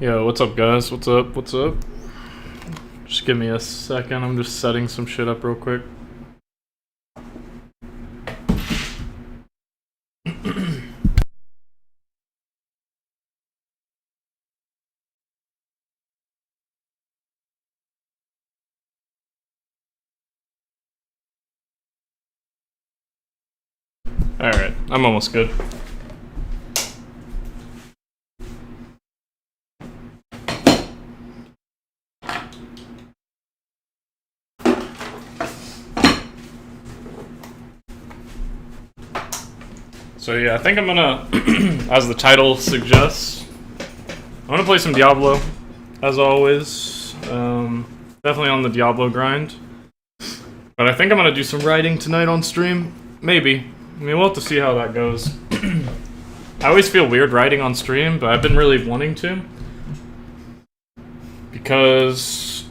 Yo, what's up, guys? What's up? What's up? Just give me a second. I'm just setting some shit up real quick. Alright, I'm almost good. So yeah, I think I'm gonna, as the title suggests, I'm gonna play some Diablo, as always. Definitely on the Diablo grind. But I think I'm gonna do some writing tonight on stream. Maybe. I mean, we'll have to see how that goes. I always feel weird writing on stream, but I've been really wanting to. Because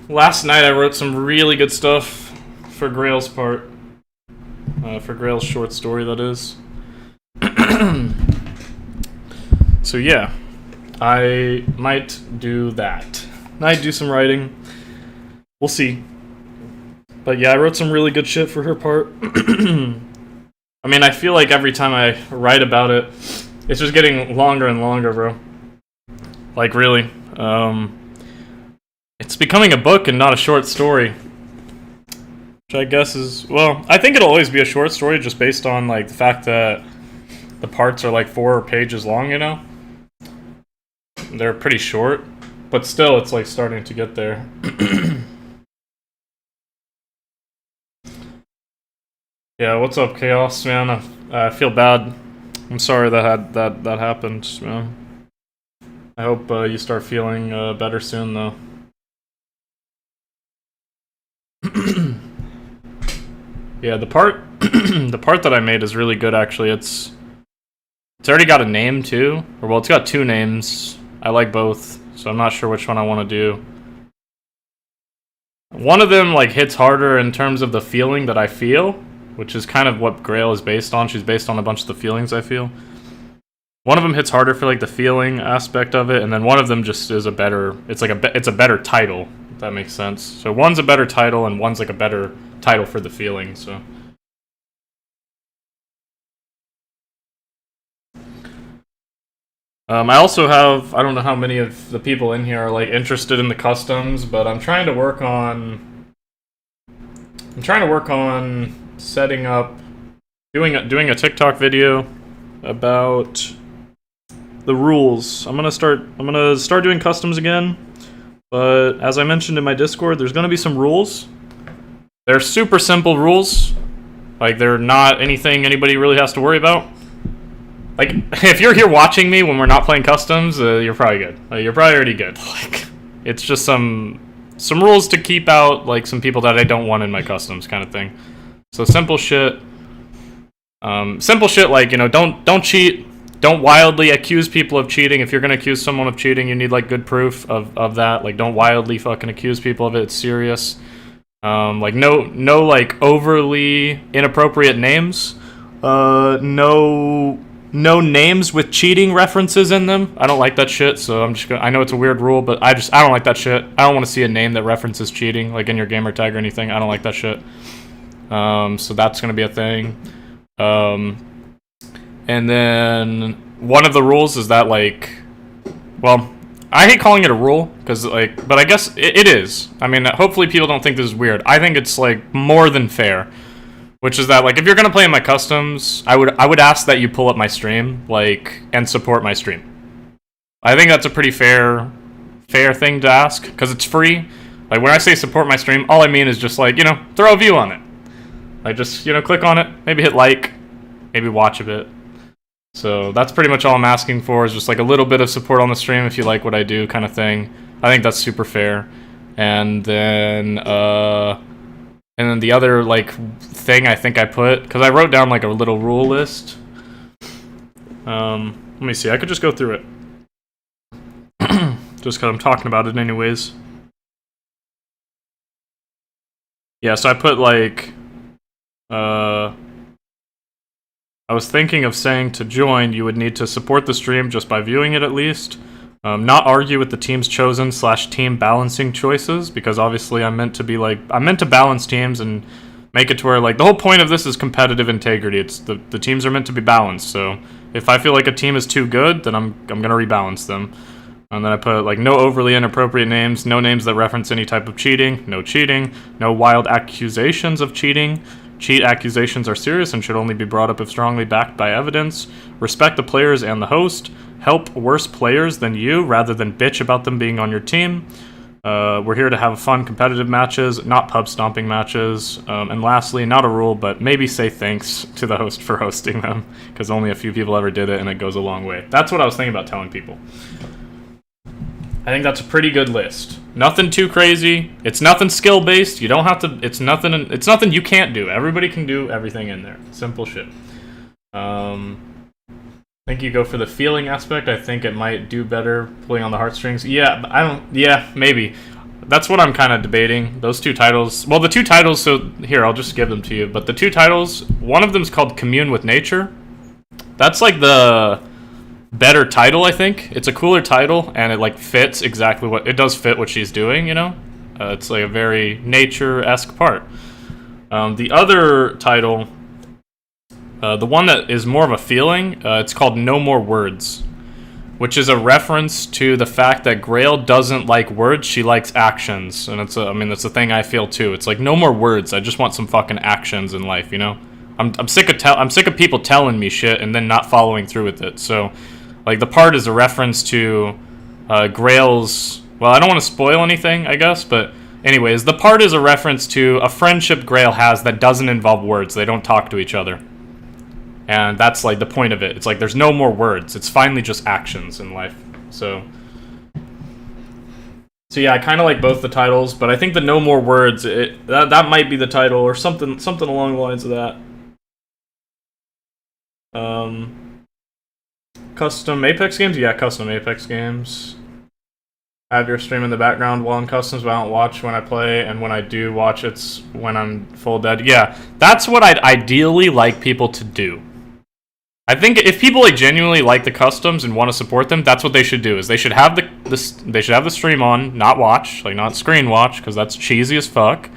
last night I wrote some really good stuff for Grail's part. For Grail's short story, that is. So yeah, I might do that. Might do some writing. We'll see. But yeah, I wrote some really good shit for her part. I mean, I feel like every time I write about it, it's just getting longer and longer, bro. Like, really. It's becoming a book and not a short story. Which I guess is... Well, I think it'll always be a short story just based on, like, the fact that the parts are, like, 4 pages long, you know? They're pretty short. But still, it's, like, starting to get there. Yeah, what's up, Chaos, man? I feel bad. I'm sorry that happened, man. I hope you start feeling better soon, though. Yeah, the part that I made is really good, actually. It's already got a name too, or well, it's got 2 names. I like both, so I'm not sure which one I want to do. One of them like hits harder in terms of the feeling that I feel, which is kind of what Grail is based on. She's based on a bunch of the feelings I feel. One of them hits harder for like the feeling aspect of it, and then one of them just is a better. It's a better title. If that makes sense. So one's a better title, and one's like a better title for the feeling. So. I also have, I don't know how many of the people in here are like interested in the customs, but I'm trying to work on setting up, doing a TikTok video about the rules. I'm gonna start doing customs again, but as I mentioned in my Discord, there's gonna be some rules. They're super simple rules, like they're not anything anybody really has to worry about. Like, if you're here watching me when we're not playing customs, you're probably good. You're probably already good. Like, it's just some rules to keep out, like, some people that I don't want in my customs kind of thing. So simple shit. Simple shit like, you know, don't cheat. Don't wildly accuse people of cheating. If you're gonna accuse someone of cheating, you need, like, good proof of that. Like, don't wildly fucking accuse people of it. It's serious. Like, no, like, overly inappropriate names. No names with cheating references in them. I don't like that shit, so I'm just gonna... I know it's a weird rule, but I don't like that shit. I don't want to see a name that references cheating, like in your gamer tag or anything. I don't like that shit. So that's gonna be a thing. And then one of the rules is that, like... Well, I hate calling it a rule, because, like... But I guess it is. I mean, hopefully people don't think this is weird. I think it's, like, more than fair. Which is that, like, if you're gonna play in my customs, I would ask that you pull up my stream, like, and support my stream. I think that's a pretty fair thing to ask, because it's free. Like, when I say support my stream, all I mean is just, like, you know, throw a view on it. Like, just, you know, click on it, maybe hit like, maybe watch a bit. So, that's pretty much all I'm asking for, is just, like, a little bit of support on the stream if you like what I do, kind of thing. I think that's super fair. And then the other, like, thing I think I put... Because I wrote down, like, a little rule list. Let me see. I could just go through it. Just because I'm talking about it anyways. Yeah, so I put, like... I was thinking of saying to join, you would need to support the stream just by viewing it at least. Not argue with the teams chosen / team balancing choices, because obviously I'm meant to balance teams and make it to where, like, the whole point of this is competitive integrity. It's the teams are meant to be balanced. So if I feel like a team is too good, then I'm gonna rebalance them. And then I put, like, no overly inappropriate names, no names that reference any type of cheating, no wild accusations of cheating. Cheat accusations are serious and should only be brought up if strongly backed by evidence. Respect the players and the host. Help worse players than you rather than bitch about them being on your team. We're here to have fun, competitive matches, not pub stomping matches. And lastly, not a rule, but maybe say thanks to the host for hosting them, because only a few people ever did it, and it goes a long way. That's what I was thinking about telling people. I think that's a pretty good list. Nothing too crazy. It's nothing skill based. You don't have to. It's nothing you can't do. Everybody can do everything in there. Simple shit. I think you go for the feeling aspect. I think it might do better pulling on the heartstrings. Yeah, I don't. Yeah, maybe. That's what I'm kind of debating. Those two titles. Well, the two titles. So here, I'll just give them to you. But the two titles. One of them is called Commune with Nature. That's like the better title, I think. It's a cooler title, and it like fits exactly what it does fit what she's doing. You know, it's like a very nature-esque part. The other title, the one that is more of a feeling, it's called No More Words, which is a reference to the fact that Grail doesn't like words; she likes actions, and it's that's the thing I feel too. It's like no more words. I just want some fucking actions in life. You know, I'm sick of people telling me shit and then not following through with it. So, like, the part is a reference to Grail's... Well, I don't want to spoil anything, I guess, but anyways, the part is a reference to a friendship Grail has that doesn't involve words. They don't talk to each other. And that's, like, the point of it. It's like there's no more words. It's finally just actions in life. So yeah, I kind of like both the titles, but I think the No More Words, that might be the title, or something along the lines of that. Custom Apex games? Yeah, custom Apex games. Have your stream in the background while in customs, but I don't watch when I play, and when I do watch, it's when I'm full dead. Yeah, that's what I'd ideally like people to do. I think if people like genuinely like the customs and want to support them, that's what they should do. Is they should have the stream on, not watch, like not screen watch, because that's cheesy as fuck.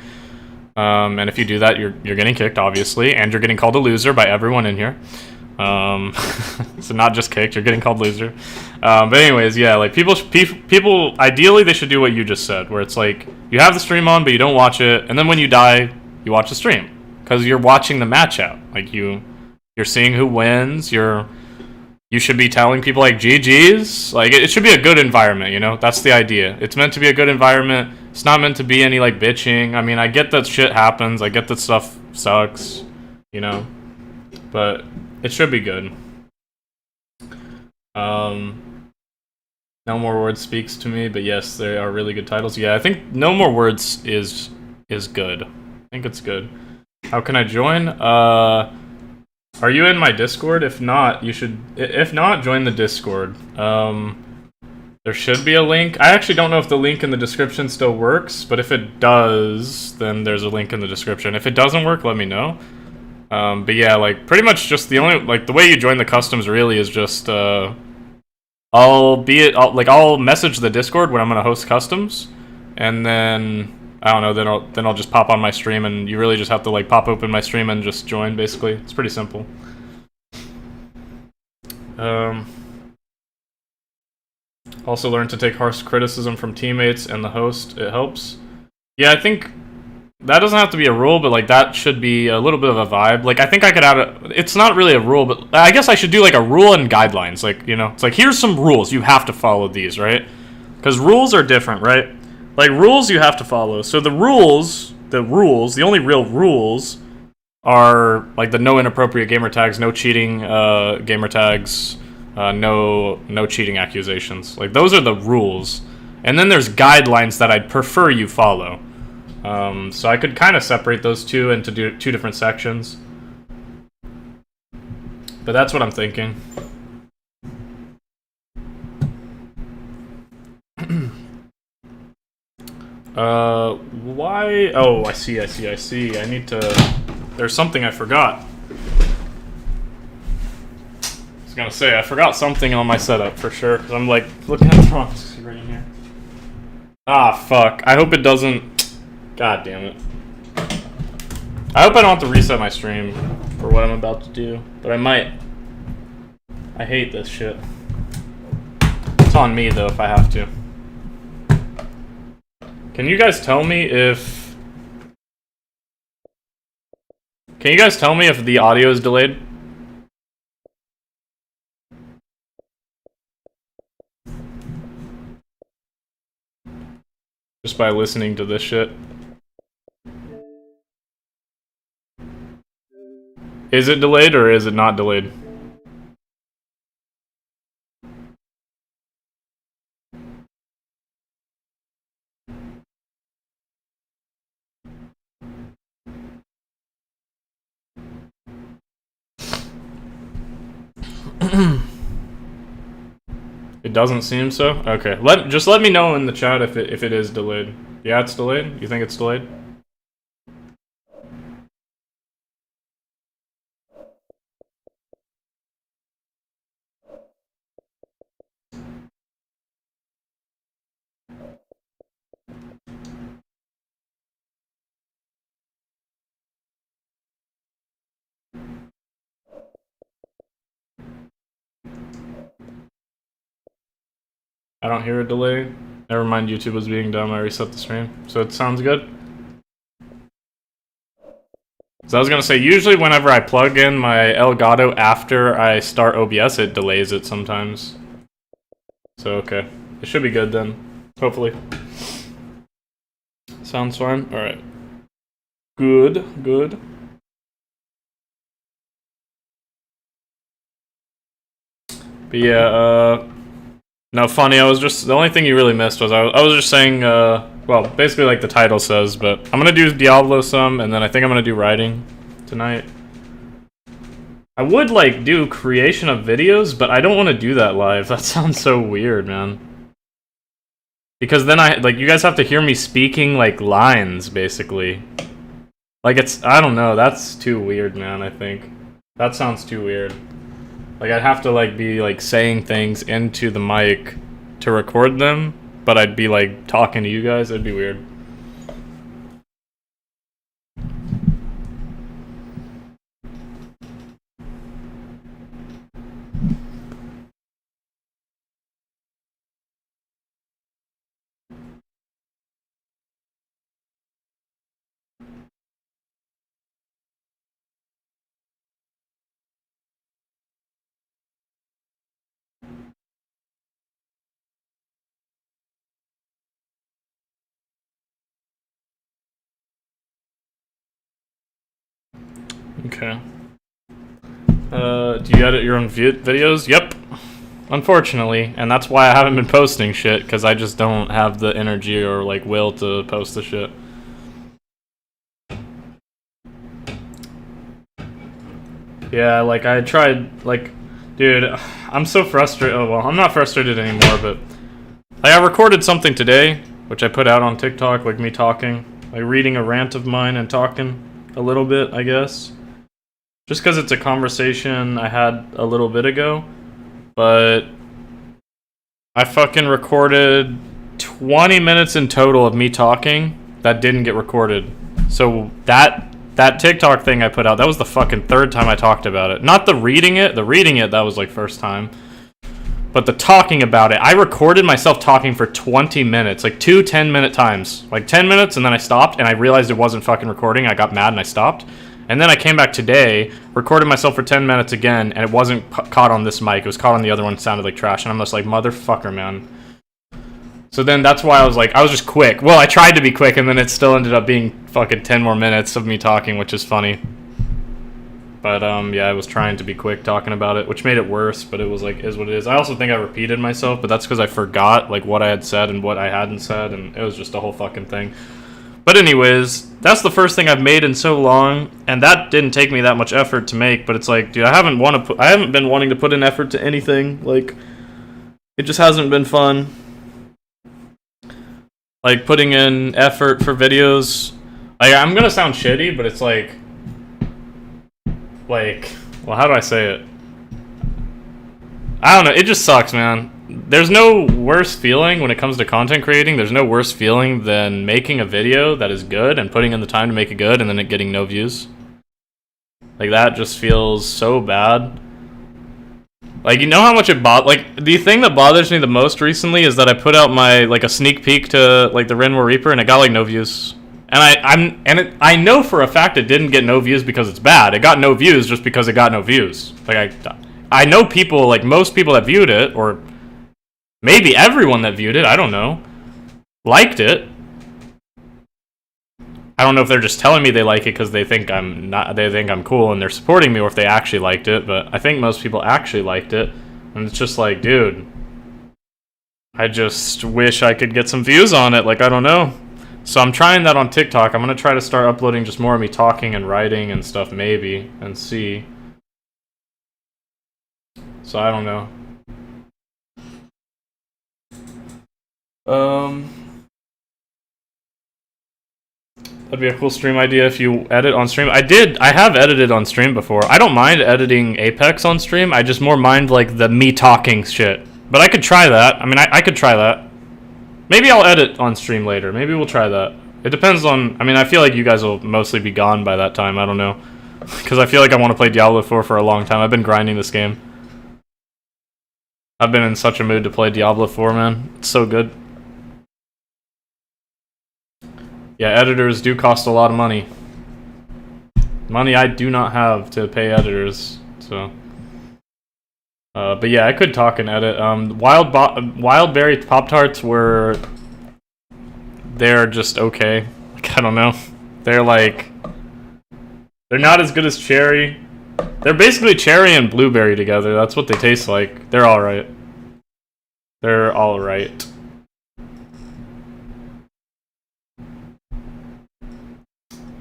And if you do that, you're getting kicked, obviously, and you're getting called a loser by everyone in here. So not just kicked, you're getting called loser. But anyways, yeah, like people ideally they should do what you just said, where it's like you have the stream on but you don't watch it, and then when you die you watch the stream because you're watching the match out. Like you're seeing who wins. You should be telling people like GG's. Like it should be a good environment, you know? That's the idea. It's meant to be a good environment. It's not meant to be any like bitching. I mean, I get that shit happens. I get that stuff sucks, you know? But it should be good. No More Words speaks to me, but yes, they are really good titles. Yeah, I think No More Words is good. I think it's good. How can I join? Are you in my Discord? If not, join the Discord. There should be a link. I actually don't know if the link in the description still works, but if it does, then there's a link in the description. If it doesn't work, let me know. But yeah, like pretty much just the way you join the customs really is just I'll message the Discord when I'm gonna host customs, and then I don't know, then I'll just pop on my stream, and you really just have to like pop open my stream and just join. Basically, it's pretty simple. Also learn to take harsh criticism from teammates and the host. It helps. Yeah, I think that doesn't have to be a rule, but like that should be a little bit of a vibe. Like I think I could add it's not really a rule, but I guess I should do like a rule and guidelines. Like, you know, it's like here's some rules, you have to follow these, right? Because rules are different, right? Like rules you have to follow. So the only real rules are like the no inappropriate gamer tags, no cheating gamer tags, no cheating accusations. Like those are the rules. And then there's guidelines that I'd prefer you follow. So I could kind of separate those two into two different sections. But that's what I'm thinking. Why? Oh, I see. I need to... There's something I forgot. was gonna say, I forgot something on my setup for sure, because I'm like looking at the wrong screen here. Ah, fuck. I hope it doesn't. God damn it. I hope I don't have to reset my stream for what I'm about to do, but I might. I hate this shit. It's on me though if I have to. Can you guys tell me if... Can you guys tell me if the audio is delayed? Just by listening to this shit. Is it delayed or is it not delayed? It doesn't seem so? Okay. Just let me know in the chat if it is delayed. Yeah, it's delayed? You think it's delayed? I don't hear a delay. Never mind, YouTube was being dumb. I reset the stream. So it sounds good. So I was gonna say, usually whenever I plug in my Elgato after I start OBS, it delays it sometimes. So okay. It should be good then. Hopefully. Sounds fine? Alright. Good, good. But yeah, no, funny, the only thing you really missed was, I was just saying, well, basically like the title says, but I'm gonna do Diablo some, and then I think I'm gonna do writing tonight. I would, like, do creation of videos, but I don't want to do that live. That sounds so weird, man. Because then you guys have to hear me speaking, like, lines, basically. Like, I don't know, that's too weird, man, I think. That sounds too weird. Like, I'd have to, like, be, like, saying things into the mic to record them, but I'd be, like, talking to you guys. It'd be weird. Okay. Do you edit your own videos? Yep. Unfortunately, and that's why I haven't been posting shit, because I just don't have the energy or, like, will to post the shit. Yeah, like, I tried, like, dude, I'm so frustrated. Oh, well, I'm not frustrated anymore, but, like, I recorded something today, which I put out on TikTok, like, me talking, like, reading a rant of mine and talking a little bit, I guess. Just because it's a conversation I had a little bit ago, but I fucking recorded 20 minutes in total of me talking that didn't get recorded. So that TikTok thing I put out, that was the fucking third time I talked about it. Not the reading it, that was like first time. But the talking about it, I recorded myself talking for 20 minutes, like 2 10-minute times. Like 10 minutes and then I stopped and I realized it wasn't fucking recording. I got mad and I stopped. And then I came back today, recorded myself for 10 minutes again, and it wasn't caught on this mic. It was caught on the other one, sounded like trash. And I'm just like, motherfucker, man. So then that's why I was just quick. Well, I tried to be quick, and then it still ended up being fucking 10 more minutes of me talking, which is funny. But, yeah, I was trying to be quick talking about it, which made it worse, but it was like, is what it is. I also think I repeated myself, but that's because I forgot, like, what I had said and what I hadn't said, and it was just a whole fucking thing. But anyways, that's the first thing I've made in so long, and that didn't take me that much effort to make, but it's like, dude, I haven't been wanting to put in effort to anything. Like, it just hasn't been fun. Like, putting in effort for videos. Like, I'm gonna sound shitty, but it's like, well, how do I say it? I don't know. It just sucks, man. There's no worse feeling when it comes to content creating. There's no worse feeling than making a video that is good and putting in the time to make it good and then it getting no views. Like, that just feels so bad. Like, you know how much it like, the thing that bothers me the most recently is that I put out my, like, a sneak peek to, like, the Rinwar Reaper, and it got, like, no views. And I know for a fact it didn't get no views because it's bad. It got no views just because it got no views. Like, I know people, like, most people that viewed it, or maybe everyone that viewed it, I don't know, liked it. I don't know if they're just telling me they like it because they think I'm cool and they're supporting me, or if they actually liked it, but I think most people actually liked it. And it's just like, dude, I just wish I could get some views on it. Like, I don't know. So I'm trying that on TikTok. I'm going to try to start uploading just more of me talking and writing and stuff, maybe, and see. So I don't know. That'd be a cool stream idea if you edit on stream. I have edited on stream before. I don't mind editing Apex on stream. I just more mind, like, the me talking shit. But I could try that. I mean, I could try that. Maybe I'll edit on stream later. Maybe we'll try that. It depends on... I mean, I feel like you guys will mostly be gone by that time. I don't know. Because I feel like I want to play Diablo 4 for a long time. I've been grinding this game. I've been in such a mood to play Diablo 4, man. It's so good. Yeah, editors do cost a lot of money. Money I do not have to pay editors, so... but yeah, I could talk and edit. Wild Berry Pop-Tarts were... They're just okay. Like, I don't know. They're like... They're not as good as cherry. They're basically cherry and blueberry together. That's what they taste like. They're alright. They're alright.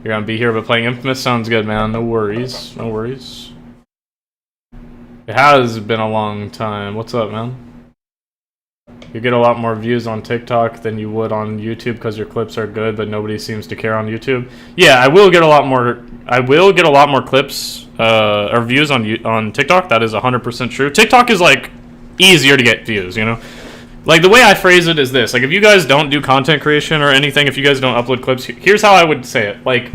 You're gonna be here, but playing Infamous sounds good, man. No worries. No worries. It has been a long time. What's up, man? You get a lot more views on TikTok than you would on YouTube because your clips are good, but nobody seems to care on YouTube. Yeah, I will get a lot more. I will get a lot more clips or views on TikTok. That is 100% true. TikTok is, like, easier to get views, you know? Like, the way I phrase it is this. Like, if you guys don't do content creation or anything, if you guys don't upload clips, here's how I would say it. Like,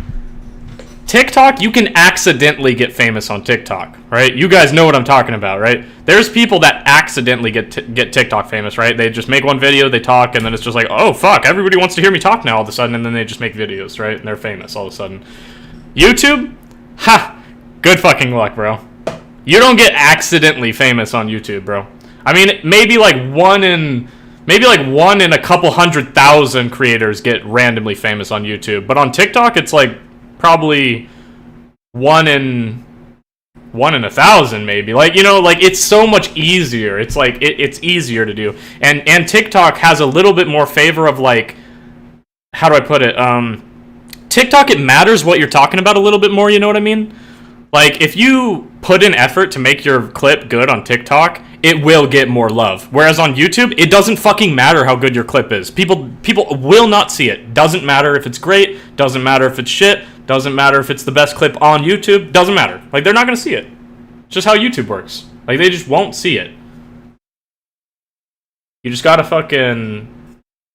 TikTok, you can accidentally get famous on TikTok, right? You guys know what I'm talking about, right? There's people that accidentally get TikTok famous, right? They just make one video, they talk, and then it's just like, oh, fuck, everybody wants to hear me talk now all of a sudden, and then they just make videos, right? And they're famous all of a sudden. YouTube? Ha! Good fucking luck, bro. You don't get accidentally famous on YouTube, bro. I mean, maybe like one in a couple 100,000 creators get randomly famous on YouTube, but on TikTok it's like probably one in 1,000 maybe. Like, you know, like, it's so much easier. It's like it's easier to do. And TikTok has a little bit more favor of, like, how do I put it? TikTok, it matters what you're talking about a little bit more, you know what I mean? Like, if you put in effort to make your clip good on TikTok, it will get more love. Whereas on YouTube, it doesn't fucking matter how good your clip is. People will not see it. Doesn't matter if it's great. Doesn't matter if it's shit. Doesn't matter if it's the best clip on YouTube. Doesn't matter. Like, they're not going to see it. It's just how YouTube works. Like, they just won't see it. You just gotta fucking...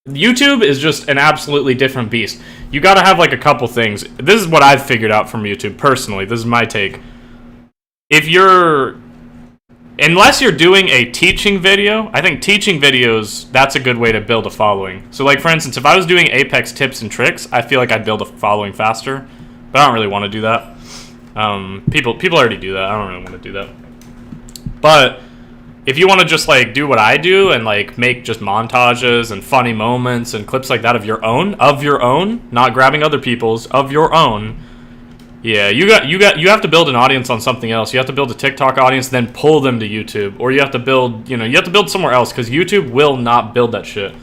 YouTube is just an absolutely different beast. You gotta have, like, a couple things. This is what I've figured out from YouTube, personally. This is my take. If you're... Unless you're doing a teaching video, I think teaching videos, that's a good way to build a following. So, like, for instance, if I was doing Apex tips and tricks, I feel like I'd build a following faster. But I don't really want to do that. People already do that. I don't really want to do that. But if you want to just, like, do what I do and, like, make just montages and funny moments and clips like that of your own, not grabbing other people's, of your own, yeah, you have to build an audience on something else. You have to build a TikTok audience, then pull them to YouTube, or you have to build somewhere else, because YouTube will not build that shit.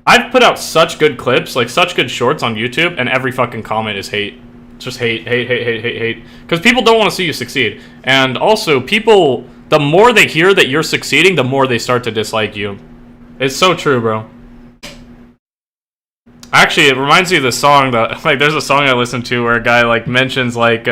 I've put out such good clips, like such good shorts on YouTube, and every fucking comment is hate. Just hate. Because people don't want to see you succeed. And also, people, the more they hear that you're succeeding, the more they start to dislike you. It's so true, bro. Actually, it reminds me of this song that, like, there's a song I listen to where a guy, like, mentions, like,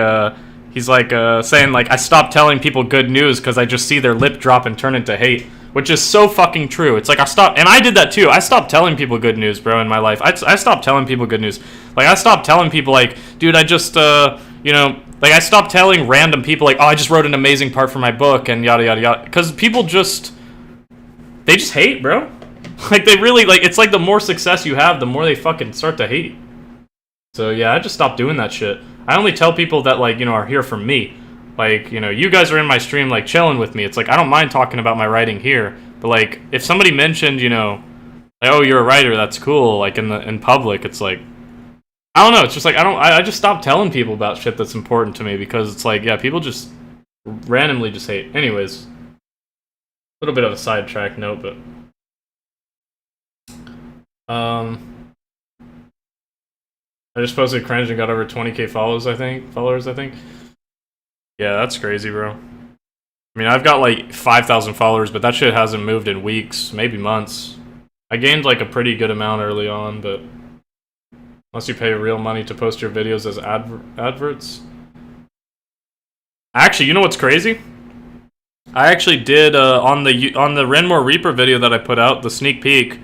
He's like saying like I stopped telling people good news because I just see their lip drop and turn into hate, which is so fucking true. It's like I stopped, and I did that too. I stopped telling people good news, bro, in my life. I stopped telling people good news. Like I stopped telling people like, dude, I just you know, like I stopped telling random people like, oh, I just wrote an amazing part for my book and yada yada yada, because people just hate, bro. Like they really like. It's like the more success you have, the more they fucking start to hate. So yeah, I just stopped doing that shit. I only tell people that like, you know, are here for me. Like, you know, you guys are in my stream like chilling with me. It's like I don't mind talking about my writing here, but like if somebody mentioned, you know, like, oh, you're a writer, that's cool, like in public, it's like I don't know, it's just like I just stopped telling people about shit that's important to me, because it's like, yeah, people just randomly just hate. Anyways, a little bit of a sidetrack note, but I just posted cringe and got over 20k followers, I think. Yeah, that's crazy, bro. I mean, I've got like 5,000 followers, but that shit hasn't moved in weeks, maybe months. I gained like a pretty good amount early on, but unless you pay real money to post your videos as adverts. Actually, you know what's crazy? I actually did on the Renmore Reaper video that I put out, the sneak peek.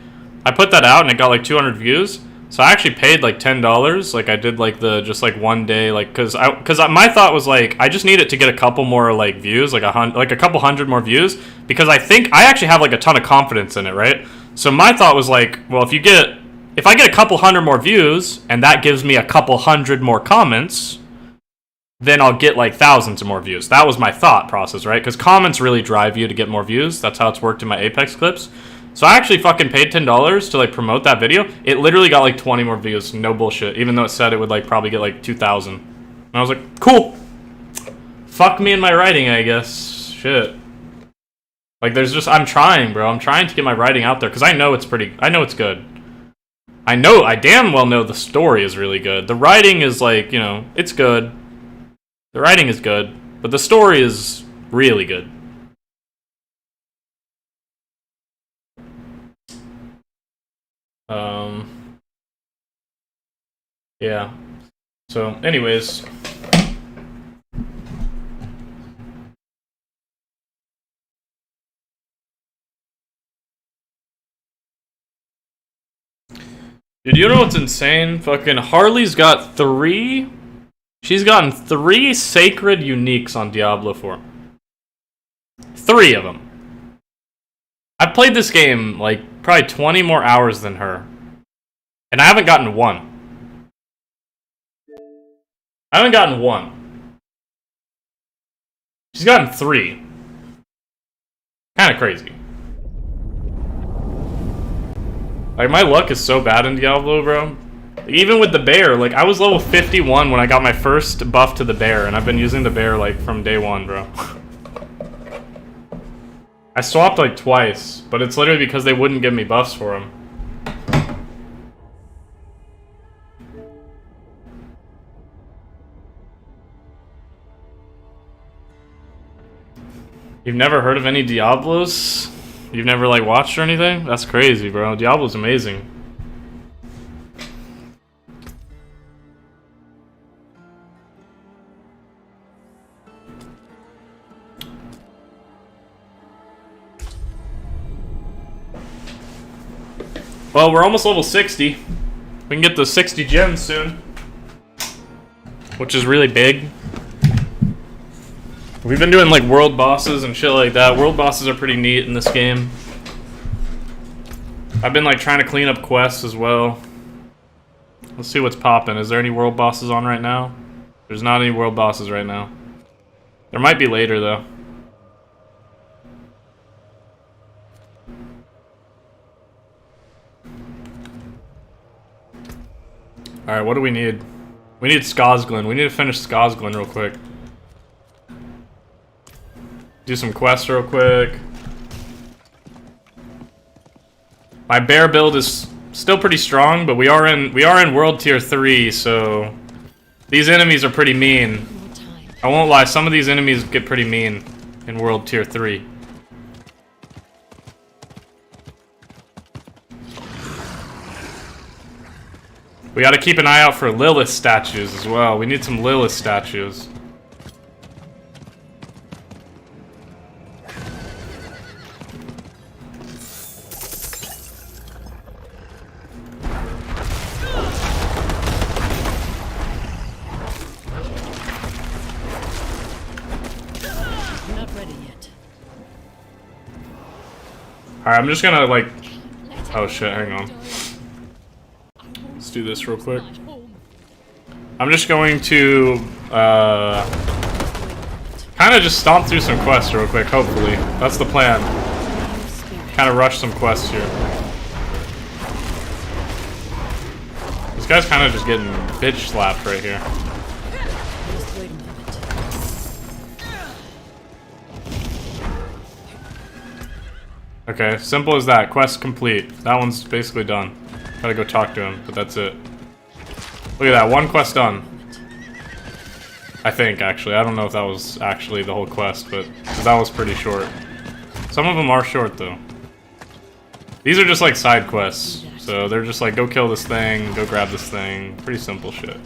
I put that out and it got like 200 views. So I actually paid like $10. Like I did like the just like one day, like cause my thought was like I just need it to get a couple more like views, like a couple hundred more views, because I think I actually have like a ton of confidence in it, right? So my thought was like, well, if I get a couple hundred more views and that gives me a couple hundred more comments, then I'll get like thousands of more views. That was my thought process, right? Because comments really drive you to get more views. That's how it's worked in my Apex clips. So I actually fucking paid $10 to like promote that video. It literally got like 20 more views, no bullshit. Even though it said it would like probably get like 2,000. And I was like, cool. Fuck me and my writing, I guess. Shit. Like there's just, I'm trying, bro. I'm trying to get my writing out there because I know it's good. I damn well know the story is really good. The writing is like, you know, it's good. The writing is good, but the story is really good. Yeah. So, anyways. Dude, you know what's insane? Fucking Harley's got she's gotten 3 sacred uniques on Diablo IV. 3 of them. I've played this game like probably 20 more hours than her. And I haven't gotten 1. She's gotten 3. Kinda crazy. Like, my luck is so bad in Diablo, bro. Even with the bear, like, I was level 51 when I got my first buff to the bear, and I've been using the bear, like, from day 1, bro. I swapped, like, twice, but it's literally because they wouldn't give me buffs for him. You've never heard of any Diablos? You've never, like, watched or anything? That's crazy, bro. Diablo's amazing. Well, we're almost level 60. We can get the 60 gems soon. Which is really big. We've been doing like world bosses and shit like that. World bosses are pretty neat in this game. I've been like trying to clean up quests as well. Let's see what's popping. Is there any world bosses on right now? There's not any world bosses right now. There might be later though. Alright, what do we need? We need Skosglin. We need to finish Skosglin real quick. Do some quests real quick. My bear build is still pretty strong, but we are in world tier 3, so these enemies are pretty mean. I won't lie, some of these enemies get pretty mean in world tier 3. We gotta keep an eye out for Lilith statues as well. We need some Lilith statues. Alright, I'm just gonna like... Oh shit, hang on. Let's do this real quick. I'm just going to kind of just stomp through some quests real quick, hopefully. That's the plan. Kind of rush some quests here. This guy's kind of just getting bitch slapped right here. Okay, simple as that. Quest complete. That one's basically done. Gotta go talk to him, but that's it. Look at that, one quest done. I think, actually. I don't know if that was actually the whole quest, but that was pretty short. Some of them are short, though. These are just like side quests. So they're just like, go kill this thing, go grab this thing. Pretty simple shit.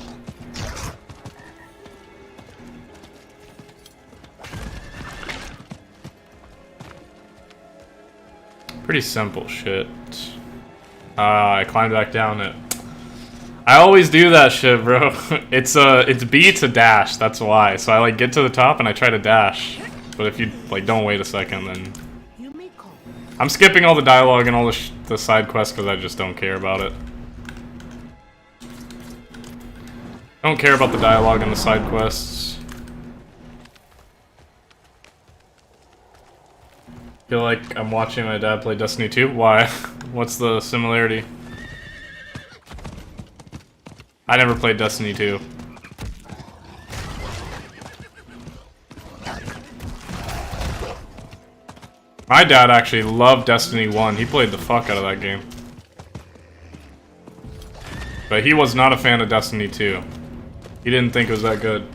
Pretty simple shit. I climbed back down it. I always do that shit, bro. It's B to dash, that's why. So I like get to the top and I try to dash. But if you like don't wait a second, then I'm skipping all the dialogue and all the side quests because I just don't care about it. I don't care about the dialogue and the side quests. Feel like I'm watching my dad play Destiny 2? Why? What's the similarity? I never played Destiny 2. My dad actually loved Destiny 1. He played the fuck out of that game. But he was not a fan of Destiny 2. He didn't think it was that good.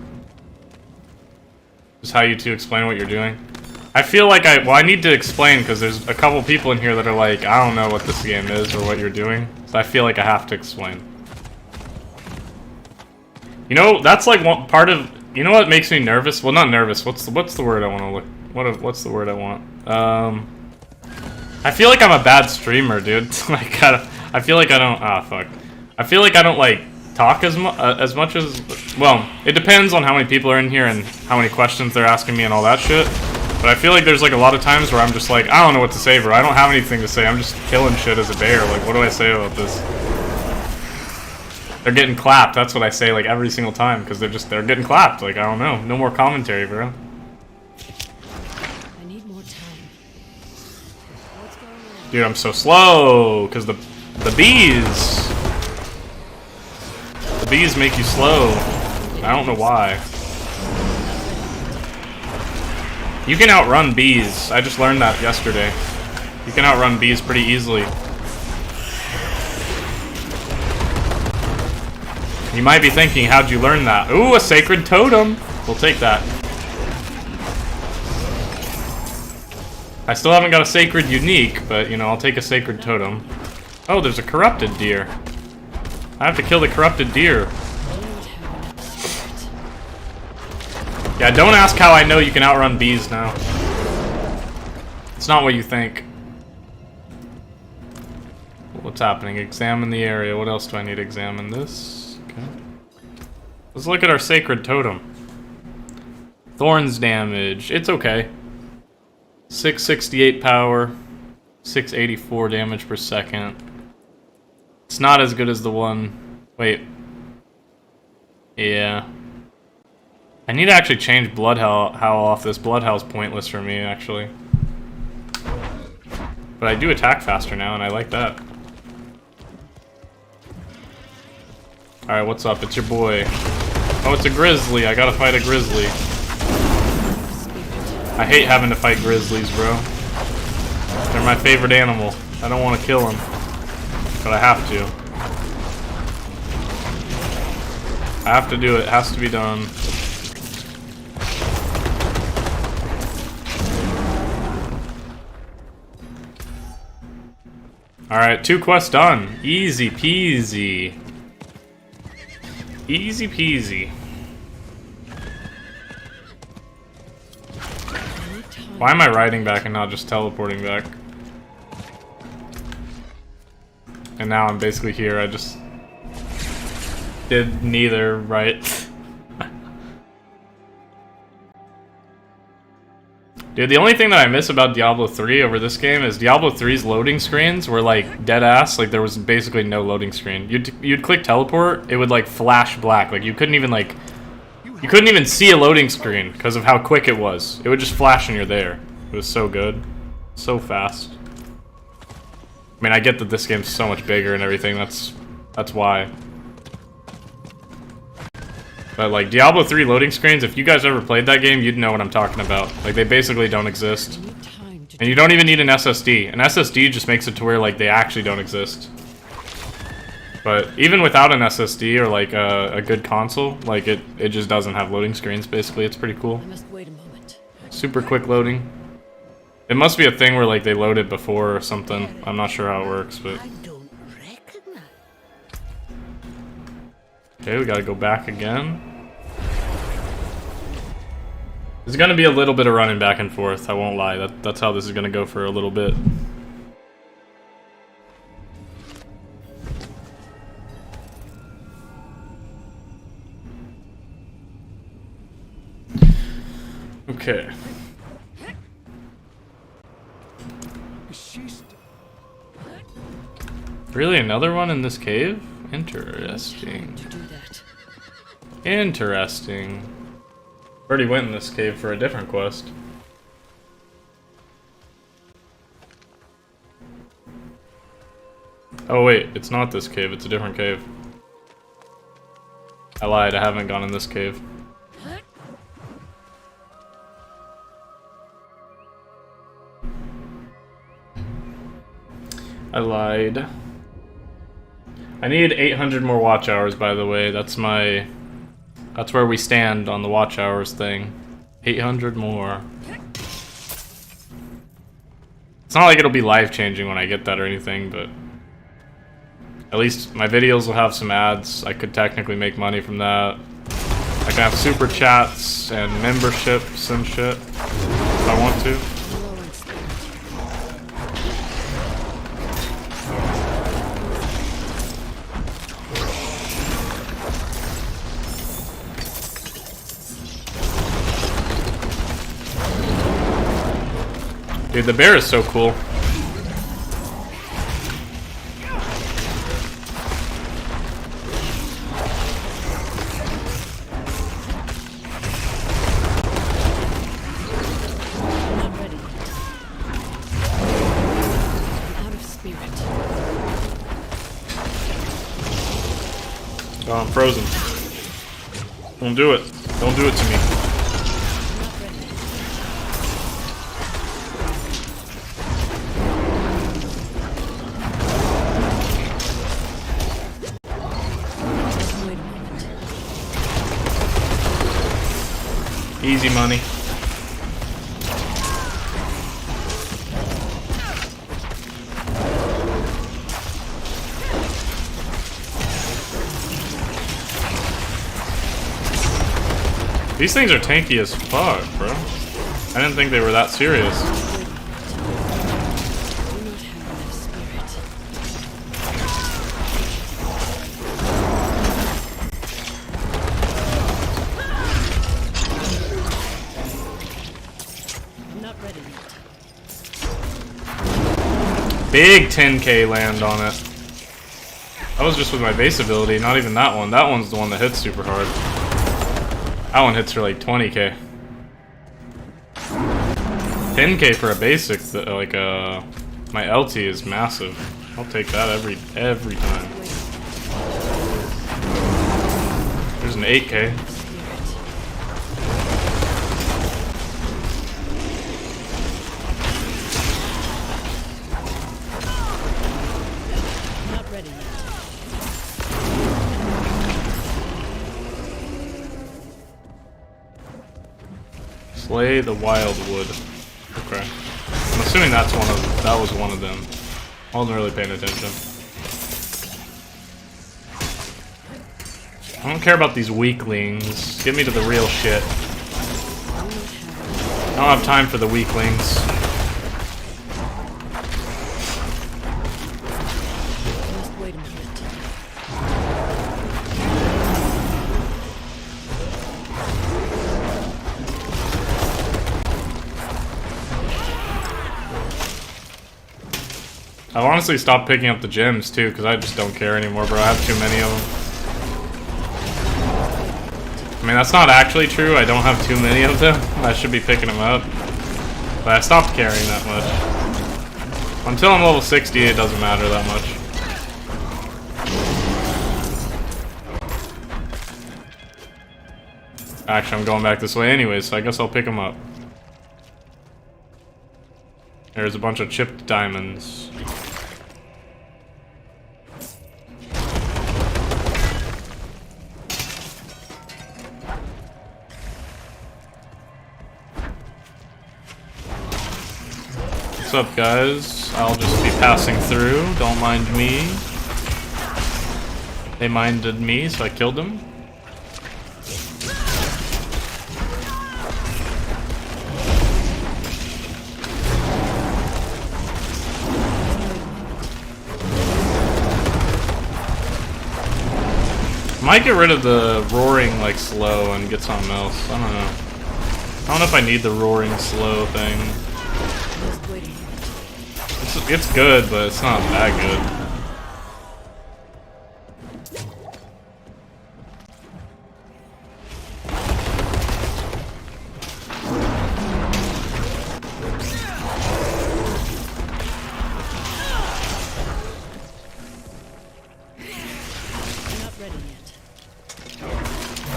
Just how you two explain what you're doing. I feel like I need to explain because there's a couple people in here that are like, I don't know what this game is or what you're doing. So I feel like I have to explain. You know, that's like one part of, you know what makes me nervous? Well, not nervous. What's the word I want to look? What's the word I want? I feel like I'm a bad streamer, dude. Like I feel like I don't. Ah, fuck. I feel like I don't like talk as much as. Well, it depends on how many people are in here and how many questions they're asking me and all that shit. But I feel like there's like a lot of times where I'm just like, I don't know what to say, bro. I don't have anything to say. I'm just killing shit as a bear. Like, what do I say about this? They're getting clapped. That's what I say like every single time because they're getting clapped. Like, I don't know. No more commentary, bro. I need more time. What's going on? Dude, I'm so slow because the bees. The bees make you slow. I don't know why. You can outrun bees. I just learned that yesterday. You can outrun bees pretty easily. You might be thinking, how'd you learn that? Ooh, a sacred totem! We'll take that. I still haven't got a sacred unique, but, you know, I'll take a sacred totem. Oh, there's a corrupted deer. I have to kill the corrupted deer. Yeah, don't ask how I know you can outrun bees now. It's not what you think. What's happening? Examine the area. What else do I need to examine? This? Okay. Let's look at our sacred totem. Thorns damage. It's okay. 668 power. 684 damage per second. It's not as good as the one... Wait. Yeah. I need to actually change blood hell off. This blood hell's pointless for me, actually. But I do attack faster now, and I like that. Alright, what's up? It's your boy. Oh, it's a grizzly. I gotta fight a grizzly. I hate having to fight grizzlies, bro. They're my favorite animal. I don't want to kill them. But I have to. I have to do it. It has to be done. Alright, 2 quests done. Easy peasy. Easy peasy. Why am I riding back and not just teleporting back? And now I'm basically here. I just did neither, right? Dude, the only thing that I miss about Diablo 3 over this game is Diablo 3's loading screens were like dead ass. Like there was basically no loading screen. You'd click teleport, it would like flash black. Like you couldn't even see a loading screen because of how quick it was. It would just flash and you're there. It was so good, so fast. I mean, I get that this game's so much bigger and everything. That's why. But like Diablo 3 loading screens, if you guys ever played that game, you'd know what I'm talking about. Like they basically don't exist. And you don't even need an SSD. An SSD just makes it to where like they actually don't exist. But even without an SSD or like a good console, like it just doesn't have loading screens basically. It's pretty cool. I must wait a moment. Super quick loading. It must be a thing where like they load it before or something. I'm not sure how it works, but I don't recognize. okay, we gotta go back again. There's gonna be a little bit of running back and forth, I won't lie. That's how this is gonna go for a little bit. Okay. Really, another one in this cave? Interesting. To do that. Interesting. Already went in this cave for a different quest. Oh wait, it's not this cave, it's a different cave. I lied, I haven't gone in this cave. I lied. I need 800 more watch hours, by the way. That's where we stand on the watch hours thing. 800 more. It's not like it'll be life-changing when I get that or anything, but at least my videos will have some ads. I could technically make money from that. I can have super chats and memberships and shit if I want to. Dude, the bear is so cool. Not ready. I'm out of spirit. Oh, I'm frozen. Don't do it. Don't do it to me. Not ready. Wait a moment. Easy money. These things are tanky as fuck, bro. I didn't think they were that serious. Do not have enough spirit. I'm not ready yet. Big 10k land on it. That was just with my base ability, not even that one. That one's the one that hits super hard. That one hits for like 20k. 10k for a basic, like my LT is massive. I'll take that every time. There's an 8k. Not ready yet. Slay the wildwood. Okay. I'm assuming that was one of them. I wasn't really paying attention. I don't care about these weaklings. Get me to the real shit. I don't have time for the weaklings. Just wait a moment. I've honestly stopped picking up the gems too, because I just don't care anymore, bro. I have too many of them. I mean, that's not actually true. I don't have too many of them. I should be picking them up. But I stopped caring that much. Until I'm level 60, it doesn't matter that much. Actually, I'm going back this way anyways, so I guess I'll pick them up. There's a bunch of chipped diamonds. What's up, guys? I'll just be passing through. Don't mind me. They minded me, so I killed them. Might get rid of the roaring like slow and get something else. I don't know. I don't know if I need the roaring slow thing. It's good, but it's not that good. Not ready yet.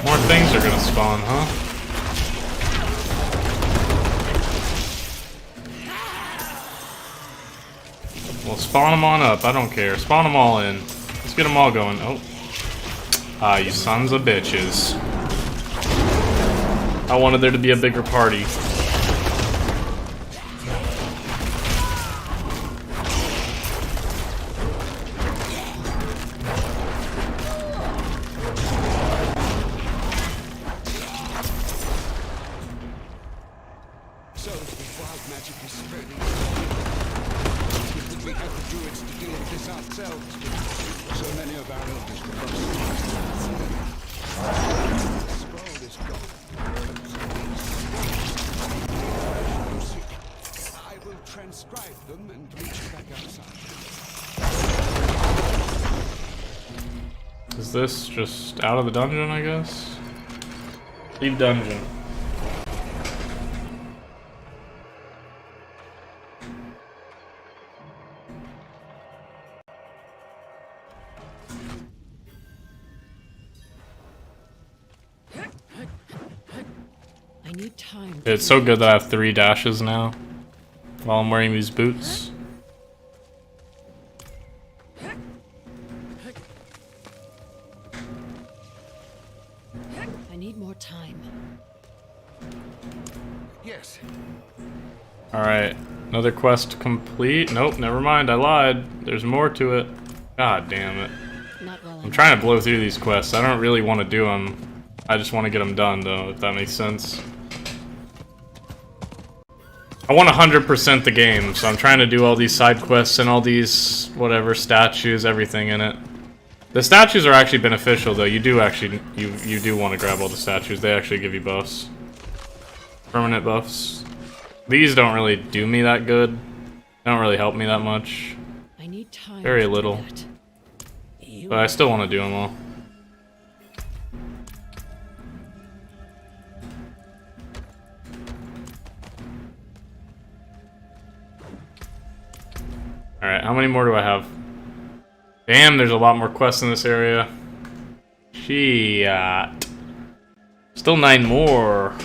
More things are gonna spawn, huh? Well, spawn them on up. I don't care. Spawn them all in. Let's get them all going. Oh. Ah, you sons of bitches. I wanted there to be a bigger party. So the wild magic is spreading. We have the druids to deal with this ourselves. So many of our elders were lost. The scroll is gone. I will transcribe them and meet you back outside. Is this just out of the dungeon, I guess? Leave dungeon. I need time. It's so good that I have 3 dashes now while I'm wearing these boots. I need more time. Yes. Alright, another quest complete. Nope, never mind, I lied. There's more to it. God damn it. Not while I'm trying to blow through these quests. I don't really want to do them. I just want to get them done, though, if that makes sense. I want 100% the game, so I'm trying to do all these side quests and all these, whatever, statues, everything in it. The statues are actually beneficial, though. You do actually, you do want to grab all the statues. They actually give you buffs. Permanent buffs. These don't really do me that good. They don't really help me that much. I need time. Very to do little. that. But I still want to do them all. Alright, how many more do I have? Damn, there's a lot more quests in this area. Shit. Still 9 more.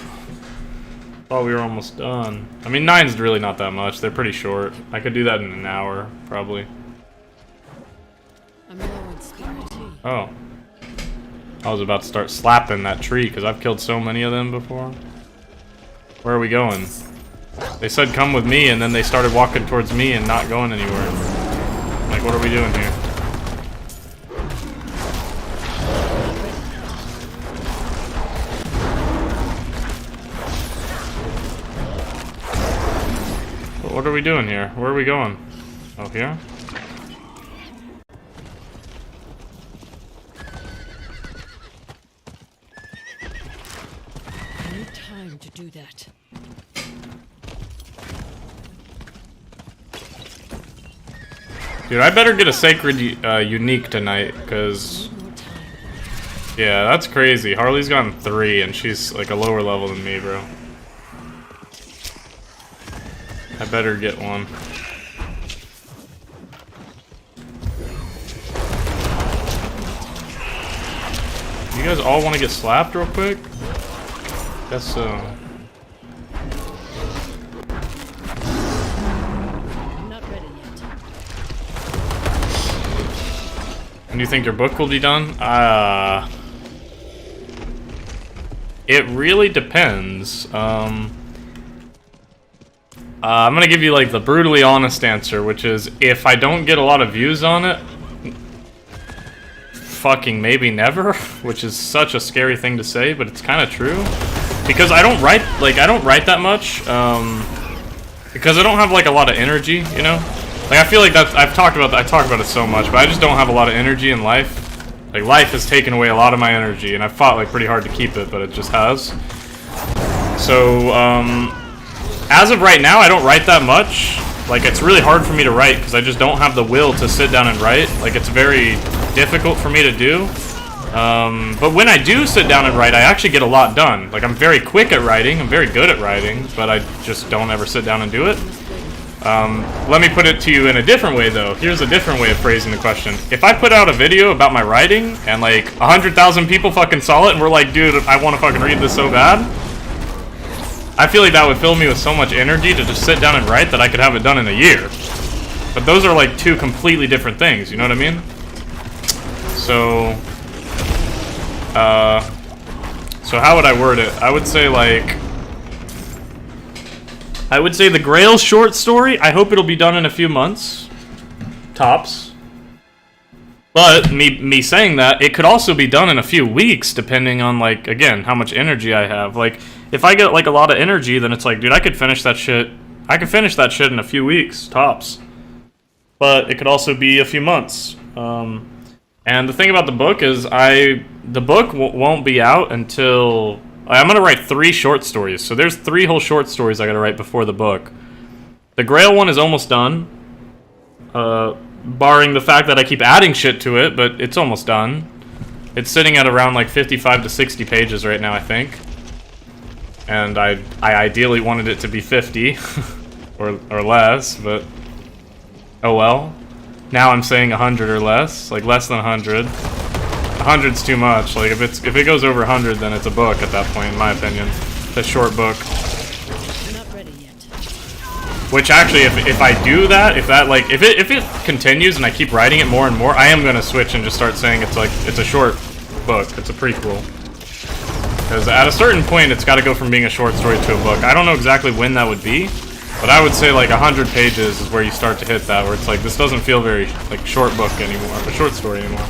Thought we were almost done. I mean, 9's really not that much. They're pretty short. I could do that in an hour, probably. I'm low on spirit. Oh. I was about to start slapping that tree, because I've killed so many of them before. Where are we going? They said come with me, and then they started walking towards me and not going anywhere. Like, what are we doing here? What are we doing here? Where are we going? Oh, here? I need time to do that. Dude, I better get a sacred unique tonight, because... Yeah, that's crazy. Harley's gotten 3, and she's like a lower level than me, bro. I better get one. You guys all want to get slapped real quick? Guess so. I'm not ready yet. And you think your book will be done? It really depends. I'm gonna give you like the brutally honest answer, which is if I don't get a lot of views on it, fucking maybe never, which is such a scary thing to say, but it's kind of true. Because I don't write that much, because I don't have like a lot of energy, you know? Like I feel like that's, I talk about it so much, but I just don't have a lot of energy in life. Like life has taken away a lot of my energy, and I've fought like pretty hard to keep it, but it just has. So, as of right now, I don't write that much. Like, it's really hard for me to write because I just don't have the will to sit down and write. Like, it's very difficult for me to do. But when I do sit down and write, I actually get a lot done. Like, I'm very quick at writing. I'm very good at writing, but I just don't ever sit down and do it. Let me put it to you in a different way, though. Here's a different way of phrasing the question. If I put out a video about my writing and, like, 100,000 people fucking saw it and were like, dude, I want to fucking read this so bad, I feel like that would fill me with so much energy to just sit down and write that I could have it done in a year. But those are like two completely different things, you know what I mean? So, so how would I word it? I would say like, the Grail short story, I hope it'll be done in a few months. Tops. But me saying that, it could also be done in a few weeks, depending on, like, again, how much energy I have. Like, if I get, like, a lot of energy, then it's like, dude, I could finish that shit. I could finish that shit in a few weeks, tops. But it could also be a few months. And the thing about the book is, the book won't be out until... I'm gonna write 3 short stories. So there's 3 whole short stories I gotta write before the book. The Grail one is almost done. Barring the fact that I keep adding shit to it, but it's almost done. It's sitting at around like 55 to 60 pages right now, I think. And I ideally wanted it to be 50 or less, but oh well. Now I'm saying 100 or less, like less than 100. 100's too much. Like if it goes over 100, then it's a book at that point, in my opinion. It's a short book. Which actually, if I do that, if it continues and I keep writing it more and more, I am gonna switch and just start saying it's a short book. It's a prequel. Because at a certain point, it's got to go from being a short story to a book. I don't know exactly when that would be, but I would say like 100 pages is where you start to hit that, where it's like this doesn't feel very like short book anymore, a short story anymore.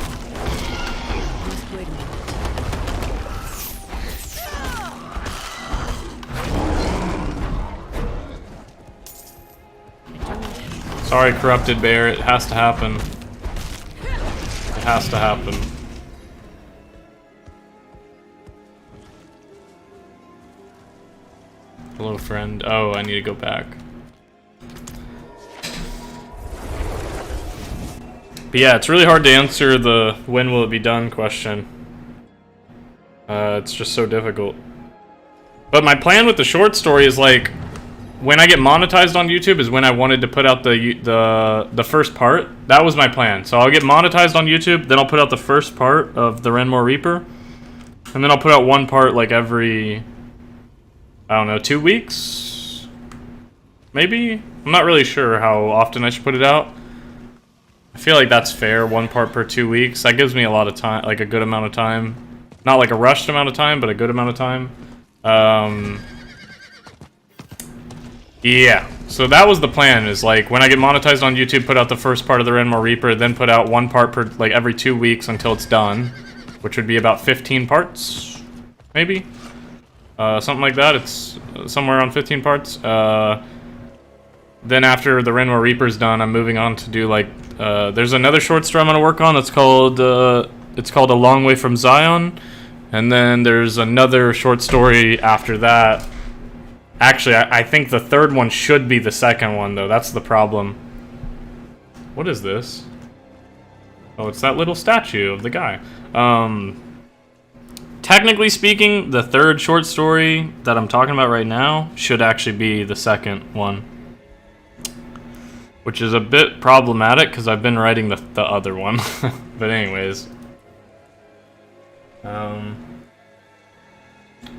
Sorry, Corrupted Bear, it has to happen. It has to happen. Hello, friend. Oh, I need to go back. But yeah, it's really hard to answer the when will it be done question. It's just so difficult. But my plan with the short story is like, when I get monetized on YouTube is when I wanted to put out the first part. That was my plan. So I'll get monetized on YouTube, then I'll put out the first part of the Renmore Reaper, and then I'll put out one part like every, I don't know, 2 weeks? Maybe? I'm not really sure how often I should put it out. I feel like that's fair, 1 part per 2 weeks. That gives me a lot of time, like a good amount of time. Not like a rushed amount of time, but a good amount of time. Yeah, so that was the plan, is like when I get monetized on YouTube, put out the first part of the Renmore Reaper, then put out 1 part per, like every 2 weeks until it's done, which would be about 15 parts, maybe? Something like that, it's somewhere around 15 parts. Then after the Renmore Reaper's done, I'm moving on to do like, there's another short story I'm gonna work on that's called, it's called A Long Way from Zion, and then there's another short story after that. Actually, I think the third one should be the second one, though. That's the problem. What is this? Oh, it's that little statue of the guy. Technically speaking, the third short story that I'm talking about right now should actually be the second one. Which is a bit problematic because I've been writing the other one. But anyways. I'm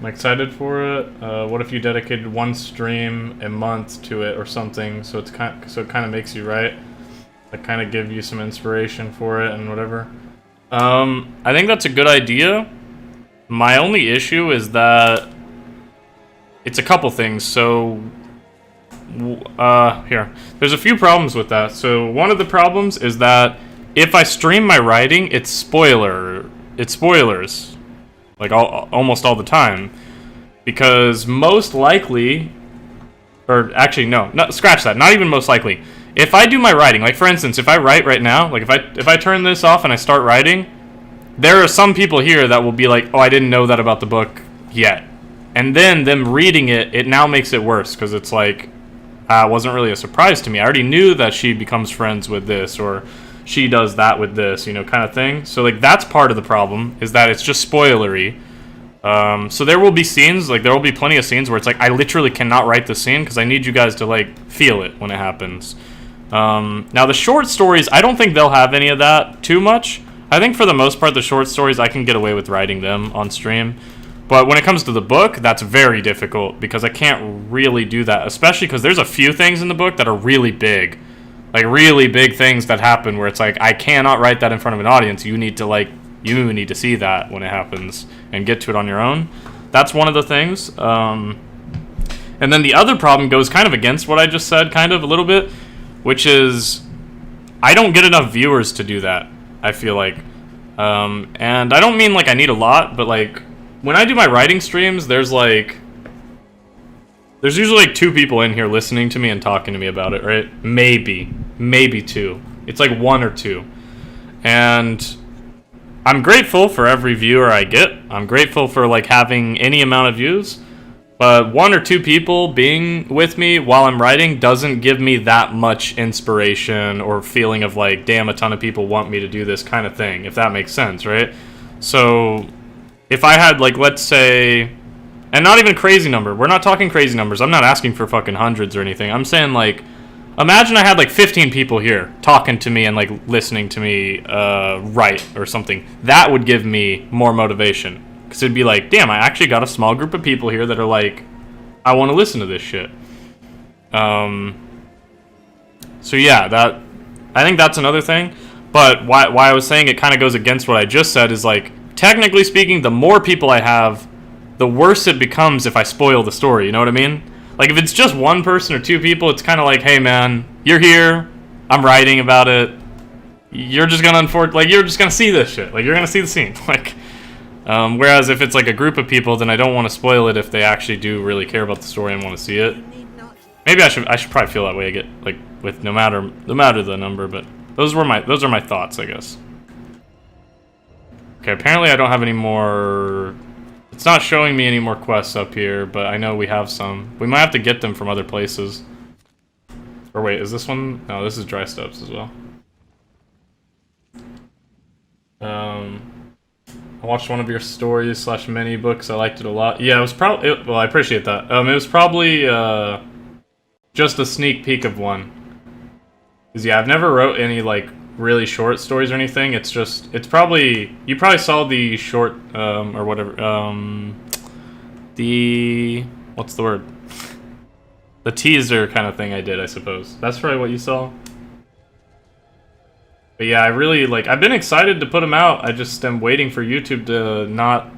excited for it. What if you dedicated one stream a month to it or something, so it kind of makes you write? Like kind of give you some inspiration for it and whatever. I think that's a good idea. My only issue is that it's a couple things. So here, there's a few problems with that. So one of the problems is that if I stream my writing, it's spoilers, like almost all the time, because most likely, or actually no, scratch that. Not even most likely. If I do my writing, like for instance, if I write right now, like if I turn this off and I start writing, there are some people here that will be like, oh, I didn't know that about the book yet. And then them reading it, it now makes it worse, because it's like, it wasn't really a surprise to me. I already knew that she becomes friends with this, or she does that with this, you know, kind of thing. So, like, that's part of the problem, is that it's just spoilery. So there will be scenes, like, there will be plenty of scenes where it's like, I literally cannot write the scene, because I need you guys to, like, feel it when it happens. Now, the short stories, I don't think they'll have any of that too much. I think for the most part, the short stories, I can get away with writing them on stream. But when it comes to the book, that's very difficult, because I can't really do that, especially because there's a few things in the book that are really big. Like, really big things that happen where it's like, I cannot write that in front of an audience. You need to see that when it happens and get to it on your own. That's one of the things. And then the other problem goes kind of against what I just said, kind of a little bit, which is I don't get enough viewers to do that, I feel like. And I don't mean like I need a lot, but like when I do my writing streams, there's usually like 2 people in here listening to me and talking to me about it, right? Maybe 2. It's like 1 or 2. And I'm grateful for every viewer I get. I'm grateful for like having any amount of views. But 1 or 2 people being with me while I'm writing doesn't give me that much inspiration or feeling of like, damn, a ton of people want me to do this kind of thing, if that makes sense, right? So if I had like, let's say, and not even crazy number, we're not talking crazy numbers, I'm not asking for fucking hundreds or anything, I'm saying like, imagine I had like 15 people here talking to me and like listening to me write or something. That would give me more motivation. Because it'd be like, damn, I actually got a small group of people here that are like, I want to listen to this shit. So yeah, I think that's another thing. But why I was saying it kind of goes against what I just said is like, technically speaking, the more people I have, the worse it becomes if I spoil the story, you know what I mean? Like, if it's just 1 person or 2 people, it's kind of like, hey man, you're here, I'm writing about it, you're just gonna you're just gonna see this shit, like, you're gonna see the scene, like, whereas if it's like a group of people, then I don't want to spoil it if they actually do really care about the story and want to see it. Maybe I should probably feel that way, like, with no matter the number, but those are my thoughts, I guess. Okay, apparently I don't have any more. It's not showing me any more quests up here, but I know we have some. We might have to get them from other places. Or wait, is this one? No, this is dry steps as well. I watched one of your stories / mini books. I liked it a lot. Yeah, it was probably. Well, I appreciate that. It was probably just a sneak peek of one. Cause yeah, I've never wrote any like really short stories or anything. It's probably, you probably saw the short or whatever what's the word? The teaser kind of thing I did, I suppose. That's probably what you saw. But yeah, I really, like, I've been excited to put them out. I just am waiting for YouTube to not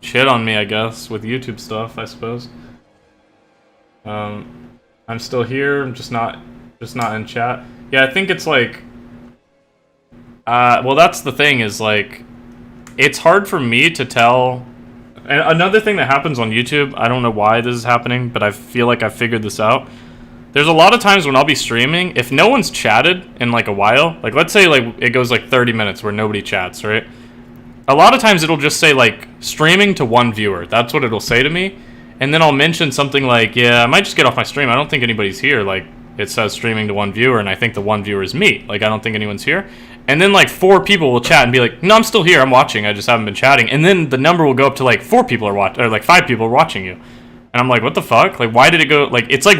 shit on me, I guess, with YouTube stuff, I suppose. I'm still here, I'm just not in chat. Yeah, I think it's like, well, that's the thing, is like, it's hard for me to tell. And another thing that happens on YouTube, I don't know why this is happening, but I feel like I've figured this out. There's a lot of times when I'll be streaming, if no one's chatted in like a while, like let's say like it goes like 30 minutes where nobody chats, right? A lot of times it'll just say like streaming to 1 viewer. That's what it'll say to me. And then I'll mention something like, yeah, I might just get off my stream. I don't think anybody's here. Like, it says streaming to one viewer, and I think the one viewer is me. Like, I don't think anyone's here. And then, like, 4 people will chat and be like, no, I'm still here, I'm watching, I just haven't been chatting. And then the number will go up to, like, 4 people are watching, or, like, 5 people are watching you. And I'm like, what the fuck? Like, why did it go, like, it's like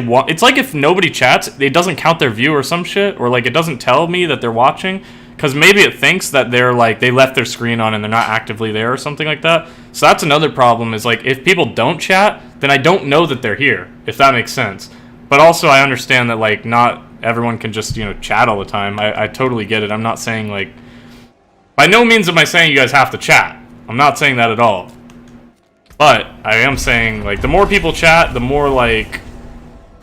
if nobody chats, it doesn't count their view or some shit, or, like, it doesn't tell me that they're watching, because maybe it thinks that they're, like, they left their screen on and they're not actively there or something like that. So that's another problem, is, like, if people don't chat, then I don't know that they're here, if that makes sense. But also, I understand that, like, not everyone can just, you know, chat all the time. I totally get it. I'm not saying, like, by no means am I saying you guys have to chat. I'm not saying that at all. But I am saying, like, the more people chat, the more, like,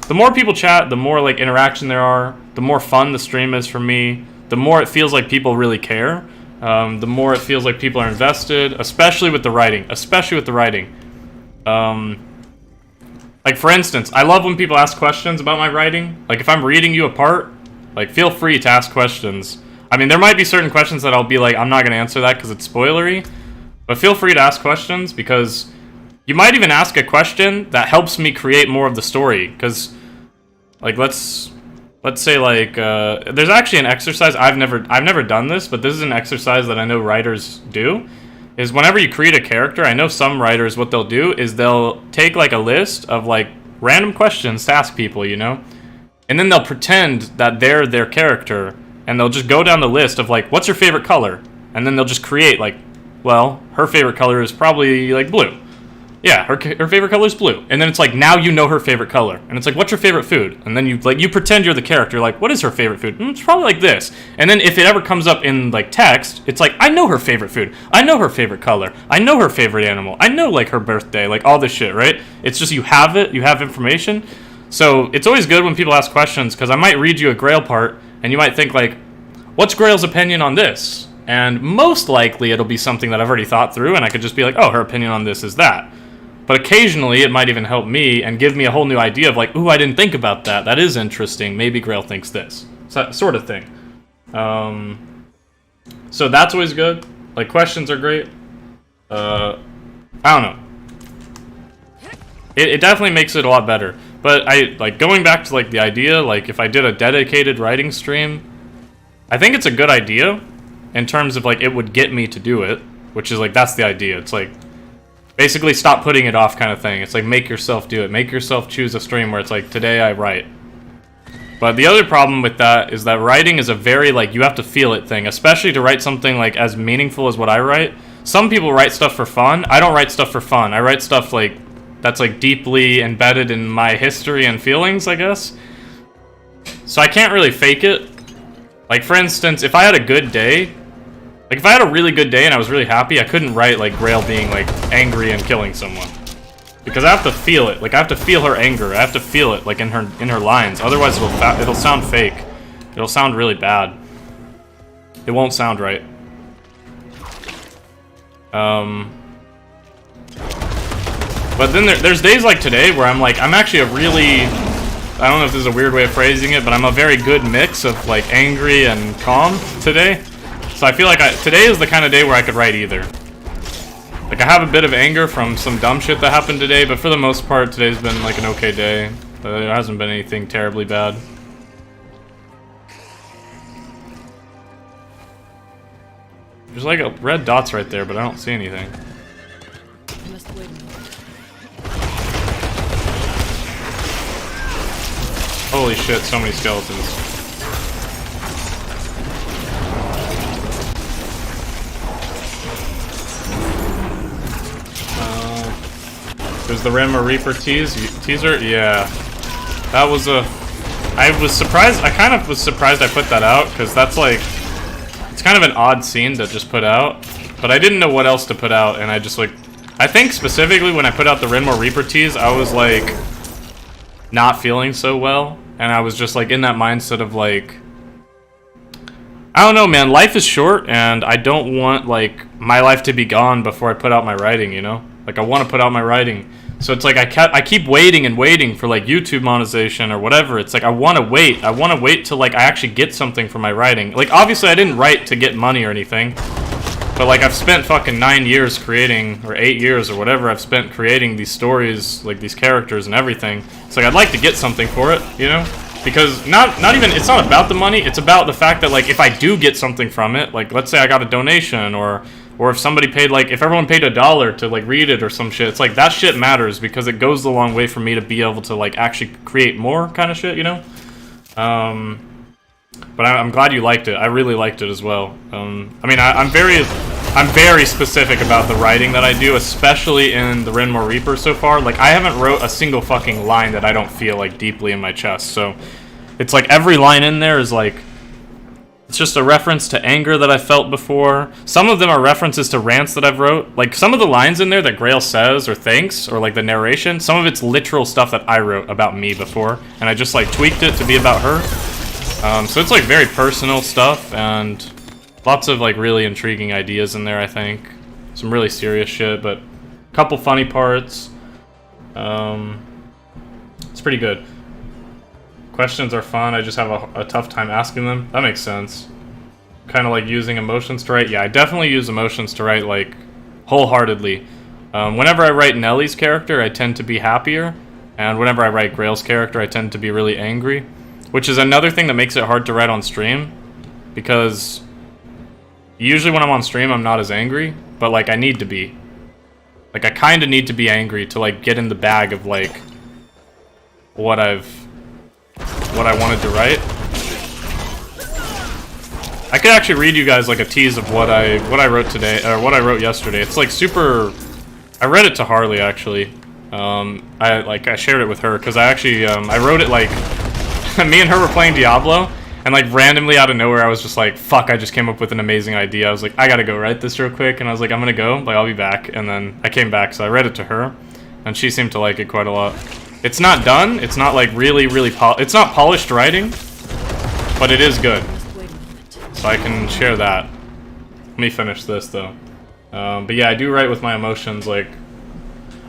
interaction there are, the more fun the stream is for me, the more it feels like people really care, the more it feels like people are invested, especially with the writing. Like, for instance, I love when people ask questions about my writing. Like, if I'm reading you a part, like, feel free to ask questions. I mean, there might be certain questions that I'll be like, I'm not going to answer that because it's spoilery, but feel free to ask questions, because you might even ask a question that helps me create more of the story, because, like, let's say, like, there's actually an exercise, I've never done this, but this is an exercise that I know writers do, is whenever you create a character, I know some writers, what they'll do is they'll take, like, a list of, like, random questions to ask people, you know? And then they'll pretend that they're their character, and they'll just go down the list of, like, what's your favorite color? And then they'll just create, like, well, her favorite color is probably, like, blue. Yeah, her favorite color is blue. And then it's like, now you know her favorite color. And it's like, what's your favorite food? And then you pretend you're the character, like, what is her favorite food? It's probably like this. And then if it ever comes up in, like, text, it's like, I know her favorite food. I know her favorite color. I know her favorite animal. I know, like, her birthday, like, all this shit, right? It's just you have it, you have information. So it's always good when people ask questions, because I might read you a Grail part, and you might think, like, what's Grail's opinion on this? And most likely it'll be something that I've already thought through, and I could just be like, oh, her opinion on this is that. But occasionally, it might even help me and give me a whole new idea of, like, ooh, I didn't think about that. That is interesting. Maybe Grail thinks this. So, sort of thing. So that's always good. Like, questions are great. I don't know. It definitely makes it a lot better. But like, going back to, like, the idea, like, if I did a dedicated writing stream, I think it's a good idea in terms of, like, it would get me to do it, which is, like, that's the idea. It's, like, basically stop putting it off kind of thing. It's like, make yourself do it. Make yourself choose a stream where it's like, today I write. But the other problem with that is that writing is a very, like, you have to feel it thing, especially to write something, like, as meaningful as what I write. Some people write stuff for fun. I don't write stuff for fun. I write stuff, like, that's, like, deeply embedded in my history and feelings, I guess. So I can't really fake it. Like, for instance, if I had a good day, like, if I had a really good day and I was really happy, I couldn't write, like, Grail being, like, angry and killing someone. Because I have to feel it. Like, I have to feel her anger. I have to feel it, like, in her lines. Otherwise, it'll sound fake. It'll sound really bad. It won't sound right. But then there's days like today where I'm, like, I'm actually a really... I don't know if this is a weird way of phrasing it, but I'm a very good mix of, like, angry and calm today. So I feel like today is the kind of day where I could write either. Like, I have a bit of anger from some dumb shit that happened today, but for the most part, today's been, like, an okay day. There hasn't been anything terribly bad. There's, like, red dots right there, but I don't see anything. I must wait a minute. Holy shit, so many skeletons. There's the Rim or Reaper teaser? Yeah. That was a... I was surprised, I kind of was surprised I put that out, because that's, like... It's kind of an odd scene to just put out, but I didn't know what else to put out, and I just, like... I think specifically when I put out the Rim or Reaper tease, I was, like... not feeling so well, and I was just, like, in that mindset of, like... I don't know, man, life is short, and I don't want, like, my life to be gone before I put out my writing, you know? Like, I want to put out my writing. So it's like I keep waiting and waiting for, like, YouTube monetization or whatever. It's like I want to wait. I want to wait till, like, I actually get something from my writing. Like, obviously I didn't write to get money or anything. But, like, I've spent fucking 9 years creating, or 8 years or whatever I've spent creating these stories, like, these characters and everything. It's like I'd like to get something for it, you know? Because not even, it's not about the money, it's about the fact that, like, if I do get something from it, like, let's say I got a donation, or if somebody paid, like, if everyone paid $1 to, like, read it or some shit, it's like, that shit matters, because it goes a long way for me to be able to, like, actually create more kind of shit, you know? But I'm glad you liked it. I really liked it as well. I mean, I'm very specific about the writing that I do, especially in the Renmore Reaper so far. Like, I haven't wrote a single fucking line that I don't feel, like, deeply in my chest. So, it's like every line in there is, like, it's just a reference to anger that I felt before. Some of them are references to rants that I've wrote. Like, some of the lines in there that Grail says or thinks, or, like, the narration, some of it's literal stuff that I wrote about me before. And I just, like, tweaked it to be about her. So it's, like, very personal stuff, and lots of, like, really intriguing ideas in there, I think. Some really serious shit, but a couple funny parts. It's pretty good. Questions are fun, I just have a tough time asking them. That makes sense. Kind of like using emotions to write. Yeah, I definitely use emotions to write, like, wholeheartedly. Whenever I write Nellie's character, I tend to be happier. And whenever I write Grail's character, I tend to be really angry. Which is another thing that makes it hard to write on stream. Because usually when I'm on stream, I'm not as angry. But, like, I need to be. Like, I kind of need to be angry to, like, get in the bag of, like, what I wanted to write. I could actually read you guys, like, a tease of what I wrote today, or what I wrote yesterday. It's, like, super... I read it to Harley, actually. I shared it with her, because I actually, I wrote it, like... me and her were playing Diablo, and, like, randomly out of nowhere, I was just like, fuck, I just came up with an amazing idea. I was like, I gotta go write this real quick, and I was like, I'm gonna go, like, I'll be back. And then I came back, so I read it to her, and she seemed to like it quite a lot. It's not done, it's not, like, really, it's not polished writing, but it is good. So I can share that. Let me finish this, though. But yeah, I do write with my emotions, like...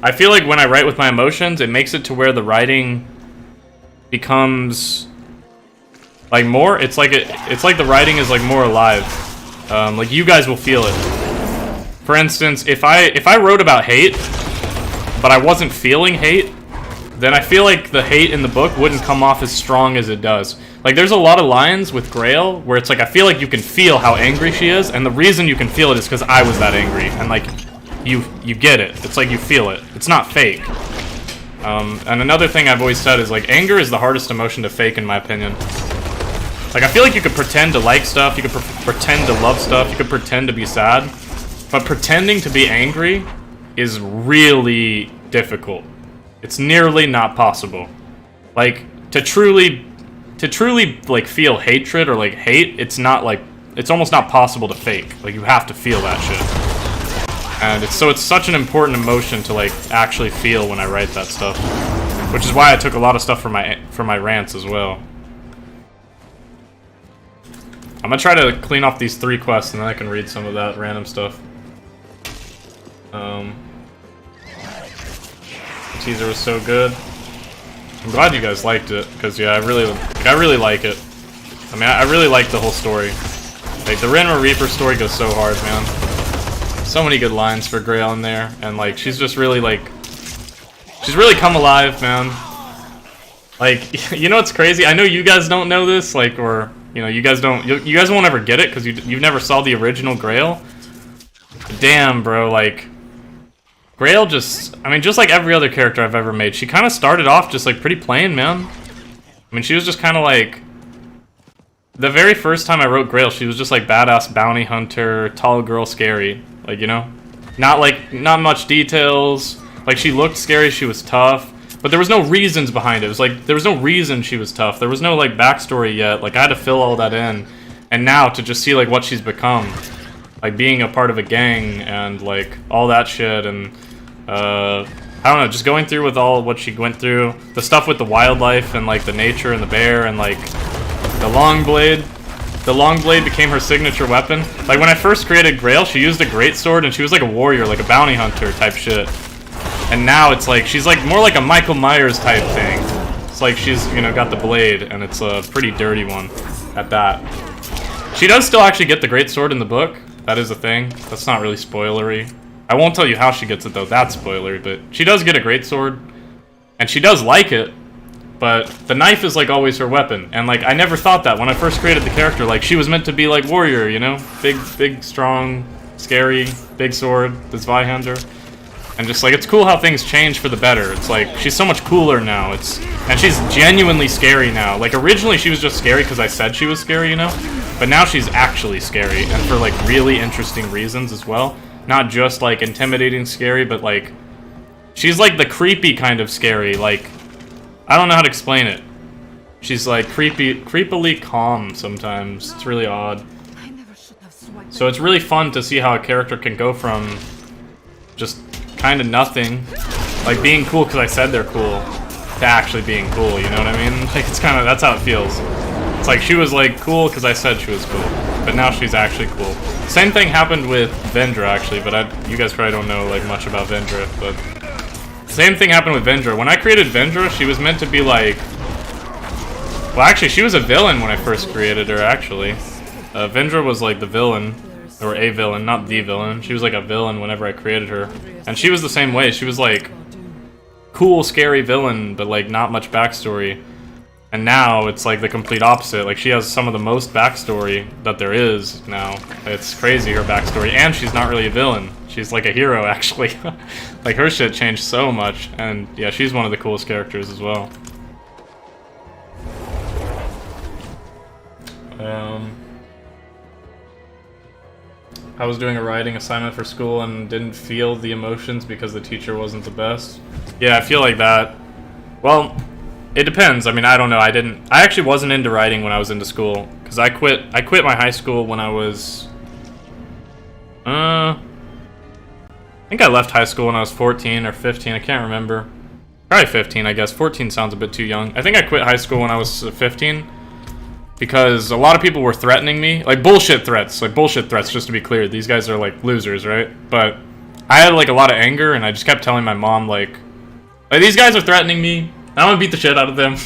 I feel like when I write with my emotions, it makes it to where the writing becomes like more, it's like the writing is, like, more alive. Like, you guys will feel it. For instance, if I wrote about hate but I wasn't feeling hate, then I feel like the hate in the book wouldn't come off as strong as it does. Like, there's a lot of lines with Grail where it's like, I feel like you can feel how angry she is, and the reason you can feel it is because I was that angry, and, like, you get it. It's like you feel it. It's not fake. And another thing I've always said is, like, anger is the hardest emotion to fake, in my opinion. Like, I feel like you could pretend to like stuff, you could pretend to love stuff, you could pretend to be sad, but pretending to be angry is really difficult. It's nearly not possible. Like, to truly, like, feel hatred or, like, hate, it's not, like, it's almost not possible to fake. Like, you have to feel that shit. And it's such an important emotion to, like, actually feel when I write that stuff. Which is why I took a lot of stuff from my rants as well. I'm gonna try to clean off these 3 quests, and then I can read some of that random stuff. The teaser was so good. I'm glad you guys liked it, because, yeah, I really like it. I mean, I really like the whole story. Like, the Renmore Reaper story goes so hard, man. So many good lines for Grail in there, and, like, she's just really, like, she's really come alive, man. Like, you know what's crazy? I know you guys don't know this, like, or, you know, you guys won't ever get it, because you've never saw the original Grail. Damn, bro, like, Grail just, I mean, just like every other character I've ever made, she kind of started off just, like, pretty plain, man. I mean, she was just kind of, like, the very first time I wrote Grail, she was just, like, badass bounty hunter, tall girl, scary. Like, you know? Not much details. Like, she looked scary, she was tough. But there was no reasons behind it. It was like, there was no reason she was tough. There was no, like, backstory yet. Like, I had to fill all that in. And now, to just see, like, what she's become. Like, being a part of a gang and, like, all that shit. And, I don't know, just going through with all what she went through. The stuff with the wildlife and, like, the nature and the bear and, like, the long blade. The long blade became her signature weapon. Like, when I first created Grail, she used a greatsword, and she was like a warrior, like a bounty hunter type shit. And now it's like, she's like more like a Michael Myers type thing. It's like she's, you know, got the blade, and it's a pretty dirty one at that. She does still actually get the greatsword in the book. That is a thing. That's not really spoilery. I won't tell you how she gets it, though. That's spoilery, but she does get a greatsword. And she does like it. but the knife is like always her weapon, and like I never thought that when I first created the character. Like she was meant to be like warrior, you know, big, strong, scary, big sword, the Zweihander, and just like it's cool how things change for the better. It's like she's so much cooler now. And she's genuinely scary now. Like originally she was just scary because I said she was scary, you know, but now she's actually scary, and for like really interesting reasons as well. Not just like intimidating scary, but like she's like the creepy kind of scary. Like I don't know how to explain it. She's like creepily calm sometimes. It's really odd. I never should have swiped. So it's really fun to see how a character can go from just kind of nothing, like being cool because I said they're cool, to actually being cool, you know what I mean? Like it's kind of, that's how it feels. It's like she was like cool because I said she was cool, but now she's actually cool. Same thing happened with Vendra actually, but you guys probably don't know like much about Vendra, but same thing happened with Vendra. When I created Vendra, she was meant to be like, well actually she was a villain when I first created her actually. Vendra was like the villain, or a villain, not the villain. She was like a villain whenever I created her. And she was the same way. She was like cool, scary villain, but like not much backstory. And now it's like the complete opposite. Like she has some of the most backstory that there is now. It's crazy, her backstory. And she's not really a villain. She's like a hero actually. Like her shit changed so much. And yeah, she's one of the coolest characters as well. I was doing a writing assignment for school and didn't feel the emotions because the teacher wasn't the best. Yeah, I feel like that. Well, it depends. I mean, I don't know. I actually wasn't into writing when I was into school because I quit my high school when I was I think I left high school when I was 14 or 15. I can't remember. Probably 15, I guess. 14 sounds a bit too young. I think I quit high school when I was 15. Because a lot of people were threatening me, like bullshit threats, just to be clear. These guys are like losers, right? But I had like a lot of anger, and I just kept telling my mom like these guys are threatening me. I'm gonna beat the shit out of them.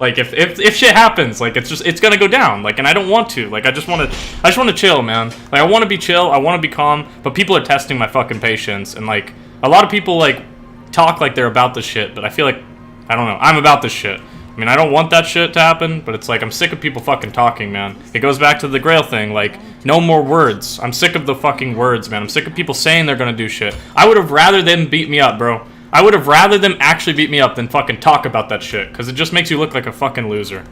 Like if shit happens, like it's gonna go down. Like, and I don't want to. Like I just want to chill, man. Like I want to be chill, I want to be calm, but people are testing my fucking patience, and like a lot of people like talk like they're about this shit, but I feel like I don't know. I'm about this shit. I mean, I don't want that shit to happen, but it's like, I'm sick of people fucking talking, man. It goes back to the Grail thing, like, no more words. I'm sick of the fucking words, man. I'm sick of people saying they're gonna do shit. I would have rather them beat me up, bro. I would have rather them actually beat me up than fucking talk about that shit, because it just makes you look like a fucking loser.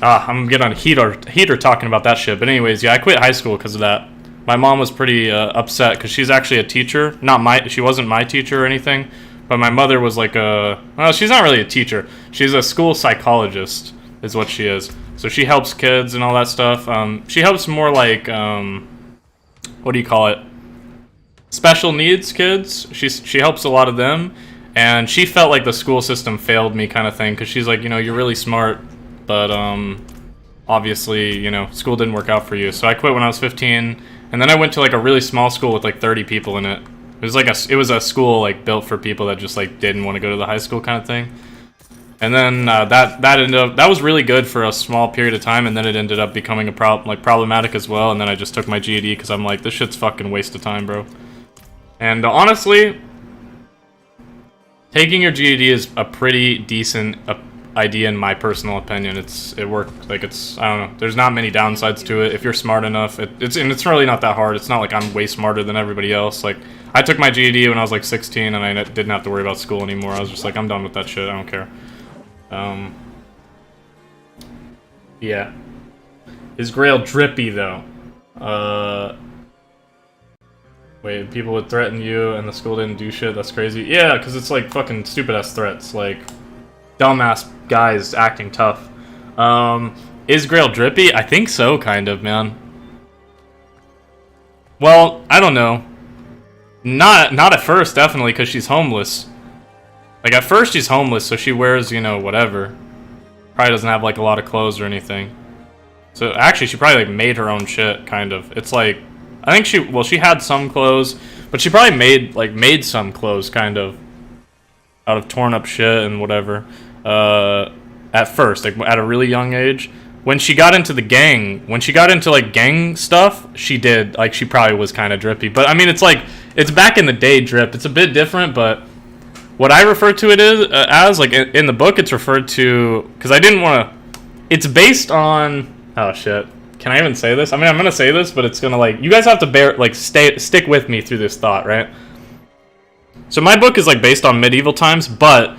I'm getting on heater talking about that shit, but anyways, yeah, I quit high school because of that. My mom was pretty upset, because she's actually a teacher. She wasn't my teacher or anything. But my mother was like well, she's not really a teacher. She's a school psychologist, is what she is. So she helps kids and all that stuff. She helps more like, what do you call it? Special needs kids. She helps a lot of them. And she felt like the school system failed me kind of thing. Because she's like, you know, you're really smart, but obviously, you know, school didn't work out for you. So I quit when I was 15. And then I went to like a really small school with like 30 people in it. It was a school like built for people that just like didn't want to go to the high school kind of thing. And then that was really good for a small period of time, and then it ended up becoming a problematic as well. And then I just took my GED because I'm like, this shit's fucking waste of time, bro. And honestly, taking your GED is a pretty decent idea in my personal opinion. It worked. Like I don't know. There's not many downsides to it if you're smart enough. It's really not that hard. It's not like I'm way smarter than everybody else. Like I took my GED when I was like 16, and I didn't have to worry about school anymore. I was just like, I'm done with that shit. I don't care. Yeah. Is Grail drippy though? Wait, people would threaten you and the school didn't do shit? That's crazy. Yeah, because it's like fucking stupid ass threats. Like dumbass guys acting tough. Is Grail drippy? I think so, kind of, man. Well, I don't know. Not at first, definitely, because she's homeless. Like, at first she's homeless, so she wears, you know, whatever. Probably doesn't have, like, a lot of clothes or anything. So, actually, she probably, like, made her own shit, kind of. It's like, I think she had some clothes, but she probably made some clothes, kind of, out of torn up shit and whatever. At first, like, at a really young age. When she got into the gang, like, gang stuff, she probably was kind of drippy. But, I mean, it's like, it's back in the day drip. It's a bit different, but what I refer to it as, like in the book, it's referred to, because I didn't want to, it's based on, oh shit, can I even say this? I mean, I'm going to say this, but it's going to like, you guys have to stick with me through this thought, right? So my book is like based on medieval times, but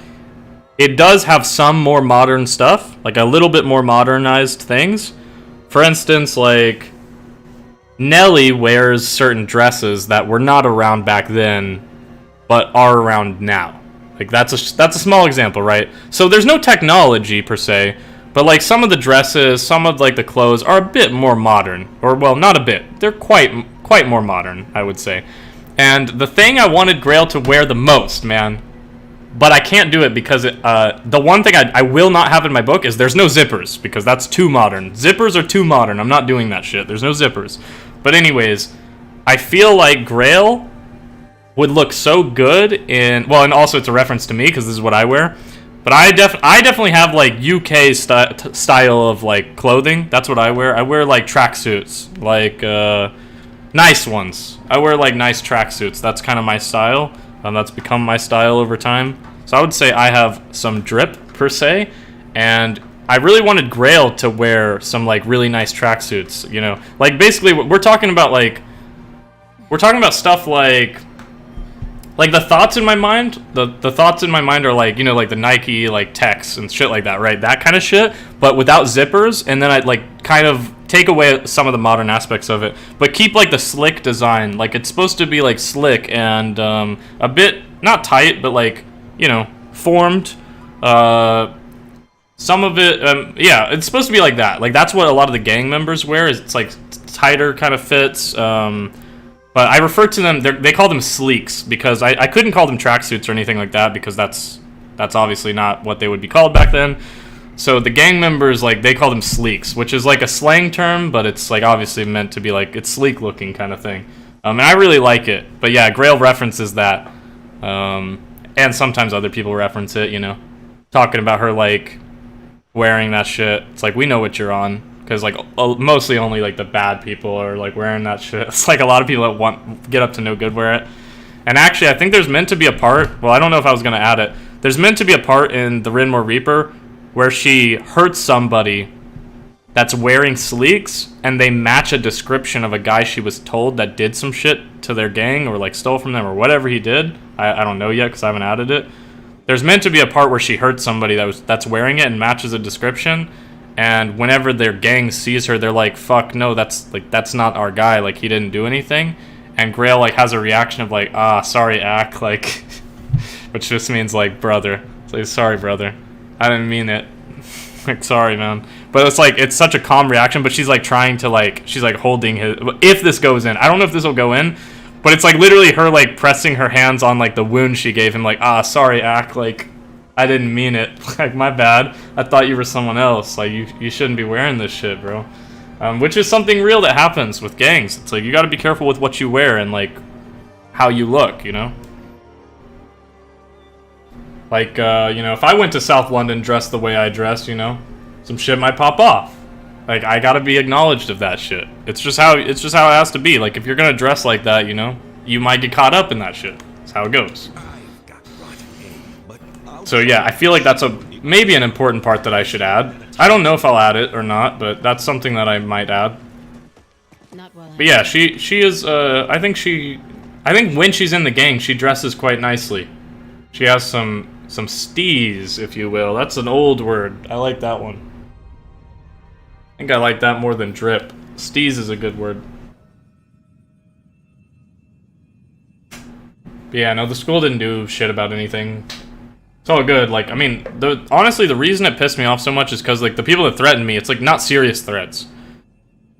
it does have some more modern stuff, like a little bit more modernized things. For instance, like Nellie wears certain dresses that were not around back then, but are around now. Like that's a small example, right? So there's no technology per se, but like some of the dresses, some of like the clothes are a bit more modern, or well, not a bit. They're quite more modern, I would say. And the thing I wanted Grail to wear the most, man, but I can't do it because the one thing I will not have in my book is there's no zippers, because that's too modern. Zippers are too modern. I'm not doing that shit. There's no zippers. But anyways, I feel like Grail would look so good in, well, and also it's a reference to me because this is what I wear. But I definitely have like UK style of like clothing. That's what I wear. I wear like tracksuits, like nice ones. I wear like nice tracksuits. That's kind of my style. That's become my style over time. So I would say I have some drip per se, and I really wanted Grail to wear some like really nice tracksuits. You know, like basically we're talking about stuff like the thoughts in my mind. The thoughts in my mind are like, you know, like the Nike like techs and shit like that, right? That kind of shit, but without zippers, and then I'd like kind of take away some of the modern aspects of it, but keep like the slick design. Like it's supposed to be like slick and a bit not tight, but like, you know, formed. Some of it, yeah, it's supposed to be like that. Like that's what a lot of the gang members wear. Is it's like tighter kind of fits. But I refer to them, they call them sleeks, because I couldn't call them tracksuits or anything like that, because that's obviously not what they would be called back then. So the gang members, like, they call them sleeks, which is like a slang term, but it's like obviously meant to be like, it's sleek looking kind of thing. And I really like it. But yeah, Grail references that. And sometimes other people reference it, you know, talking about her like wearing that shit. It's like, we know what you're on. Because like mostly only like the bad people are like wearing that shit. It's like a lot of people that get up to no good wear it. And actually, I think there's meant to be a part. Well, I don't know if I was gonna add it. There's meant to be a part in the Rinmore Reaper where she hurts somebody that's wearing sleeks, and they match a description of a guy she was told that did some shit to their gang or like stole from them or whatever he did. I don't know yet because I haven't added it. There's meant to be a part where she hurts somebody that's wearing it and matches a description. And whenever their gang sees her, they're like, "Fuck no, that's not our guy. Like he didn't do anything." And Grail like has a reaction of like, sorry, Ack," like, which just means like, brother. It's like, sorry, brother, I didn't mean it. Like, sorry, man. But it's like, it's such a calm reaction. But she's like trying to like, she's like holding his. If this goes in, I don't know if this will go in, but it's like literally her like pressing her hands on like the wound she gave him. Like, sorry, Ack, like, I didn't mean it. Like, my bad. I thought you were someone else. Like, you shouldn't be wearing this shit, bro. Which is something real that happens with gangs. It's like, you gotta be careful with what you wear and, like, how you look, you know? Like, you know, if I went to South London dressed the way I dressed, you know, some shit might pop off. Like, I gotta be acknowledged of that shit. It's just how it has to be. Like, if you're gonna dress like that, you know, you might get caught up in that shit. That's how it goes. So yeah, I feel like that's maybe an important part that I should add. I don't know if I'll add it or not, but that's something that I might add. But yeah, she is. I think when she's in the gang, she dresses quite nicely. She has some steez, if you will. That's an old word. I like that one. I think I like that more than drip. Steez is a good word. But yeah, no, the school didn't do shit about anything. It's all good. Like, I mean, honestly, the reason it pissed me off so much is because, like, the people that threaten me, it's, like, not serious threats.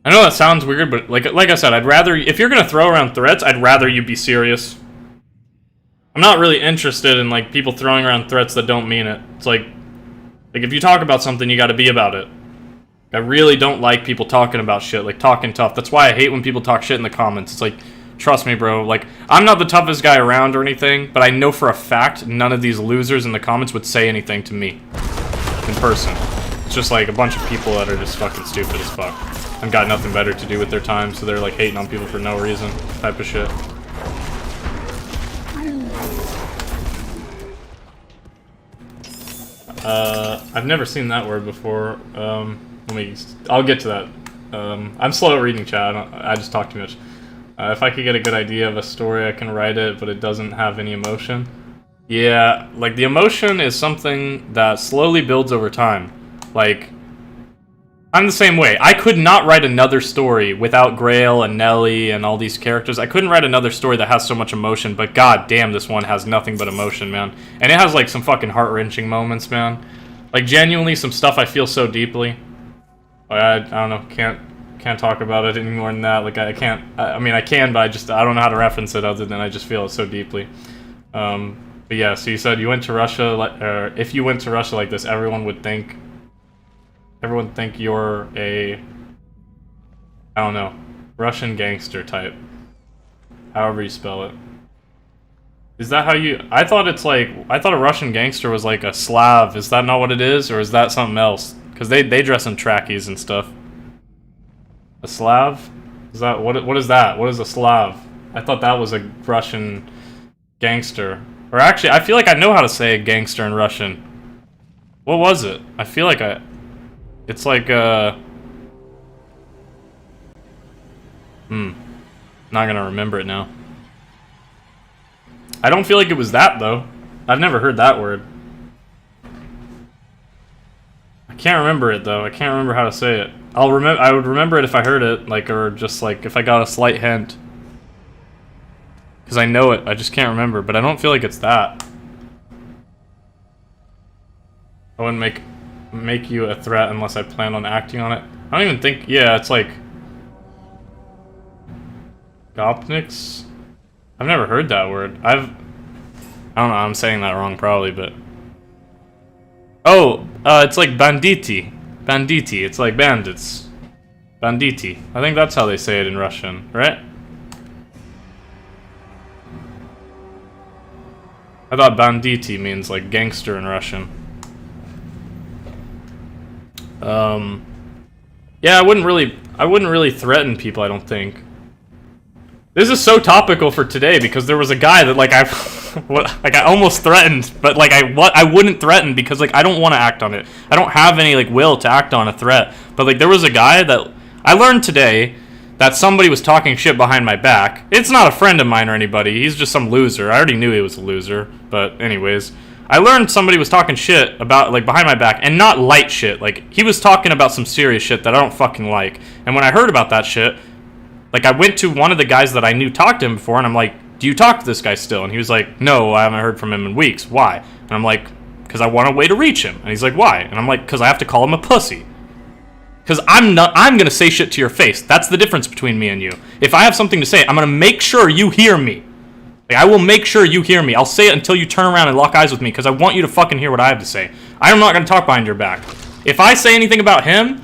I know that sounds weird, but, like I said, I'd rather, if you're gonna throw around threats, I'd rather you be serious. I'm not really interested in, like, people throwing around threats that don't mean it. It's like if you talk about something, you gotta be about it. I really don't like people talking about shit, like, talking tough. That's why I hate when people talk shit in the comments. It's like, trust me, bro. Like, I'm not the toughest guy around or anything, but I know for a fact none of these losers in the comments would say anything to me in person. It's just like a bunch of people that are just fucking stupid as fuck and got nothing better to do with their time, so they're like hating on people for no reason, type of shit. I've never seen that word before. I'll get to that. I'm slow at reading chat. I just talk too much. If I could get a good idea of a story, I can write it, but it doesn't have any emotion. Yeah, like the emotion is something that slowly builds over time. Like, I'm the same way. I could not write another story without Grail and Nelly and all these characters. I couldn't write another story that has so much emotion, but god damn, this one has nothing but emotion, man. And it has like some fucking heart-wrenching moments, man. Like genuinely some stuff I feel so deeply. I don't know, can't talk about it any more than that. Like I can't, I mean I can, but I don't know how to reference it other than I just feel it so deeply. But yeah, so you said you went to Russia, or if you went to Russia like this, everyone would think you're a, I don't know, Russian gangster type. However you spell it. Is that how you... I thought a Russian gangster was like a Slav. Is that not what it is? Or is that something else? Because they dress in trackies and stuff. A Slav? Is that... What is that? What is a Slav? I thought that was a Russian gangster. Or actually, I feel like I know how to say a gangster in Russian. What was it? I feel like it's like, not gonna remember it now. I don't feel like it was that, though. I've never heard that word. I can't remember it, though. I can't remember how to say it. I would remember it if I heard it, like, or just, like, if I got a slight hint. Because I know it, I just can't remember, but I don't feel like it's that. I wouldn't make you a threat unless I plan on acting on it. I don't even think... Yeah, it's like... Gopniks? I've never heard that word. I don't know, I'm saying that wrong probably, but... Oh, it's like banditi. Banditi, it's like bandits. Banditi. I think that's how they say it in Russian, right? I thought banditi means like gangster in Russian. Yeah, I wouldn't really threaten people, I don't think. This is so topical for today because there was a guy that like I almost threatened, but like I wouldn't threaten because like I don't want to act on it. I don't have any like will to act on a threat. But like there was a guy that I learned today that somebody was talking shit behind my back. It's not a friend of mine or anybody. He's just some loser. I already knew he was a loser, but anyways, I learned somebody was talking shit about like behind my back and not light shit. Like he was talking about some serious shit that I don't fucking like. And when I heard about that shit, like, I went to one of the guys that I knew talked to him before, and I'm like, do you talk to this guy still? And he was like, no, I haven't heard from him in weeks. Why? And I'm like, because I want a way to reach him. And he's like, why? And I'm like, because I have to call him a pussy. Because I'm going to say shit to your face. That's the difference between me and you. If I have something to say, I'm going to make sure you hear me. Like, I will make sure you hear me. I'll say it until you turn around and lock eyes with me, because I want you to fucking hear what I have to say. I'm not going to talk behind your back. If I say anything about him,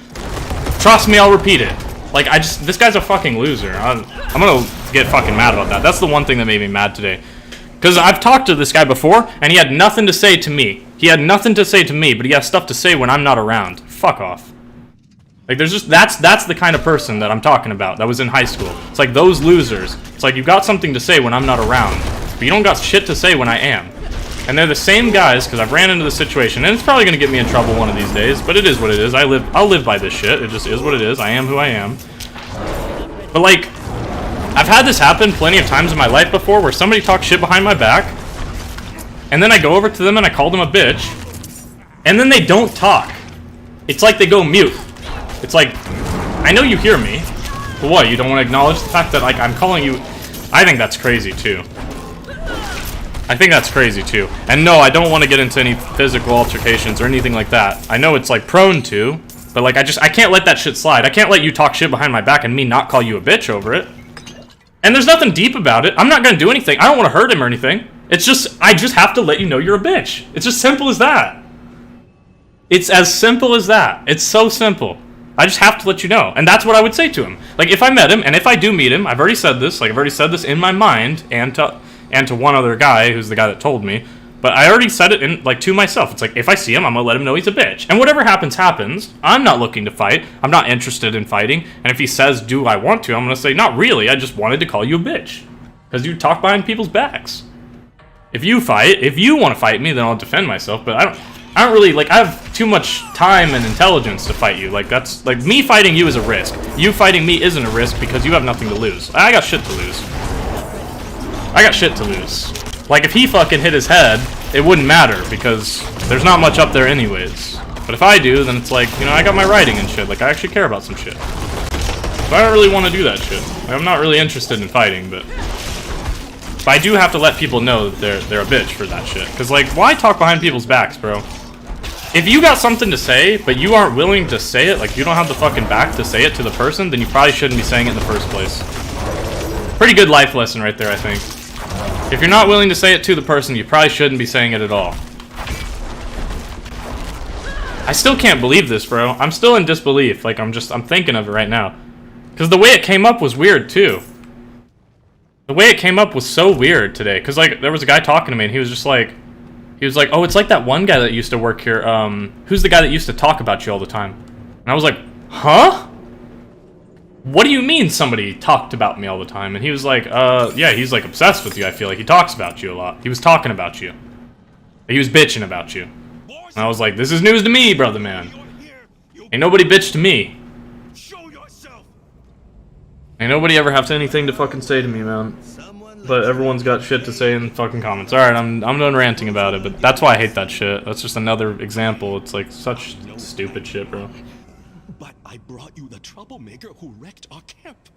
trust me, I'll repeat it. Like, this guy's a fucking loser. I'm gonna get fucking mad about that. That's the one thing that made me mad today. Because I've talked to this guy before, and he had nothing to say to me. He had nothing to say to me, but he has stuff to say when I'm not around. Fuck off. Like, there's just, that's the kind of person that I'm talking about, that was in high school. It's like those losers. It's like, you've got something to say when I'm not around, but you don't got shit to say when I am. And they're the same guys, because I've ran into the situation, and it's probably going to get me in trouble one of these days, but it is what it is. I'll live by this shit. It just is what it is. I am who I am. But, like, I've had this happen plenty of times in my life before, where somebody talks shit behind my back, and then I go over to them and I call them a bitch, and then they don't talk. It's like they go mute. It's like, I know you hear me, but what, you don't want to acknowledge the fact that, like, I'm calling you... I think that's crazy, too. I think that's crazy too. And no, I don't want to get into any physical altercations or anything like that. I know it's like prone to, but like I can't let that shit slide. I can't let you talk shit behind my back and me not call you a bitch over it. And there's nothing deep about it. I'm not going to do anything. I don't want to hurt him or anything. It's just, I just have to let you know you're a bitch. It's just simple as that. It's as simple as that. It's so simple. I just have to let you know. And that's what I would say to him. Like if I met him, and if I do meet him, I've already said this, like I've already said this in my mind, and to one other guy who's the guy that told me, but I already said it in like to myself. It's like, if I see him, I'm gonna let him know he's a bitch, and whatever happens happens. I'm not looking to fight. I'm not interested in fighting. And if he says, do I want to, I'm gonna say, not really, I just wanted to call you a bitch because you talk behind people's backs. If you want to fight me, then I'll defend myself, but I I don't really, like, I have too much time and intelligence to fight you. Like, that's, like, me fighting you is a risk. You fighting me isn't a risk because you have nothing to lose. I got shit to lose. I got shit to lose. Like, if he fucking hit his head, it wouldn't matter because there's not much up there anyways. But if I do, then it's like, you know, I got my writing and shit. Like, I actually care about some shit. But I don't really want to do that shit. Like, I'm not really interested in fighting, but I do have to let people know that they're a bitch for that shit. Because, like, why talk behind people's backs, bro? If you got something to say, but you aren't willing to say it, like, you don't have the fucking back to say it to the person, then you probably shouldn't be saying it in the first place. Pretty good life lesson right there, I think. If you're not willing to say it to the person, you probably shouldn't be saying it at all. I still can't believe this, bro. I'm still in disbelief. Like, I'm thinking of it right now. Because the way it came up was weird, too. The way it came up was so weird today. Because, like, there was a guy talking to me, and he was just like... He was like, oh, it's like that one guy that used to work here. Who's the guy that used to talk about you all the time? And I was like, huh? What do you mean somebody talked about me all the time? And he was like, yeah, he's, like, obsessed with you, I feel like. He talks about you a lot. He was talking about you. He was bitching about you. And I was like, this is news to me, brother man. Ain't nobody bitch to me. Ain't nobody ever have anything to fucking say to me, man. But everyone's got shit to say in fucking comments. Alright, I'm done ranting about it, but that's why I hate that shit. That's just another example. It's like such stupid shit, bro. But I brought you the troublemaker who wrecked our camp.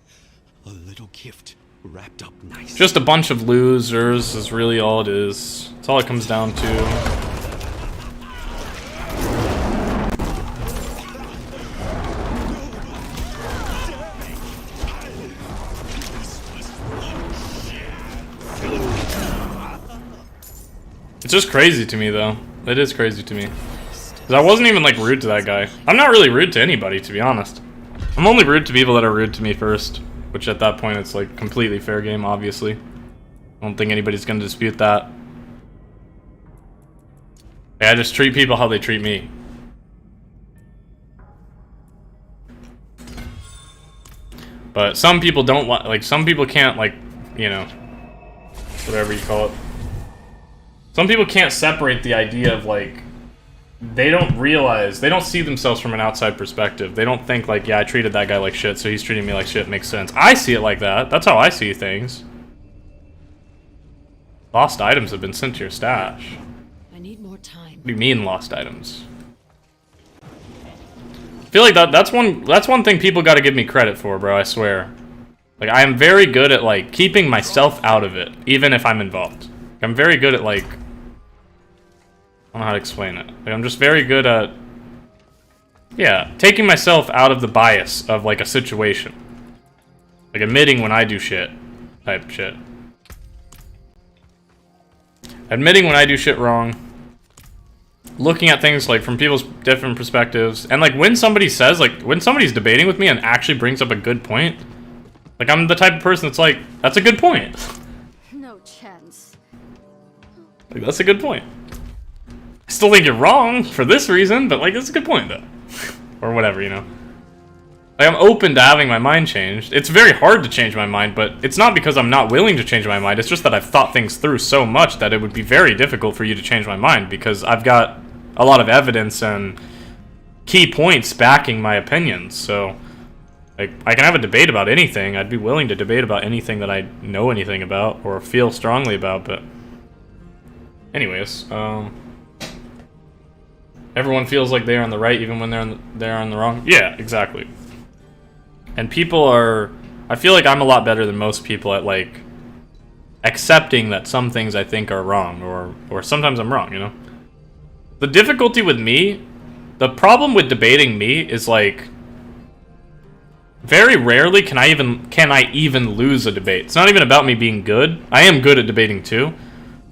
A little gift wrapped up nicely. Just a bunch of losers is really all it is. That's all it comes down to. It's just crazy to me, though. It is crazy to me. Because I wasn't even, like, rude to that guy. I'm not really rude to anybody, to be honest. I'm only rude to people that are rude to me first. Which, at that point, it's, like, completely fair game, obviously. I don't think anybody's gonna dispute that. Yeah, I just treat people how they treat me. But some people don't want, like, some people can't, like, you know, whatever you call it. Some people can't separate the idea of, like, they don't realize, they don't see themselves from an outside perspective. They don't think, like, yeah, I treated that guy like shit, so he's treating me like shit. Makes sense. I see it like that. That's how I see things. Lost items have been sent to your stash. I need more time. What do you mean, lost items? I feel like that's one thing people gotta give me credit for, bro, I swear. Like, I am very good at, like, keeping myself out of it, even if I'm involved. I'm very good at, like... I don't know how to explain it. Like, I'm just very good at... Yeah, taking myself out of the bias of, like, a situation. Like, admitting when I do shit. Type shit. Admitting when I do shit wrong. Looking at things, like, from people's different perspectives. And, like, when somebody says, like, when somebody's debating with me and actually brings up a good point... Like, I'm the type of person that's like, that's a good point. No chance. Like, that's a good point. I still think you're wrong for this reason, but, like, it's a good point, though. Or whatever, you know. Like, I'm open to having my mind changed. It's very hard to change my mind, but it's not because I'm not willing to change my mind. It's just that I've thought things through so much that it would be very difficult for you to change my mind because I've got a lot of evidence and key points backing my opinions, so... Like, I can have a debate about anything. I'd be willing to debate about anything that I know anything about or feel strongly about, but... Anyways, everyone feels like they're on the right even when they're on the wrong. Yeah, exactly. And people are... I feel like I'm a lot better than most people at, like, accepting that some things I think are wrong, or sometimes I'm wrong, you know? The difficulty with me... The problem with debating me is, like... Very rarely can I even lose a debate. It's not even about me being good. I am good at debating too.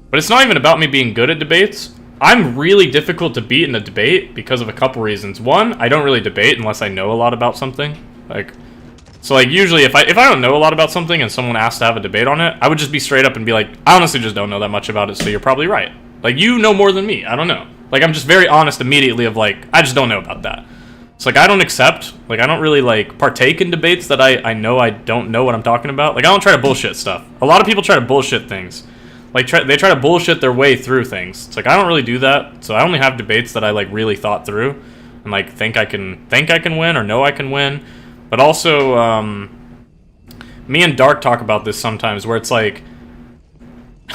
But it's not even about me being good at debates. I'm really difficult to beat in a debate because of a couple reasons. One, I don't really debate unless I know a lot about something. Like, so like usually if I don't know a lot about something and someone asks to have a debate on it, I would just be straight up and be like, I honestly just don't know that much about it, so you're probably right. Like, you know more than me. I don't know. Like, I'm just very honest immediately of like, I just don't know about that. It's like, I don't accept, like, I don't really, like, partake in debates that I know I don't know what I'm talking about. Like, I don't try to bullshit stuff. A lot of people try to bullshit things. Like they try to bullshit their way through things. It's like I don't really do that, so I only have debates that I like really thought through, and like think I can win or know I can win. But also, me and Dark talk about this sometimes, where it's like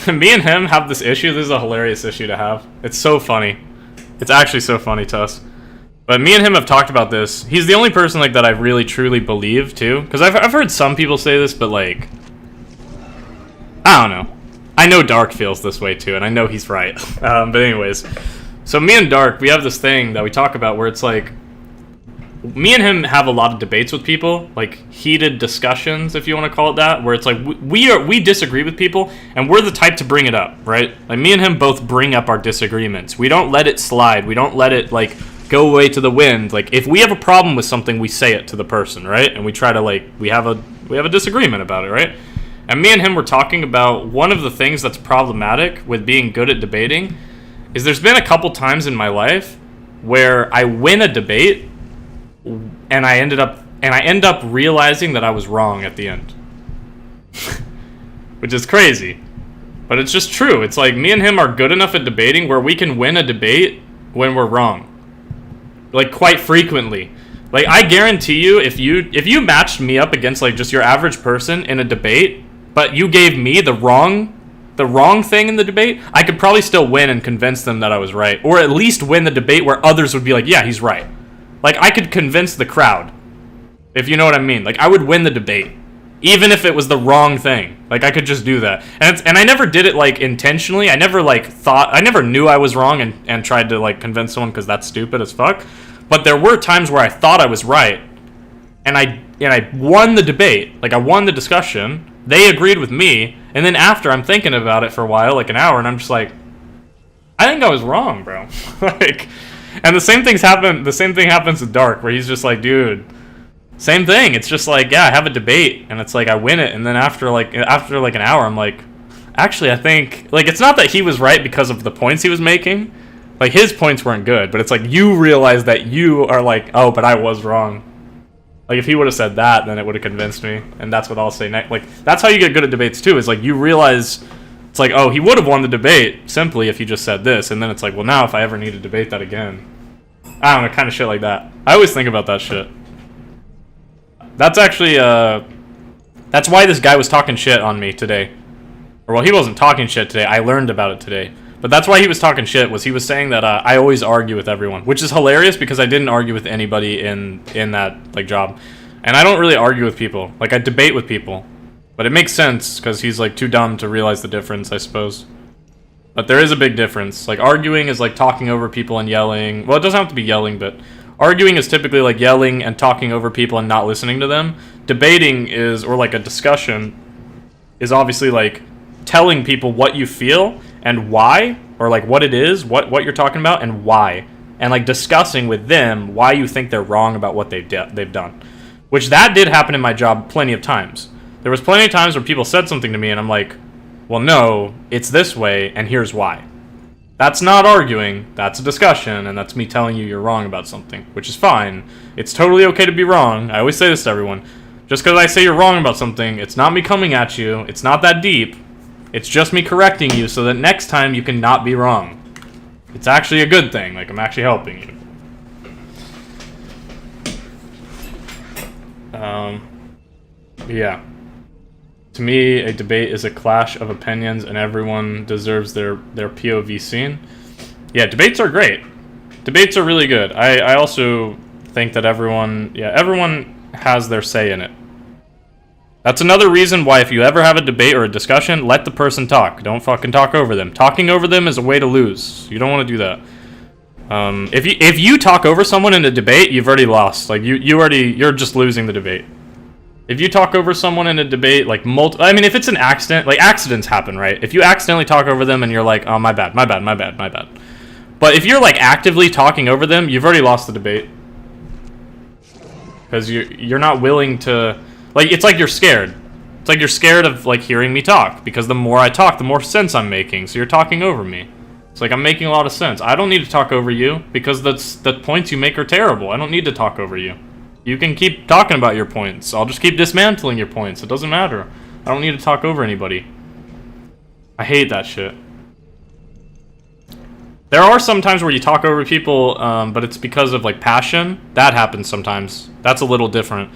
me and him have this issue. This is a hilarious issue to have. It's so funny. It's actually so funny to us. But me and him have talked about this. He's the only person like that I really truly believe too, because I've heard some people say this, but like I don't know. I know Dark feels this way too, and I know he's right. But anyways, so me and Dark, we have this thing that we talk about where it's like, me and him have a lot of debates with people, like heated discussions, if you want to call it that, where it's like we disagree with people, and we're the type to bring it up, right? Like me and him both bring up our disagreements. We don't let it slide. We don't let it like go away to the wind. Like if we have a problem with something, we say it to the person, right? And we try to like we have a disagreement about it, right? And me and him were talking about one of the things that's problematic with being good at debating is there's been a couple times in my life where I win a debate and I end up realizing that I was wrong at the end. Which is crazy. But it's just true. It's like me and him are good enough at debating where we can win a debate when we're wrong. Like quite frequently. Like I guarantee you if you matched me up against like just your average person in a debate, but you gave me the wrong thing in the debate, I could probably still win and convince them that I was right. Or at least win the debate where others would be like, yeah, he's right. Like, I could convince the crowd, if you know what I mean. Like, I would win the debate, even if it was the wrong thing. Like, I could just do that. And I never did it, like, intentionally. I never, like, I never knew I was wrong and tried to, like, convince someone because that's stupid as fuck. But there were times where I thought I was right, and I won the debate. Like, I won the discussion. They agreed with me, and then after I'm thinking about it for a while, like an hour, and I'm just like, I think I was wrong, bro. Like, and the same thing happens with Dark, where he's just like, dude, same thing. It's just like, yeah, I have a debate, and it's like I win it, and then after like an hour, I'm like, actually, I think like it's not that he was right because of the points he was making. Like his points weren't good, but it's like you realize that you are like, oh, but I was wrong. Like, if he would have said that, then it would have convinced me, and that's what I'll say next. Like, that's how you get good at debates, too, is, like, you realize, it's like, oh, he would have won the debate simply if he just said this, and then it's like, well, now if I ever need to debate that again. I don't know, kind of shit like that. I always think about that shit. That's actually, that's why this guy was talking shit on me today. Or, well, he wasn't talking shit today, I learned about it today. But that's why he was talking shit, was he was saying that I always argue with everyone, which is hilarious because I didn't argue with anybody in that like job. And I don't really argue with people. Like, I debate with people. But it makes sense because he's like too dumb to realize the difference, I suppose. But there is a big difference. Like, arguing is like talking over people and yelling. Well, it doesn't have to be yelling, but arguing is typically like yelling and talking over people and not listening to them. Debating is, or like a discussion, is obviously like telling people what you feel and why, or like what it is, what you're talking about and why, and like discussing with them why you think they're wrong about what they've done. Which that did happen in my job plenty of times. There was plenty of times where people said something to me and I'm like, well, no, it's this way and here's why. That's not arguing, that's a discussion, and that's me telling you you're wrong about something, which is fine. It's totally okay to be wrong. I always say this to everyone. Just because I say you're wrong about something, it's not me coming at you, it's not that deep. It's just me correcting you so that next time you can not be wrong. It's actually a good thing, like I'm actually helping you. Yeah. To me, a debate is a clash of opinions and everyone deserves their POV seen. Yeah, debates are great. Debates are really good. I also think that everyone has their say in it. That's another reason why if you ever have a debate or a discussion, let the person talk. Don't fucking talk over them. Talking over them is a way to lose. You don't want to do that. If you talk over someone in a debate, you've already lost. Like you're just losing the debate. If you talk over someone in a debate, like I mean, if it's an accident, like accidents happen, right? If you accidentally talk over them and you're like, oh, my bad. But if you're like actively talking over them, you've already lost the debate. Because you're not willing to. Like, it's like you're scared. It's like you're scared of, like, hearing me talk. Because the more I talk, the more sense I'm making. So you're talking over me. It's like I'm making a lot of sense. I don't need to talk over you because the points you make are terrible. I don't need to talk over you. You can keep talking about your points. I'll just keep dismantling your points. It doesn't matter. I don't need to talk over anybody. I hate that shit. There are some times where you talk over people, but it's because of like passion. That happens sometimes. That's a little different.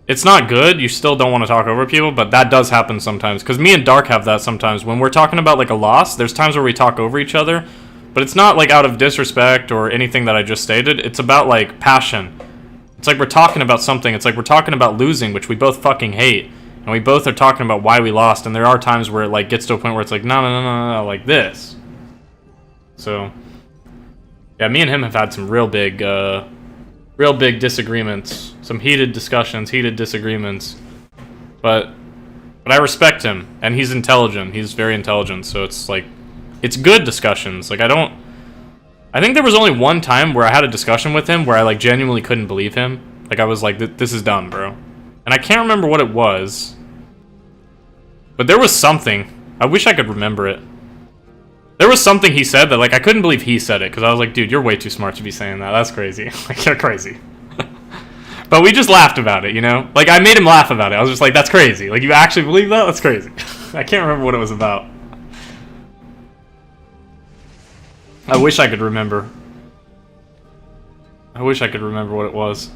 It's not good. You still don't want to talk over people, but that does happen sometimes. Because me and Dark have that sometimes. When we're talking about like a loss, there's times where we talk over each other, but it's not like out of disrespect or anything that I just stated. It's about like passion. It's like we're talking about something. It's like we're talking about losing, which we both fucking hate. And we both are talking about why we lost. And there are times where it like gets to a point where it's like, no, like this. So, yeah, me and him have had some real big disagreements, some heated discussions, heated disagreements. But I respect him, and he's intelligent. He's very intelligent, so it's like, it's good discussions. Like I think there was only one time where I had a discussion with him where I like genuinely couldn't believe him. Like I was like, this is done, bro. And I can't remember what it was, but there was something. I wish I could remember it. There was something he said that, like, I couldn't believe he said it, because I was like, dude, you're way too smart to be saying that. That's crazy. Like, you're crazy. But we just laughed about it, you know? Like, I made him laugh about it. I was just like, that's crazy. Like, you actually believe that? That's crazy. I can't remember what it was about. I wish I could remember. I wish I could remember what it was.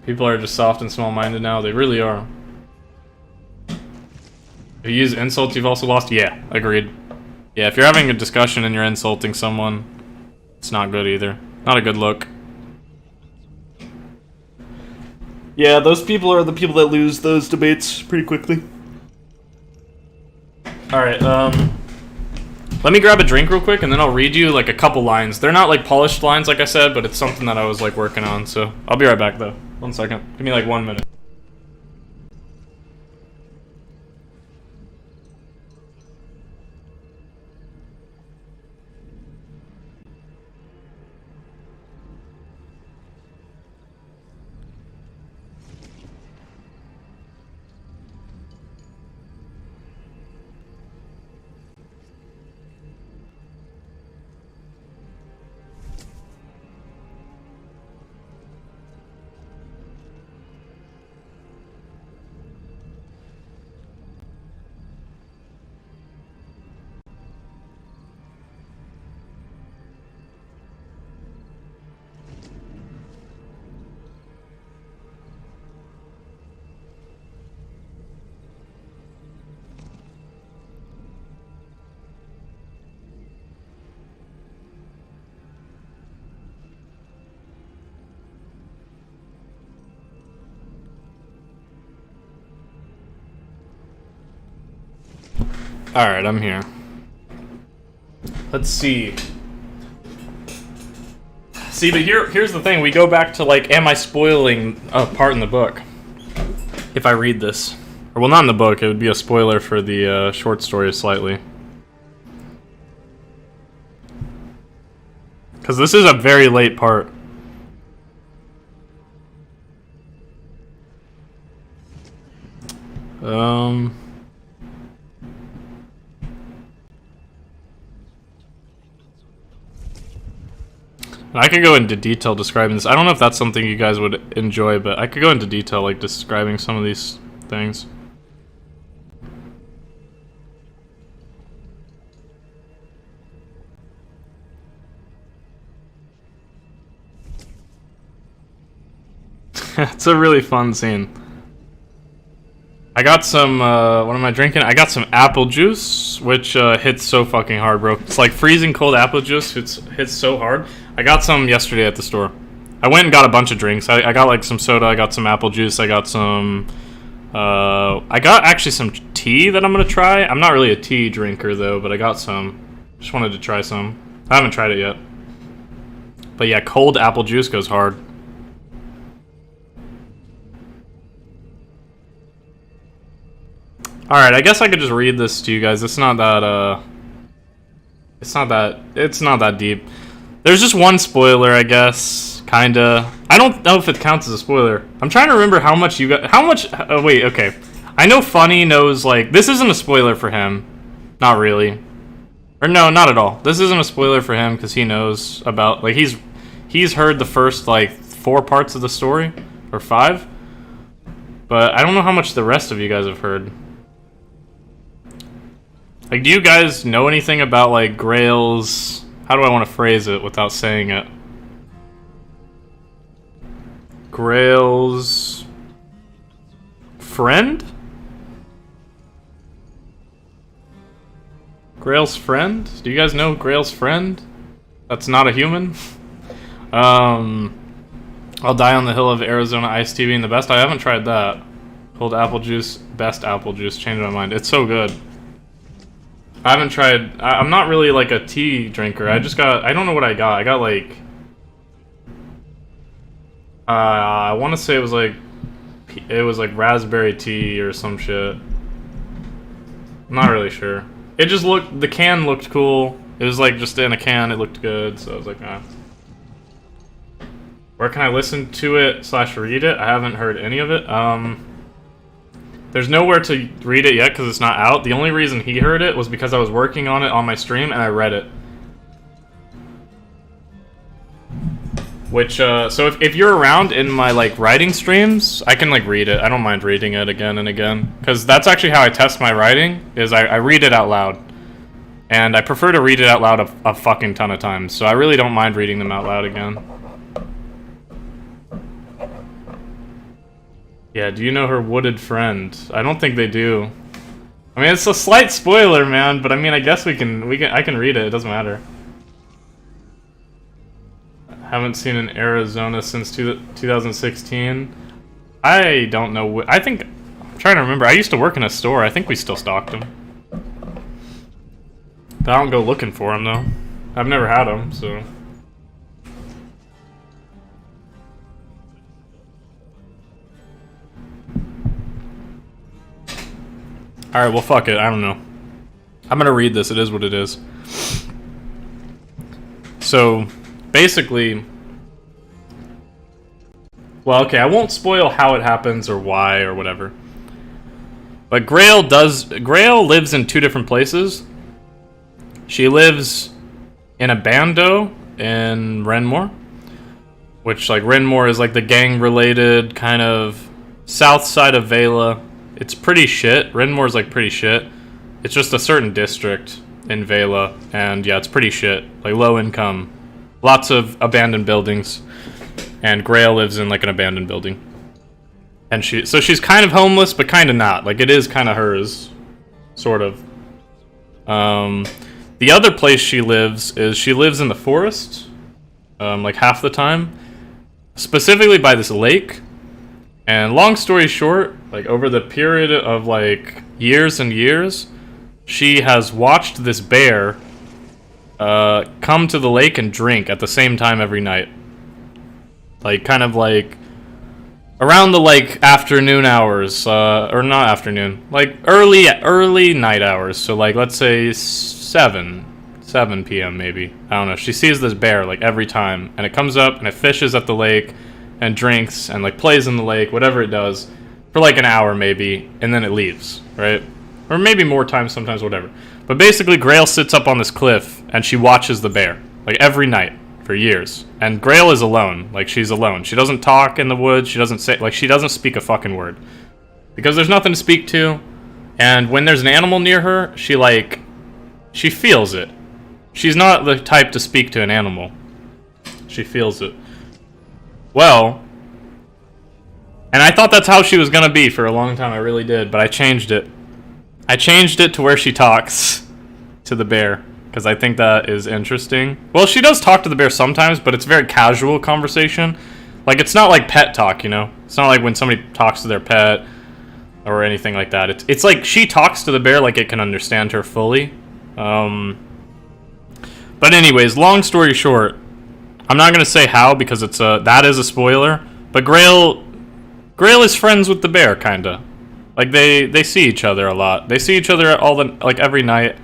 People are just soft and small-minded now. They really are. If you use insults, you've also lost? Yeah, agreed. Yeah, if you're having a discussion and you're insulting someone, it's not good either. Not a good look. Yeah, those people are the people that lose those debates pretty quickly. Alright, let me grab a drink real quick and then I'll read you like a couple lines. They're not like polished lines like I said, but it's something that I was like working on, so I'll be right back though. 1 second. Give me like 1 minute. Alright, I'm here. Let's see. See, but here's the thing. We go back to, like, am I spoiling a part in the book? If I read this. Or, well, not in the book. It would be a spoiler for the short story slightly. Because this is a very late part. I could go into detail describing this. I don't know if that's something you guys would enjoy, but I could go into detail, like, describing some of these things. It's a really fun scene. I got some, what am I drinking? I got some apple juice, which hits so fucking hard, bro. It's like freezing cold apple juice. It hits so hard. I got some yesterday at the store. I went and got a bunch of drinks. I got like some soda, I got some apple juice, I got some, I got actually some tea that I'm gonna try. I'm not really a tea drinker though, but I got some. Just wanted to try some. I haven't tried it yet. But yeah, cold apple juice goes hard. Alright, I guess I could just read this to you guys. It's not that, it's not that deep. There's just one spoiler, I guess. Kinda. I don't know if it counts as a spoiler. I'm trying to remember how much you got. How much? Wait, okay. I know Funny knows, like, this isn't a spoiler for him. Not really. Or no, not at all. This isn't a spoiler for him because he knows about, like, he's heard the first, like, 4 parts of the story. Or 5. But I don't know how much the rest of you guys have heard. Like, do you guys know anything about, like, Grail's... How do I want to phrase it without saying it? Grail's... friend? Grail's friend? Do you guys know Grail's friend? That's not a human? I'll die on the hill of Arizona iced tea being the best. I haven't tried that. Cold apple juice, best apple juice. Changed my mind. It's so good. I haven't tried. I'm not really like a tea drinker. I just got. I don't know what I got. I got like. I want to say it was like raspberry tea or some shit. I'm not really sure. It just looked. The can looked cool. It was like just in a can. It looked good. So I was like, ah. Where can I listen to it / read it? I haven't heard any of it. There's nowhere to read it yet because it's not out. The only reason he heard it was because I was working on it on my stream and I read it. Which, so if you're around in my, like, writing streams, I can, like, read it. I don't mind reading it again and again. Because that's actually how I test my writing, is I read it out loud. And I prefer to read it out loud a fucking ton of times. So I really don't mind reading them out loud again. Yeah, do you know her wooded friend? I don't think they do. I mean, it's a slight spoiler, man, but I mean, I guess I can read it. It doesn't matter. Haven't seen in Arizona since 2016. I don't know. I think I'm trying to remember. I used to work in a store. I think we still stocked them. But I don't go looking for them though. I've never had them, so. Alright, well, fuck it. I don't know. I'm gonna read this. It is what it is. So, basically... Well, okay, I won't spoil how it happens or why or whatever. But Grail lives in 2 different places. She lives in a bando in Renmore. Which, like, Renmore is, like, the gang-related kind of south side of Vela. It's pretty shit. Renmore's like pretty shit. It's just a certain district in Vela, and yeah, it's pretty shit. Like low income, lots of abandoned buildings, and Grail lives in like an abandoned building. And so she's kind of homeless, but kind of not. Like it is kind of hers, sort of. The other place she lives in the forest, like half the time, specifically by this lake. And long story short, like over the period of like years and years, she has watched this bear come to the lake and drink at the same time every night. Like kind of like around the like afternoon hours, or not afternoon, like early night hours. So like let's say 7 p.m. maybe. I don't know. She sees this bear like every time, and it comes up and it fishes at the lake. And drinks and like plays in the lake, whatever it does, for like an hour maybe, and then it leaves, right? Or maybe more times, sometimes, whatever. But basically, Grail sits up on this cliff and she watches the bear, like every night for years. And Grail is alone, like she's alone. She doesn't talk in the woods. She doesn't speak a fucking word because there's nothing to speak to. And when there's an animal near her, she feels it. She's not the type to speak to an animal. She feels it. Well, and I thought that's how she was gonna be for a long time, I really did, but I changed it. I changed it to where she talks to the bear, because I think that is interesting. Well, she does talk to the bear sometimes, but it's very casual conversation. Like, it's not like pet talk, you know? It's not like when somebody talks to their pet, or anything like that. It's like she talks to the bear like it can understand her fully. But anyways, long story short, I'm not gonna say how because that is a spoiler. But Grail is friends with the bear, kinda. Like they see each other a lot. They see each other every night,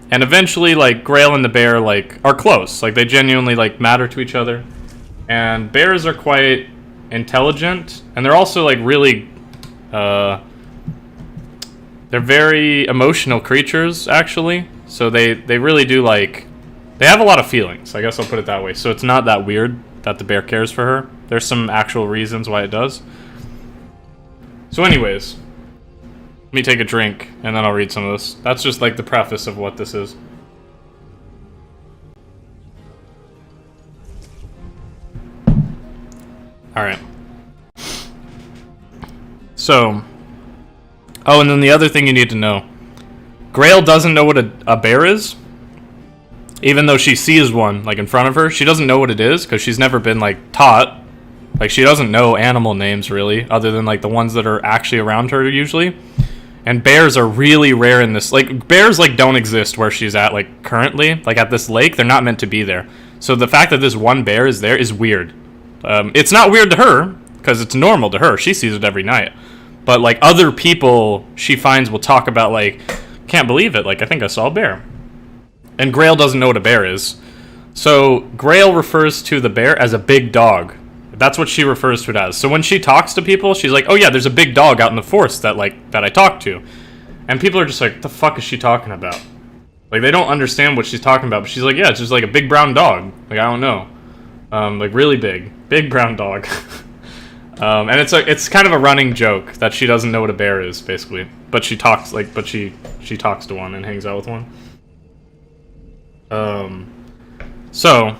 and eventually like Grail and the bear like are close. Like they genuinely like matter to each other. And bears are quite intelligent, and they're also like really, they're very emotional creatures actually. So they really do like. They have a lot of feelings, I guess I'll put it that way. So it's not that weird that the bear cares for her. There's some actual reasons why it does. So anyways, Let me take a drink, and then I'll read some of this. That's just like the preface of what this is. Alright. So. Oh, and then the other thing you need to know. Grail doesn't know what a bear is. Even though she sees one, like, in front of her. She doesn't know what it is, because she's never been, like, taught. Like, she doesn't know animal names, really. Other than, like, the ones that are actually around her, usually. And bears are really rare in this. Like, bears, like, don't exist where she's at, like, currently. Like, at this lake, they're not meant to be there. So the fact that this one bear is there is weird. It's not weird to her, because it's normal to her. She sees it every night. But, like, other people she finds will talk about, like, can't believe it. Like, I think I saw a bear. And Grail doesn't know what a bear is. So, Grail refers to the bear as a big dog. That's what she refers to it as. So when she talks to people, she's like, oh yeah, there's a big dog out in the forest that I talked to. And people are just like, the fuck is she talking about? Like, they don't understand what she's talking about. But she's like, yeah, it's just like a big brown dog. Like, I don't know. Like, really big. Big brown dog. And it's kind of a running joke that she doesn't know what a bear is, basically. But she talks, like, she talks to one and hangs out with one. So,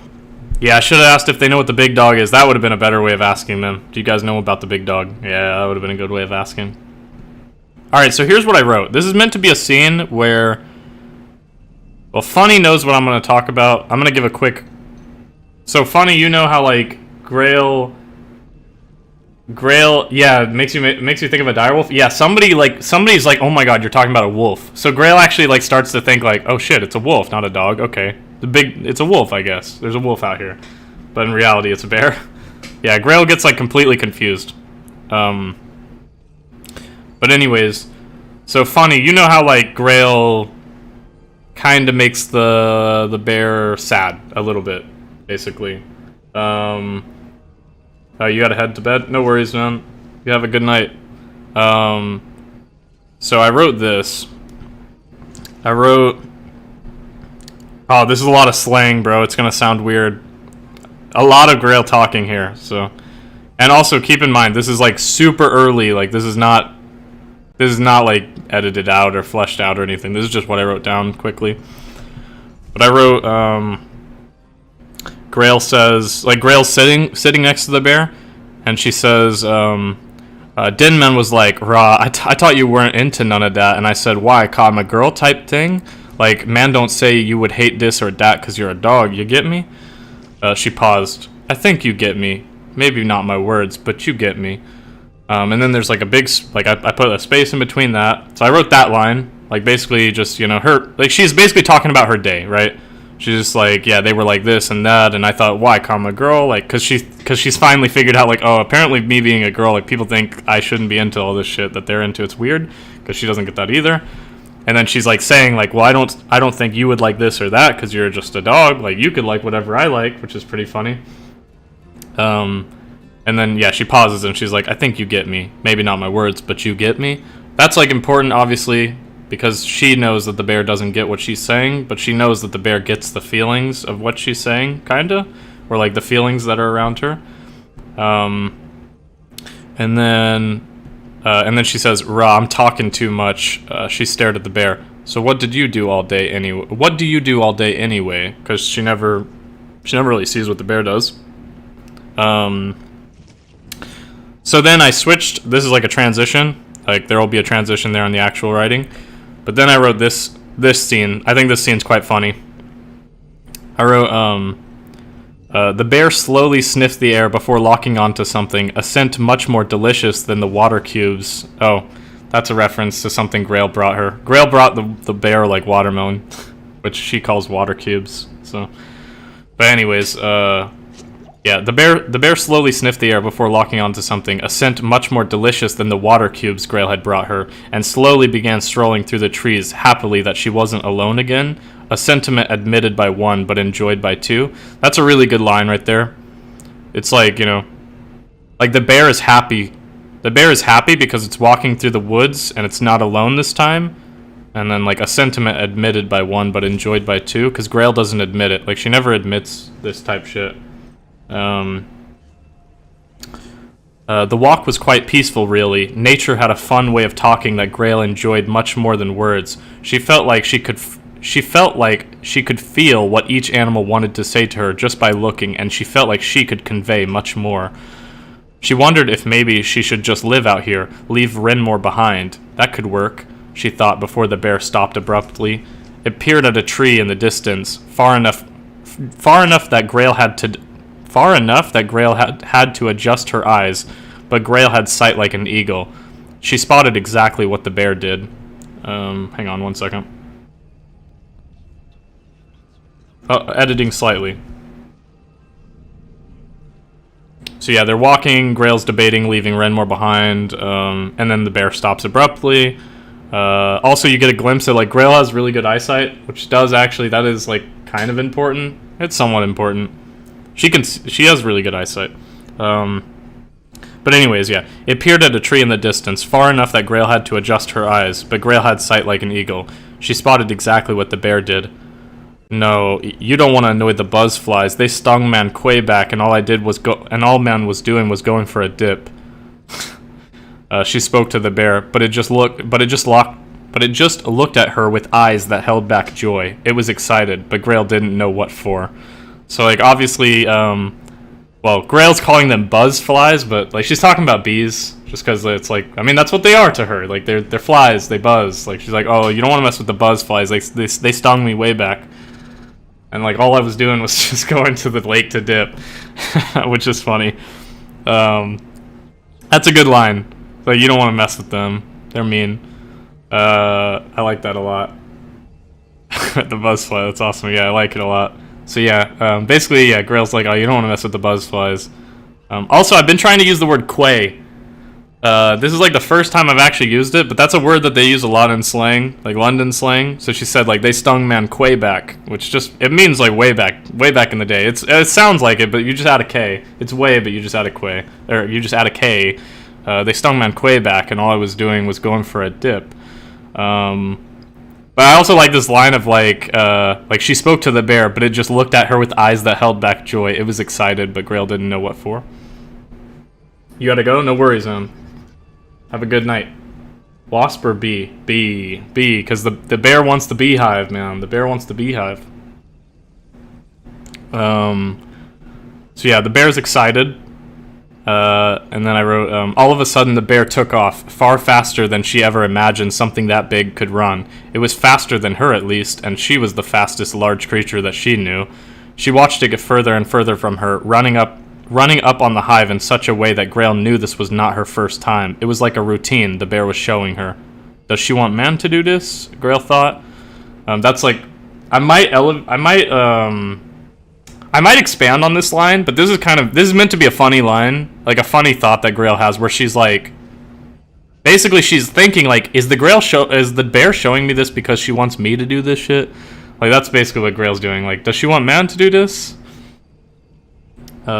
yeah, I should have asked if they know what the big dog is. That would have been a better way of asking them. Do you guys know about the big dog? Yeah, that would have been a good way of asking. Alright, so here's what I wrote. This is meant to be a scene where... Well, Funny knows what I'm going to talk about. I'm going to give a quick... So, Funny, you know how, like, Grail, yeah, it makes you think of a direwolf. Yeah, somebody's like, oh my god, you're talking about a wolf. So Grail actually, like, starts to think, like, oh shit, it's a wolf, not a dog. Okay. It's a wolf, I guess. There's a wolf out here. But in reality, it's a bear. Yeah, Grail gets, like, completely confused. But anyways, so Funny, you know how, like, Grail kind of makes the bear sad a little bit, basically. You gotta head to bed? No worries, man. You have a good night. So I wrote this. Oh, this is a lot of slang, bro. It's gonna sound weird. A lot of Grail talking here, so. And also, keep in mind, this is, like, super early. Like, this is not, like, edited out or fleshed out or anything. This is just what I wrote down quickly. But I wrote, Grail says, like, Grail's sitting next to the bear, and she says, Dinman was like, rah, I thought you weren't into none of that, and I said, why, call him a girl type thing? Like, man don't say you would hate this or that because you're a dog, you get me? She paused. I think you get me. Maybe not my words, but you get me. And then there's, like, a big, like, I put a space in between that, so I wrote that line, like, basically just, you know, her, like, she's basically talking about her day, right? She's just like, yeah, they were like this and that, and I thought, why, call him a girl? Like, cause she's finally figured out, like, oh, apparently me being a girl, like, people think I shouldn't be into all this shit that they're into. It's weird, cause she doesn't get that either. And then she's like saying, like, well, I don't think you would like this or that, cause you're just a dog. Like, you could like whatever I like, which is pretty funny. And then yeah, she pauses and she's like, I think you get me. Maybe not my words, but you get me. That's, like, important, obviously. Because she knows that the bear doesn't get what she's saying, but she knows that the bear gets the feelings of what she's saying, kinda. Or, like, the feelings that are around her. And then she says, rah, I'm talking too much. She stared at the bear. So what did you do all day anyway? What do you do all day anyway? Because she never really sees what the bear does. So then I switched. This is like a transition. Like, there will be a transition there on the actual writing. But then I wrote this scene. I think this scene's quite funny. I wrote, the bear slowly sniffed the air before locking onto something, a scent much more delicious than the water cubes. Oh, that's a reference to something Grail brought her. Grail brought the bear, like, watermelon, which she calls water cubes, so. But anyways, yeah, the bear slowly sniffed the air before locking onto something, a scent much more delicious than the water cubes Grail had brought her, and slowly began strolling through the trees, happily that she wasn't alone again, a sentiment admitted by one but enjoyed by two. That's a really good line right there. It's like, you know, like, the bear is happy. The bear is happy because it's walking through the woods and it's not alone this time. And then, like, a sentiment admitted by one but enjoyed by two, because Grail doesn't admit it. Like, she never admits this type shit. The walk was quite peaceful, really. Nature had a fun way of talking that Grail enjoyed much more than words. She felt like she could feel what each animal wanted to say to her just by looking, and she felt like she could convey much more. She wondered if maybe she should just live out here, leave Renmore behind. That could work, she thought before the bear stopped abruptly. It peered at a tree in the distance, far enough that Grail had to adjust her eyes, but Grail had sight like an eagle. She spotted exactly what the bear did. Hang on 1 second. Oh, editing slightly. So yeah, they're walking, Grail's debating leaving Renmore behind, and then the bear stops abruptly. Also, you get a glimpse of, like, Grail has really good eyesight, which does actually, that is, like, kind of important. It's somewhat important. She has really good eyesight. But anyways, yeah. It peered at a tree in the distance, far enough that Grail had to adjust her eyes, but Grail had sight like an eagle. She spotted exactly what the bear did. No, you don't want to annoy the buzzflies. They stung man Quay back, and all man was doing was going for a dip. She spoke to the bear, but it just looked at her with eyes that held back joy. It was excited, but Grail didn't know what for. So, like, obviously, well, Grail's calling them buzzflies, but, like, she's talking about bees, just because it's like, I mean, that's what they are to her. Like, they're flies, they buzz. Like, she's like, oh, you don't want to mess with the buzzflies. Like, they stung me way back. And, like, all I was doing was just going to the lake to dip, which is funny. That's a good line. Like, you don't want to mess with them. They're mean. I like that a lot. The buzzfly, that's awesome. Yeah, I like it a lot. So yeah, basically, yeah, Grail's like, oh, you don't want to mess with the buzzflies. Also, I've been trying to use the word quay. This is like the first time I've actually used it, but that's a word that they use a lot in slang, like London slang. So she said, like, they stung man quay back, which just, it means like way back in the day. It sounds like it, but you just add a K. It's way, but you just add a quay, or you just add a K. They stung man quay back, and all I was doing was going for a dip. But I also like this line of, like she spoke to the bear, but it just looked at her with eyes that held back joy. It was excited, but Grail didn't know what for. You gotta go? No worries, have a good night. Wasp or bee? Bee, because the bear wants the beehive, man. The bear wants the beehive. So yeah, the bear's excited. And then I wrote, all of a sudden the bear took off, far faster than she ever imagined something that big could run. It was faster than her, at least, and she was the fastest large creature that she knew. She watched it get further and further from her, running up on the hive in such a way that Grail knew this was not her first time. It was like a routine the bear was showing her. Does she want man to do this? Grail thought. That's like, I might expand on this line, but this is meant to be a funny line, like a funny thought that Grail has, where she's like, basically she's thinking like, is the bear showing me this because she wants me to do this shit? Like, that's basically what Grail's doing. Like, does she want man to do this?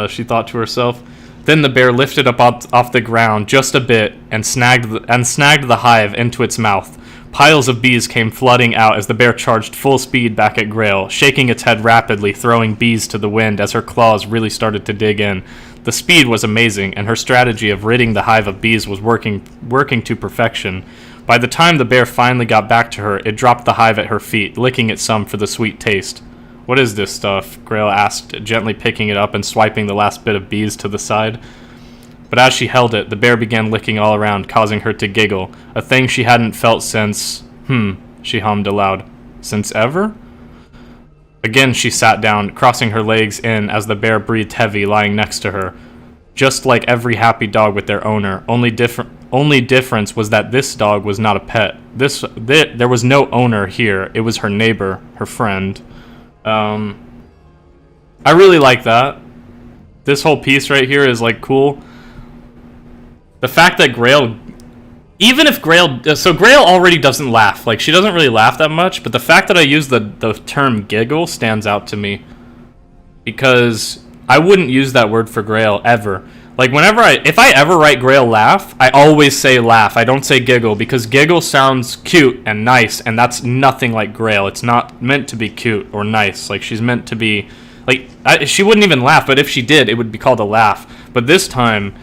She thought to herself. Then the bear lifted up off the ground just a bit and snagged the hive into its mouth. Piles of bees came flooding out as the bear charged full speed back at Grail, shaking its head rapidly, throwing bees to the wind as her claws really started to dig in. The speed was amazing, and her strategy of ridding the hive of bees was working to perfection. By the time the bear finally got back to her, it dropped the hive at her feet, licking it some for the sweet taste. What is this stuff? Grail asked, gently picking it up and swiping the last bit of bees to the side. But as she held it, the bear began licking all around, causing her to giggle, a thing she hadn't felt since, she hummed aloud. Since ever? Again she sat down, crossing her legs in as the bear breathed heavy, lying next to her. Just like every happy dog with their owner, only difference was that this dog was not a pet. There was no owner here, it was her neighbor, her friend. I really like that. This whole piece right here is, like, cool. The fact that Grail, so Grail already doesn't laugh. Like, she doesn't really laugh that much, but the fact that I use the term giggle stands out to me. Because I wouldn't use that word for Grail ever. Like, if I ever write Grail laugh, I always say laugh. I don't say giggle, because giggle sounds cute and nice, and that's nothing like Grail. It's not meant to be cute or nice. Like, she's meant to be, like, she wouldn't even laugh, but if she did, it would be called a laugh. But this time,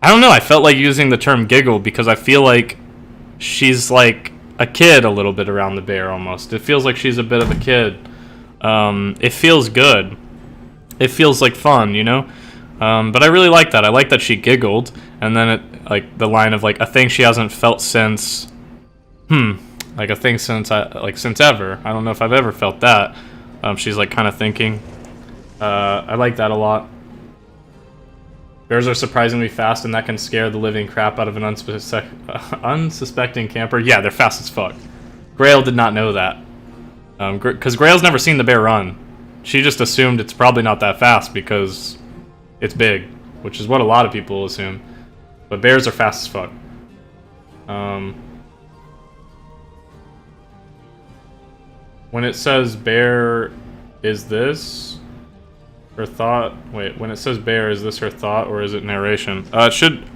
I don't know. I felt like using the term giggle because I feel like she's like a kid a little bit around the bear almost. It feels like she's a bit of a kid. It feels good. It feels like fun, you know? But I really like that. I like that she giggled, and then it, like, the line of, like, a thing she hasn't felt since, like, a thing since ever. I don't know if I've ever felt that. She's, like, kind of thinking. I like that a lot. Bears are surprisingly fast, and that can scare the living crap out of an unsuspecting camper. Yeah, they're fast as fuck. Grail did not know that. Because Grail's never seen the bear run. She just assumed it's probably not that fast because it's big, which is what a lot of people assume. But bears are fast as fuck. When it says bear, is this her thought? Wait, when it says bear, is this her thought or is it narration?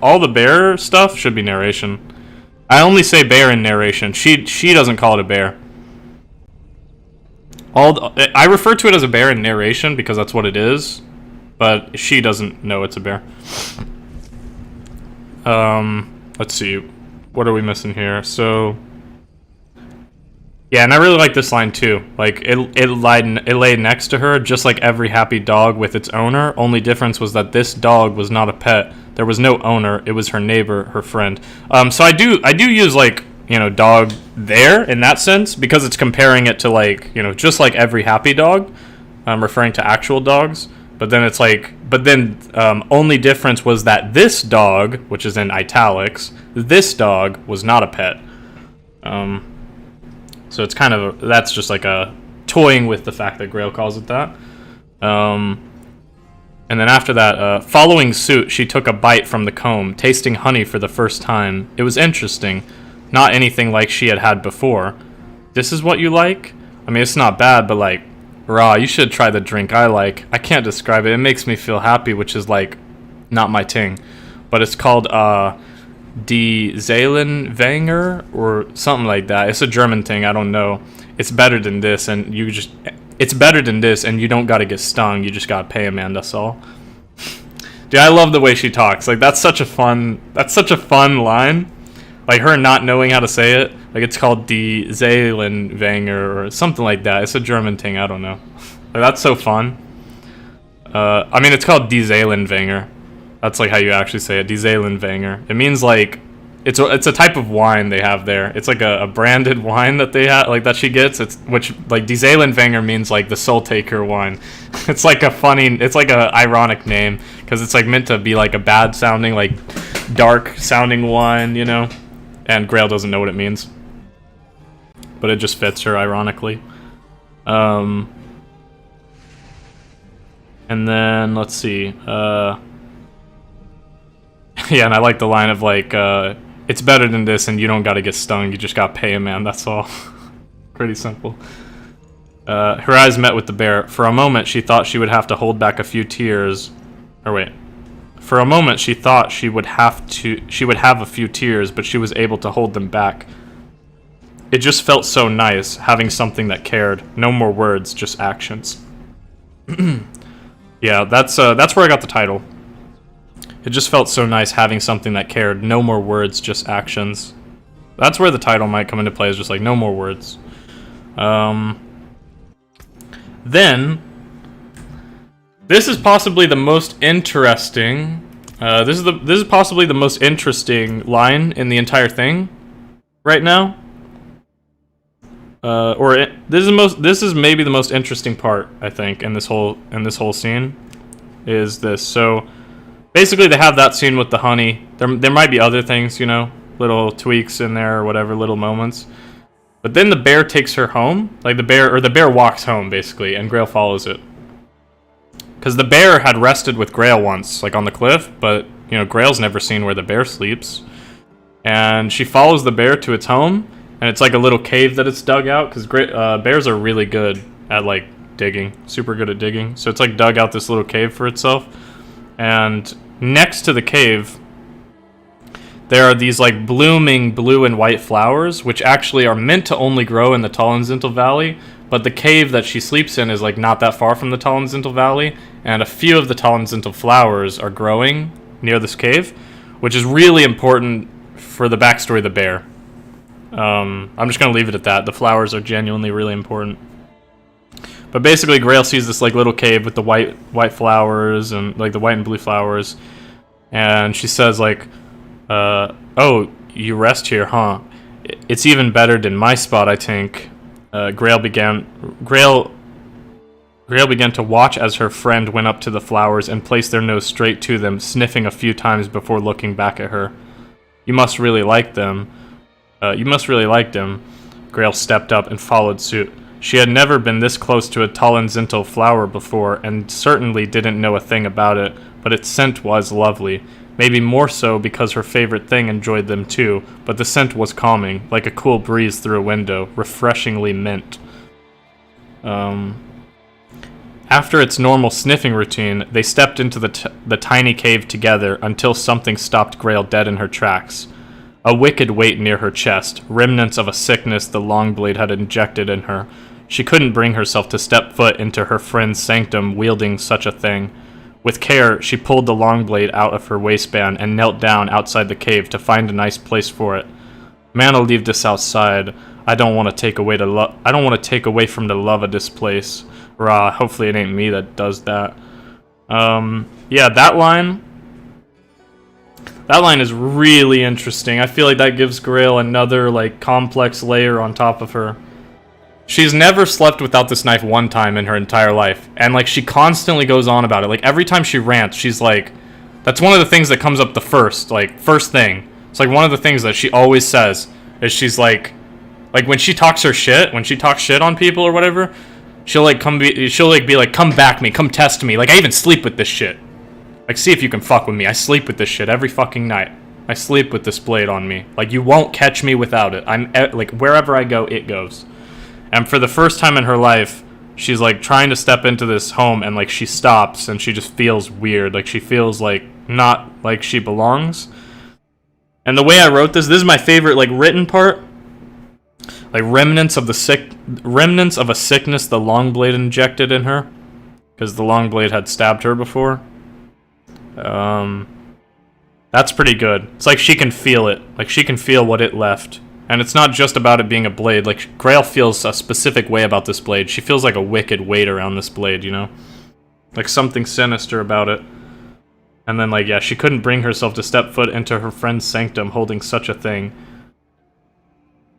All the bear stuff should be narration. I only say bear in narration. She doesn't call it a bear. I refer to it as a bear in narration because that's what it is, but she doesn't know it's a bear. Let's see. What are we missing here? So, yeah, and I really like this line too. Like, it lay next to her, just like every happy dog with its owner. Only difference was that this dog was not a pet. There was no owner. It was her neighbor, her friend. So I do use, like, you know, dog there in that sense because it's comparing it to, like, you know, just like every happy dog. I'm referring to actual dogs. But then it's like, only difference was that this dog, which is in italics, this dog was not a pet. So it's kind of, that's just like a toying with the fact that Grail calls it that. And then after that, following suit, she took a bite from the comb, tasting honey for the first time. It was interesting, not anything like she had had before. This is what you like? I mean, it's not bad, but like, raw, you should try the drink I like. I can't describe it. It makes me feel happy, which is like not my ting. But it's called Die Seelenwanger or something like that. It's a German thing, I don't know. It's better than this and you don't gotta get stung, you just gotta pay a man, that's all. Dude, I love the way she talks. Like that's such a fun line. Like her not knowing how to say it. Like it's called Die Seelenwanger or something like that. It's a German thing, I don't know. Like that's so fun. I mean it's called Die Seelenwanger. That's like how you actually say it, Die Seelenwanger. It means like it's a type of wine they have there. It's like a branded wine that they have, like that she gets. Which like Die Seelenwanger means like the soul taker wine. It's like a ironic name because it's like meant to be like a bad sounding, like dark sounding wine, you know. And Grail doesn't know what it means, but it just fits her ironically. And then let's see. Yeah, and I like the line of like, it's better than this and you don't gotta get stung, you just gotta pay a man, that's all. Pretty simple. Her eyes met with the bear. For a moment she thought she would have to hold back a few tears. For a moment she thought she would have a few tears, but she was able to hold them back. It just felt so nice, having something that cared. No more words, just actions. Yeah, that's where I got the title. It just felt so nice having something that cared. No more words, just actions. That's where the title might come into play, is just like, no more words. Then, this is possibly the most interesting... this is possibly the most interesting line in the entire thing right now. This is maybe the most interesting part, I think, in this whole scene. Is this. So... basically, they have that scene with the honey. There might be other things, you know, little tweaks in there or whatever, little moments. But then the bear takes her home. Like the bear walks home, basically, and Grail follows it. Because the bear had rested with Grail once, like on the cliff, but, you know, Grail's never seen where the bear sleeps. And she follows the bear to its home, and it's like a little cave that it's dug out, because bears are really good at, like, digging. Super good at digging. So it's like dug out this little cave for itself. And next to the cave, there are these like blooming blue and white flowers, which actually are meant to only grow in the Tallenzintel Valley. But the cave that she sleeps in is like not that far from the Tallenzintel Valley, and a few of the Tallenzintel flowers are growing near this cave, which is really important for the backstory of the bear. I'm just gonna leave it at that. The flowers are genuinely really important. But basically, Grail sees this like little cave with the white flowers and like the white and blue flowers, and she says like, "Oh, you rest here, huh? It's even better than my spot, I think." Grail began to watch as her friend went up to the flowers and placed their nose straight to them, sniffing a few times before looking back at her. You must really like them. Grail stepped up and followed suit. She had never been this close to a Talonzintal flower before, and certainly didn't know a thing about it, but its scent was lovely. Maybe more so because her favorite thing enjoyed them too, but the scent was calming, like a cool breeze through a window, refreshingly mint. After its normal sniffing routine, they stepped into the tiny cave together until something stopped Grail dead in her tracks. A wicked weight near her chest, remnants of a sickness the Longblade had injected in her. She couldn't bring herself to step foot into her friend's sanctum wielding such a thing. With care, she pulled the Longblade out of her waistband and knelt down outside the cave to find a nice place for it. Man, I'll leave this outside. I don't want to take away from the love of this place. Rah, hopefully it ain't me that does that. Yeah, that line is really interesting. I feel like that gives Grail another, like, complex layer on top of her. She's never slept without this knife one time in her entire life. And, like, she constantly goes on about it. Like, every time she rants, she's like... That's one of the things that comes up the first thing. It's, like, one of the things that she always says is she's, like... Like, when she talks shit on people or whatever... She'll be like, come back me, come test me. Like, I even sleep with this shit. Like, see if you can fuck with me. I sleep with this shit every fucking night. I sleep with this blade on me. Like, you won't catch me without it. Like, wherever I go, it goes. And for the first time in her life, she's, like, trying to step into this home, and, like, she stops, and she just feels weird. Like, she feels, like, not like she belongs. And the way I wrote this is my favorite, like, written part. Like, remnants of a sickness the Longblade injected in her, because the Longblade had stabbed her before. That's pretty good. It's like she can feel it. Like, she can feel what it left. And it's not just about it being a blade. Like, Grail feels a specific way about this blade. She feels like a wicked weight around this blade, you know? Like, something sinister about it. And then, like, yeah, she couldn't bring herself to step foot into her friend's sanctum holding such a thing.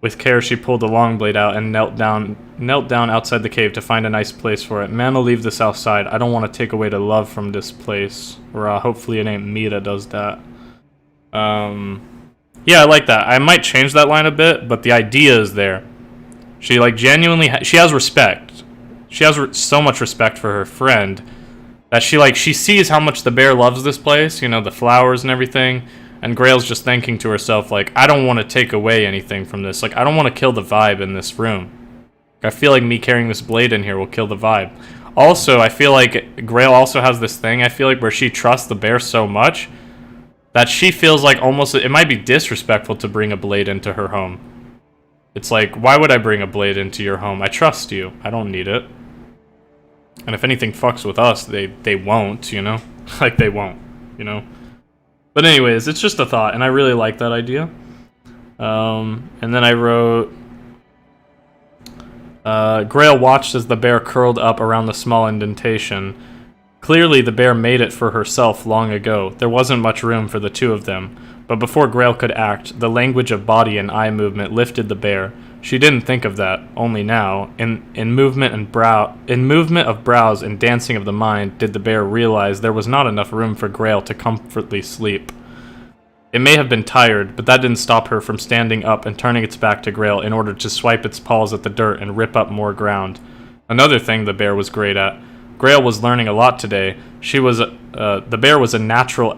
With care, she pulled the Longblade out and knelt down outside the cave to find a nice place for it. Man, I'll leave this outside. I don't want to take away the love from this place. Or hopefully it ain't me that does that. Yeah, I like that. I might change that line a bit, but the idea is there. She, like, genuinely... she has respect. She has so much respect for her friend that she sees how much the bear loves this place, you know, the flowers and everything. And Grail's just thinking to herself, like, I don't want to take away anything from this. Like, I don't want to kill the vibe in this room. I feel like me carrying this blade in here will kill the vibe. Also, I feel like Grail also has this thing, I feel like, where she trusts the bear so much that she feels like almost... it might be disrespectful to bring a blade into her home. It's like, why would I bring a blade into your home? I trust you. I don't need it. And if anything fucks with us, they won't, you know? Like, they won't, you know? But anyways, it's just a thought, and I really like that idea. And then I wrote... Grail watched as the bear curled up around the small indentation. Clearly, the bear made it for herself long ago. There wasn't much room for the two of them. But before Grail could act, the language of body and eye movement lifted the bear. She didn't think of that, only now. In movement of brows and dancing of the mind, did the bear realize there was not enough room for Grail to comfortably sleep. It may have been tired, but that didn't stop her from standing up and turning its back to Grail in order to swipe its paws at the dirt and rip up more ground. Another thing the bear was great at. Grail was learning a lot today. She was a natural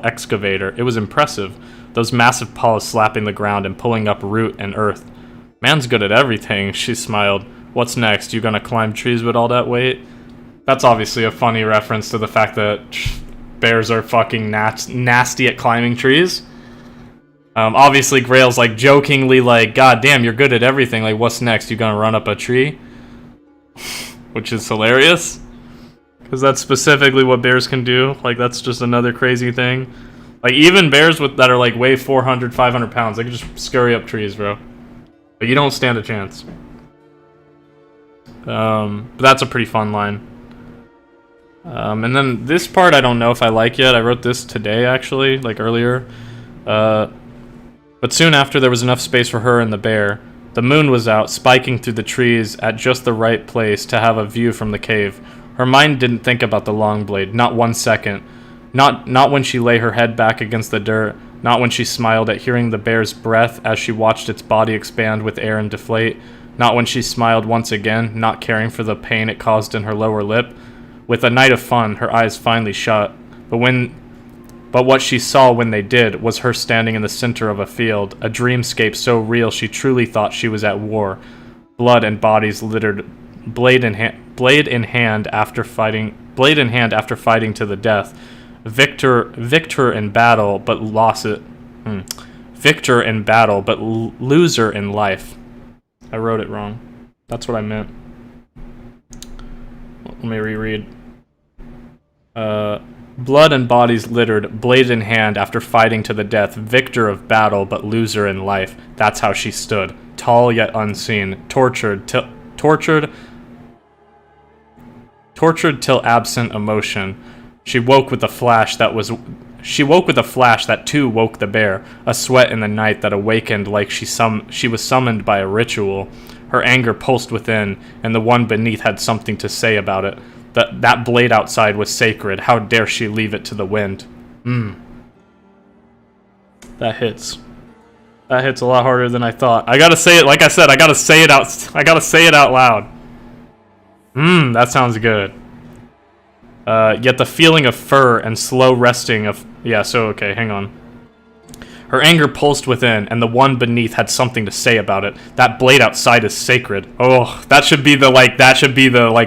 excavator. It was impressive. Those massive paws slapping the ground and pulling up root and earth. Man's good at everything, she smiled. What's next? You gonna climb trees with all that weight? That's obviously a funny reference to the fact that bears are fucking nasty at climbing trees. Obviously Grail's like jokingly like, God damn, you're good at everything. Like, what's next? You gonna run up a tree? Which is hilarious. Because that's specifically what bears can do. Like, that's just another crazy thing. Like, even bears that are, like, weigh 400, 500 pounds, they can just scurry up trees, bro. But you don't stand a chance. But that's a pretty fun line. And then this part I don't know if I like yet. I wrote this today, actually, like earlier. But soon after, there was enough space for her and the bear. The moon was out, spiking through the trees at just the right place to have a view from the cave. Her mind didn't think about the long blade, not 1 second. Not when she lay her head back against the dirt, not when she smiled at hearing the bear's breath as she watched its body expand with air and deflate, not when she smiled once again, not caring for the pain it caused in her lower lip. With a night of fun, her eyes finally shut, but what she saw when they did was her standing in the center of a field, a dreamscape so real she truly thought she was at war. Blood and bodies littered, blade in hand after fighting to the death. Victor in battle, but Victor in battle, but loser in life. I wrote it wrong. That's what I meant. Let me reread. Blood and bodies littered, blade in hand after fighting to the death, victor of battle but loser in life. That's how she stood, tall yet unseen, tortured till absent emotion. She woke with a flash that too woke the bear, a sweat in the night that awakened like she was summoned by a ritual. Her anger pulsed within, and the one beneath had something to say about it. That blade outside was sacred. How dare she leave it to the wind? That hits. That hits a lot harder than I thought. I gotta say it, like I said, I gotta say it out loud. That sounds good. Yet the feeling of fur and slow resting of... Yeah, so, okay, hang on. Her anger pulsed within, and the one beneath had something to say about it. That blade outside is sacred. Oh, that should be the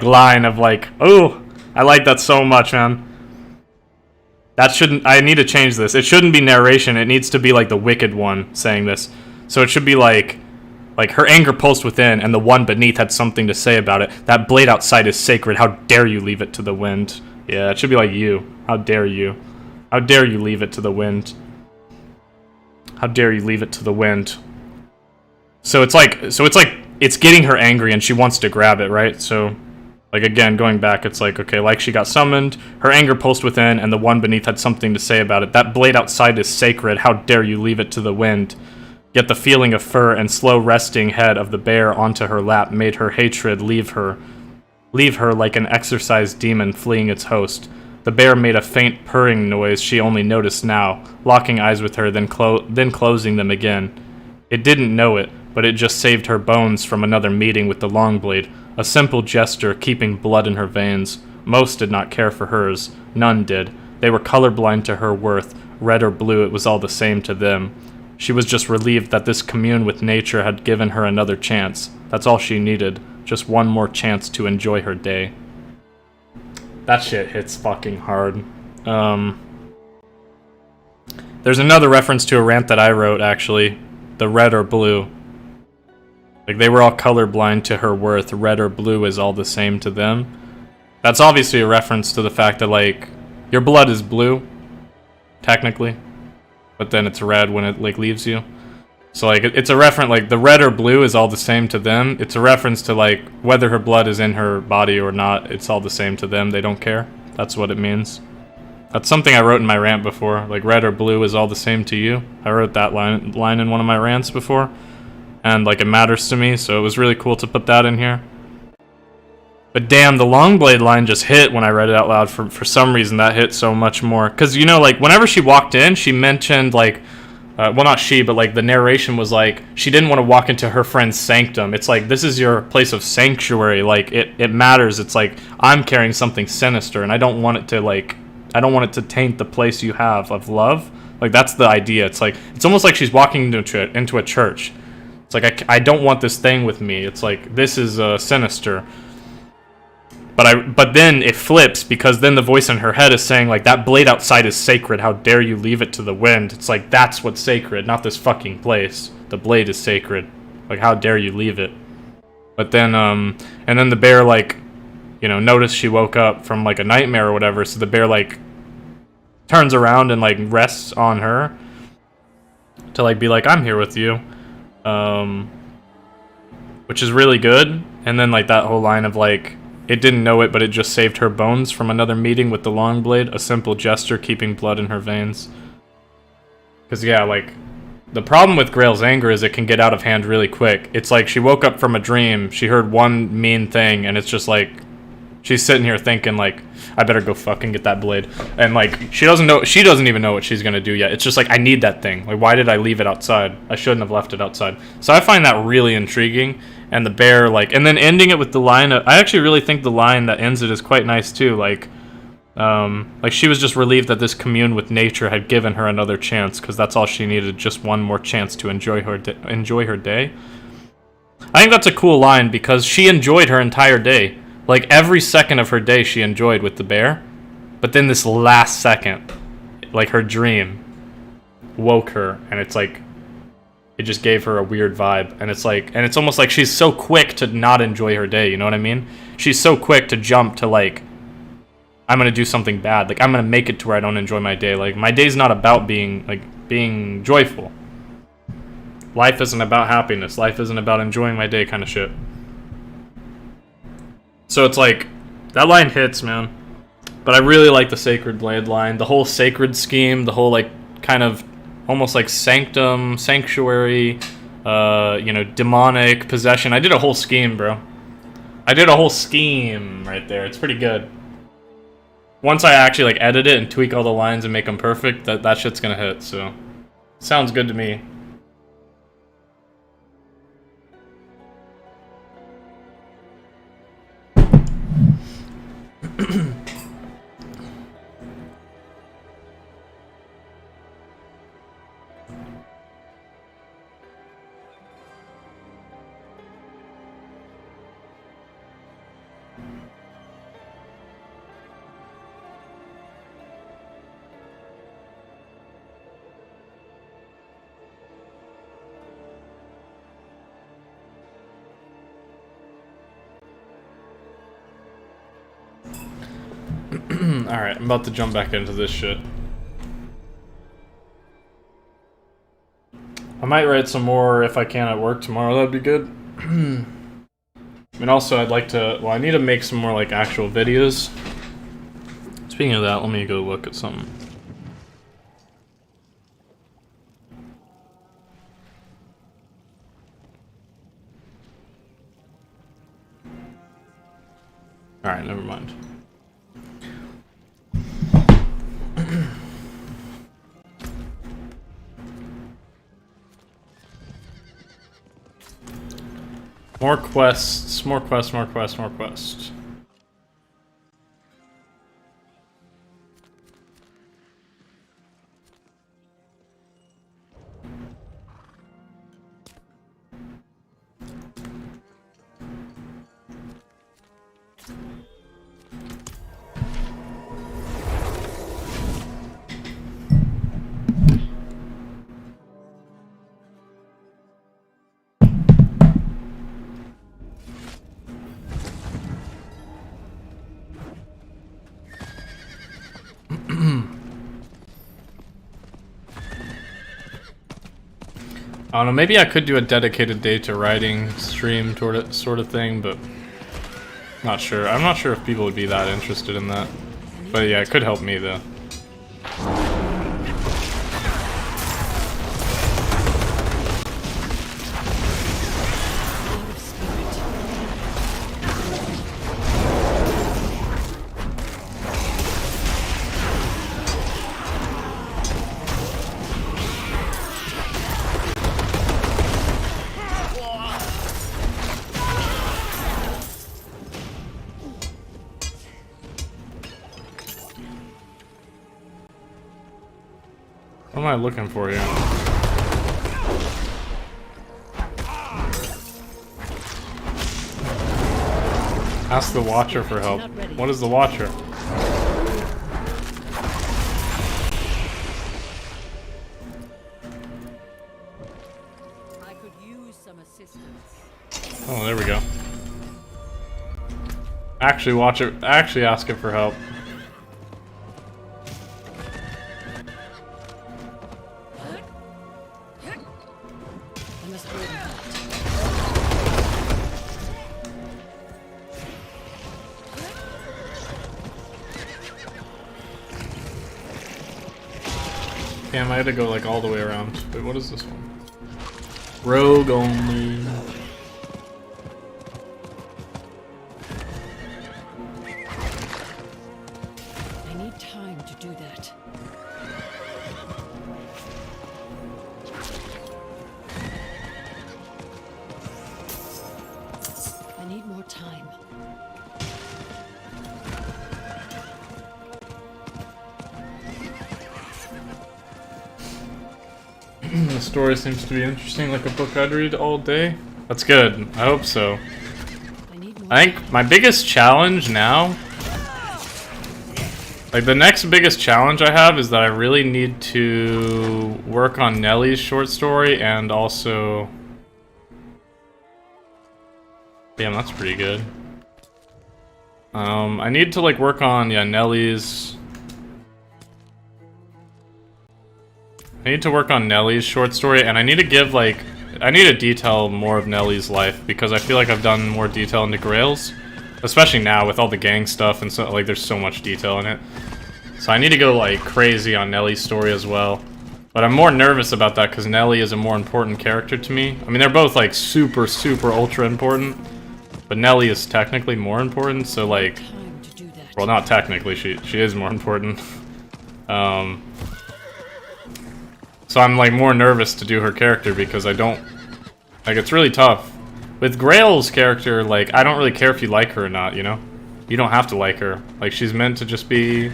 line of, like, oh, I like that so much, man. I need to change this. It shouldn't be narration. It needs to be, like, the wicked one saying this. So it should be, like, her anger pulsed within, and the one beneath had something to say about it. That blade outside is sacred. How dare you leave it to the wind? Yeah, it should be like you. How dare you? How dare you leave it to the wind? How dare you leave it to the wind? So it's like it's getting her angry and she wants to grab it, right? So, like, again, going back, it's like, okay, like she got summoned, her anger pulsed within, and the one beneath had something to say about it. That blade outside is sacred. How dare you leave it to the wind? Yet the feeling of fur and slow resting head of the bear onto her lap made her hatred leave her like an exorcised demon fleeing its host. The bear made a faint purring noise she only noticed now, locking eyes with her, then closing them again. It didn't know it, but it just saved her bones from another meeting with the Longblade, a simple gesture keeping blood in her veins. Most did not care for hers. None did. They were colorblind to her worth. Red or blue, it was all the same to them. She was just relieved that this commune with nature had given her another chance. That's all she needed. Just one more chance to enjoy her day. That shit hits fucking hard. There's another reference to a rant that I wrote, actually. The red or blue. Like, they were all colorblind to her worth. Red or blue is all the same to them. That's obviously a reference to the fact that, like, your blood is blue, technically. But then it's red when it, like, leaves you. So, like, it's a reference, like, the red or blue is all the same to them. It's a reference to, like, whether her blood is in her body or not, it's all the same to them. They don't care. That's what it means. That's something I wrote in my rant before. Like, red or blue is all the same to you. I wrote that line in one of my rants before. And, like, it matters to me, so it was really cool to put that in here. But damn, the Longblade line just hit when I read it out loud. For some reason, that hit so much more. Because, you know, like, whenever she walked in, she mentioned, like... well, not she, but, like, the narration was, like, she didn't want to walk into her friend's sanctum. It's like, this is your place of sanctuary. Like, it matters. It's like, I'm carrying something sinister, and I don't want it to, like... I don't want it to taint the place you have of love. Like, that's the idea. It's like, it's almost like she's walking into a church. It's like, I don't want this thing with me. It's like, this is sinister. But then it flips, because then the voice in her head is saying, like, that blade outside is sacred. How dare you leave it to the wind? It's like, that's what's sacred, not this fucking place. The blade is sacred. Like, how dare you leave it? But then, and then the bear, like, you know, noticed she woke up from like a nightmare or whatever. So the bear like turns around and like rests on her to like be like, I'm here with you, which is really good. And then like that whole line of like, it didn't know it, but it just saved her bones from another meeting with the long blade, a simple gesture keeping blood in her veins. Because yeah, like the problem with Grail's anger is it can get out of hand really quick. It's like she woke up from a dream, she heard one mean thing, and it's just like she's sitting here thinking like, I better go fucking get that blade. And like she doesn't even know what she's gonna do yet. It's just like, I need that thing. Like, why did I leave it outside? I shouldn't have left it outside. So I find that really intriguing. And the bear, like, and then ending it with the line of, I actually really think the line that ends it is quite nice too. Like she was just relieved that this commune with nature had given her another chance, because that's all she needed, just one more chance to enjoy her day. I think that's a cool line, because she enjoyed her entire day. Like, every second of her day she enjoyed with the bear, but then this last second, like, her dream woke her, and it's like, it just gave her a weird vibe, and it's like, and it's almost like she's so quick to not enjoy her day, you know what I mean? She's so quick to jump to like, I'm gonna do something bad, like I'm gonna make it to where I don't enjoy my day. Like, my day's not about being joyful. Life isn't about happiness. Life isn't about enjoying my day, kind of shit. So it's like, that line hits, man. But I really like the Sacred Blade line, the whole sacred scheme, the whole like kind of almost like sanctum, sanctuary, you know, demonic possession. I did a whole scheme, bro. I did a whole scheme right there. It's pretty good. Once I actually like edit it and tweak all the lines and make them perfect, that shit's gonna hit. So, sounds good to me. Alright, I'm about to jump back into this shit. I might write some more if I can at work tomorrow, that'd be good. And also I'd like to, well, I need to make some more like actual videos. Speaking of that, let me go look at something. Alright, never mind. More quests, more quests, more quests, more quests. I don't know, maybe I could do a dedicated day to writing stream sort of thing, but not sure. I'm not sure if people would be that interested in that. But yeah, it could help me though. What am I looking for here? Ask the Watcher for help. What is the Watcher? I could use some assistance. Oh, there we go. Actually watch it. Actually ask it for help. I must wait. Damn, I had to go like all the way around. Wait, what is this one? Rogue only. I need time to do that. I need more time. The story seems to be interesting, like a book I'd read all day. That's good. I hope so. I need more. I think my biggest challenge now, like the next biggest challenge I have, is that I really need to work on Nellie's short story and also... Damn, that's pretty good. I need to like work on, yeah, Nellie's... I need to work on Nellie's short story, and I need to give like... I need to detail more of Nellie's life, because I feel like I've done more detail into Grail's. Especially now, with all the gang stuff, and so, like, there's so much detail in it. So I need to go, like, crazy on Nellie's story as well. But I'm more nervous about that, because Nellie is a more important character to me. I mean, they're both, like, super, super ultra important. But Nellie is technically more important, so, like... Time to do that. Well, not technically, she is more important. So I'm like more nervous to do her character because I don't... Like, it's really tough. With Grail's character, like, I don't really care if you like her or not, you know? You don't have to like her. Like, she's meant to just be...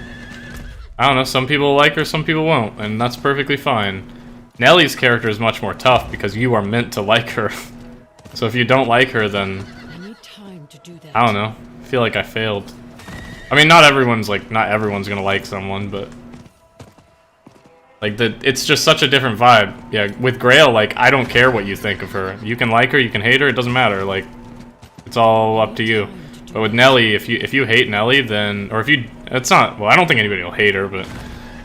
I don't know, some people like her, some people won't, and that's perfectly fine. Nellie's character is much more tough because you are meant to like her. So if you don't like her, then... I need time to do that. I don't know. I feel like I failed. I mean, not everyone's gonna like someone, but... Like, it's just such a different vibe. Yeah, with Grail, like, I don't care what you think of her. You can like her, you can hate her, it doesn't matter. Like, it's all up to you. But with Nellie, if you hate Nellie, then... Or if you... It's not... Well, I don't think anybody will hate her, but...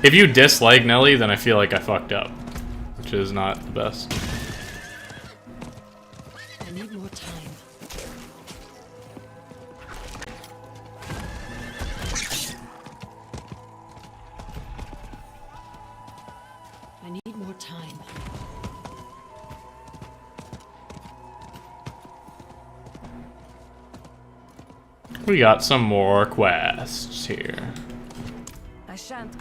If you dislike Nellie, then I feel like I fucked up. Which is not the best. I need more time. I need more time. We got some more quests here. I shan't.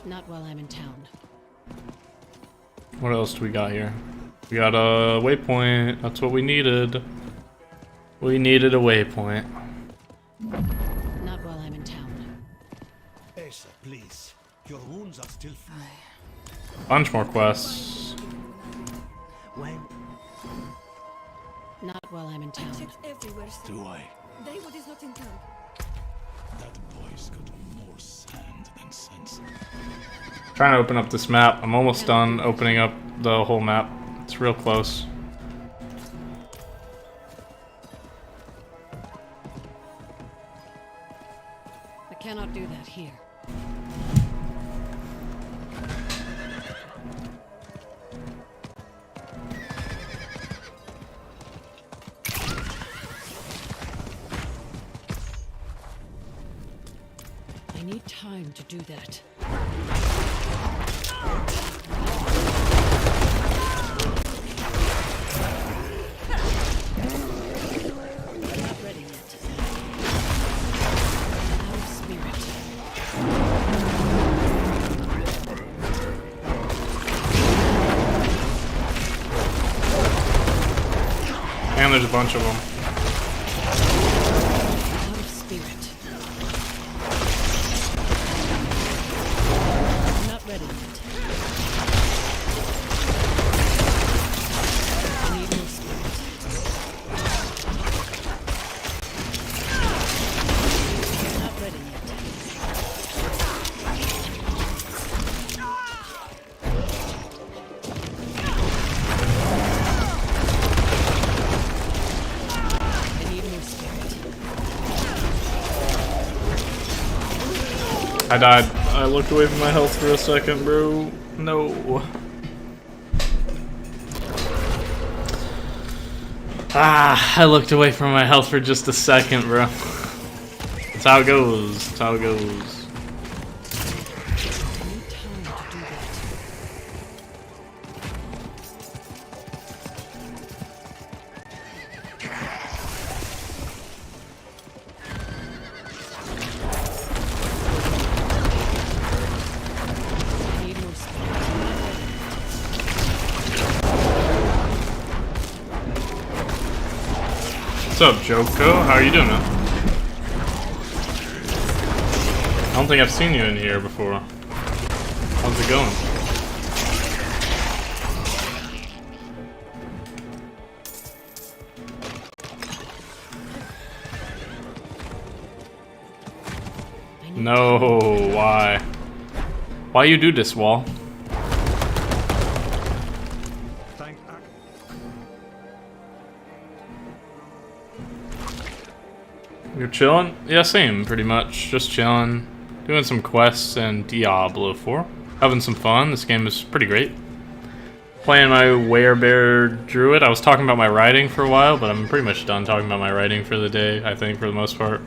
Not while I'm in town. What else do we got here? We got a waypoint. That's what we needed. We needed a waypoint. Not while I'm in town. Asa, please. Your wounds are still fresh. Bunch more quests. When Not while I'm in town. Ships everywhere. do I? David is not in town. That boy's got more sand than sense. Trying to open up this map. I'm almost done opening up the whole map. It's real close. I cannot do that here. I need time to do that. I'm not ready yet. Out of spirit. And there's a bunch of them. Out of spirit. I'm not ready yet. I need more spirit. I'm not ready yet. I died. I looked away from my health for a second, bro. No. Ah, I looked away from my health for just a second, bro. That's how it goes. That's how it goes. What's up, Joko? How are you doing, man? I don't think I've seen you in here before. How's it going? No, why? Why you do this, Wall? You're chilling? Yeah, same, pretty much. Just chilling. Doing some quests and Diablo IV. Having some fun. This game is pretty great. Playing my Werebear Druid. I was talking about my writing for a while, but I'm pretty much done talking about my writing for the day, I think, for the most part.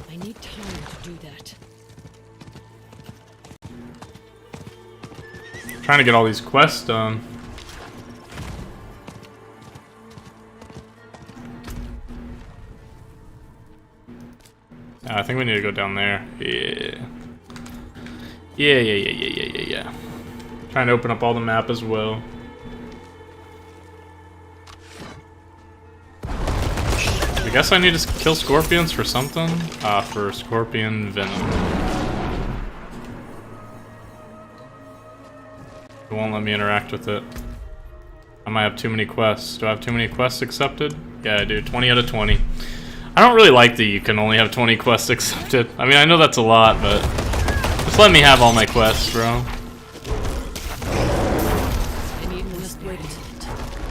I need time to do that. Trying to get all these quests done. I think we need to go down there. Yeah. Yeah. Trying to open up all the map as well. I guess I need to kill scorpions for something. For scorpion venom. It won't let me interact with it. I might have too many quests. Do I have too many quests accepted? Yeah, I do. 20 out of 20. I don't really like that you can only have 20 quests accepted. I mean, I know that's a lot, but just let me have all my quests, bro. I need more space.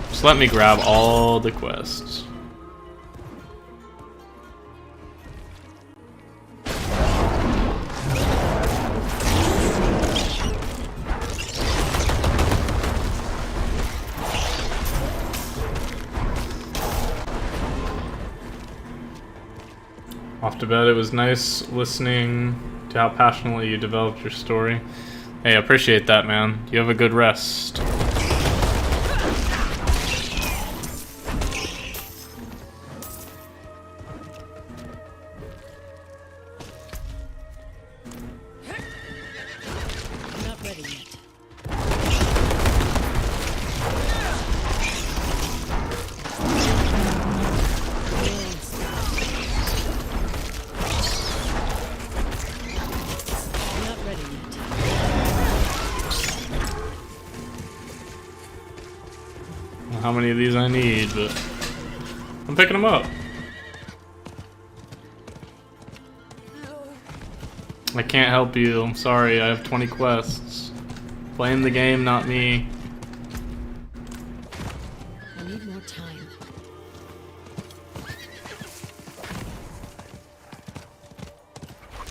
Just let me grab all the quests. Off to bed, it was nice listening to how passionately you developed your story. Hey, I appreciate that, man. You have a good rest. I'm not ready yet. How many of these I need, but I'm picking them up. I can't help you. I'm sorry. I have 20 quests. Blame the game, not me. I need more time.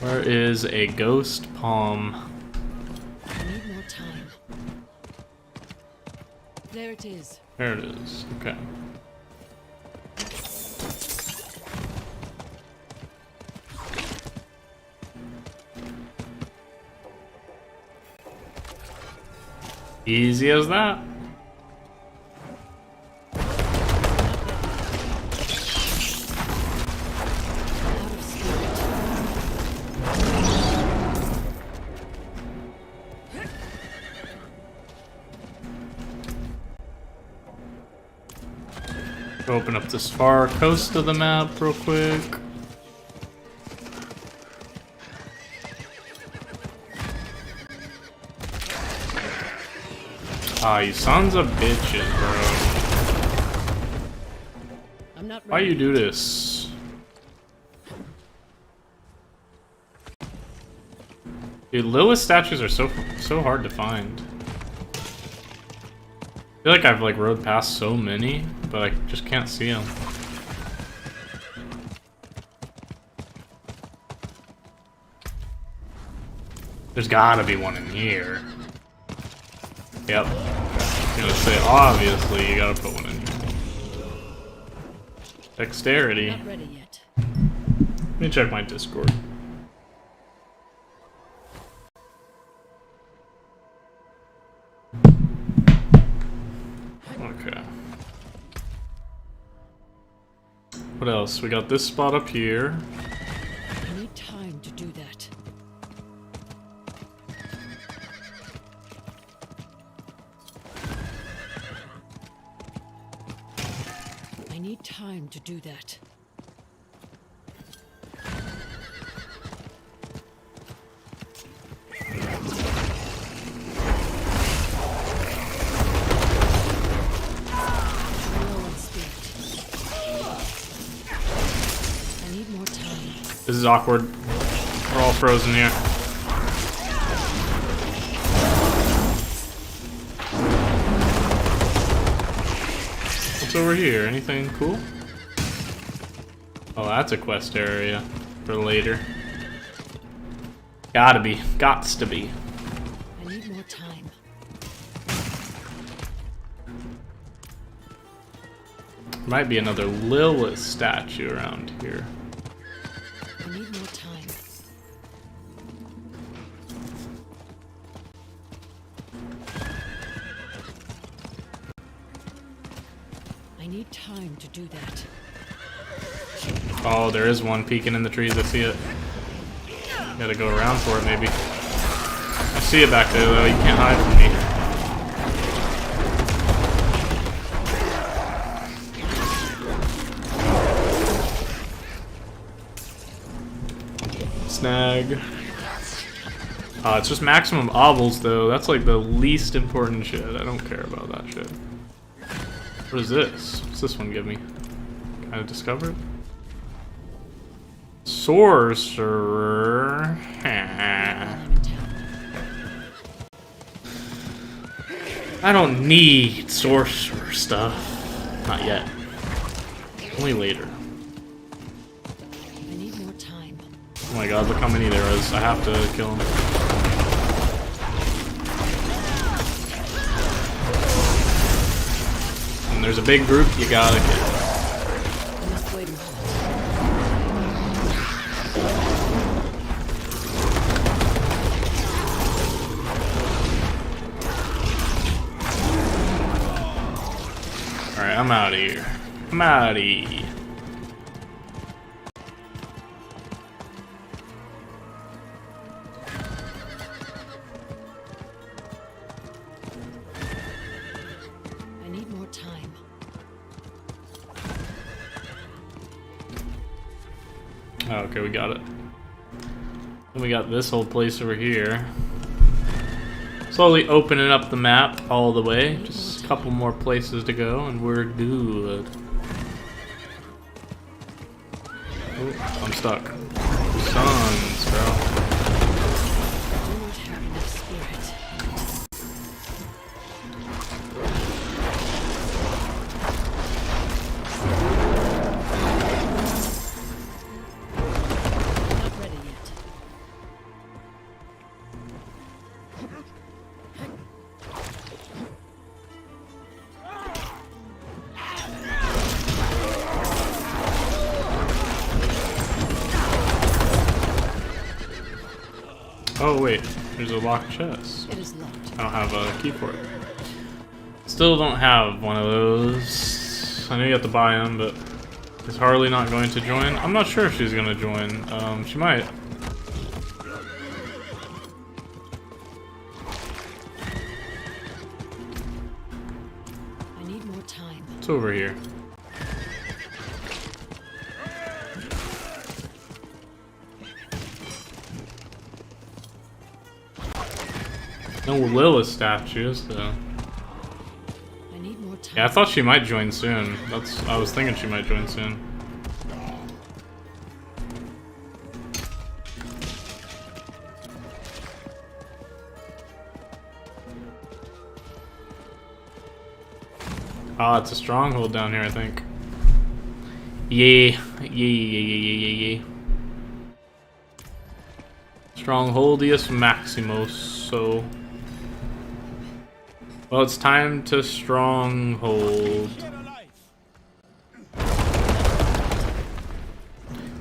Where is a ghost palm? I need more time. There it is. There it is. Okay. Easy as that. Out of spirit. Open up this far coast of the map real quick. Ah, you sons of bitches, bro. I'm not ready. Why you do this? Dude, Lilith statues are so hard to find. feel like I've like rode past so many, but I just can't see them. There's gotta be one in here. Yep. I'm gonna say, obviously, you gotta put one in here. Dexterity. Not ready yet. Let me check my Discord. Okay. What else? We got this spot up here. I need time to do that. I need time to do that. This is awkward. We're all frozen here. What's over here? Anything cool? Oh, that's a quest area for later. Gotta be. Gots to be. I need more time. Might be another Lilith statue around here. I need more time. I need time to do that. Oh, there is one peeking in the trees. I see it. Gotta go around for it, maybe. I see it back there, though. You can't hide from me. Snag. It's just maximum obels, though. That's like the least important shit. I don't care about that shit. What is this? What's this one give me? Can I discover it? Sorcerer. I don't need sorcerer stuff. Not yet. Only later. I need more time. Oh my god, look how many there is. I have to kill them. And there's a big group you gotta kill. I must wait a moment. Alright, I'm out of here. I'm out of here. I need more time. Oh, okay, we got it. Then we got this whole place over here. Slowly opening up the map all the way. Just a couple more places to go and we're good. Oh, I'm stuck. Sons, bro. I do not have enough spirit. Not ready yet. Oh wait, there's a locked chest. It is locked. I don't have a key for it. Still don't have one of those. I know you have to buy them, but is Harley not going to join? I'm not sure if she's going to join. She might. I need more time. It's over here. No Lilith statues, though. I need more time. Yeah, I thought she might join soon. I was thinking she might join soon. Ah, it's a stronghold down here, I think. Yeah. Yeah. Strongholdius Maximus, so... Well, it's time to stronghold.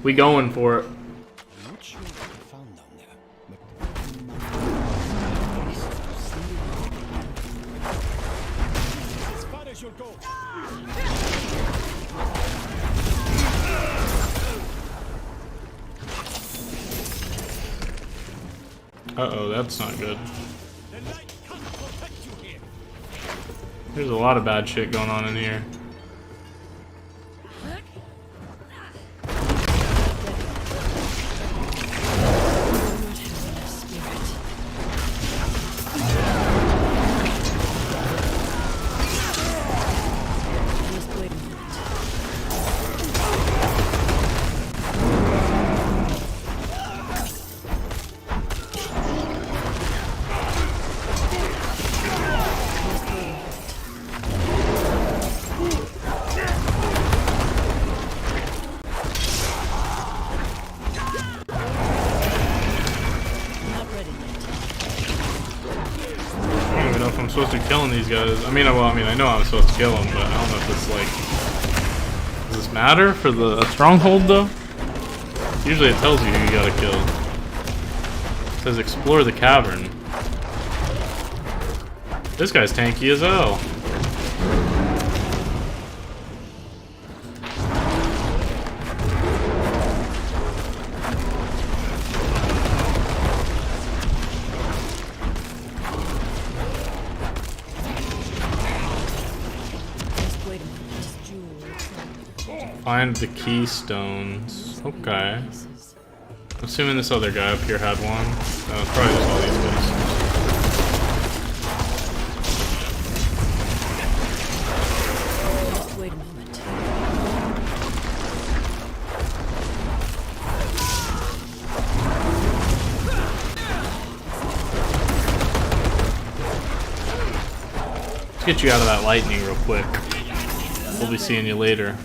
We going for it. I'm not sure what I found down there, but as far as you'll go. Uh-oh, that's not good. There's a lot of bad shit going on in here. I'm supposed to be killing these guys. I mean, well, I know I'm supposed to kill them, but I don't know if it's like... Does this matter for the stronghold, though? Usually it tells you who you gotta kill. It says explore the cavern. This guy's tanky as hell. Find the keystones. Okay. I'm assuming this other guy up here had one. No, it's probably just all these guys. Wait a moment. Let's get you out of that lightning real quick. We'll be seeing you later.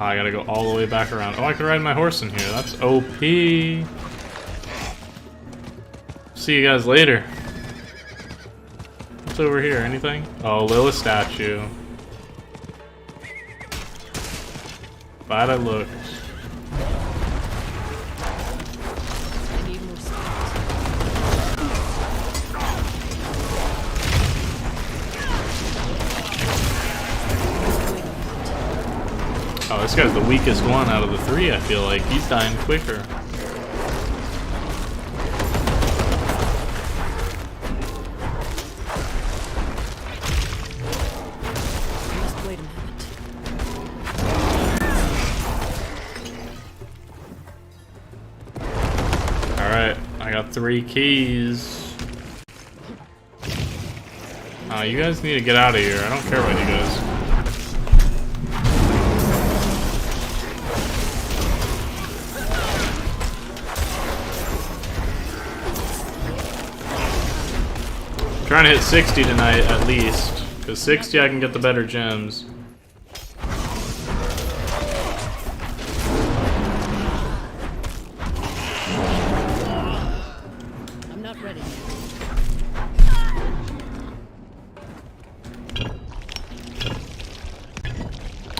Oh, I gotta go all the way back around. Oh, I can ride my horse in here. That's OP. See you guys later. What's over here? Anything? Oh, Lilith statue. Glad I looked. I need more space. Oh, this guy's the weakest one out of the three, I feel like. He's dying quicker. Just wait a minute. Alright, I got 3 keys. You guys need to get out of here. I don't care about you guys. Trying to hit 60 tonight, at least. Because 60 I can get the better gems. I'm not ready.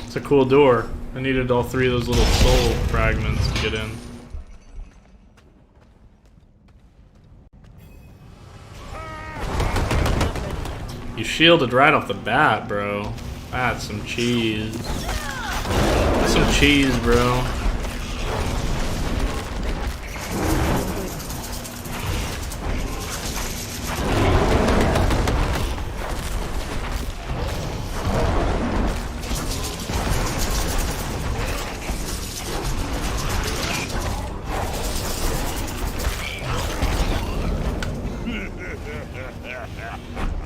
It's a cool door. I needed all 3 of those little soul fragments to get in. You shielded right off the bat, bro. That's some cheese. That's some cheese, bro.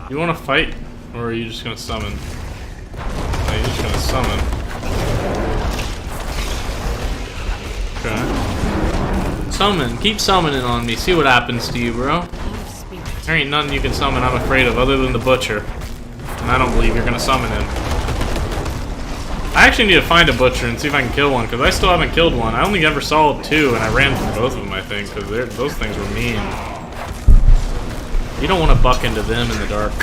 You want to fight, or are you just gonna summon? Oh, you're just gonna summon. Okay. Summon. Keep summoning on me. See what happens to you, bro. Out of spirit. There ain't nothing you can summon I'm afraid of other than the Butcher. And I don't believe you're gonna summon him. I actually need to find a Butcher and see if I can kill one, because I still haven't killed one. I only ever saw 2, and I ran through both of them, I think, because those things were mean. You don't want to buck into them in the dark.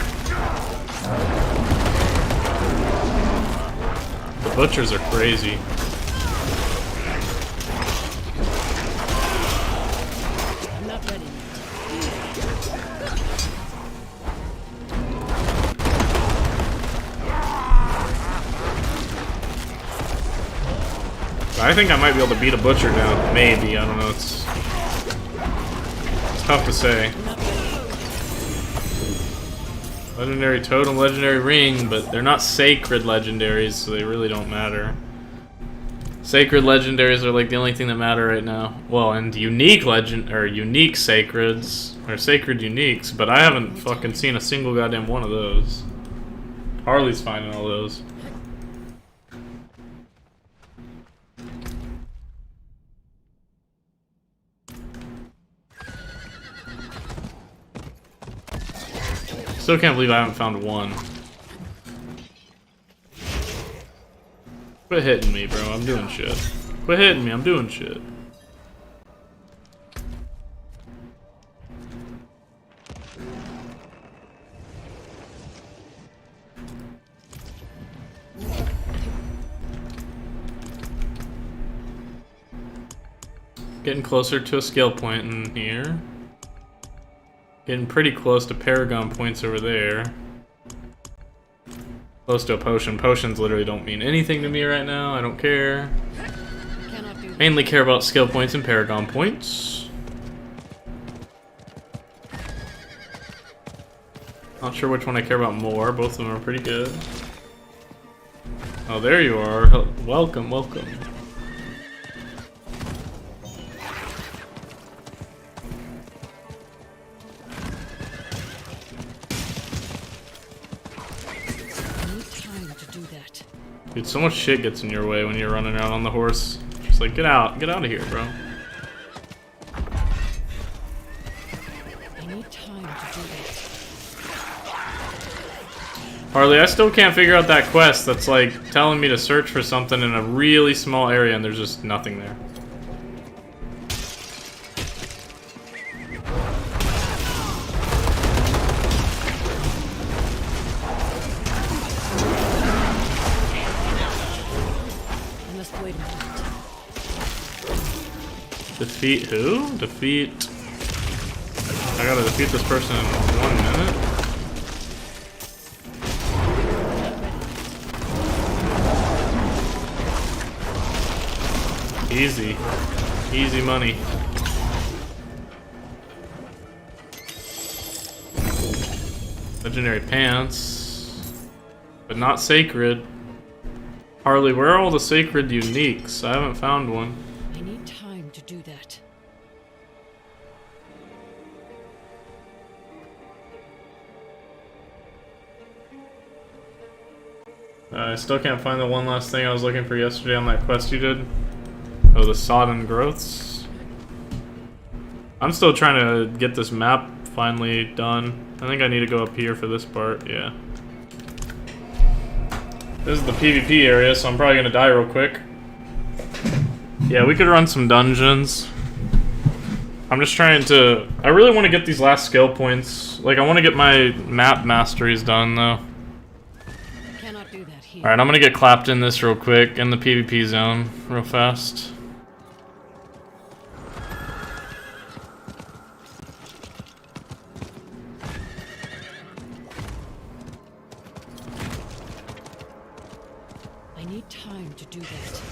The Butchers are crazy. I'm not ready. I think I might be able to beat a Butcher down. Maybe, I don't know. It's tough to say. Legendary Totem, Legendary Ring, but they're not sacred legendaries, so they really don't matter. Sacred legendaries are like the only thing that matter right now. Well, and unique unique sacreds, or sacred uniques, but I haven't fucking seen a single goddamn one of those. Harley's finding all those. Still can't believe I haven't found one. Quit hitting me, bro. I'm doing shit. Quit hitting me. I'm doing shit. Getting closer to a skill point in here. Getting pretty close to Paragon points over there. Close to a potion. Potions literally don't mean anything to me right now. I don't care. Cannot do that. Mainly care about skill points and Paragon points. Not sure which one I care about more. Both of them are pretty good. Oh, there you are. Welcome, welcome. Dude, so much shit gets in your way when you're running around on the horse. Just like, get out of here, bro. I need time to do that. Harley, I still can't figure out that quest that's like telling me to search for something in a really small area and there's just nothing there. Defeat who? Defeat... I gotta defeat this person in 1 minute? Easy. Easy money. Legendary pants. But not sacred. Harley, where are all the sacred uniques? I haven't found one. I need time to do that. I still can't find the one last thing I was looking for yesterday on that quest you did. Oh, the sodden growths. I'm still trying to get this map finally done. I think I need to go up here for this part, yeah. This is the PvP area, so I'm probably gonna die real quick. Yeah, we could run some dungeons. I'm just trying to... I really want to get these last skill points. Like, I want to get my map masteries done, though. Cannot do that here. Alright, I'm gonna get clapped in this real quick, in the PvP zone, real fast. I need time to do that.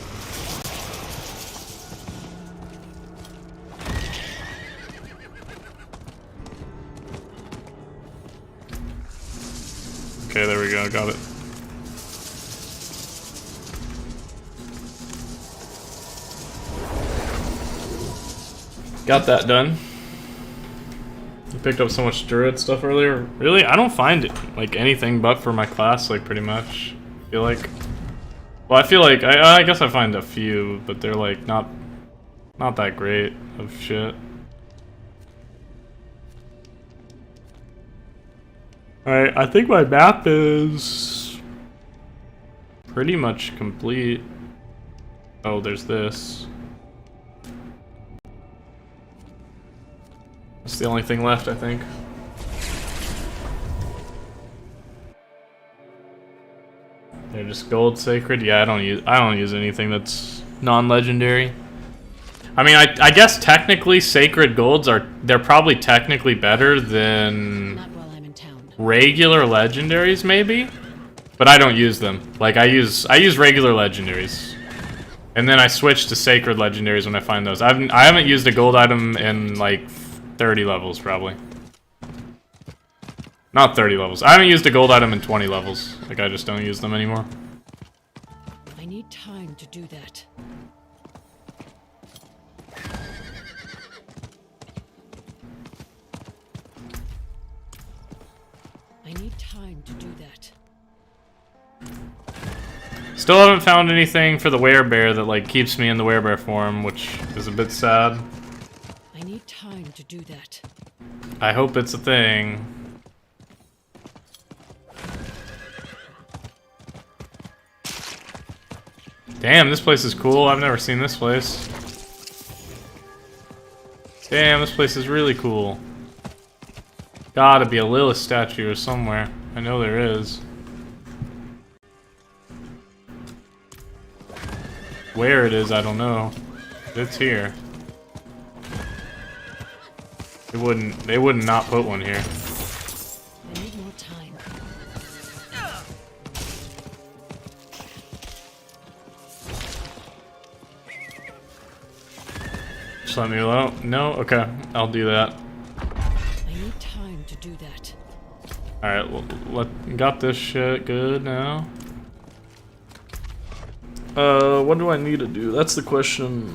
Okay, there we go, got it. Got that done. I picked up so much druid stuff earlier. Really? I don't find it, like, anything but for my class, like, pretty much. I feel like... Well, I feel like... I guess I find a few, but they're, like, not that great of shit. Alright, I think my map is pretty much complete. Oh, there's this. That's the only thing left, I think. They're just gold sacred. Yeah, I don't use anything that's non-legendary. I mean, I guess technically sacred golds they're probably technically better than Not while I'm in town. regular legendaries, maybe, but I don't use them. Like I use regular legendaries, and then I switch to sacred legendaries when I find those. I haven't used a gold item in like 30 levels probably. Not 30 levels. I haven't used a gold item in 20 levels. Like I just don't use them anymore. I need time to do that. I need time to do that. Still haven't found anything for the werebear that like keeps me in the werebear form, which is a bit sad. I need time to do that. I hope it's a thing. Damn, this place is cool. I've never seen this place. Damn, this place is really cool. Gotta be a Lilith statue or somewhere. I know there is. Where it is, I don't know. It's here. They wouldn't not put one here. I need more time. Just let me alone. No? Okay, I'll do that. I need time to do that. Alright, well, got this shit good now. What do I need to do? That's the question.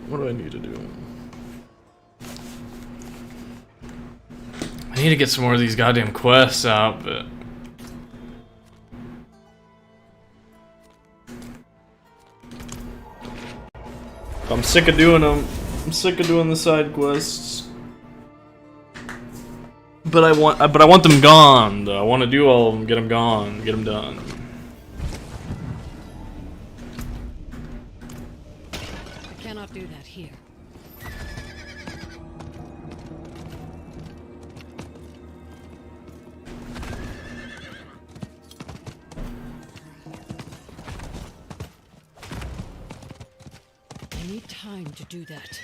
What do I need to do? I need to get some more of these goddamn quests out, but... I'm sick of doing them. I'm sick of doing the side quests. But I want them gone, though. I want to do all of them, get them gone, get them done. I cannot do that here. I need time to do that.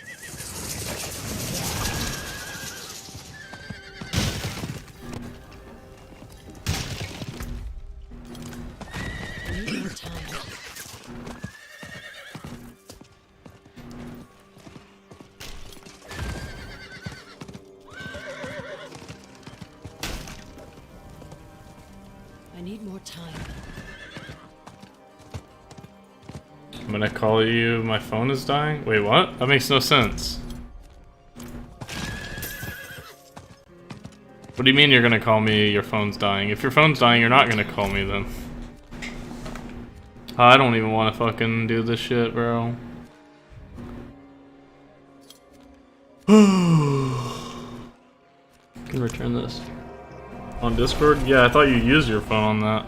I need more time. I need more time. I'm gonna call you, my phone is dying? Wait, what? That makes no sense. What do you mean you're gonna call me, your phone's dying? If your phone's dying, you're not gonna call me then. I don't even wanna fucking do this shit, bro. Can return this. On Discord? Yeah, I thought you used your phone on that.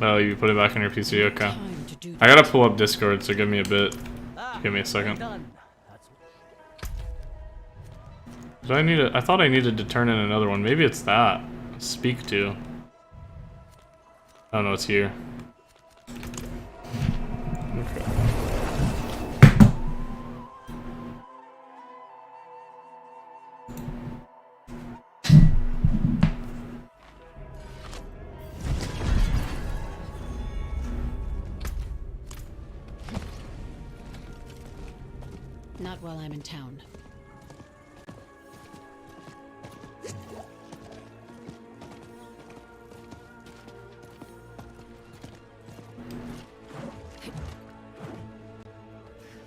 Oh, you put it back on your PC, okay. Time to do I that. gotta pull up Discord, so give me a bit. Give me a second. Do I need I thought I needed to turn in another one. Maybe it's that. Speak to. Oh no, it's here. Okay. Not while I'm in town.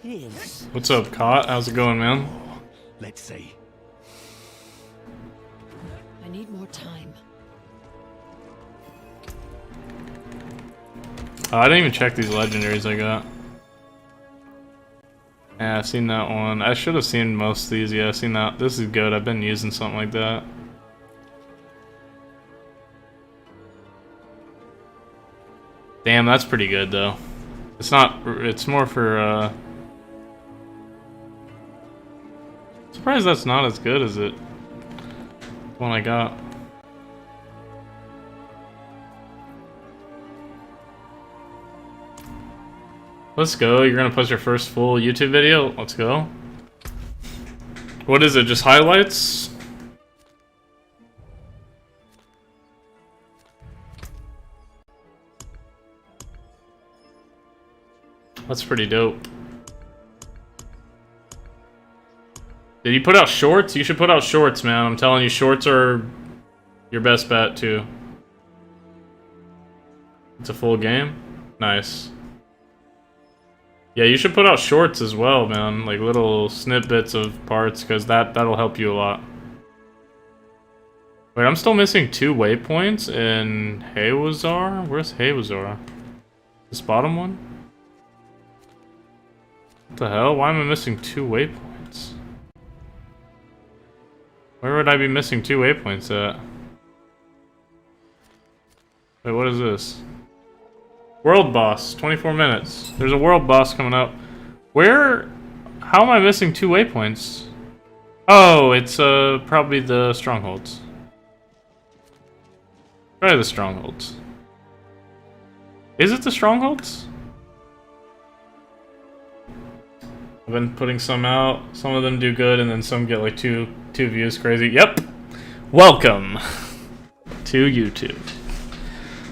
Yes. What's up, Cot? How's it going, man? Let's see. I need more time. Oh, I didn't even check these legendaries I got. Yeah, I've seen that one. I should have seen most of these. Yeah, I've seen that. This is good. I've been using something like that. Damn, that's pretty good though. It's not. It's more for. Surprised that's not as good as it. The one I got. Let's go. You're gonna post your first full YouTube video? Let's go. What is it? Just highlights? That's pretty dope. Did you put out shorts? You should put out shorts, man. I'm telling you, shorts are your best bet, too. It's a full game? Nice. Yeah, you should put out shorts as well, man. Like little snippets of parts, because that'll help you a lot. Wait, I'm still missing 2 waypoints in Haywazar? Where's Haywazar? This bottom one? What the hell? Why am I missing 2 waypoints? Where would I be missing 2 waypoints at? Wait, what is this? World boss, 24 minutes. There's a world boss coming up. Where? How am I missing 2 waypoints? Oh, it's probably the strongholds. Probably the strongholds. Is it the strongholds? I've been putting some out. Some of them do good, and then some get like two views. Crazy. Yep. Welcome to YouTube.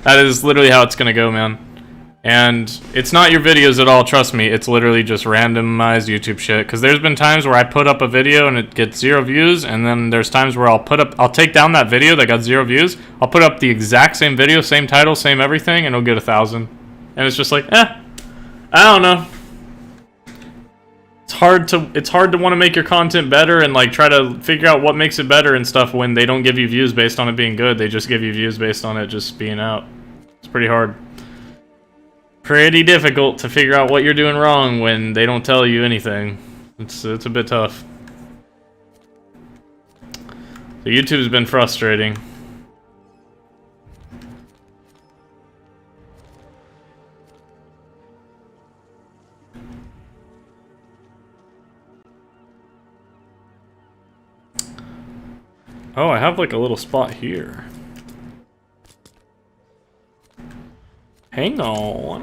That is literally how it's gonna go, man. And it's not your videos at all, trust me. It's literally just randomized YouTube shit. Because there's been times where I put up a video and it gets 0 views, and then there's times where I'll take down that video that got 0 views. I'll put up the exact same video, same title, same everything, and it'll get 1,000. And it's just like, I don't know. It's hard to want to make your content better and like try to figure out what makes it better and stuff when they don't give you views based on it being good. They just give you views based on it just being out. It's pretty hard. Pretty difficult to figure out what you're doing wrong when they don't tell you anything. It's a bit tough. So YouTube's been frustrating. Oh, I have like a little spot here. Hang on.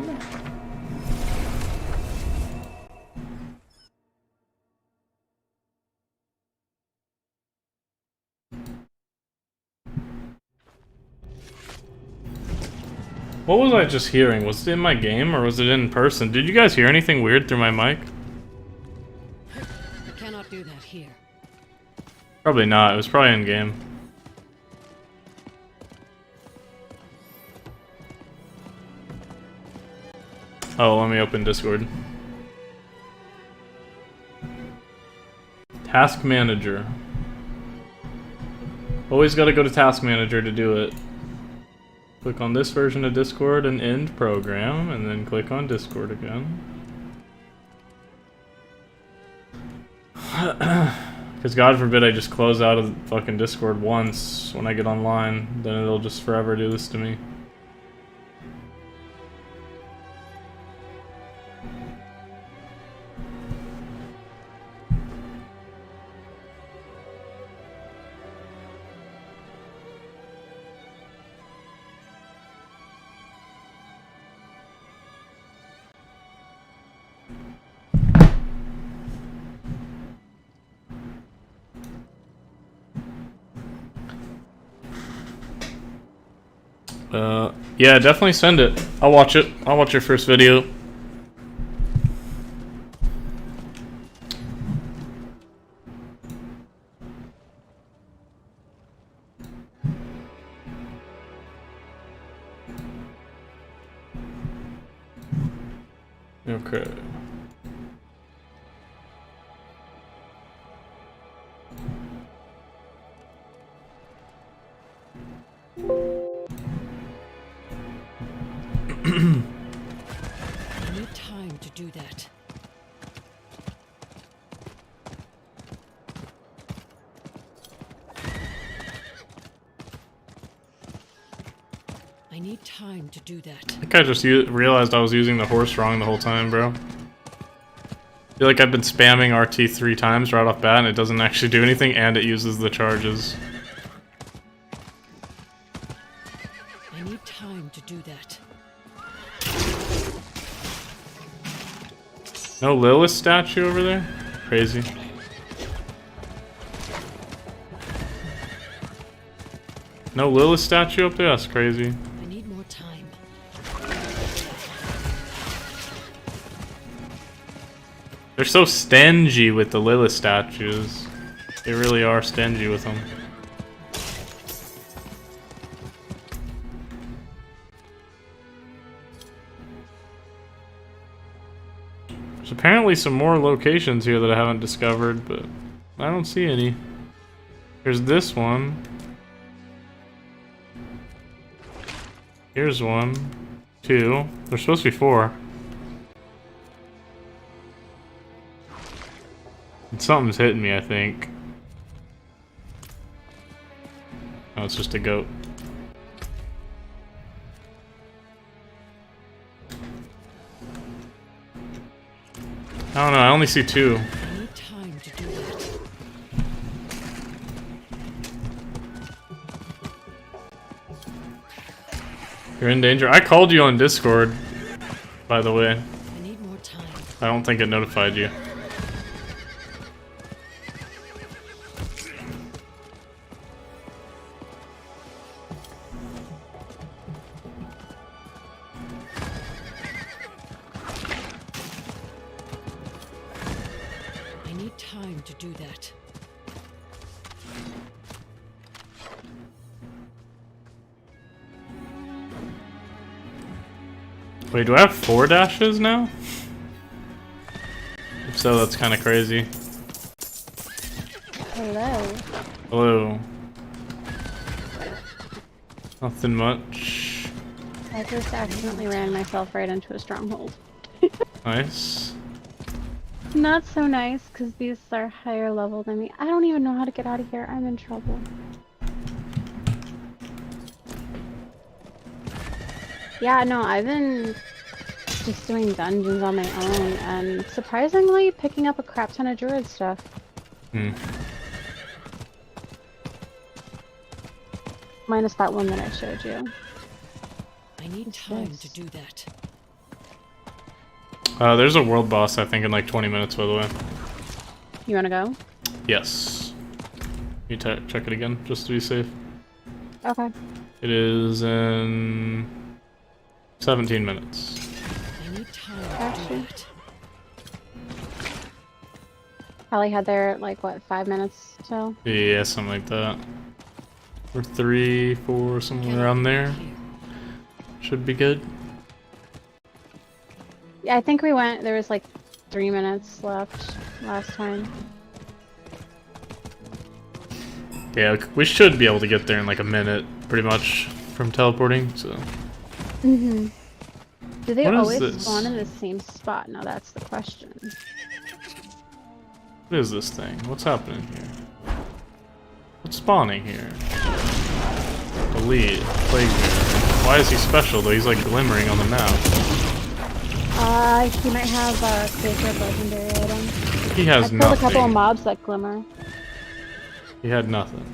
What was I just hearing? Was it in my game or was it in person? Did you guys hear anything weird through my mic? I cannot do that here. Probably not. It was probably in game. Oh, let me open Discord. Task Manager. Always gotta go to Task Manager to do it. Click on this version of Discord and end program, and then click on Discord again. Because God forbid I just close out of fucking Discord once when I get online, then it'll just forever do this to me. Yeah, definitely send it. I'll watch it. I'll watch your first video. Okay. I need time to do that. I think I just realized I was using the horse wrong the whole time, bro. I feel like I've been spamming RT 3 times right off bat and it doesn't actually do anything and it uses the charges. I need time to do that. No Lilith statue over there? Crazy. No Lilith statue up there? That's crazy. I need more time. They're so stingy with the Lilith statues. They really are stingy with them. There's apparently some more locations here that I haven't discovered, but I don't see any. There's this one. Here's one. Two. There's supposed to be 4. And something's hitting me, I think. Oh, it's just a goat. I don't know, I only see 2. I need time to do that. You're in danger. I called you on Discord, by the way. I need more time. I don't think it notified you. I need time to do that. Wait, do I have 4 dashes now? If so, that's kind of crazy. Hello. Hello. Nothing much. I just accidentally ran myself right into a stronghold. Nice. Not so nice, because these are higher level than me. I don't even know how to get out of here. I'm in trouble. Yeah, no, I've been just doing dungeons on my own, and surprisingly picking up a crap ton of druid stuff. Minus that one that I showed you. I need What's time this? to do that. There's a world boss, I think, in like 20 minutes, by the way. You wanna go? Yes. You check it again, just to be safe. Okay. It is in 17 minutes. I need time to Gotcha. do that. Probably had there, like, what, 5 minutes till? Yeah, something like that. Or 3, 4, somewhere around there. Here. Should be good. Yeah, I think we went, there was like 3 minutes left last time. Yeah, we should be able to get there in like a minute, pretty much, from teleporting, so... Mm-hmm. Do they What is always this? spawn in the same spot? Now that's the question. What is this thing? What's happening here? What's spawning here? Elite, Plague Bearer. Why is he special though? He's like glimmering on the map. He might have a sacred legendary item. He has I killed nothing. a couple of mobs that glimmer. He had nothing.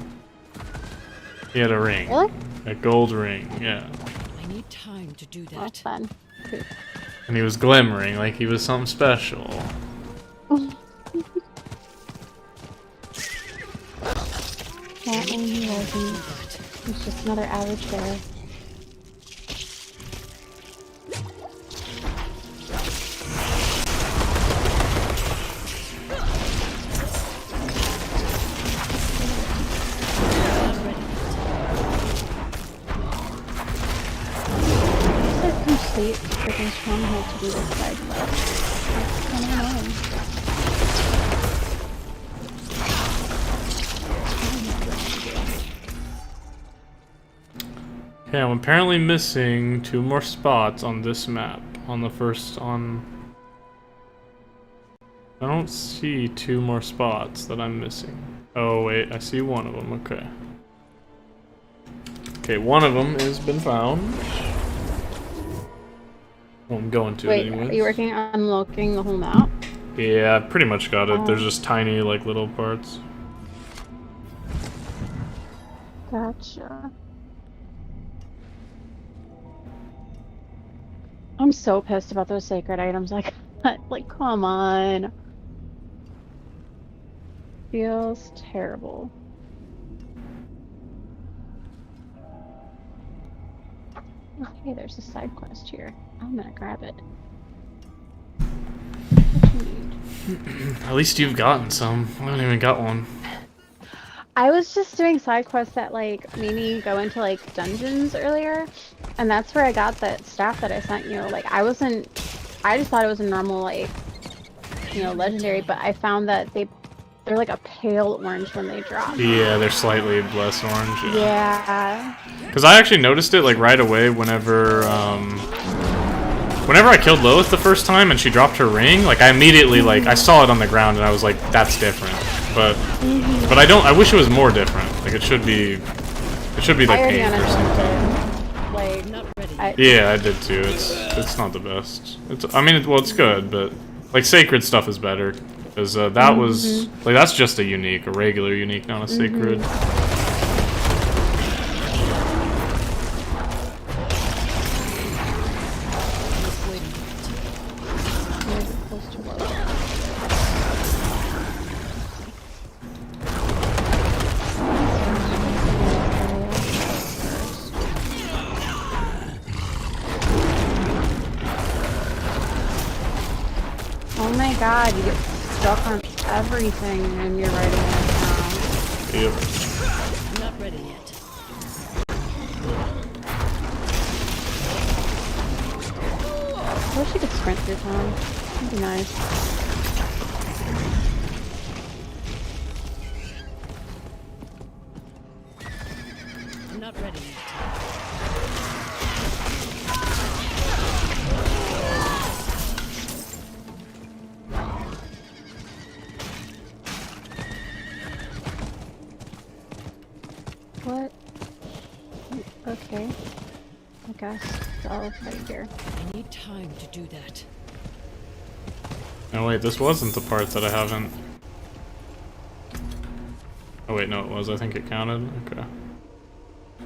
He had a ring. Really? A gold ring, yeah. I need time to do Well, that. fun. Poop. And he was glimmering like he was something special. Apparently he wasn't. He's just another average bear. It's a complete freaking stronghold to do this side quest. It's kind of annoying. Okay, I'm apparently missing 2 more spots on this map. On the first, I don't see 2 more spots that I'm missing. Oh wait, I see one of them, okay. Okay, one of them has been found. Well, I'm going to Wait, it anyways. are you working on unlocking the whole map? Yeah, I pretty much got it. There's Oh. just tiny, like, little parts. Gotcha. I'm so pissed about those sacred items. Like, come on. Feels terrible. Okay, there's a side quest here. I'm gonna grab it. What you need? At least you've gotten some. I haven't even got one. I was just doing side quests that like made me go into like dungeons earlier, and that's where I got that staff that I sent you. Like I just thought it was a normal like, legendary, but I found that they're like a pale orange when they drop. Yeah, they're slightly less orange. Yeah. Because I actually noticed it like right away whenever I killed Lilith the first time and she dropped her ring. Like I immediately I saw it on the ground and I was like, that's different. But I wish it was more different. Like it should be like I already pink or something. understood. Like, Not ready. Yeah, I did too. It's not the best. It's good, but like sacred stuff is better because that was like that's just a regular unique, not a sacred. Just waiting for it. Where's it supposed to load? Oh my god, you get stuck on everything when you're writing it down. Yep. I'm not ready yet. I wish you could sprint through town. That'd be nice. I'm not ready yet. What? Okay. I guess I'll fight here. I need time to do that. Oh wait, this wasn't the part that I haven't. Oh wait, no, it was. I think it counted. Okay.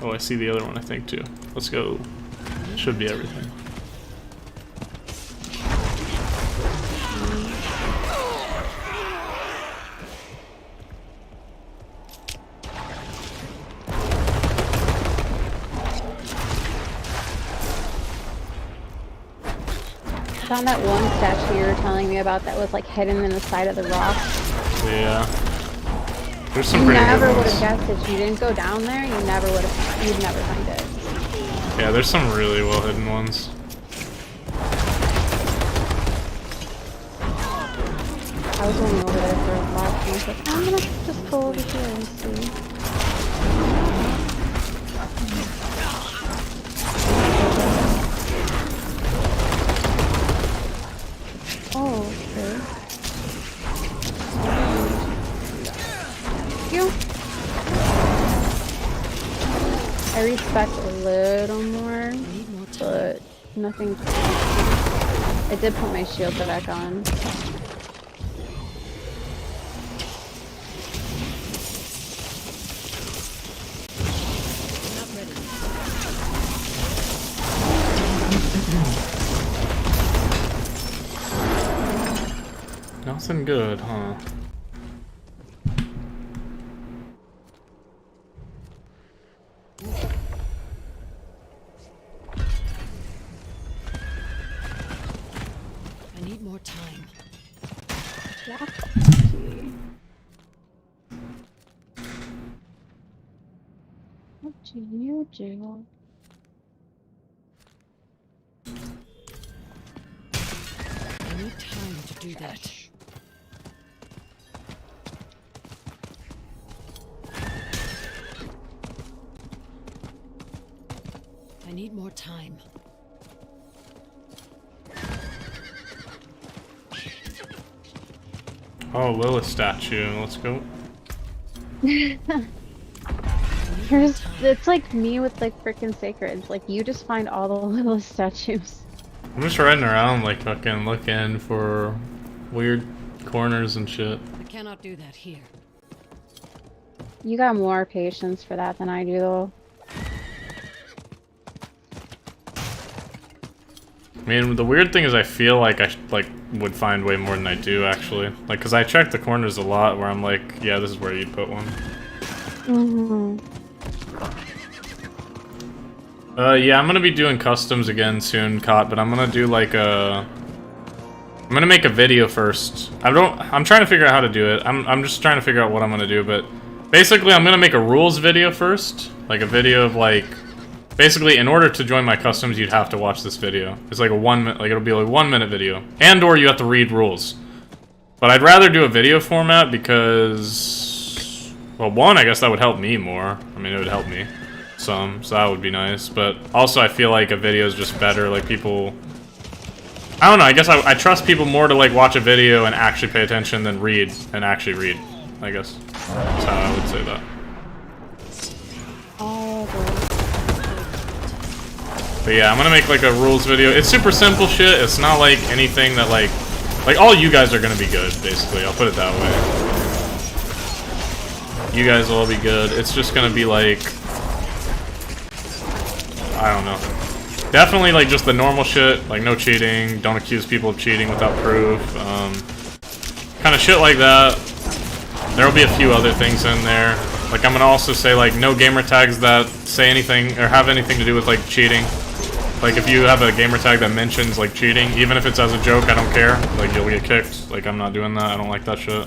Oh, I see the other one. I think too. Let's go. Should be everything. I found that one statue you were telling me about that was like hidden in the side of the rock. Yeah. There's some You pretty never good would ones. have guessed if you didn't go down there. You'd never find it. Yeah, there's some really well hidden ones. I was only over there for a while, and I was like, I'm gonna just go over here and see. Oh, okay. Thank you. I respect a little more, Need more time. but nothing. I did put my shield back on. Not ready. Nothing good, huh? I need more time. Yeah. What do you do? I need time to do that. I need more time. Oh, Lilith statue. Let's go. I It's like me with like frickin' sacreds. Like you just find all the littlest statues. I'm just riding around like fucking looking for weird corners and shit. I cannot do that here. You got more patience for that than I do, though. I mean, the weird thing is I feel like I would find way more than I do actually. Like, cause I check the corners a lot where I'm like, yeah, this is where you'd put one. Yeah, I'm gonna be doing customs again soon, Cot, but I'm gonna do like a... I'm gonna make a video first. I'm trying to figure out how to do it. I'm just trying to figure out what I'm gonna do, but... Basically, I'm gonna make a rules video first. Like a video of like... Basically, in order to join my customs, you'd have to watch this video. It's like a 1 minute, like it'll be like a 1 minute video. And or you have to read rules. But I'd rather do a video format because... Well, one, I guess that would help me more. I mean, it would help me some, so that would be nice. But also, I feel like a video is just better. Like people... I don't know, I guess I trust people more to like watch a video and actually pay attention than read and actually read, I guess. That's how I would say that. But yeah, I'm gonna make like a rules video. It's super simple shit. It's not like anything that like all you guys are gonna be good, basically. I'll put it that way. You guys will all be good. It's just gonna be like, I don't know. Definitely like just the normal shit, like no cheating, don't accuse people of cheating without proof, kind of shit like that. There'll be a few other things in there. Like I'm gonna also say like no gamer tags that say anything or have anything to do with like cheating. Like if you have a gamer tag that mentions like cheating, even if it's as a joke, I don't care. Like you'll get kicked. Like I'm not doing that. I don't like that shit.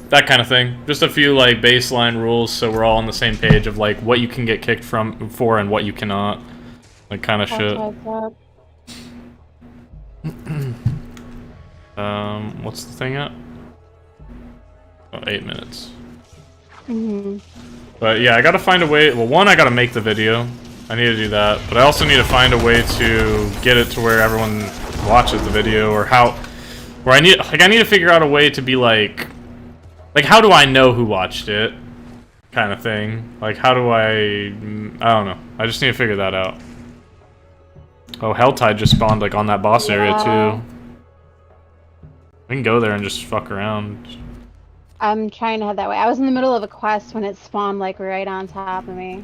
That kind of thing. Just a few like baseline rules so we're all on the same page of like what you can get kicked for and what you cannot. Like kind of shit. What's the thing at? Oh, 8 minutes. But yeah, I gotta find a way. Well, one, I gotta make the video. I need to do that. But I also need to find a way to get it to where everyone watches the video, or where I need to figure out a way to be like how do I know who watched it, kind of thing. Like how do I don't know. I just need to figure that out. Oh, Helltide just spawned like on that boss area too. We can go there and just fuck around. I'm trying to head that way. I was in the middle of a quest when it spawned like right on top of me.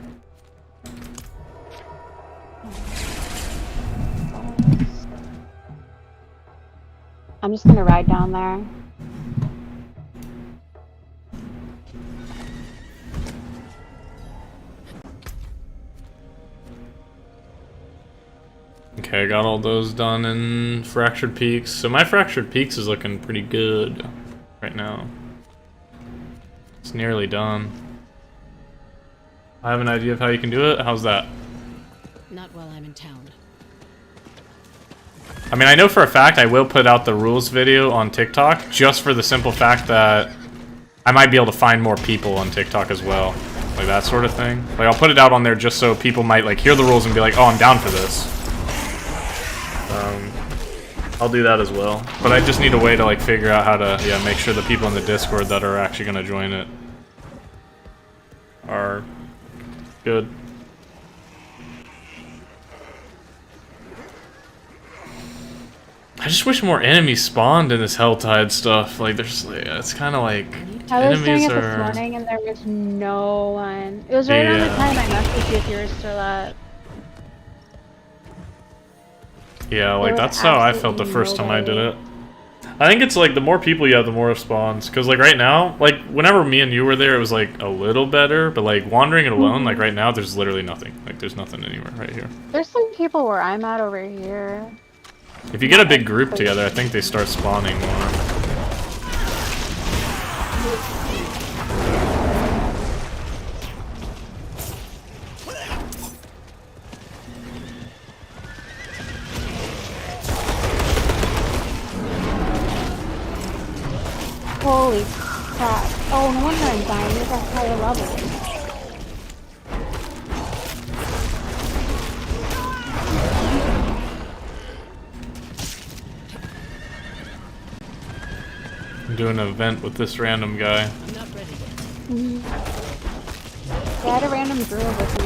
I'm just gonna ride down there. Okay, I got all those done in Fractured Peaks. So my Fractured Peaks is looking pretty good right now. It's nearly done. I have an idea of how you can do it. How's that? Not while I'm in town. I mean, I know for a fact I will put out the rules video on TikTok just for the simple fact that I might be able to find more people on TikTok as well. Like that sort of thing. Like I'll put it out on there just so people might like hear the rules and be like, oh, I'm down for this. I'll do that as well. But I just need a way to like figure out how to make sure the people in the Discord that are actually gonna join it are good. I just wish more enemies spawned in this Helltide stuff. Like there's it's kinda like I was doing enemies it this are morning and there was no one. It was right around the time I messaged you if you were still up. Yeah, like that's how I felt the first time I did it. I think it's like the more people you have, the more it spawns. Cause like right now, like whenever me and you were there, it was like a little better. But like wandering it alone, like right now, there's literally nothing. Like there's nothing anywhere right here. There's some people where I'm at over here. If you get a big group together, I think they start spawning more. Holy crap. Oh, no wonder I'm dying. You're at higher level. I'm doing an event with this random guy. I'm not ready yet. I had a random druid with me.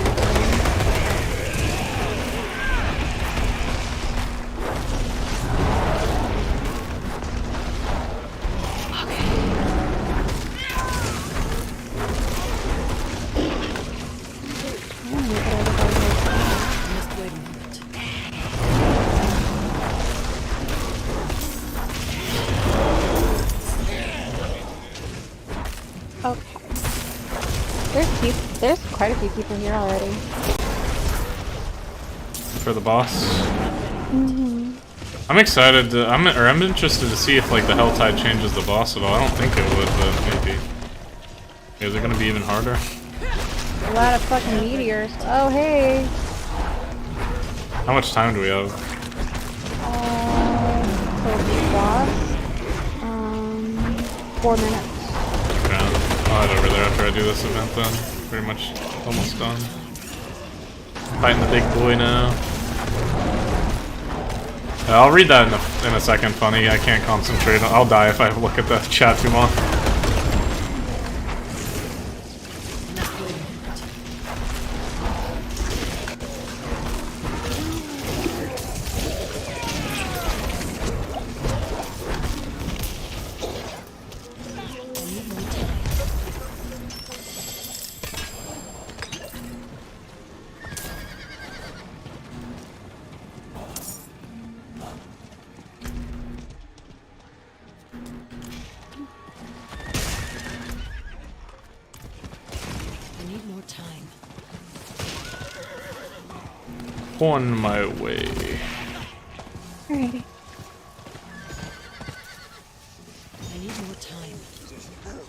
Just wait a minute. Okay. There's quite a few people here already. For the boss. I'm excited to, I'm interested to see if like the Helltide changes the boss at all. I don't think it would, but maybe. Is it gonna be even harder? A lot of fucking meteors. Oh hey. How much time do we have? So the boss. 4 minutes. Yeah, I'll head over there after I do this event then. Pretty much almost done. Fighting the big boy now. Yeah, I'll read that in a second, Funny. I can't concentrate. I'll die if I look at the chat too long. I need more time. On my way. Alrighty. I need more time. Just wait a minute.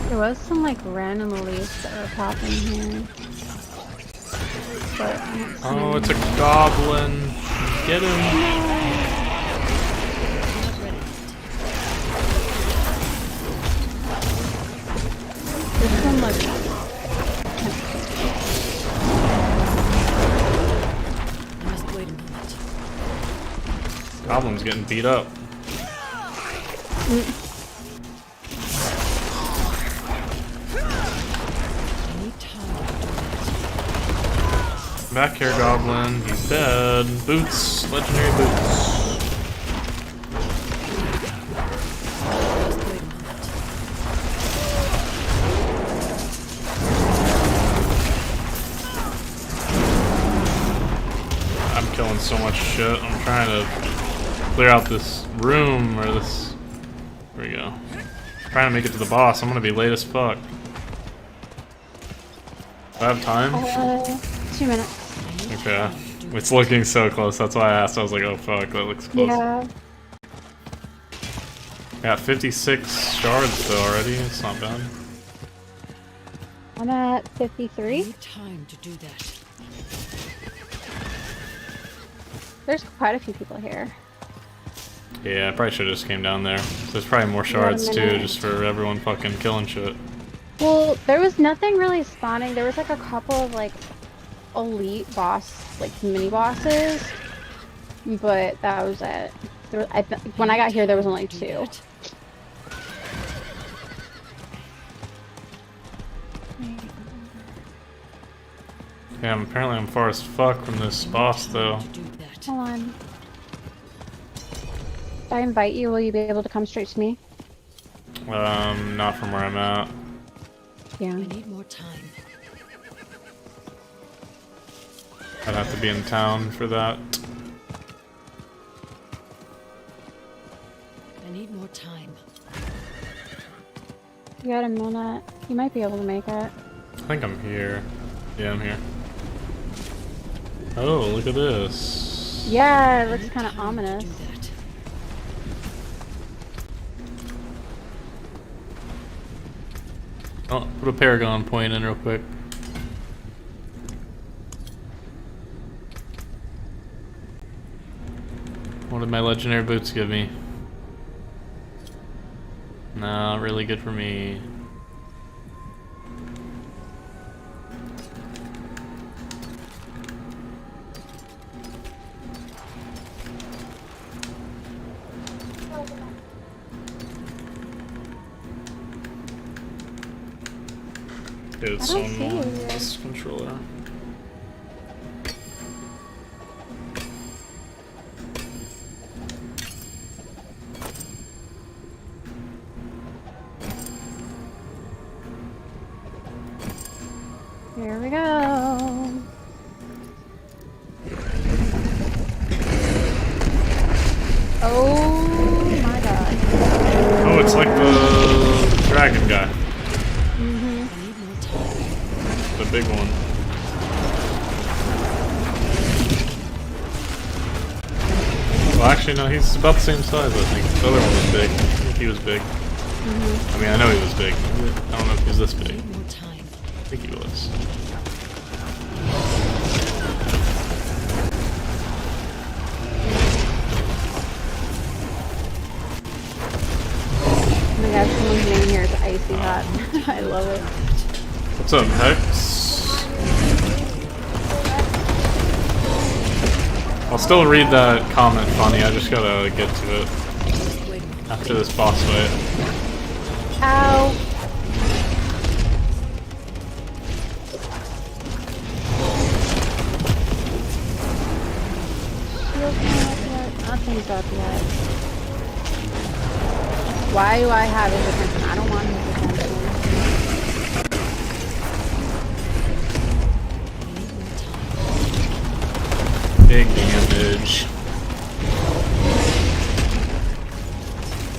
There was some like random elites that were popping here. But I don't see Oh, it's a any. goblin. Get him. Not ready. This one looks I must wait a minute. Goblin's getting beat up. I need time to do that. Back here, Goblin. He's dead. Boots. Legendary boots. Just wait a minute. I'm killing so much shit. I'm trying to clear out this room or this. There we go. Trying to make it to the boss. I'm gonna be late as fuck. Do I have time? 2 minutes. Okay. It's looking so close. That's why I asked. I was like, oh fuck, that looks close. Yeah. Got 56 shards though already. It's not bad. I'm at I 53. need time to do that. There's quite a few people here. Yeah, I probably should have just came down there. There's probably more shards too, just for everyone fucking killing shit. Well, there was nothing really spawning. There was like a couple of like elite boss, like mini bosses, but that was it. There was, when I got here, there was only Do 2. that. Damn, apparently I'm far as fuck from this boss though. To do that. Hold on. If I invite you, will you be able to come straight to me? Not from where I'm at. Yeah. I need more time. I'd have to be in town for that. I need more time. You got a minute. You might be able to make it. I think I'm here. Yeah, I'm here. Oh, look at this. Yeah, it looks Need kind of time to ominous. do that. Oh, put a Paragon point in real quick. What did my legendary boots give me? Nah, really good for me. Dude, it's I so don't see you annoying, here. this controller. Here we go. Oh my god. Oh, it's like the dragon guy. The big one. Well, actually, no, he's about the same size, I think. The other one was big. I think he was big. I mean, I know he was big. I don't know if he was this big. Need more time. I think he was. Oh my god, someone's name here is Icy Hot. I love it. What's up, Hex? I'll still read that comment, Funny. I just gotta get to it after this boss fight. Ow. Shield not up yet. Nothing's up yet. Why do I have his attention? I don't want his attention. Big damage.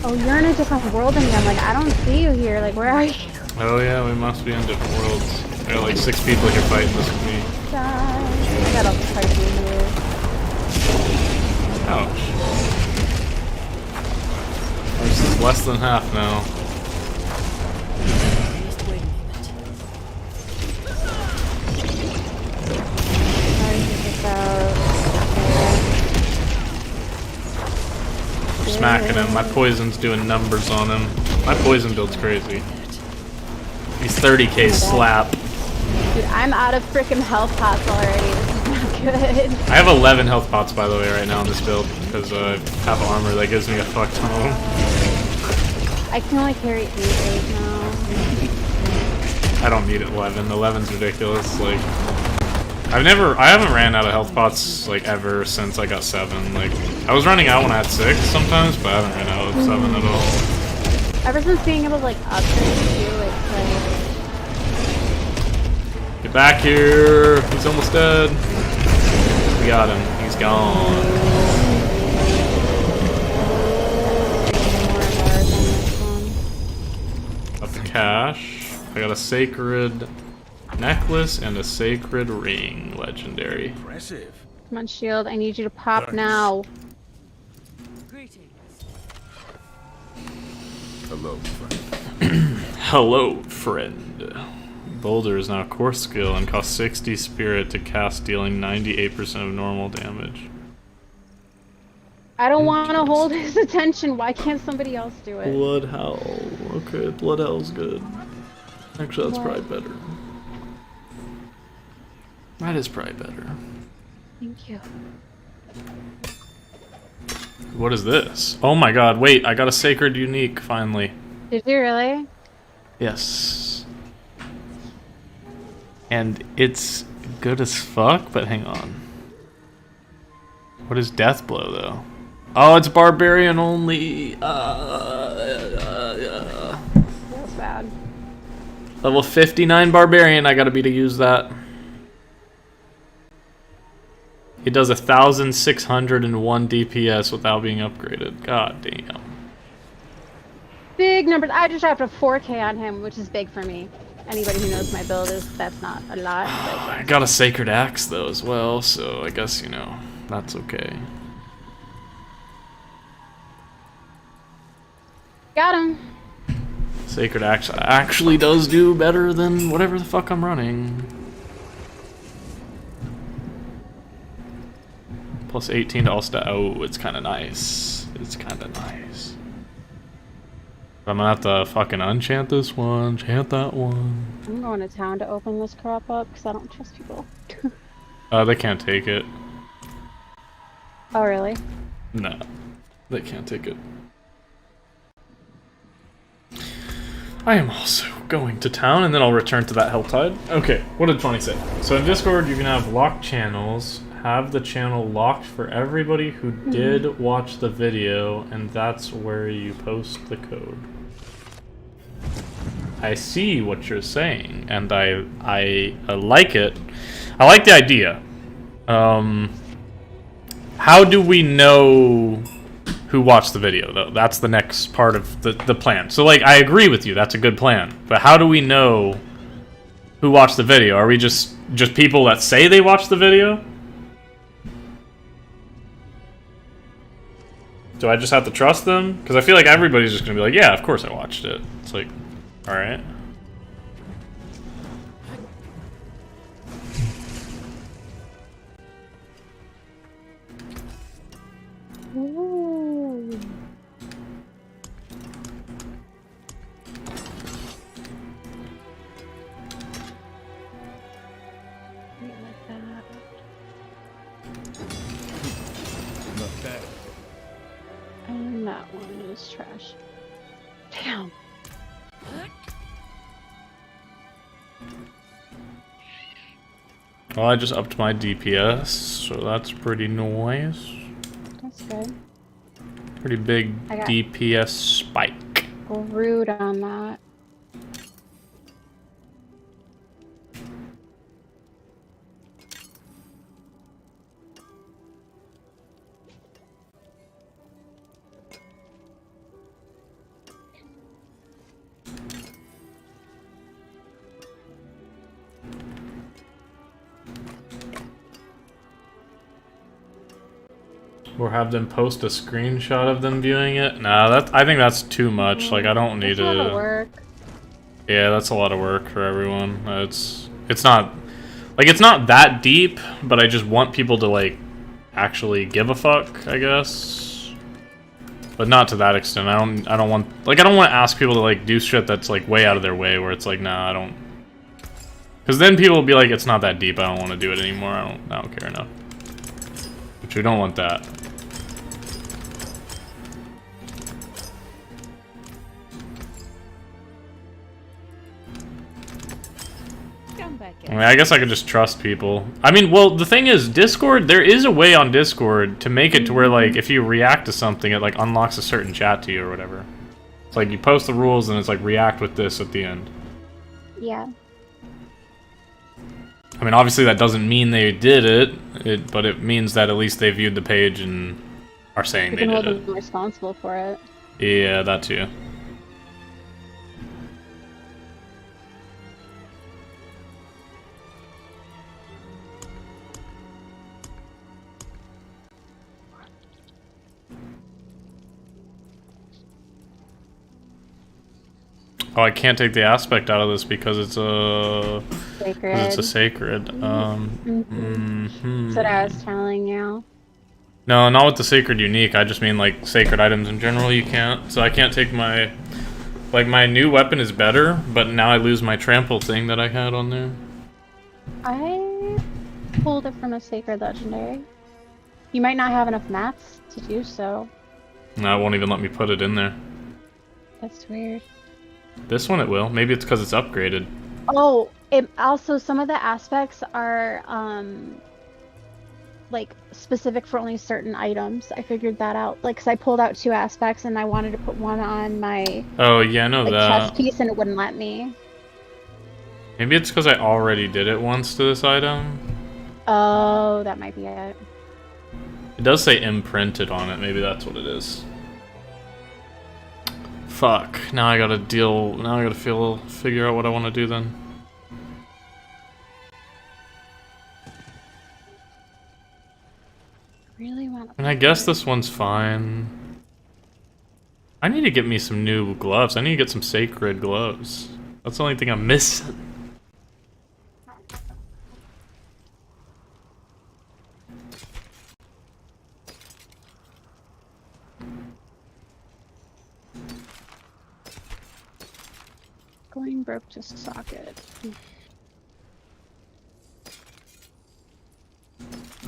Oh, you're in a different world than me. I'm like, I don't see you here. Like, where are you? Oh yeah, we must be in different worlds. There are like 6 people here fighting this with me. I got all the parts in here. Ouch. This is less than half now. Just wait a minute. Trying to get this out. Smacking him. My poison's doing numbers on him. My poison build's crazy. He's 30k slap. Dude, I'm out of freaking health pots already. This is not good. I have 11 health pots, by the way, right now in this build, because I have armor that gives me a fuck ton of them. I can only carry 8 right now. I don't need 11. 11's ridiculous. Like, I haven't ran out of health pots like ever since I got 7. Like, I was running out when I had 6 sometimes, but I haven't ran out of 7 at all. Ever since being able to like upgrade too, it's like Get back here! He's almost dead. We got him. He's gone. more and more than this one. Up cash. I got a sacred necklace and a sacred ring. Legendary. Impressive. Come on, shield. I need you to pop now. Greetings. Hello, friend. Hello, friend. Boulder is now a core skill and costs 60 spirit to cast, dealing 98% of normal damage. I don't want to hold his attention. Why can't somebody else do it? Blood Howl. Okay, Blood Howl's good. Actually, that's What? probably better. That is probably better. Thank you. What is this? Oh my god, wait, I got a sacred unique finally. Did you really? Yes. And it's good as fuck, but hang on. What is Death Blow, though? Oh, it's Barbarian only. Feels bad. Level 59 Barbarian, I gotta be to use that. It does 1,601 DPS without being upgraded. God damn. Big numbers. I just dropped a 4K on him, which is big for me. Anybody who knows my build that's not a lot. But I got a Sacred Axe, though, as well, so I guess, you know, that's okay. got him. Sacred Axe actually does do better than whatever the fuck I'm running. Plus 18 to all stat. Oh, it's kind of nice. It's kind of nice. I'm gonna have to fucking unchant this one, chant that one. I'm going to town to open this crap up because I don't trust people. They can't take it. Oh, really? No, they can't take it. I am also going to town, and then I'll return to that Helltide. Okay, what did Tony say? So in Discord, you can have locked channels, have the channel locked for everybody who did watch the video, and that's where you post the code. I see what you're saying, and I like it. I like the idea. How do we know who watched the video, though? That's the next part of the plan. So, like, I agree with you. That's a good plan. But how do we know who watched the video? Are we just people that say they watched the video? Do I just have to trust them? Because I feel like everybody's just going to be like, yeah, of course I watched it. It's like, alright. Ooh. I like that. Not bad. And that one is trash. Damn. Well, I just upped my DPS, so that's pretty nice. That's good. Pretty big I got- DPS spike. Rude on that. Or have them post a screenshot of them viewing it? Nah, I think that's too much. Like, I don't need That's a lot of to. work. Yeah, that's a lot of work for everyone. It's not like it's not that deep, but I just want people to like actually give a fuck, I guess. But not to that extent. I don't want to ask people to like do shit that's like way out of their way where it's like, nah, I don't. Because then people will be like, it's not that deep. I don't want to do it anymore. I don't care enough. Which we don't want that. Come back I mean, I guess I could just trust people. I mean, well, the thing is, Discord, there is a way on Discord to make it to where, like, if you react to something, it, like, unlocks a certain chat to you or whatever. It's like, you post the rules and it's like, react with this at the end. Yeah. I mean, obviously that doesn't mean they did it, but it means that at least they viewed the page and are saying You they can hold did it. them responsible for it. Yeah, that too. Oh, I can't take the aspect out of this because it's a Sacred. It's a sacred. That's what I was telling you. No, not with the sacred unique. I just mean like sacred items in general. You can't. So I can't take my my new weapon is better, but now I lose my trample thing that I had on there. I pulled it from a sacred legendary. You might not have enough mats to do so. No, it won't even let me put it in there. That's weird. This one it will. Maybe it's because it's upgraded. Oh, it also some of the aspects are like specific for only certain items. I figured that out. Like, 'cause I pulled out 2 aspects and I wanted to put one on my Oh yeah, I know like that. chest piece and it wouldn't let me. Maybe it's because I already did it once to this item. Oh, that might be it. It does say imprinted on it. Maybe that's what it is. Fuck. Now I gotta deal. Now I gotta figure out what I want to do then. Really want to. And I guess this one's fine. I need to get me some new gloves. I need to get some sacred gloves. That's the only thing I'm missing. Going broke to socket.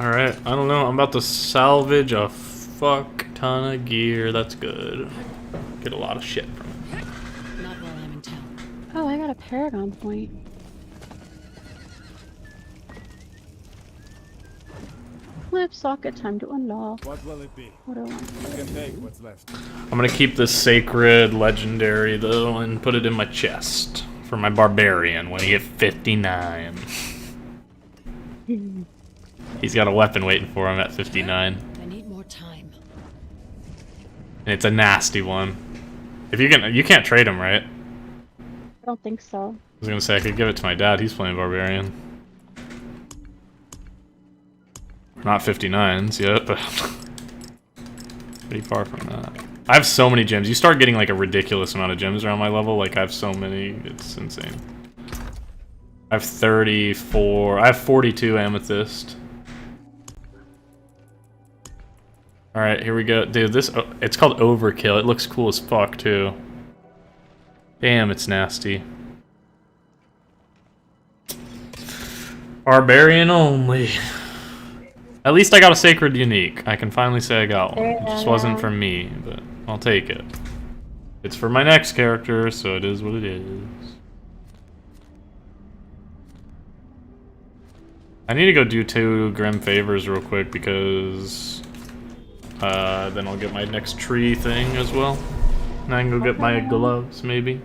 Alright, I don't know. I'm about to salvage a fuck ton of gear. That's good. Get a lot of shit from it. Not while I'm in town. Oh, I got a Paragon point. Flip socket, time to unlock. What will it be? What do I want? You can take what's left. I'm gonna keep this sacred legendary though and put it in my chest for my barbarian when he hit 59. He's got a weapon waiting for him at 59. I need more time. And it's a nasty one. If you can't trade him, right? I don't think so. I was gonna say I could give it to my dad, he's playing barbarian. Not 59s yet, but pretty far from that. I have so many gems. You start getting like a ridiculous amount of gems around my level. Like I have so many, it's insane. I have 34. I have 42 amethyst. All right, here we go, dude. This it's called Overkill. It looks cool as fuck too. Damn, it's nasty. Barbarian only. At least I got a Sacred Unique. I can finally say I got one. It just wasn't for me, but I'll take it. It's for my next character, so it is what it is. I need to go do 2 Grim Favors real quick because then I'll get my next tree thing as well. And I can go get my gloves, maybe.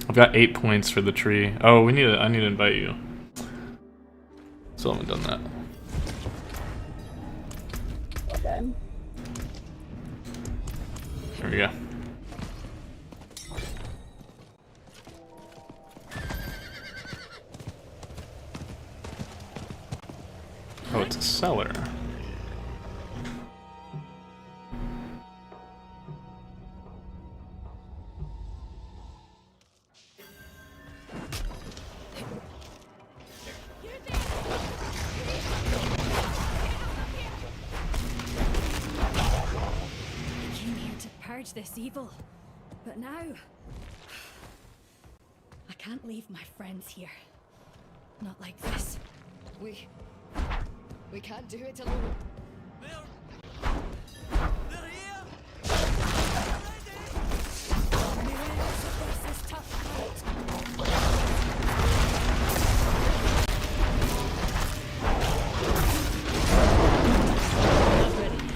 I've got 8 points for the tree. Oh, I need to invite you. Still haven't done that. Okay. There we go. Oh, it's a cellar. This evil, but now I can't leave my friends here. Not like this. We can't do it alone. They're here! This is tough fight. Not ready yet.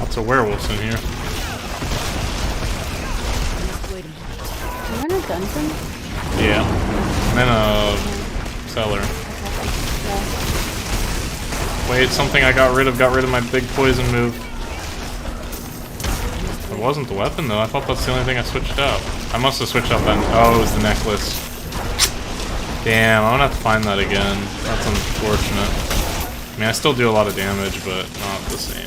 Lots of werewolves in here. Wait a minute. You're in a dungeon? Yeah. I'm in a cellar. Wait, something I got rid of my big poison move. It wasn't the weapon though, I thought that's the only thing I switched out. I must have switched out that. Oh, it was the necklace. Damn, I'm gonna have to find that again. That's unfortunate. I mean, I still do a lot of damage, but not the same.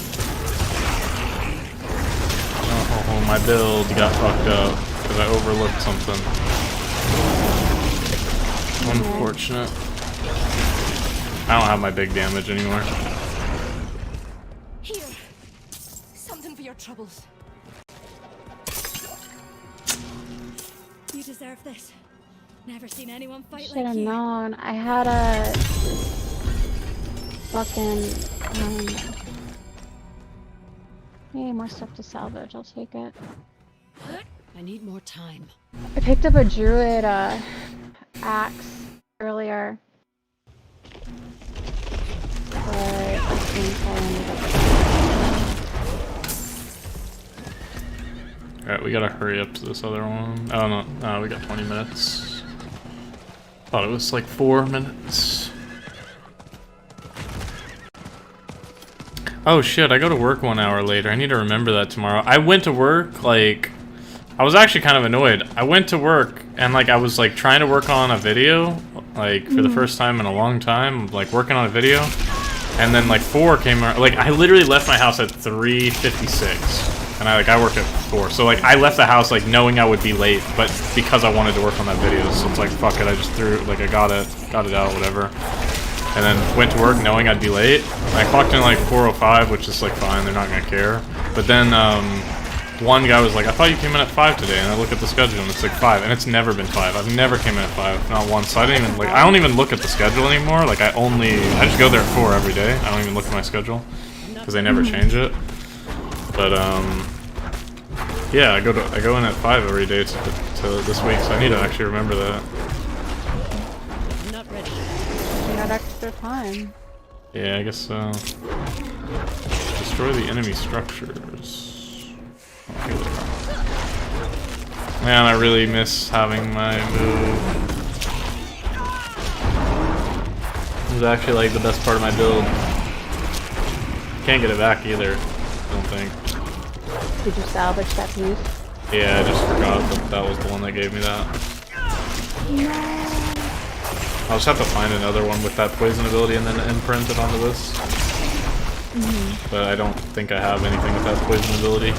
Oh, my build got fucked up because I overlooked something. Unfortunate. I don't have my big damage anymore. Here, something for your troubles. You deserve this. Never seen anyone fight Should like have you. known. I had a fucking hey, more stuff to salvage. I'll take it. I need more time. I picked up a druid axe earlier. But I think I ended up. Alright, we gotta hurry up to this other one. Oh no, we got 20 minutes. Thought it was like 4 minutes. Oh shit, I go to work 1 hour later. I need to remember that tomorrow. I went to work, like, I was actually kind of annoyed. I went to work and like I was like trying to work on a video, like for the first time in a long time, like working on a video. And then like 4 came around, like I literally left my house at 3:56. And I work at 4. So like I left the house like knowing I would be late, but because I wanted to work on that video. So it's like fuck it, I just threw it, like I got it out, whatever. and then went to work knowing I'd be late. I clocked in like 4:05, which is like fine, they're not gonna care. But then one guy was like, I thought you came in at 5 today, and I look at the schedule and it's like 5, and it's never been 5. I've never came in at 5, not once. So I didn't even I don't even look at the schedule anymore. Like I just go there at 4 every day. I don't even look at my schedule because they never change it. But yeah, I go in at 5 every day to this week, so I need to actually remember that. I'm not ready. You got extra time. Yeah, I guess so. Destroy the enemy structures. Man, I really miss having my move. It was actually like the best part of my build. Can't get it back either, I don't think. Did you salvage that piece? Yeah, I just forgot that that was the one that gave me that. I'll just have to find another one with that poison ability and then imprint it onto this. But I don't think I have anything with that poison ability.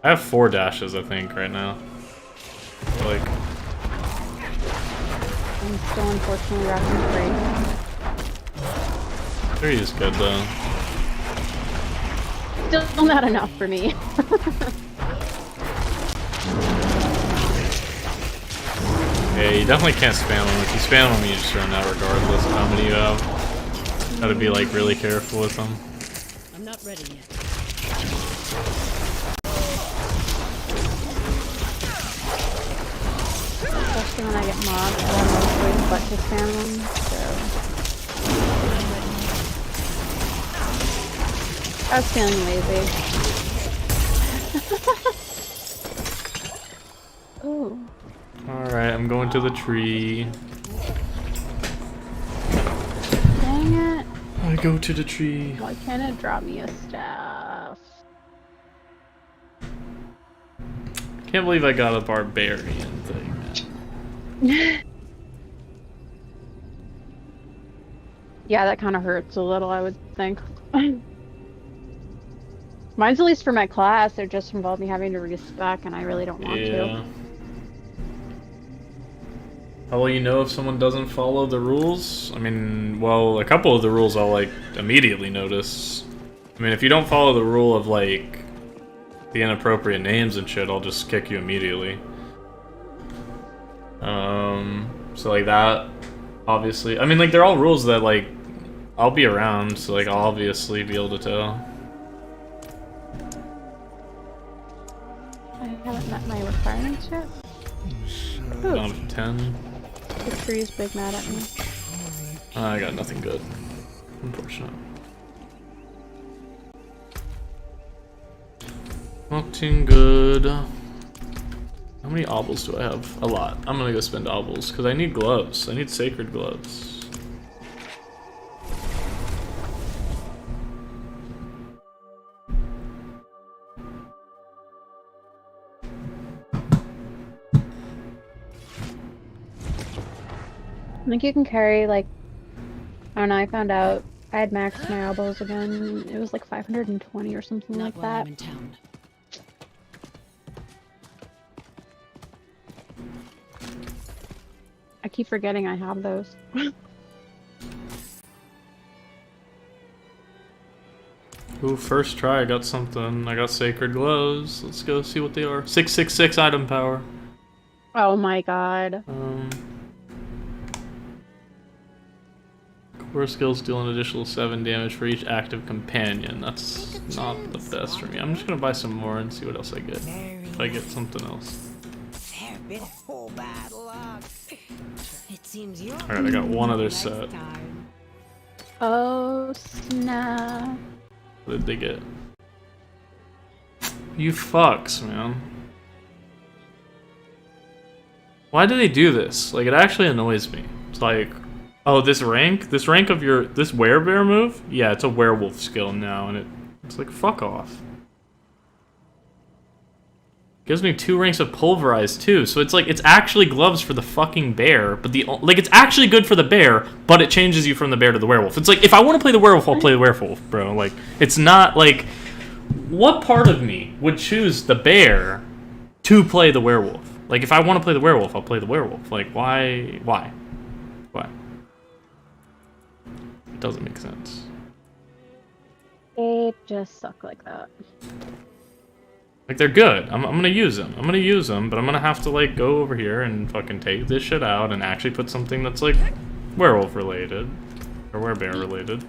I have 4 dashes, I think, right now. Like, I'm still unfortunately rocking 3 is good though. 3. Still not enough for me. Yeah, you definitely can't spam them. If you spam them, you just run out regardless of how many you have. Gotta be like really careful with them. I'm not ready yet. Especially when I get mobbed, I have no choice but to spam them, so... I was feeling lazy. Ooh. Alright, I'm going to the tree. Dang it. I go to the tree. Why can't it drop me a staff? Can't believe I got a barbarian thing. Yeah, that kind of hurts a little, I would think. Mine's at least for my class, they're just involve me having to respec, and I really don't want to. How will you know if someone doesn't follow the rules? I mean, well, a couple of the rules I'll, like, immediately notice. I mean, if you don't follow the rule of, like, the inappropriate names and shit, I'll just kick you immediately. So, like, that, obviously. I mean, like, they're all rules that, like, I'll be around, so, like, I'll obviously be able to tell. I haven't met my requirements yet. Ooh. Down to 10. The tree's big mad at me. I got nothing good. Unfortunate. Nothing good. How many obels do I have? A lot. I'm gonna go spend obels, because I need gloves. I need sacred gloves. I think you can carry, like, I don't know, I found out I had maxed my elbows again. It was like 520 or something Not like while I'm that. in town. I keep forgetting I have those. Ooh, first try, I got something. I got sacred gloves. Let's go see what they are. 666 item power. Oh my god. Core skills deal an additional 7 damage for each active companion. That's not the best for me. I'm just gonna buy some more and see what else I get. If I get something else. It seems you're Alright, I got one other set. Oh snap. What did they get? You fucks, man. Why do they do this? Like, it actually annoys me. It's like, oh, this rank of this werebear move? Yeah, it's a werewolf skill now, and it's like, fuck off. Gives me 2 ranks of pulverized too, so it's like, it's actually gloves for the fucking bear, but like, it's actually good for the bear, but it changes you from the bear to the werewolf. It's like, if I want to play the werewolf, I'll play the werewolf, bro. Like, it's not like, what part of me would choose the bear to play the werewolf. Like, if I want to play the werewolf, I'll play the werewolf. Like, why? Why? Why? It doesn't make sense. They just suck like that. Like, they're good. I'm gonna use them. I'm gonna use them, but I'm gonna have to, like, go over here and fucking take this shit out and actually put something that's, like, werewolf related. Or werebear related.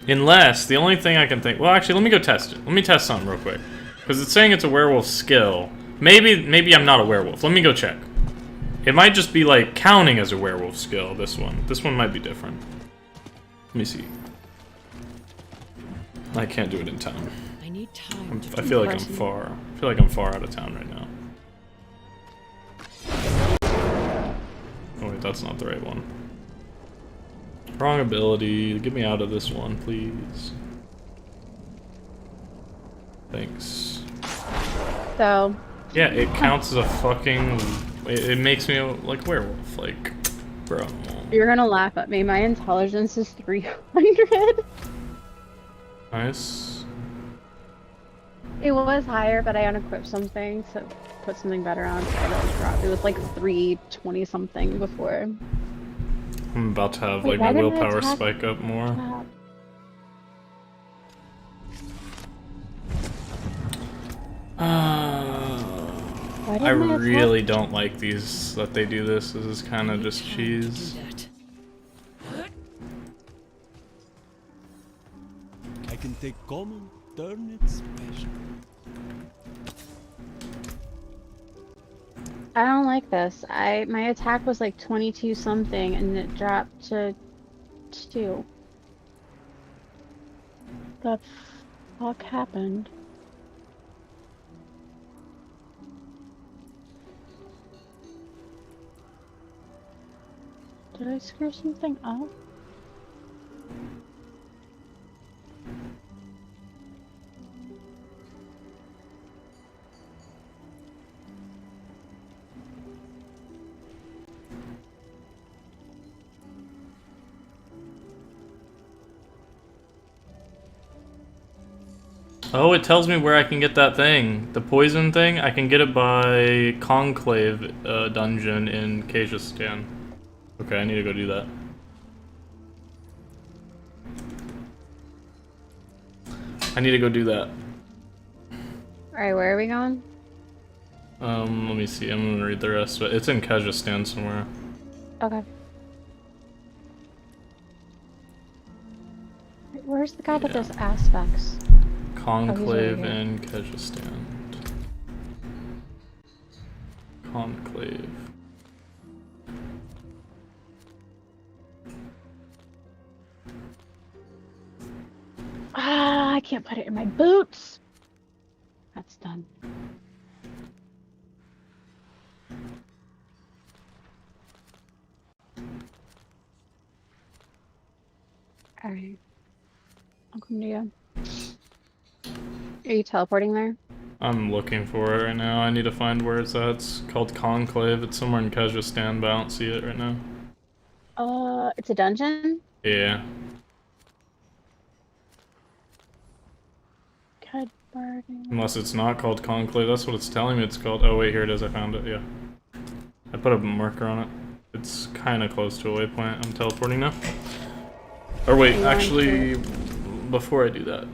Unless, the only thing I can think... Well, actually, let me go test it. Let me test something real quick. Because it's saying it's a werewolf skill. Maybe I'm not a werewolf. Let me go check. It might just be, like, counting as a werewolf skill, this one. This one might be different. Let me see. I can't do it in town. I need time. I feel like I'm far. I feel like I'm far out of town right now. Oh wait, that's not the right one. Wrong ability. Get me out of this one, please. Thanks. So. Yeah, it counts as a fucking... It makes me like a werewolf. Like, bro. You're gonna laugh at me. My intelligence is 300. Nice. It was higher, but I unequipped something to put something better on, so I don't drop. It was like 320 something before. I'm about to have Wait, like my why didn't I willpower attack- spike up more. Why I didn't attack- really don't like these, that they do this. This is kind of just cheese. I can take common, turn it special. I don't like this. My attack was like 22 something and it dropped to 2. The fuck happened? Did I screw something up? Oh, it tells me where I can get that thing. The poison thing, I can get it by Conclave dungeon in Kyrgyzstan. Okay, I need to go do that. I need to go do that. Alright, where are we going? Let me see. I'm gonna read the rest, but it's in Kyrgyzstan somewhere. Okay. Where's the guy that does aspects? Conclave here. in Kyrgyzstan. Conclave. Ah, I can't put it in my boots. That's done. Alright. I'll come to you. Are you teleporting there? I'm looking for it right now. I need to find where it's at. It's called Conclave. It's somewhere in Kyrgyzstan, but I don't see it right now. It's a dungeon? Yeah. Good birding. Unless it's not called Conclave. That's what it's telling me it's called. Oh wait, here it is. I found it. Yeah. I put a marker on it. It's kind of close to a waypoint. I'm teleporting now. Or wait, actually, before I do that,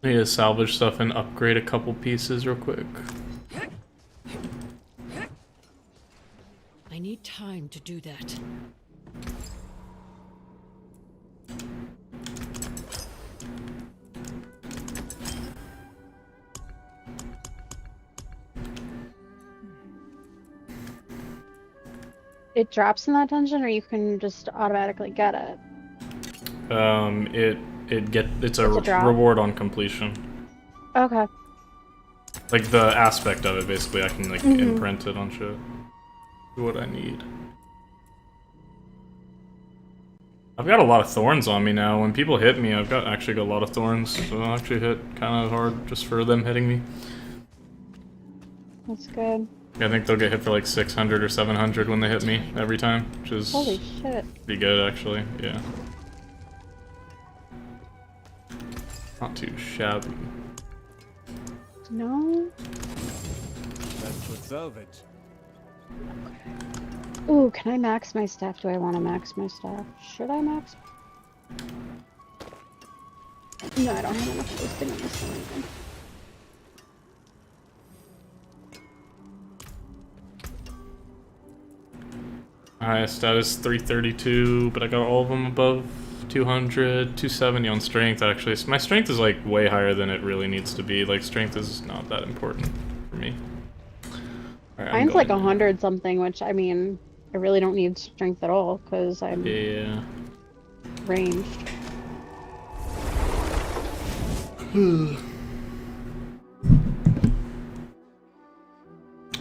I need to salvage stuff and upgrade a couple pieces real quick. I need time to do that. It drops in that dungeon, or you can just automatically get it? It's a drop? reward on completion. Okay. Like the aspect of it, basically, I can like imprint it on shit. Do what I need. I've got a lot of thorns on me now. When people hit me, I've actually got a lot of thorns, so I'll actually hit kind of hard just for them hitting me. That's good. Yeah, I think they'll get hit for like 600 or 700 when they hit me every time, which is Holy shit. pretty good actually. Yeah. Not too shabby. No. That's for salvage. Ooh, can I max my stuff? Do I want to max my stuff? Should I max? No, I don't have enough wasting on this one. Highest status 332, but I got all of them above 200, 270 on strength actually. So my strength is like way higher than it really needs to be. Like strength is not that important for me. Right, Mine's like 100 something, which I mean, I really don't need strength at all because I'm ranged.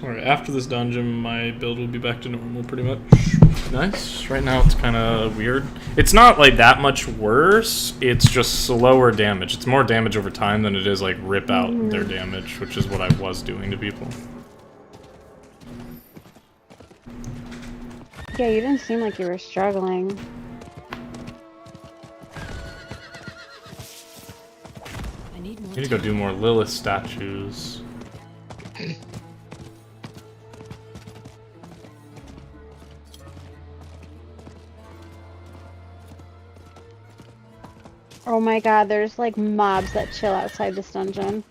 Alright, after this dungeon, my build will be back to normal pretty much. Nice. Right now it's kind of weird. It's not like that much worse, it's just slower damage. It's more damage over time than it is like rip out their damage, which is what I was doing to people. Yeah, you didn't seem like you were struggling. I need more. Need to go do more Lilith statues. Oh my god, there's like mobs that chill outside this dungeon.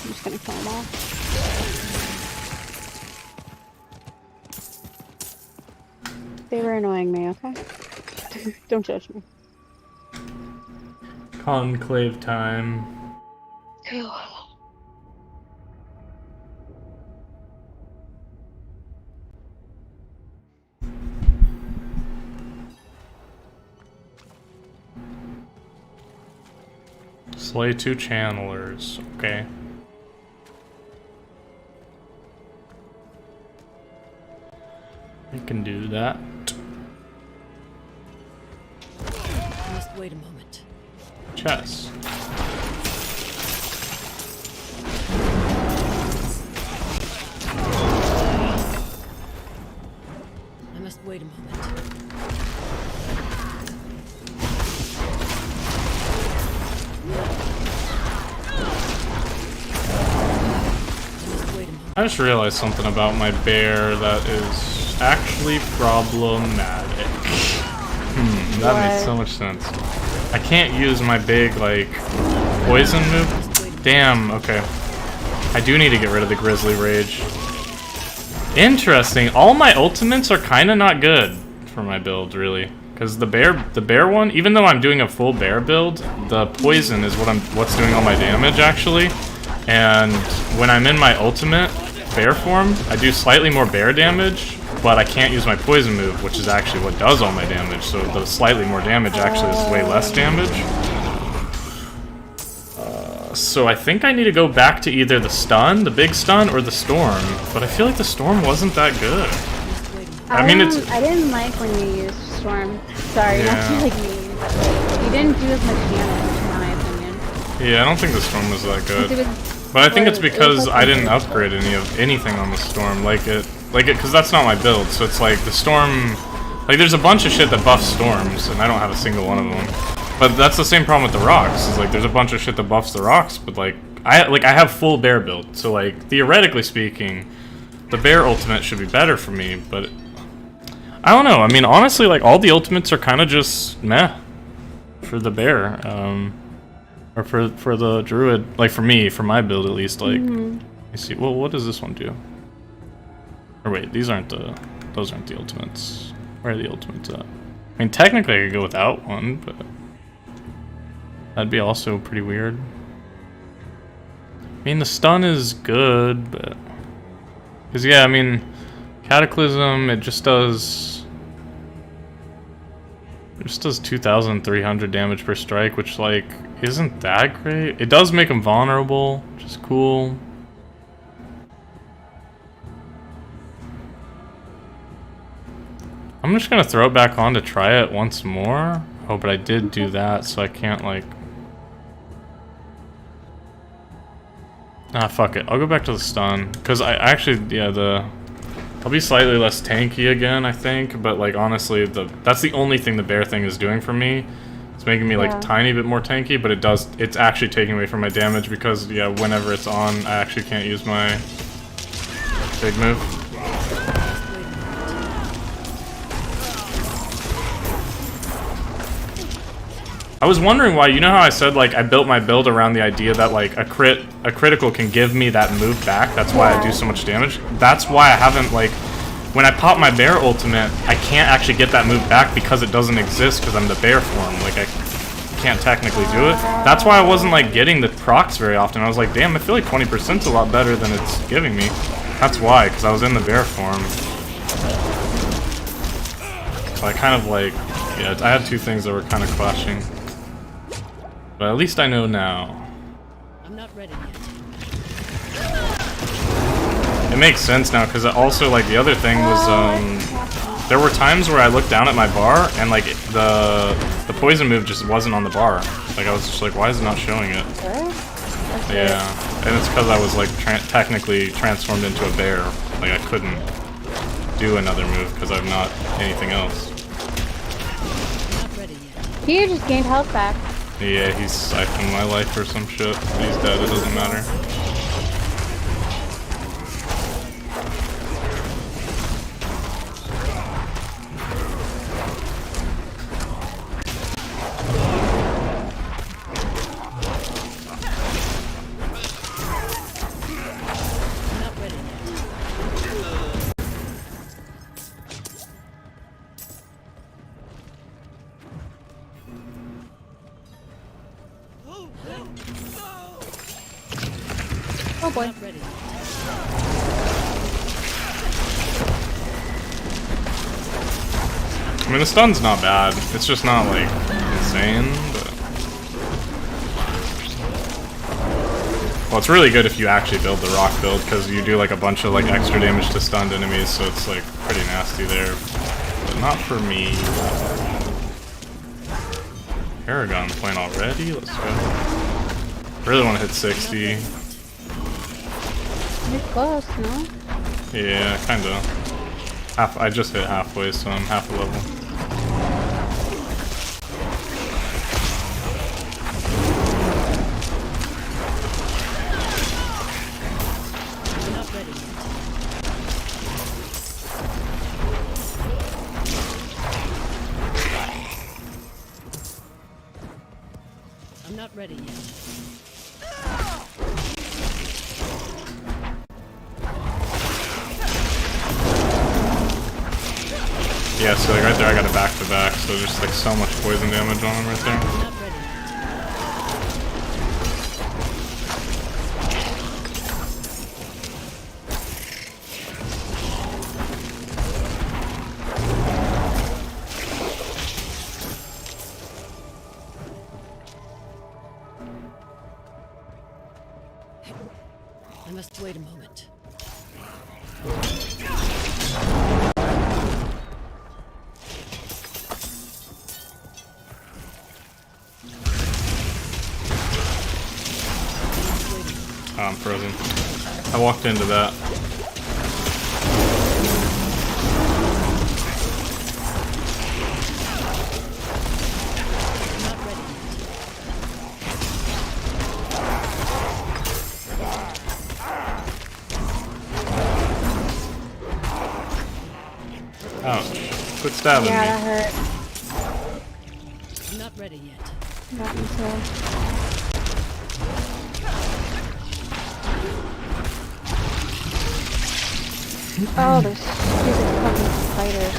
I'm just gonna kill them all. They were annoying me, okay? Don't judge me. Conclave time. Slay 2 channelers. Okay. I can do that. I must wait a moment. Chess. I must wait a moment. I just realized something about my bear that is actually problematic. That makes so much sense. I can't use my big, like, poison move. Damn, okay. I do need to get rid of the Grizzly Rage. Interesting. All my ultimates are kind of not good for my build, really. Because the bear one, even though I'm doing a full bear build, the poison is what's doing all my damage, actually. And when I'm in my ultimate bear form, I do slightly more bear damage, but I can't use my poison move, which is actually what does all my damage. So the slightly more damage actually is way less damage. So I think I need to go back to either the stun, the big stun, or the storm. But I feel like the storm wasn't that good. I mean, I didn't like when you used storm. Sorry, not to like mean, but like, you didn't do as much damage, in my opinion. Yeah, I don't think the storm was that good. But I think it's because I didn't upgrade anything on the storm, because that's not my build. So it's like the storm, like there's a bunch of shit that buffs storms, and I don't have a single one of them. But that's the same problem with the rocks. Is like there's a bunch of shit that buffs the rocks, but I have full bear build, so like theoretically speaking, the bear ultimate should be better for me. But I don't know. I mean, honestly, like all the ultimates are kind of just meh for the bear. Or for the druid, like for me, for my build at least, like, let me see, well, what does this one do? Or wait, those aren't the ultimates. Where are the ultimates at? I mean, technically I could go without one, but that'd be also pretty weird. I mean, the stun is good, but, because yeah, I mean, Cataclysm, it just does 2,300 damage per strike, which, like, isn't that great. It does make him vulnerable, which is cool. I'm just gonna throw it back on to try it once more. Oh, but I did do that, so I can't, like... Ah, fuck it. I'll go back to the stun. Because I actually, yeah, I'll be slightly less tanky again, I think. But, like, honestly, that's the only thing the bear thing is doing for me. It's making me, like, a tiny bit more tanky, but it's actually taking away from my damage because, yeah, whenever it's on, I actually can't use my big move. I was wondering why, you know how I said, like, I built my build around the idea that, like, a critical can give me that move back, that's why I do so much damage? That's why I haven't, like, when I pop my bear ultimate, I can't actually get that move back because it doesn't exist because I'm the bear form, like, I can't technically do it. That's why I wasn't, like, getting the procs very often. I was like, damn, I feel like 20%'s a lot better than it's giving me. That's why, because I was in the bear form. So I kind of, like, yeah, I had two things that were kind of clashing. But at least I know now. I'm not ready yet. It makes sense now, because also, like, the other thing was, there were times where I looked down at my bar, and, like, the poison move just wasn't on the bar. Like, I was just like, why is it not showing it? Yeah, and it's because I was, like, technically transformed into a bear. Like, I couldn't do another move, because I'm not anything else. I'm not ready yet. He just gained health back. Yeah, he's siphoned my life or some shit. He's dead, it doesn't matter. Oh boy. Not ready. I mean, the stun's not bad. It's just not, like, insane, but... Well, it's really good if you actually build the rock build, because you do, like, a bunch of, like, extra damage to stunned enemies, so it's, like, pretty nasty there. But not for me. Paragon playing already? Let's go. Really want to hit 60. You're close, no? Yeah, kinda. I just hit halfway, so I'm half a level. I'm not ready yet. I'm not ready yet. Yeah, so like right there I got a back-to-back, so just like so much poison damage on him right there. I'm not ready. I must wait a moment. Oh, I'm frozen. I walked into that. I'm not ready yet. Ouch. Quit stabbing Yeah, me. that hurt. I'm not ready yet. Got me too. Oh, those stupid fucking spiders.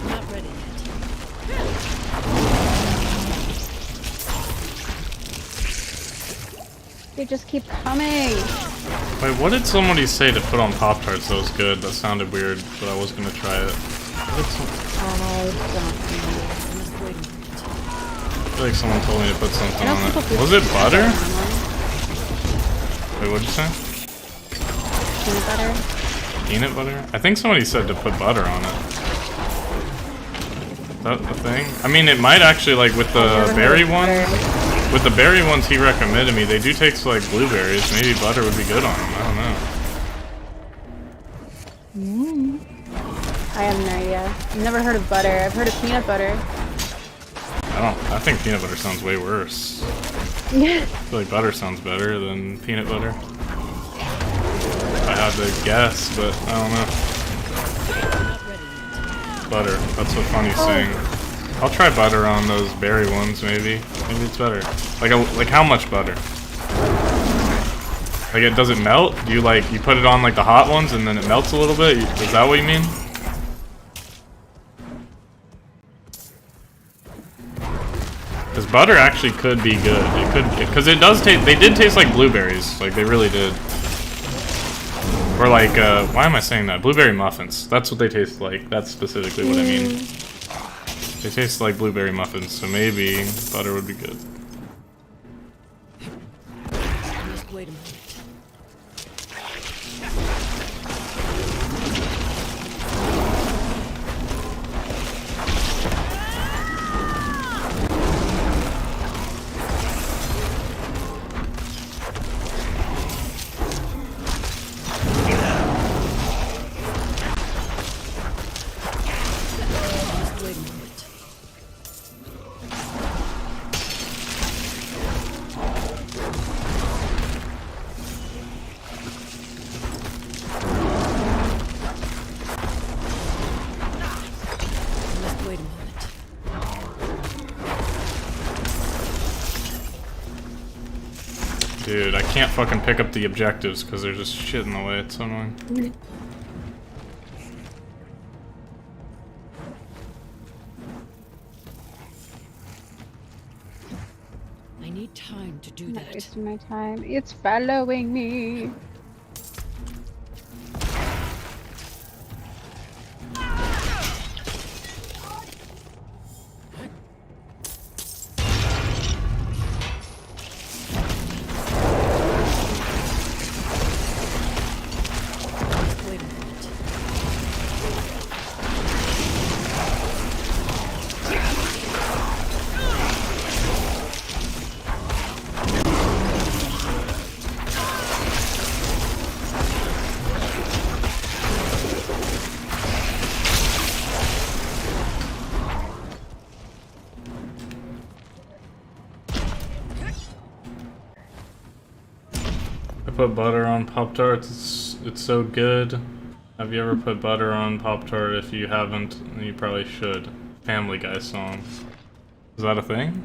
I'm not ready yet. They just keep coming. Wait, what did somebody say to put on Pop-Tarts that was good? That sounded weird, but I was gonna try it. What did I must wait a moment. I feel like someone told me to put something I know on people it. do Was it butter? online. Wait, what'd you say? Peanut butter. peanut butter? I think somebody said to put butter on it. Is that the thing? I mean, it might actually, like, with the berry one. With the berry ones he recommended me, they do taste like blueberries. Maybe butter would be good on them. I don't know. I have no idea. I've never heard of butter. I've heard of peanut butter. I think peanut butter sounds way worse. Yeah. I feel like butter sounds better than peanut butter. If I had to guess, but I don't know. Butter. That's what Funny's saying. I'll try butter on those berry ones, maybe. Maybe it's better. Like how much butter? Like, does it melt? Do you you put it on like the hot ones and then it melts a little bit? Is that what you mean? Because butter actually could be good. It could, because it does taste. They did taste like blueberries. Like they really did. Or like, why am I saying that? Blueberry muffins. That's what they taste like. That's specifically what I mean. They taste like blueberry muffins, so maybe butter would be good. Just wait a minute. Dude, I can't fucking pick up the objectives because there's just shit in the way. It's so annoying. I need time to do I'm not that. wasting my time. It's following me. Wait a minute. I put butter on Pop-Tarts. It's so good. Have you ever put butter on Pop-Tart? If you haven't, you probably should. Family Guy song. Is that a thing?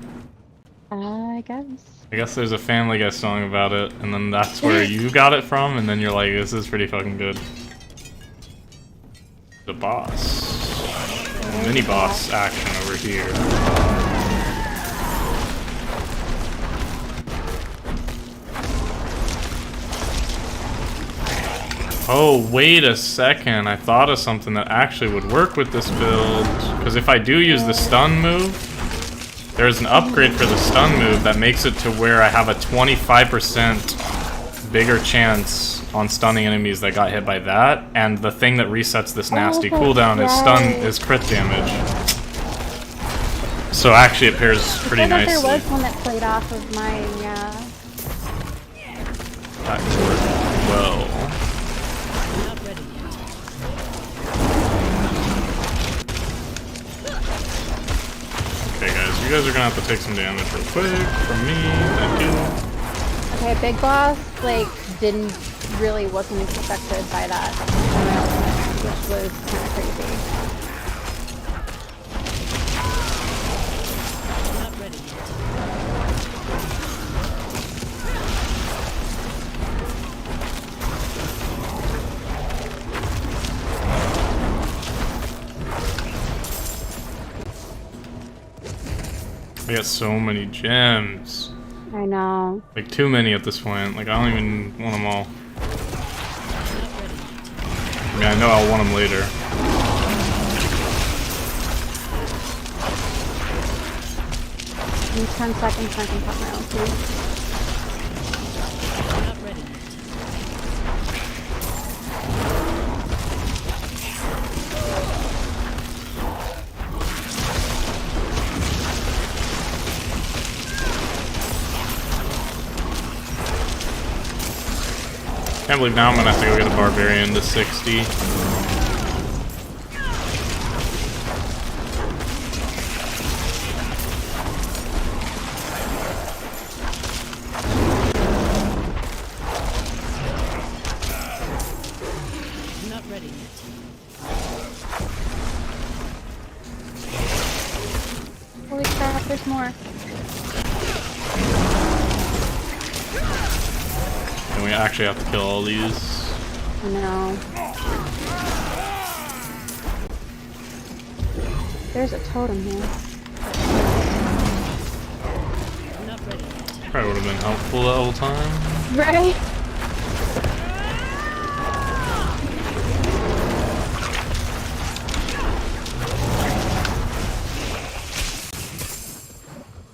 I guess. I guess there's a Family Guy song about it, and then that's where you got it from, and then you're like, this is pretty fucking good. The boss. Mini boss action over here. Oh, wait a second. I thought of something that actually would work with this build. Because if I do use the stun move, there's an upgrade for the stun move that makes it to where I have a 25% bigger chance on stunning enemies that got hit by that. And the thing that resets this nasty cooldown is crit damage. So actually it pairs pretty I thought nicely. there was one that played off of mine, yeah. That worked well. Not ready yet. Okay guys, you guys are gonna have to take some damage real quick from me. Thank you. Okay, big boss, like, wasn't affected by that, which was kind of crazy. Not ready yet. I got so many gems. I know. Like too many at this point. Like I don't even want them all. I mean, I know I'll want them later. In 10 seconds, I can pop my ulti. Not ready yet. can't believe now I'm gonna have to go get a barbarian to 60. Not ready yet. Holy crap, there's more. And we actually have to kill all these. No. There's a totem here. Not ready yet. Probably would have been helpful the whole time. Right?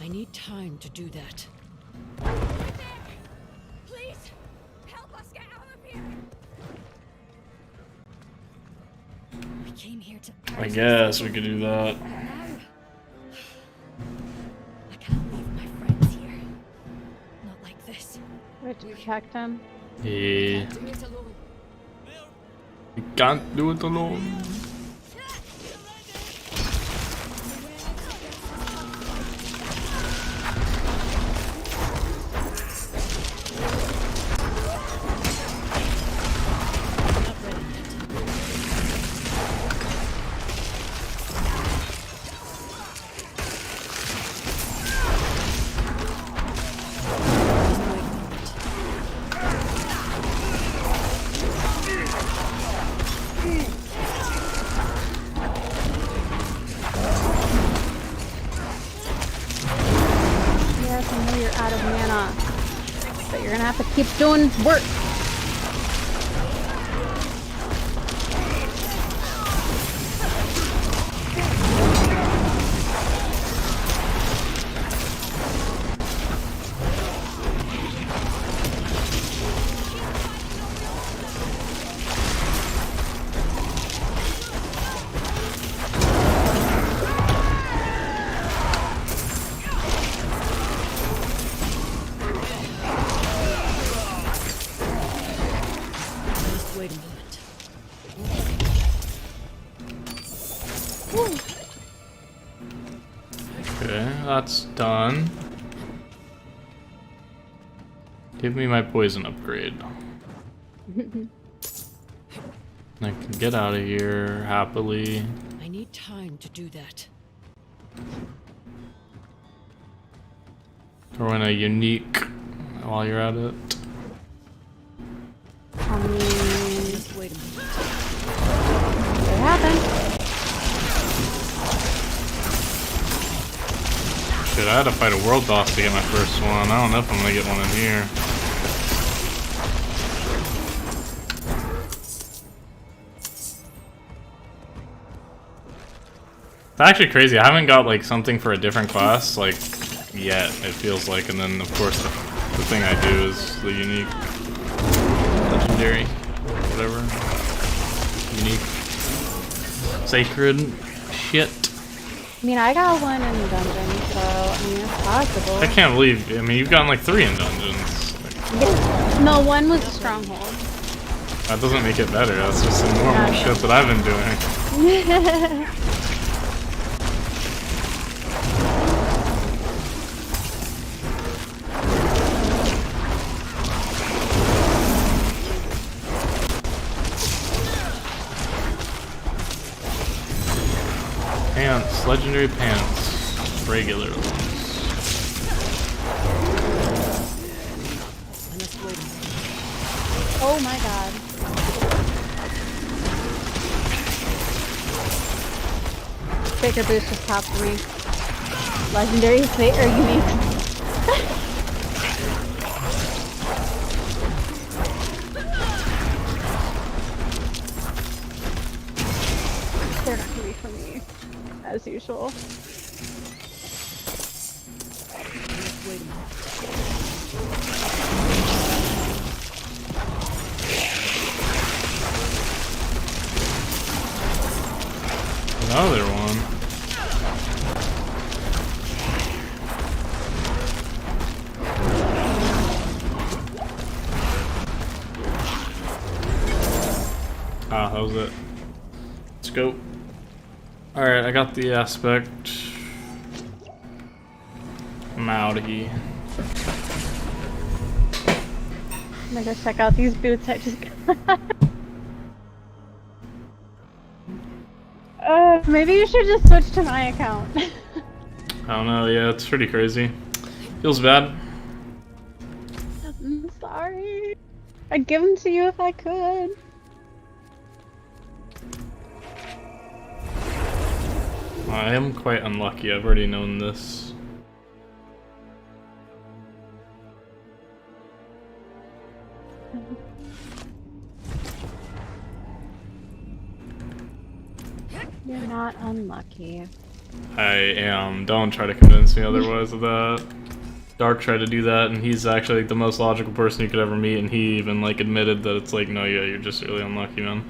I need time to do that. Please, help us get out of here. We came here to. I guess we could do that. Now, I can't leave my friends here. Not like this. We have to protect him. Yeah. Do it alone. We can't do it alone. Not ready yet. Yes, I know you're out of mana. But you're gonna have to keep doing work. Just wait a moment. Okay, that's done. Give me my poison upgrade. I can get out of here happily. I need time to do that. Throw in a unique while you're at it. I mean, Just wait a moment. it happened. Shit, I had to fight a world boss to get my first one. I don't know if I'm gonna get one in here. It's actually crazy. I haven't got like something for a different class like yet. It feels like, and then of course the thing I do is the unique, legendary, whatever, unique, sacred shit. I mean, I got one in the dungeon, so I mean, it's possible. I can't believe. I mean, you've gotten like 3 in dungeons. Like, Yeah. No, one was a stronghold. that doesn't make it better. That's just some normal Yeah. shit that I've been doing. Pants, legendary pants, regular ones. I must wait a moment. Oh my god. Baker boost just popped for me. Legendary or unique. They're not gonna be for me, as usual. Just wait a moment. Another one. Let's go. Alright, I got the aspect. I'm out of here. I'm gonna go check out these boots I just got. Maybe you should just switch to my account. I don't know, yeah, it's pretty crazy. Feels bad. I'm sorry. I'd give them to you if I could. I am quite unlucky, I've already known this. You're not unlucky. I am. Don't try to convince me otherwise of that. Dark tried to do that, and he's actually like the most logical person you could ever meet, and he even like admitted that it's like, no, yeah, you're just really unlucky, man.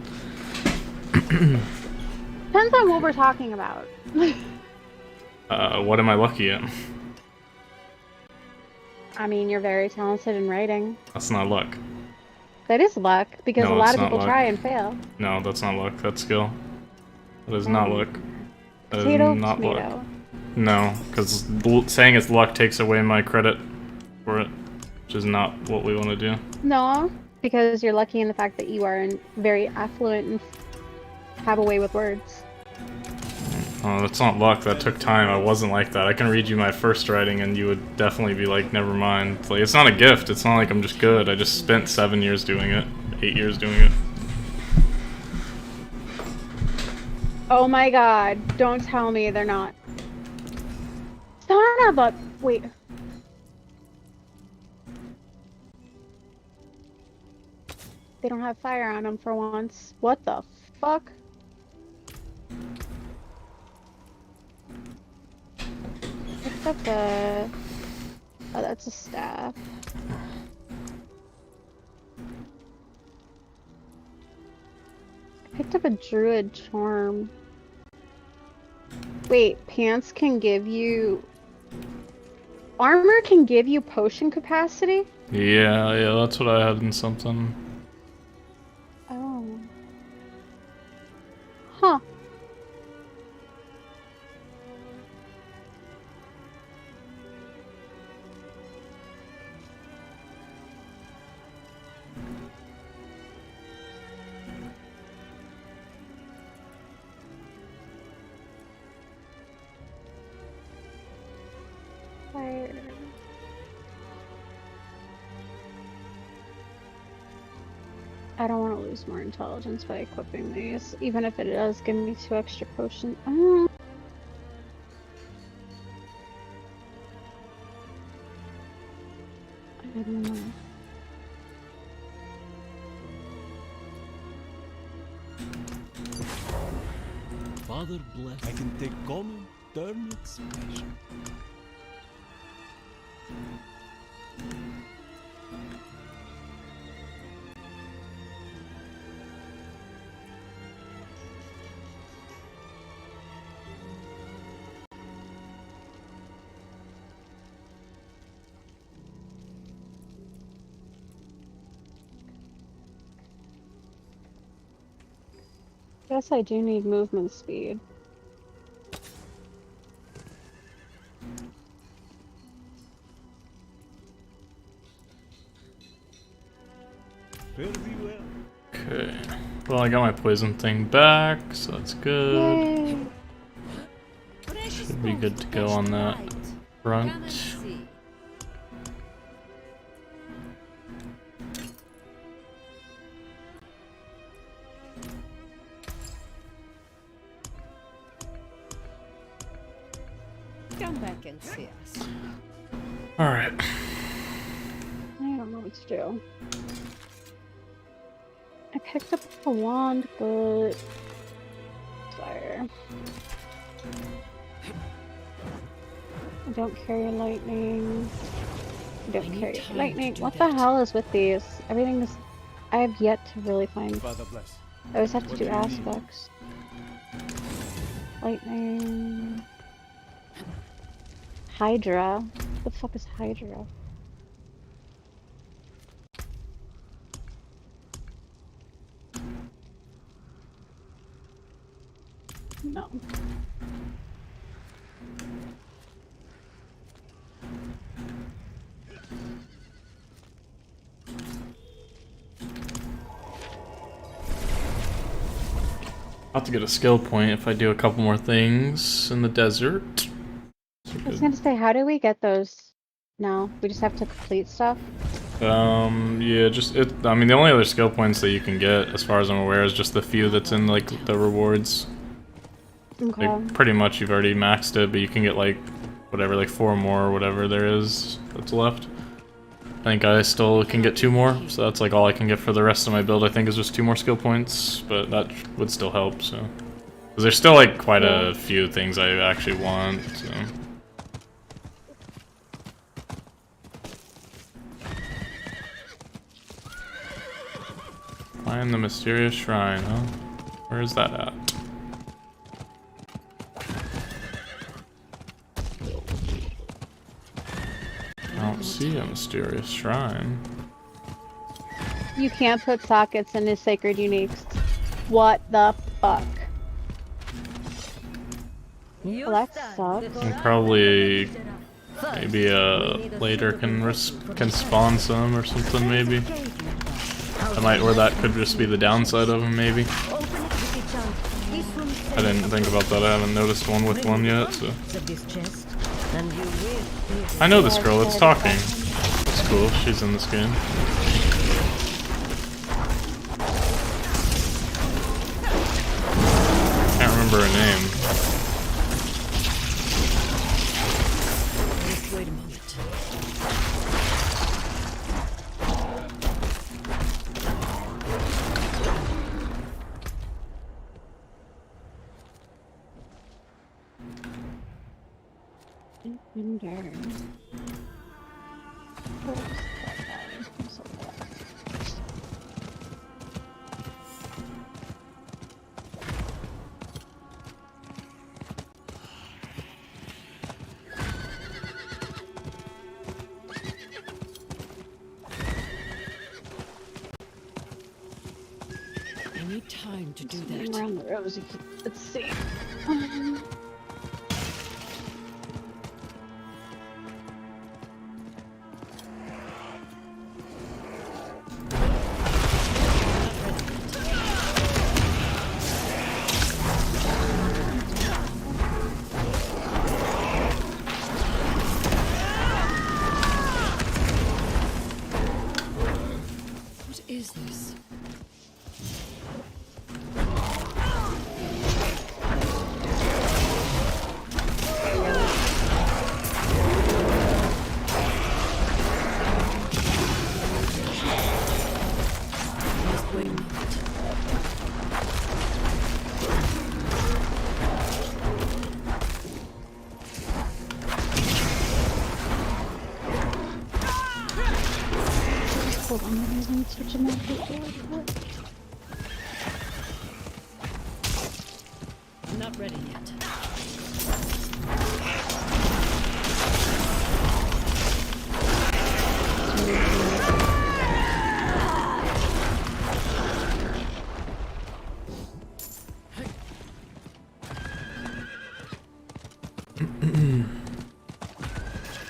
Depends on what we're talking about. What am I lucky at? I mean, you're very talented in writing. That's not luck. That is luck, because No, a lot it's of not people luck. try and fail. No, that's not luck. That's skill. That is not luck. That is Potato, not tomato. luck. No, because saying it's luck takes away my credit for it, which is not what we want to do. No, because you're lucky in the fact that you are very affluent and have a way with words. Oh, that's not luck. That took time. I wasn't like that. I can read you my first writing, and you would definitely be like, never mind. It's like, it's not a gift. It's not like I'm just good. I just spent 7 years doing it. 8 years doing it. Oh my god, don't tell me they're not. Son of a... Wait. They don't have fire on them for once. What the fuck? Picked up a... Oh, that's a staff. I picked up a druid charm. Wait, pants can give you... Armor can give you potion capacity? Yeah, that's what I had in something. Oh. Huh. Fire. I don't want to lose more intelligence by equipping these, even if it does give me 2 extra potions. I don't know. Father bless. I can take common, turn it special. Guess I do need movement speed. Fare thee well. Okay. Well, I got my poison thing back, so that's good. Yay! Should be good to go on that front. Come back and see us. Alright. I don't know what to do. I picked up a wand, but... Fire. I don't carry lightning. I don't carry lightning. What the hell is with these? Everything is... I have yet to really find... Father bless. I always have to What do do you need? aspects. Lightning... Hydra? What the fuck is Hydra? No. I'll have to get a skill point if I do a couple more things in the desert. I was gonna say, how do we get those? No, we just have to complete stuff. Yeah, just it. I mean, the only other skill points that you can get, as far as I'm aware, is just the few that's in like the rewards. Okay. Like pretty much you've already maxed it, but you can get like whatever, like 4 more or whatever there is that's left. I think I still can get 2 more, so that's like all I can get for the rest of my build. I think is just 2 more skill points, but that would still help. So, because there's still like quite a few things I actually want. So. Find the mysterious shrine, huh? Where is that at? I don't see a mysterious shrine. You can't put sockets in his sacred uniques. What the fuck? Well, that sucks. And probably maybe later can spawn some or something maybe. I might, or that could just be the downside of them maybe. I didn't think about that. I haven't noticed one with one yet, so. I know this girl, it's talking. That's cool, she's in this game. Can't remember her name. Wait a moment. I need time to do that. Around the rosy. Let's see. What is this? Just wait a moment. Hold on, let me switch them out. I'm not ready yet.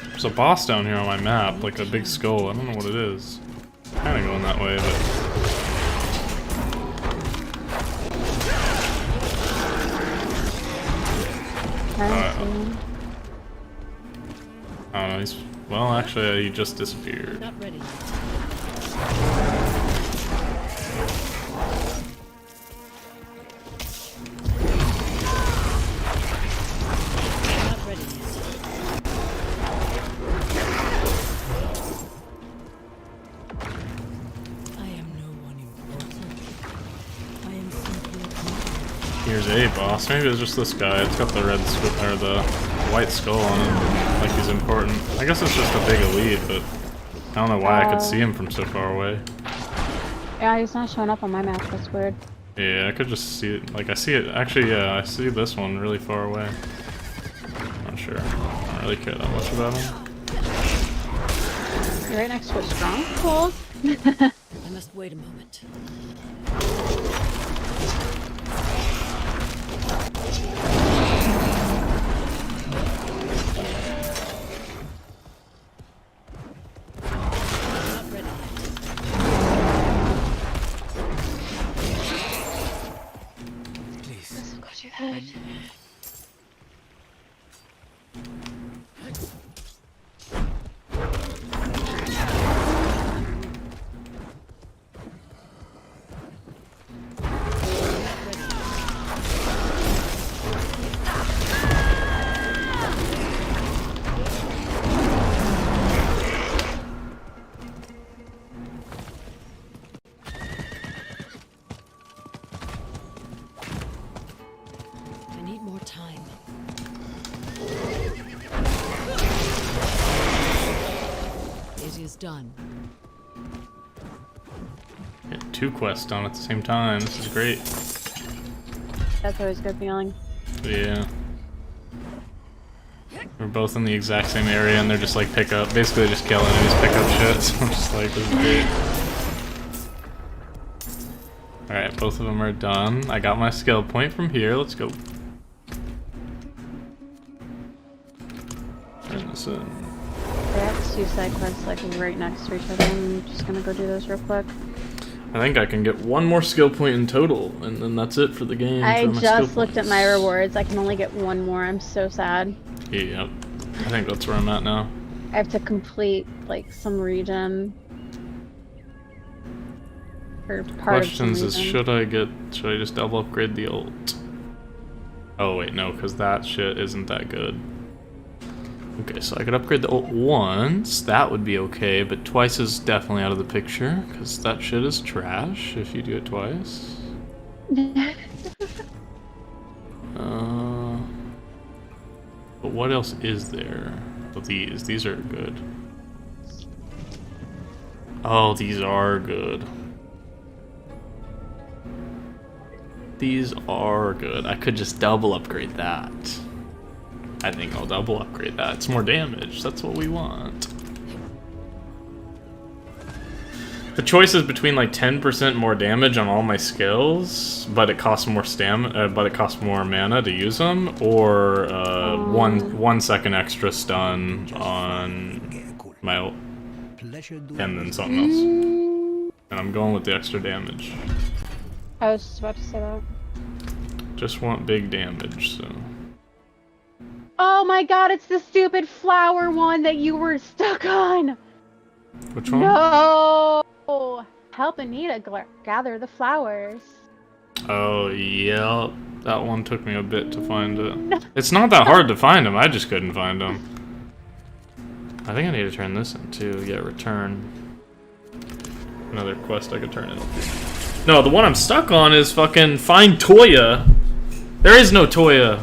There's a boss down here on my map, like a big skull. I don't know what it is. Kind of going that way, but I don't know. He's well, actually, he just disappeared. Not ready yet. Not ready yet. I am no one important. I am simply a creature. Here's a boss. Maybe it's just this guy. It's got the red or the white skull on it, like he's important. I guess it's just a big elite, but I don't know why I could see him from so far away. Yeah, he's not showing up on my map. That's weird. Yeah, I could just see it. Like I see it. Actually, yeah, I see this one really far away. Not sure. I don't really care that much about him. You're right next to a stronghold. I must wait a moment. do that. I need more time. It is done. Get 2 quests done at the same time. This is great. That's always a good feeling. Yeah. We're both in the exact same area and they're just like pick up. Basically just kill enemies, pick up shit. So I'm just like, this is great. Alright, both of them are done. I got my skill point from here. Let's go. Turn this in. I have 2 side quests like right next to each other. I'm just gonna go do those real quick. I think I can get 1 more skill point in total, and then that's it for the game. I for my just skill looked at my rewards. I can only get 1 more. I'm so sad. Yep. I think that's where I'm at now. I have to complete like some region. Or part Questions of is some region. should I just double upgrade the ult? Oh wait, no, because that shit isn't that good. Okay, so I could upgrade the ult once, that would be okay, but twice is definitely out of the picture, because that shit is trash if you do it twice. But what else is there? Oh, these are good. Oh, these are good. These are good. I could just double upgrade that. I think I'll double upgrade that. It's more damage. That's what we want. The choice is between like 10% more damage on all my skills, but it costs more but it costs more mana to use them, or 1 second extra stun on my ult, and then something else. And I'm going with the extra damage. I was just about to say that. Just want big damage, so. Oh my god, it's the stupid flower one that you were stuck on! Which one? No! Help Anita gather the flowers. Oh, yeah. That one took me a bit to find it. It's not that hard to find them, I just couldn't find them. I think I need to turn this in too. Yeah, return. Another quest I could turn in. No, the one I'm stuck on is fucking find Toya. There is no Toya.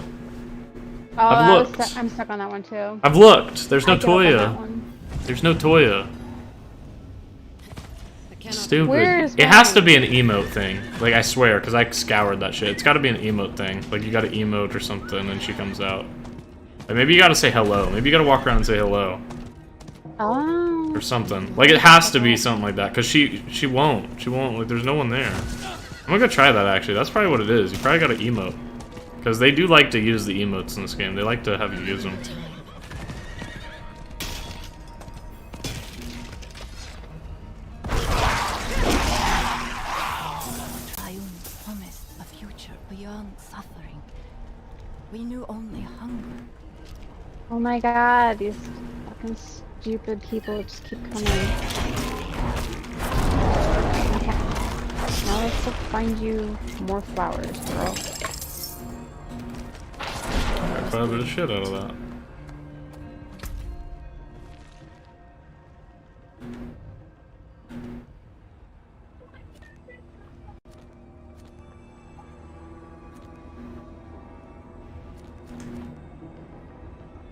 Oh, I've looked. I'm stuck on that one too. I've looked. There's no I gave up on that Toya. one. There's no Toya. Stupid. Where's It has to mine? be an emote thing. Like, I swear, because I scoured that shit. It's got to be an emote thing. Like, you got to emote or something, and she comes out. Like, maybe you got to say hello. Maybe you got to walk around and say hello. Oh. Or something. Like, it has to be something like that, because she won't. She won't. Like, there's no one there. I'm gonna go try that, actually. That's probably what it is. You probably got to emote. Because they do like to use the emotes in this game. They like to have you use them. Triumph promised a future beyond suffering. We knew only hunger. Oh my god, these fucking stupid people just keep coming. Okay. Now let's go find you more flowers, girl. I quite a bit of shit out of that.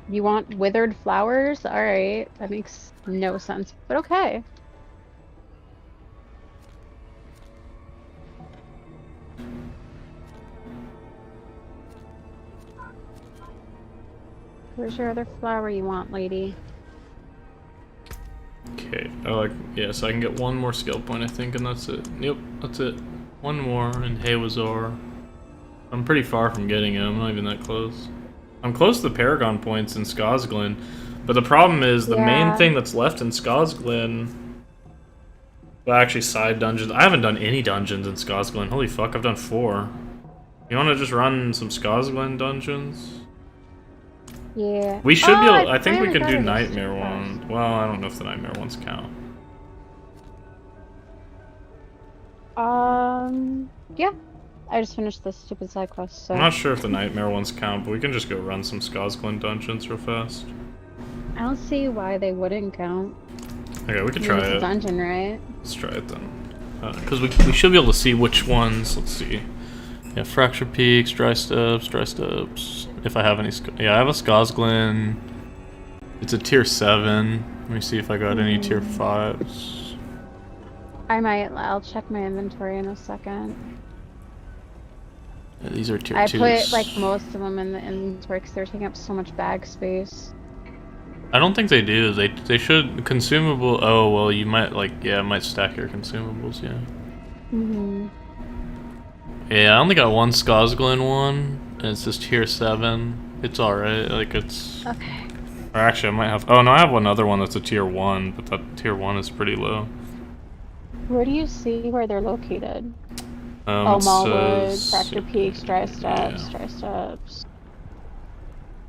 You want withered flowers? Alright, that makes no sense, but okay. Where's your other flower you want, lady? Okay, yeah, so I can get 1 more skill point, I think, and that's it. Yep, that's it. 1 more, and Haywazor. I'm pretty far from getting it, I'm not even that close. I'm close to the Paragon points in Skosglen, but the problem is the main thing that's left in Skosglen... Well, actually, side dungeons. I haven't done any dungeons in Skosglen. Holy fuck, I've done 4. You want to just run some Skazglen dungeons? Yeah. We should be Oh, able, I think we finally can got do it. Nightmare one. Well, I don't know if the Nightmare ones count. Yeah. I just finished this stupid side quest, so I'm not sure if the Nightmare ones count, but we can just go run some Skazglen dungeons real fast. I don't see why they wouldn't count. Okay, we can I mean, try it's a it. dungeon, right? Let's try it then. Because we should be able to see which ones. Let's see. Yeah, Fracture Peaks, Dry Steps. If I have any. Yeah, I have a Skazglen. It's a tier 7. Let me see if I got any tier 5s. I might. I'll check my inventory in a second. Yeah, these are tier I 2s. put like most of them in the inventory because they're taking up so much bag space. I don't think they do. They should. Consumable. Oh, well, you might, like, yeah, it might stack your consumables, yeah. Yeah, I only got one Skazglen one, and it's just tier 7. It's alright, like, it's... Okay. Or actually, I might have... Oh, no, I have one other one that's a tier 1, but that tier 1 is pretty low. Where do you see where they're located? It Mallwood, says- Fracture Peaks, Dry Steps, Yeah. Dry Steps.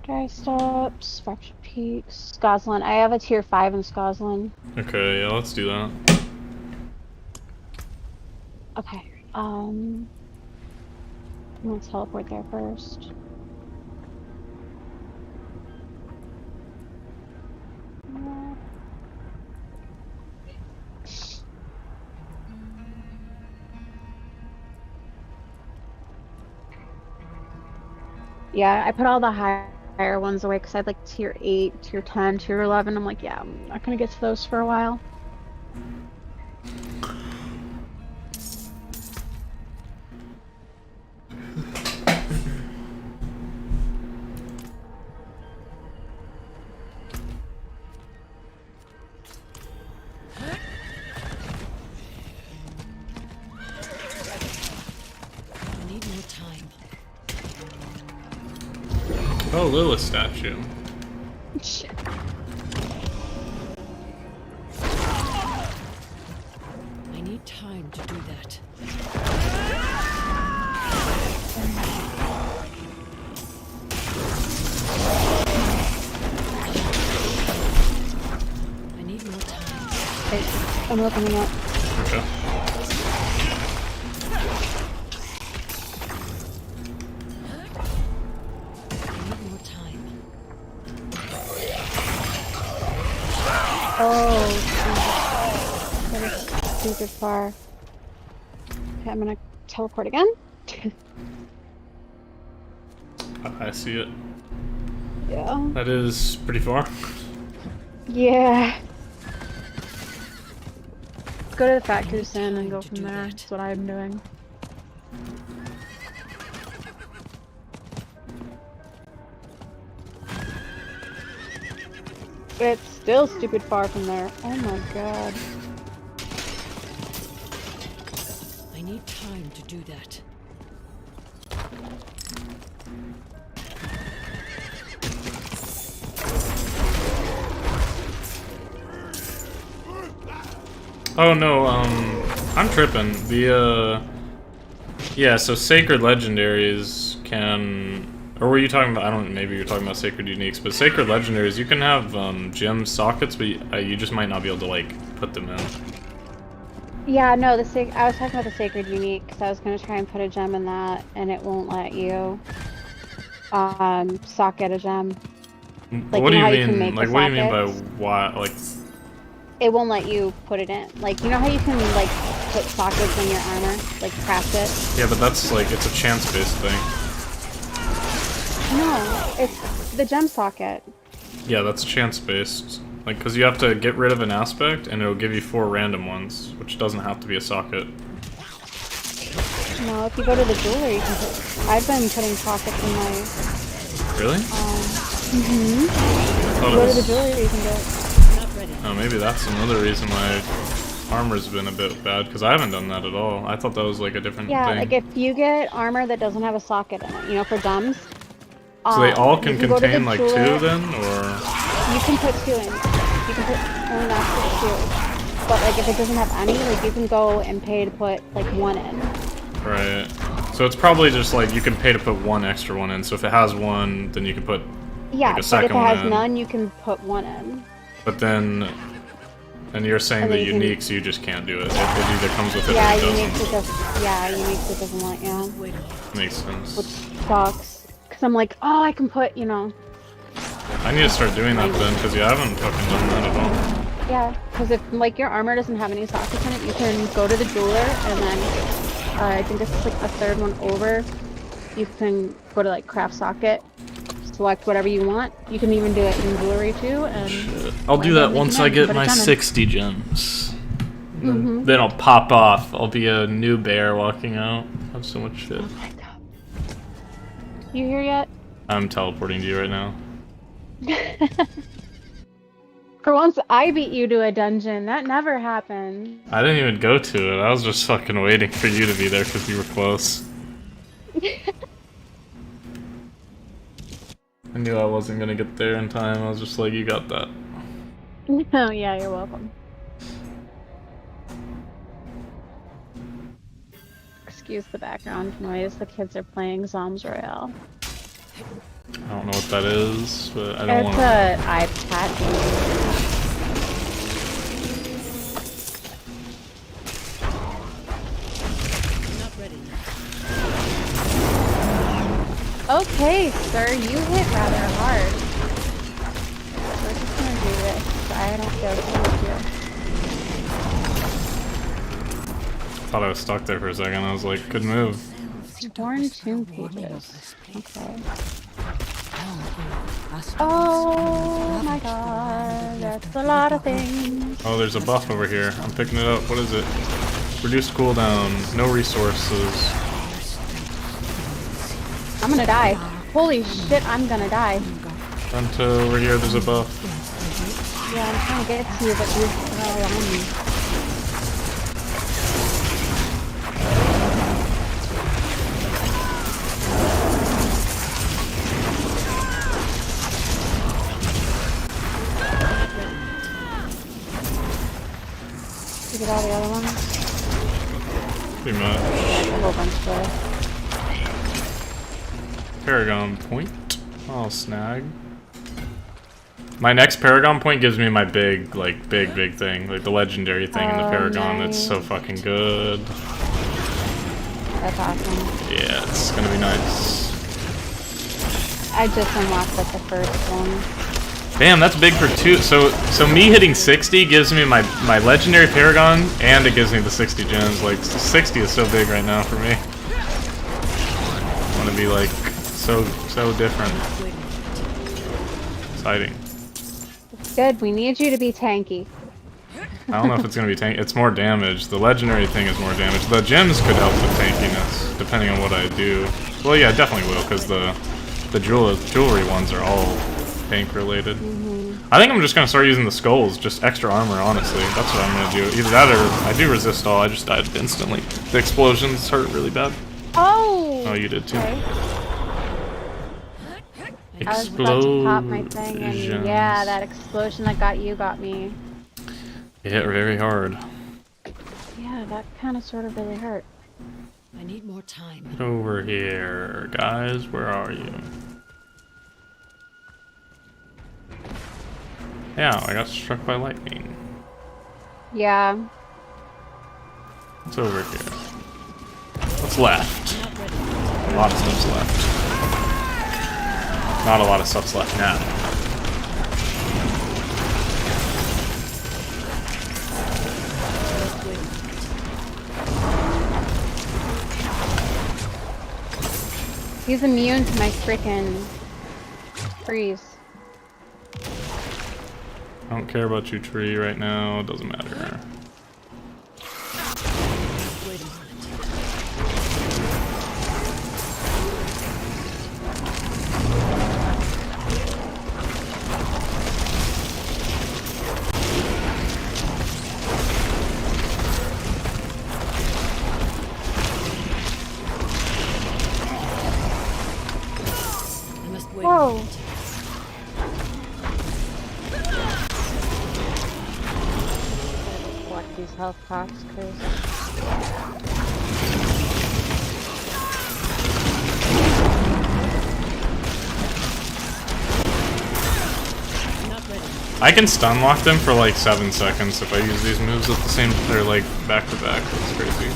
Dry Steps, Fracture Peaks, Skazglen. I have a tier 5 in Skazglen. Okay, yeah, let's do that. Okay, let's teleport there first. Yeah, I put all the higher ones away because I had like tier 8, tier 10, tier 11. I'm like, yeah, I'm not gonna get to those for a while. I need more time. Oh, Lilith statue. Shit. I need time to do that. I need more time. Wait, I'm looking them up. Okay. I need more time. Oh, that is stupid far. Okay, I'm gonna teleport again. I see it. Yeah. That is pretty far. Yeah. Go to the factory stand and go from there. That's what I'm doing. It's still stupid far from there. Oh my god. I need time to do that. Oh no, I'm tripping. Yeah, so Sacred Legendaries can... Or were you talking about, I don't, maybe you're talking about Sacred Uniques, but Sacred Legendaries, you can have, gem sockets, but you just might not be able to, like, put them in. Yeah, no, I was talking about the Sacred Unique, because I was going to try and put a gem in that, and it won't let you, socket a gem. Like, What do you know you how you can mean, make like, the what do you mean by sockets? why, like... It won't let you put it in. Like, you know how you can, like, put sockets in your armor? Like, craft it? Yeah, but that's, like, it's a chance-based thing. No, it's the gem socket. Yeah, that's chance-based. Like, because you have to get rid of an aspect, and it'll give you 4 random ones, which doesn't have to be a socket. No, if you go to the jewelry, you can put... I've been putting sockets in my... Really? If you go to the jewelry, you can do it. Oh, maybe that's another reason why armor's been a bit bad, because I haven't done that at all. I thought that was, like, a different Yeah, thing. like, if you get armor that doesn't have a socket in it, you know, for gems... So they all you can go to the contain, like, 2 jeweler- then, or...? You can put 2 in. You can put only max of 2. But, like, if it doesn't have any, like, you can go and pay to put, like, 1 in. Right. So it's probably just like you can pay to put one extra one in. So if it has one, then you can put Yeah, like a but if second it one has in. none, you can put one in. But then, and you're saying And the then you can- uniques, you just can't do it. It either comes with it Yeah, or it unique doesn't. it doesn't. Yeah, unique it doesn't let you, Makes sense. which sucks. Cause I'm like, oh, I can put, you know. I need to start doing that then, because you haven't fucking done that at all. Yeah, because if like your armor doesn't have any sockets in it, you can go to the jeweler and then I think it's like the third one over. You can go to like craft socket, select whatever you want. You can even do it in jewelry too. And I'll do that once I get my Put a gem in. 60 gems. Then I'll pop off. I'll be a new bear walking out. I have so much shit. Oh my god. You here yet? I'm teleporting to you right now. For once, I beat you to a dungeon. That never happened. I didn't even go to it. I was just fucking waiting for you to be there because you were close. I knew I wasn't gonna get there in time. I was just like, you got that. Oh yeah, you're welcome. Excuse the background noise. The kids are playing Zombs Royale. I don't know what that is, but I don't It's want a iPad game. Okay, sir, you hit rather hard. We're just gonna do this. I don't feel good thought I was stuck there for a second. I was like, good move. with you. Torn tomb pages. Okay. Oh my god, that's a lot of things. Oh, there's a buff over here. I'm picking it up. What is it? Reduced cooldown. No resources. I'm gonna die. Holy shit, I'm gonna die. Run to over here. There's a buff. Yeah, I'm trying to get to you, but you're all on me. Did you get all the other ones? Pretty much. A whole bunch there. Paragon point. I'll snag. My next Paragon point gives me my big, big thing. Like the legendary thing in the Oh, Paragon. It's so nice. fucking good. That's awesome. Yeah, it's gonna be nice. I just unlocked like the first one. Damn, that's big for two. So me hitting 60 gives me my legendary Paragon, and it gives me the 60 gems. Like 60 is so big right now for me. I want to be like so different. Exciting. It's good. We need you to be tanky. I don't know if it's gonna be tank. It's more damage. The legendary thing is more damage. The gems could help with tankiness, depending on what I do. Well, yeah, it definitely will, because the jewelry ones are all tank related. I think I'm just gonna start using the skulls, just extra armor. Honestly, that's what I'm gonna do. Either that or I do resist all. I just died instantly. The explosions hurt really bad. Oh! Oh, you did too. Okay. I was about to pop my thing, and yeah, that explosion that got you got me. It hit very hard. Yeah, that kind of sort of really hurt. I need more time. Get over here, guys. Where are you? Yeah, I got struck by lightning. Yeah. What's over here? What's left? A lot of stuff's left. Not a lot of stuff's left now. He's immune to my freaking freeze. I don't care about you, tree, right now. It doesn't matter. I must wait. Whoa. Collect these health pots, cause I can stun lock them for like 7 seconds if I use these moves at the same, or like back to back. That's crazy.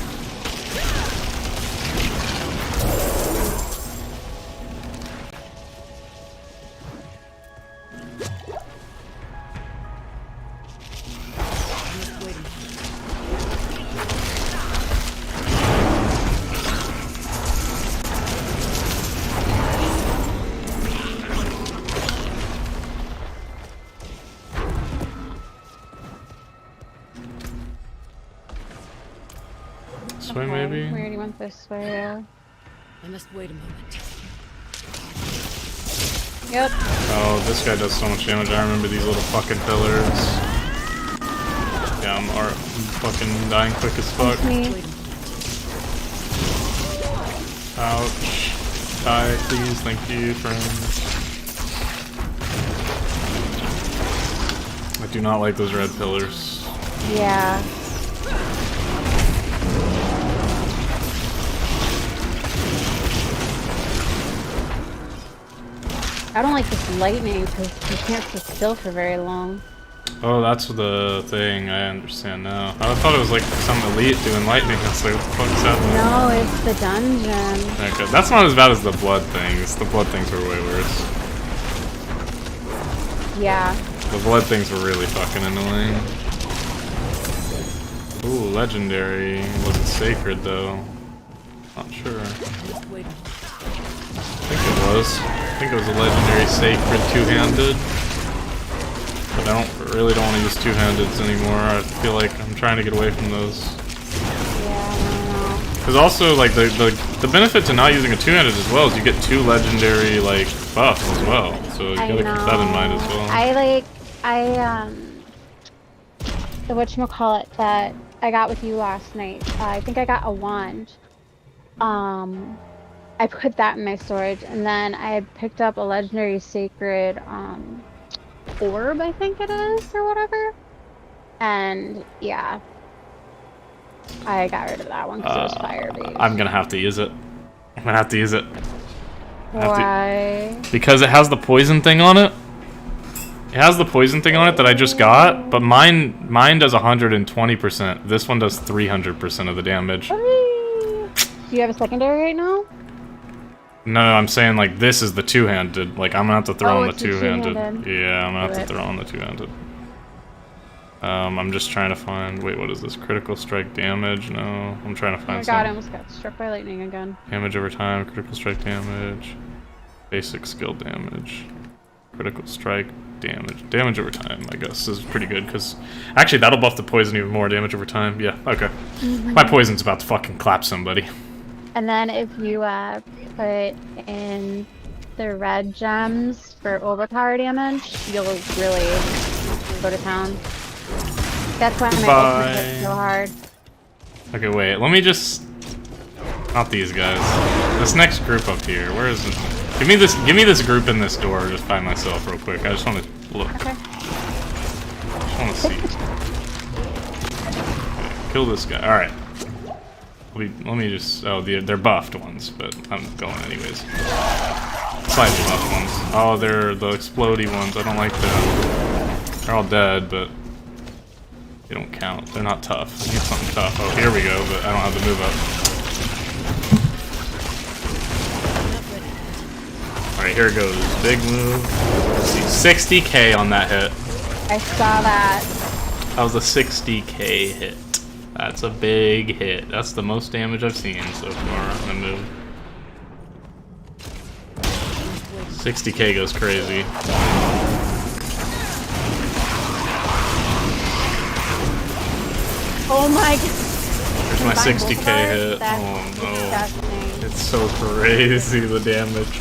This way, maybe? We already went this way, yeah. I must wait a moment. Yep. Oh, this guy does so much damage. I remember these little fucking pillars. Yeah, I'm fucking dying quick as fuck. Me. Ouch. Die, please. Thank you, friends. I do not like those red pillars. Yeah. I don't like this lightning because you can't sit still for very long. Oh, that's the thing. I understand now. I thought it was like some elite doing lightning. I was like, what the fuck is happening? No, it's the dungeon. Okay, that's not as bad as the blood things. The blood things were way worse. Yeah. The blood things were really fucking annoying. Ooh, legendary. Was it sacred though? Not sure. I think it was. I think it was a legendary sacred two-handed. But I really don't want to use two-handeds anymore. I feel like I'm trying to get away from those. Yeah, I don't know. Because also, like, the benefit to not using a two-handed as well is you get 2 legendary, like, buffs as well. So you gotta keep that in mind as well. The whatchamacallit that I got with you last night. I think I got a wand. I put that in my storage, and then I had picked up a legendary sacred orb, I think it is, or whatever. And yeah, I got rid of that one because it was fire based. I'm gonna have to use it. I'm gonna have to use it. Why? Because it has the poison thing on it. It has the poison thing on it that I just got, but mine does 120%. This one does 300% of the damage. Do you have a secondary right now? No, I'm saying like this is the two-handed. Like I'm gonna have to throw on the it's the two-handed. two-handed. Yeah, I'm gonna have Do to it. throw on the two-handed. I'm just trying to find. Wait, what is this? Critical strike damage? No, I'm trying to Oh find my god, I something. almost got struck by lightning again. Damage over time, critical strike damage, basic skill damage, critical strike damage, damage over time. I guess is pretty good because actually that'll buff the poison even more. Damage over time. Yeah, okay. My poison's about to fucking clap somebody. And then if you put in the red gems for overpower damage, you'll really go to town. That's why my ultimate hits so hard. Okay, wait. Let me just. Not these guys. This next group up here. Where is it? Give me this. Give me this group in this door just by myself, real quick. I just want to look. Okay. I just want to see. Okay, kill this guy. All right. Let me just. Oh, they're buffed ones, but I'm going anyways. Slightly buffed ones. Oh, they're the explodey ones. I don't like them. They're all dead, but they don't count. They're not tough. I need something tough. Oh, here we go, but I don't have the move up. Alright, here it goes. Big move. Let's see, 60k on that hit. I saw that. That was a 60k hit. That's a big hit. That's the most damage I've seen so far on a move. 60k goes crazy. Oh my god. There's my 60k hit. That's Oh no. disgusting. It's so crazy, the damage.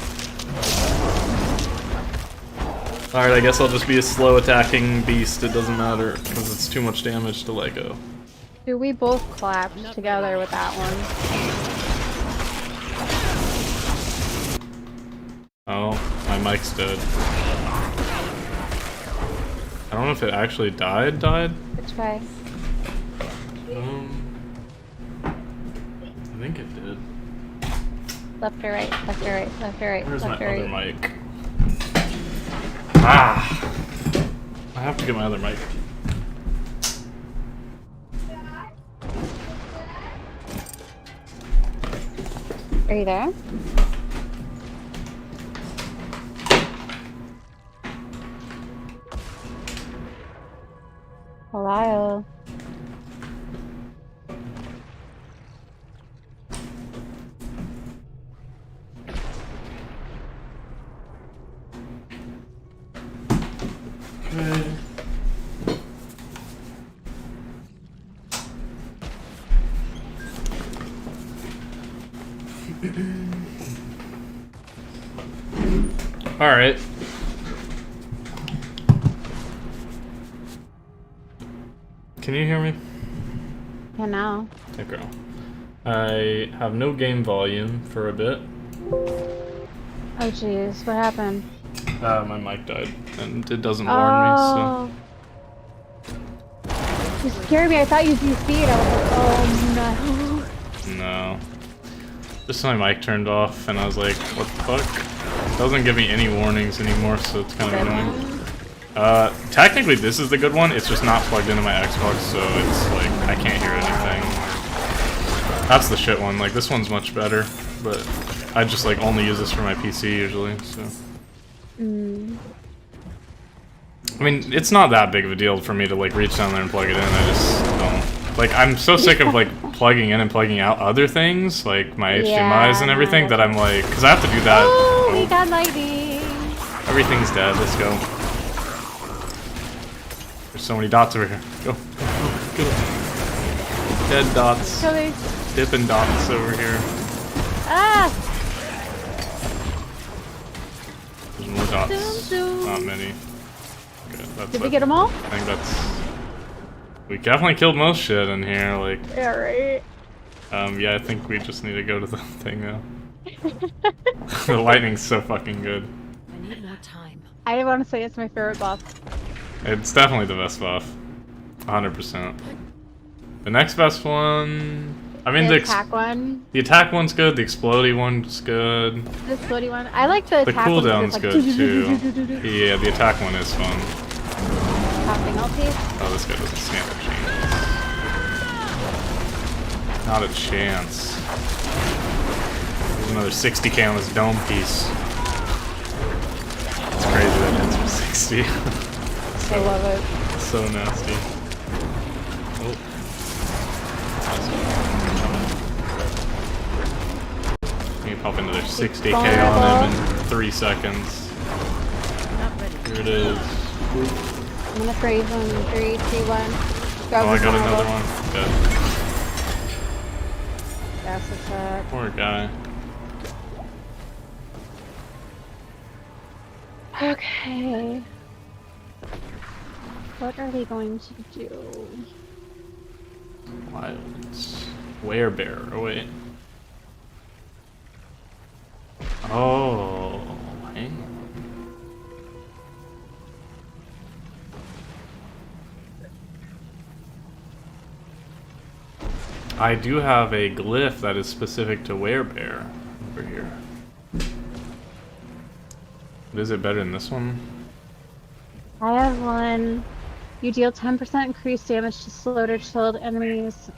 Alright, I guess I'll just be a slow attacking beast. It doesn't matter, because it's too much damage to let go. Dude, we both clapped together with that one. Oh, my mic's dead. I don't know if it actually died. Which way? I think it did. Left or right, left or right, left or right, Where's my left or other right. mic? Ah! I have to get my other mic. Are you there? Hello. All right. Can you hear me? Yeah, now. Okay. I have no game volume for a bit. Oh jeez, what happened? My mic died, and it doesn't warn me, so... You scared me. I thought you'd be feed. I was like, oh no. No. Just my mic turned off, and I was like, what the fuck? It doesn't give me any warnings anymore, so it's kind of annoying. Technically this is the good one, it's just not plugged into my Xbox, so it's like, I can't hear anything. That's the shit one, like this one's much better, but I just like only use this for my PC usually, so. I mean, it's not that big of a deal for me to like reach down there and plug it in, I just don't. Like, I'm so sick of like plugging in and plugging out other things, like my HDMIs and everything, that I'm like, because I have to do that. Oh, we got lightning. Everything's dead, let's go. There's so many dots over here. Go, go, go. Dead dots. So there's... Dipping dots over here. Ah! There's more dots. Zoom, zoom. Not many. Okay, that's Did we get them all? I think that's... We definitely killed most shit in here, like... Yeah, right. Yeah, I think we just need to go to the thing now. The lightning's so fucking good. I need more time. I want to say it's my favorite boss. It's definitely the best buff. 100%. The next best one... I mean, The attack one. The attack one's good, the explodey one's good. The explodey one. I like the attack one. cooldown's Like good too. Yeah, the attack one is fun. Popping ulti. Oh, this guy doesn't stand a chance. Not a chance. There's another 60k on this dome piece. It's crazy that hits for 60. I love it. So nasty. Oh. You can pop another 60k on him in 3 seconds. Here it is. I'm gonna freeze him in 3, 2, 1. Go Oh, I got another one. Good. That's attack. Poor guy. Okay. What are we going to do? Wilds. Werebear. Oh, wait. Oh, hang on. I do have a glyph that is specific to Werebear over here. But is it better than this one? I have one. You deal 10% increased damage to slowed or chilled enemies,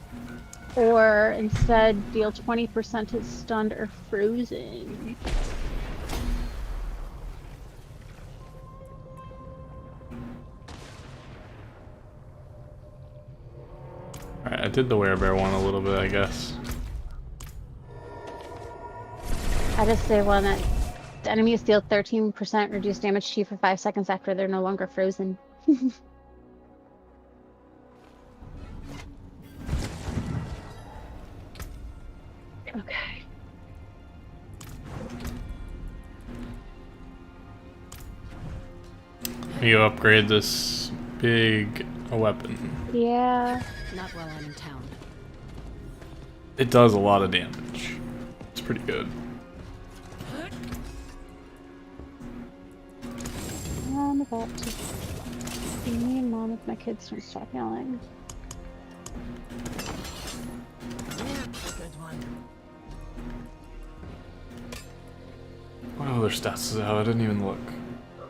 or instead deal 20% to stunned or frozen. Alright, I did the Werebear one a little bit, I guess. I just say one that the enemies deal 13% reduced damage to you for 5 seconds after they're no longer frozen. Okay. You upgrade this big weapon. Yeah. Not while I'm in town. It does a lot of damage. It's pretty good. I'm about to see me and mom if my kids don't stop yelling. What other stats is out? I didn't even look.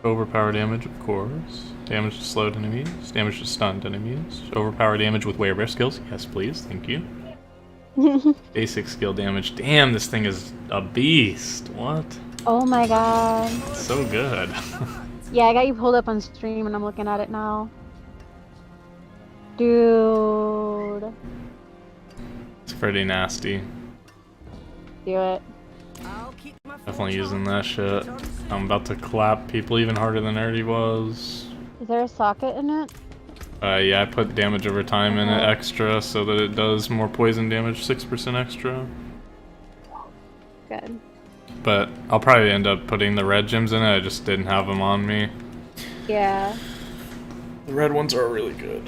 Overpower damage, of course. Damage to slowed enemies. Damage to stunned enemies. Overpower damage with werebear skills. Yes, please. Thank you. Basic skill damage. Damn, this thing is a beast. What? Oh my god. So good. Yeah, I got you pulled up on stream and I'm looking at it now. Dude. It's pretty nasty. Do it. Definitely using that shit. I'm about to clap people even harder than I already was. Is there a socket in it? Yeah, I put damage over time in it extra so that it does more poison damage, 6% extra. Good. But I'll probably end up putting the red gems in it, I just didn't have them on me. Yeah. The red ones are really good.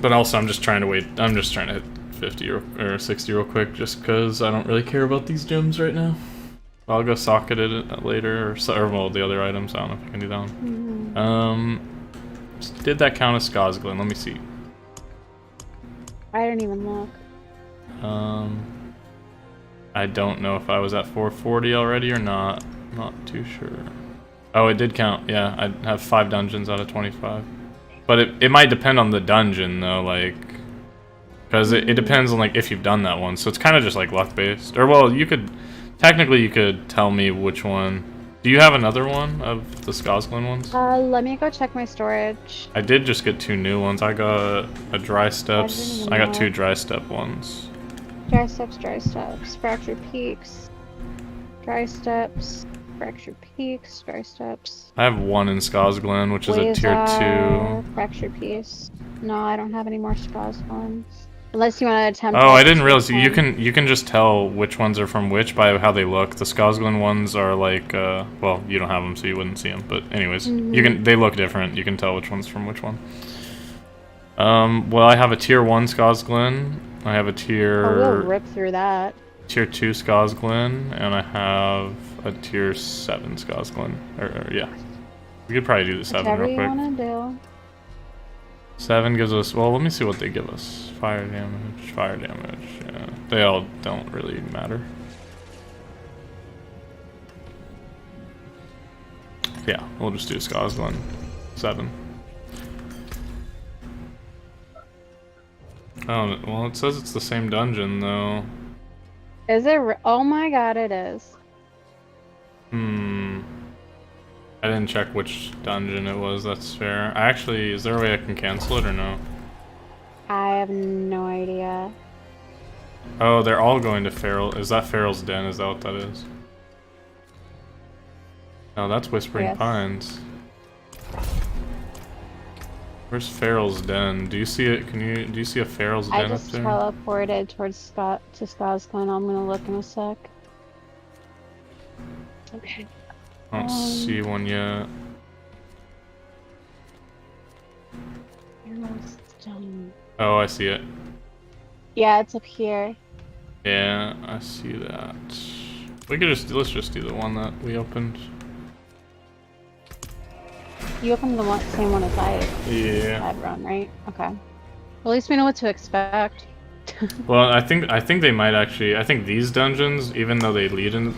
But also I'm just trying to hit 50 or 60 real quick just because I don't really care about these gems right now. I'll go socket it later, or well, the other items, I don't know if I can do that one. Did that count as Skosglin? Let me see. I didn't even look. I don't know if I was at 440 already or not. Not too sure. Oh, it did count. Yeah, I have 5 dungeons out of 25. But it might depend on the dungeon though, like, because it depends on like if you've done that one. So it's kind of just like luck based. Or well, technically you could tell me which one. Do you have another one of the Skosglin ones? Let me go check my storage. I did just get 2 new ones. I got a dry steps. I got 2 dry step ones. Dry steps, fractured peaks. Dry steps, fractured peaks, dry steps. I have 1 in Skosglin, which is a tier 2. Fractured piece. No, I don't have any more Skosglins. Unless you want to attempt. Oh, I didn't realize you can just tell which ones are from which by how they look. The Skosglin ones are like, well, you don't have them, so you wouldn't see them. But anyways, they look different. You can tell which one's from which one. Well, I have a tier 1 Skosglin. I have a tier. Oh, we'll rip through that. Tier 2 Skosglin, and I have a tier 7 Skosglin. Or yeah, we could probably do the 7 Whatever real quick. you wanna do. 7 gives us, well, let me see what they give us. Fire damage, yeah. They all don't really matter. Yeah, we'll just do Skosglin. 7. Oh, well, it says it's the same dungeon, though. Is it? Oh my god, it is. I didn't check which dungeon it was, that's fair. Is there a way I can cancel it or no? I have no idea. Oh, they're all going to Feral. Is that Feral's Den? Is that what that is? No, that's Whispering Yes. Pines. Where's Feral's Den? Do you see it? Do you see a Feral's Den I up just there? teleported towards to Skosglin. I'm gonna look in a sec. Okay. I don't see one yet. Oh, I see it. Yeah, it's up here. Yeah, I see that. Let's just do the one that we opened. You opened the same one as I Yeah. had run, right? Okay. Well, at least we know what to expect. Well, I think they might actually. I think these dungeons, even though they lead in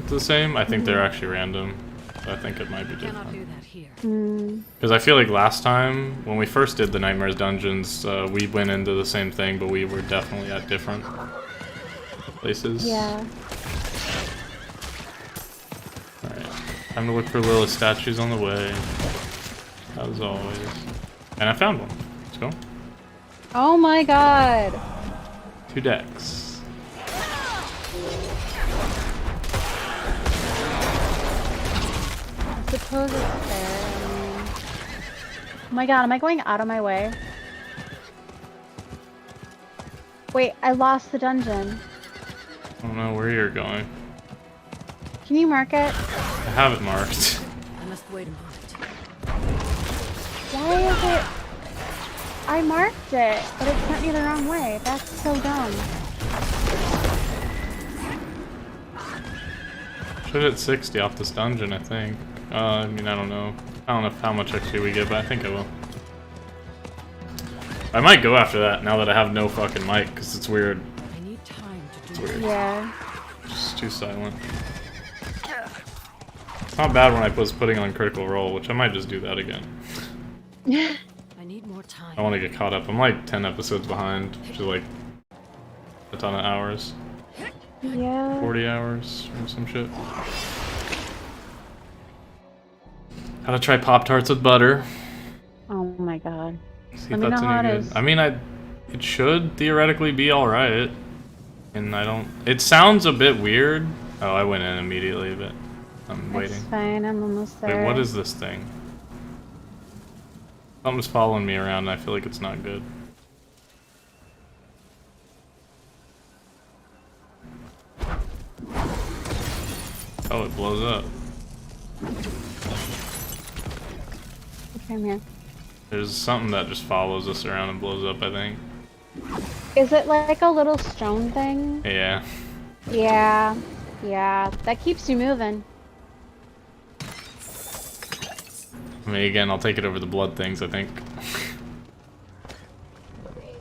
the same, I think they're actually random. So I think it might be different. Because I feel like last time when we first did the Nightmares dungeons, we went into the same thing, but we were definitely at different places. Yeah. All right, time to look for little statues on the way, as always. And I found one. Let's go. Oh my god! 2 decks. I suppose it's fair. Oh my god, am I going out of my way? Wait, I lost the dungeon. I don't know where you're going. Can you mark it? I have it marked. I must wait a moment. Why is it? I marked it, but it sent me the wrong way. That's so dumb. Should hit 60 off this dungeon, I think. I mean, I don't know. I don't know how much XP we get, but I think I will. I might go after that now that I have no fucking mic, because it's weird. I need time to do It's weird. Yeah. Just too silent. not bad when I was putting on Critical Role, which I might just do that again. I need more time. I want to get caught up. I'm like 10 episodes behind, which is like a ton of hours. Yeah. 40 hours or some shit. Gotta try Pop-Tarts with butter. Oh my god. See Let if me that's know how any it good. is. I mean, it should theoretically be alright. And I don't... It sounds a bit weird. Oh, I went in immediately, but I'm waiting. It's fine, I'm almost there. Wait, what is this thing? Something's following me around and I feel like it's not good. Oh, it blows up. Okay, I'm here. There's something that just follows us around and blows up, I think. Is it like a little stone thing? Yeah. Yeah. Yeah. That keeps you moving. I mean, again, I'll take it over the blood things, I think.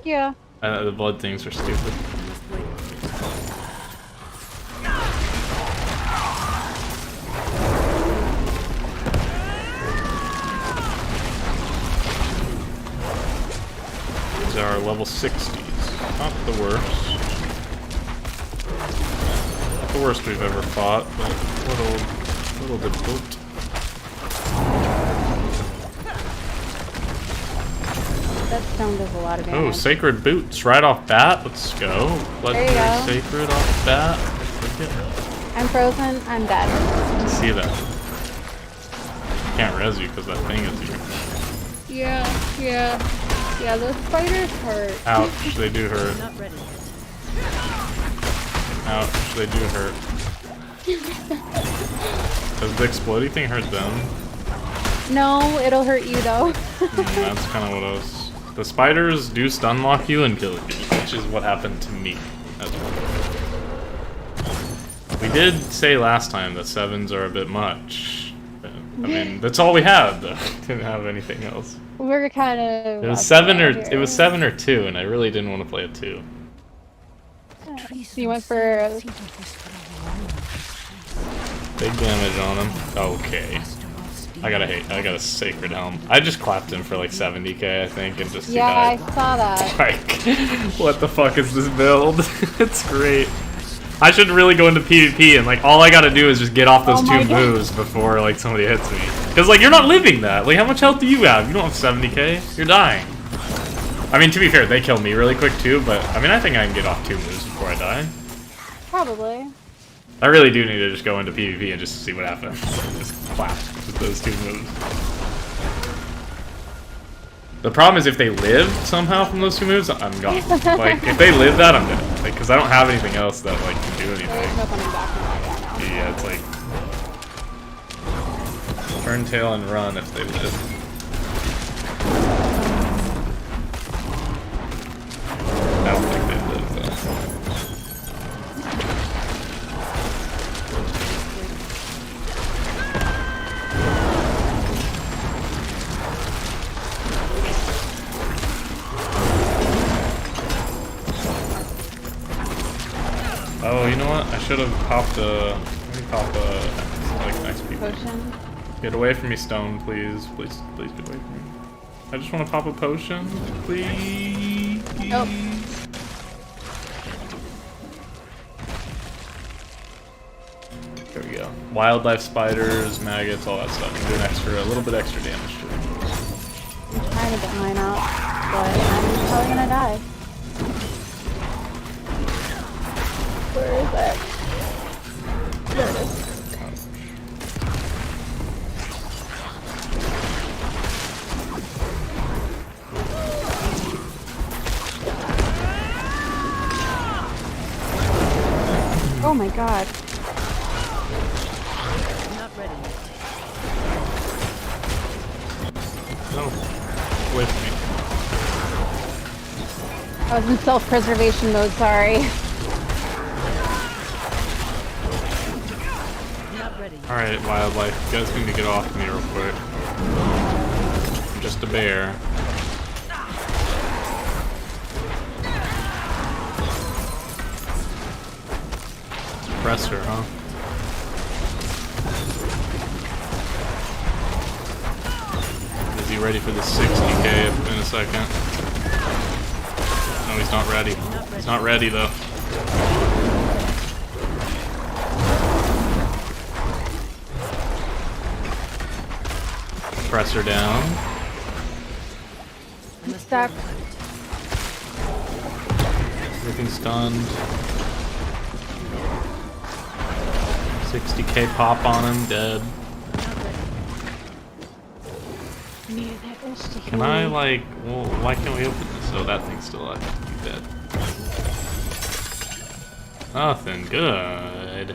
Yeah. The blood things are stupid. These are level 60s. Not the worst. Not the worst we've ever fought, but a little difficult. That stone does a lot of damage. Oh, sacred boots right off bat. Let's go. Legendary go. sacred off bat. I'm frozen. I'm dead. See that? Can't res you because that thing is you. Yeah. Yeah. Yeah, those spiders hurt. Ouch, they do hurt. Not ready yet. Ouch, they do hurt. Does the exploding thing hurt them? No, it'll hurt you though. That's kind of what I was... The spiders do stun lock you and kill you, which is what happened to me as well. We did say last time that 7s are a bit much. But, I mean, that's all we had though. Didn't have anything else. We're kind of... It was 7 or 2, and I really didn't want to play a 2. You went for... Big damage on him. Okay. I got a sacred helm. I just clapped him for like 70k, I think, and just Yeah, I he died. saw that. Like, what the fuck is this build? It's great. I should really go into PvP and like all I gotta do is just get off those Oh my two God. moves before like somebody hits me. Cause like you're not living that. Like how much health do you have? You don't have 70k. You're dying. I mean, to be fair, they kill me really quick too. But I mean, I think I can get off 2 moves before I die. Probably. I really do need to just go into PvP and just see what happens. Just clap with those 2 moves. The problem is if they live somehow from those 2 moves, I'm gone. Like, if they live that, I'm dead. Like, because I don't have anything else that, like, can do There's anything. no coming back from that now. Yeah, it's like... Turn tail and run if they live. I don't think they live, though. Oh, you know what? I should have popped a... Let me pop a... like, XP. Potion. Get away from me, Stone, please. Please, please get away from me. I just want to pop a potion, please. Oh. There we go. Wildlife spiders, maggots, all that stuff. I'm doing a little bit extra damage to it. I'm trying to get mine out, but I'm probably gonna die. Where is it? There it is. Oh my god. Not ready yet. No. Away from me. I was in self-preservation mode, sorry. Not ready. Alright, wildlife. You guys need to get off me real quick. I'm just a bear. Suppressor, huh? be ready for the 60k in a second. No, he's not ready. He's not ready though. Press her down. I'm stuck. Everything's stunned. 60k pop on him, dead. Can I like, well, why can't we open this? Oh, that thing's still alive. He's dead. Nothing good. We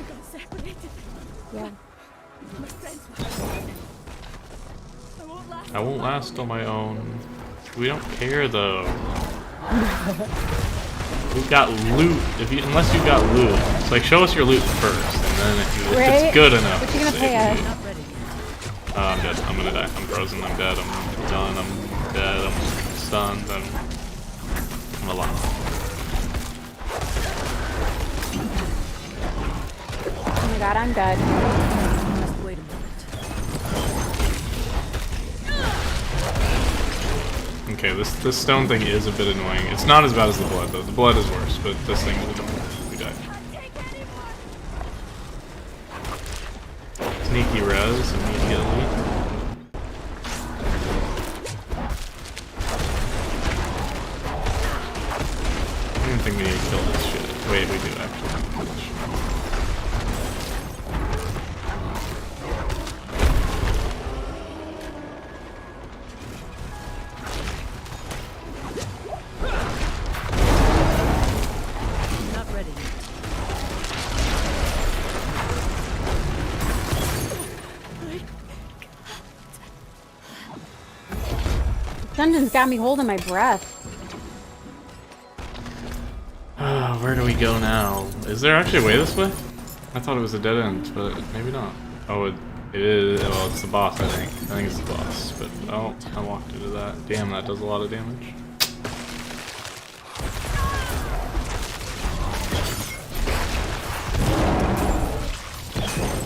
got separated. Yeah. My friends were. I won't last. I won't last on my own. We don't care though. We've got loot. Unless you got loot, it's like show us your loot first, and then if it's good enough. What you gonna pay us? I'm dead. I'm gonna die. I'm frozen. I'm dead. I'm done. I'm dead. I'm stunned. I'm alive. Oh my god, I'm dead. Just wait a minute. Okay, this stone thing is a bit annoying. It's not as bad as the blood though. The blood is worse, but this thing is annoying. We died. Sneaky res immediately. I don't think we need to kill this shit. Wait, we do actually. Not ready. Dungeon's got me holding my breath. Where do we go now? Is there actually a way this way? I thought it was a dead end, but maybe not. Oh, it is. Well, it's the boss, I think. I think it's the boss. But, oh, I walked into that. Damn, that does a lot of damage.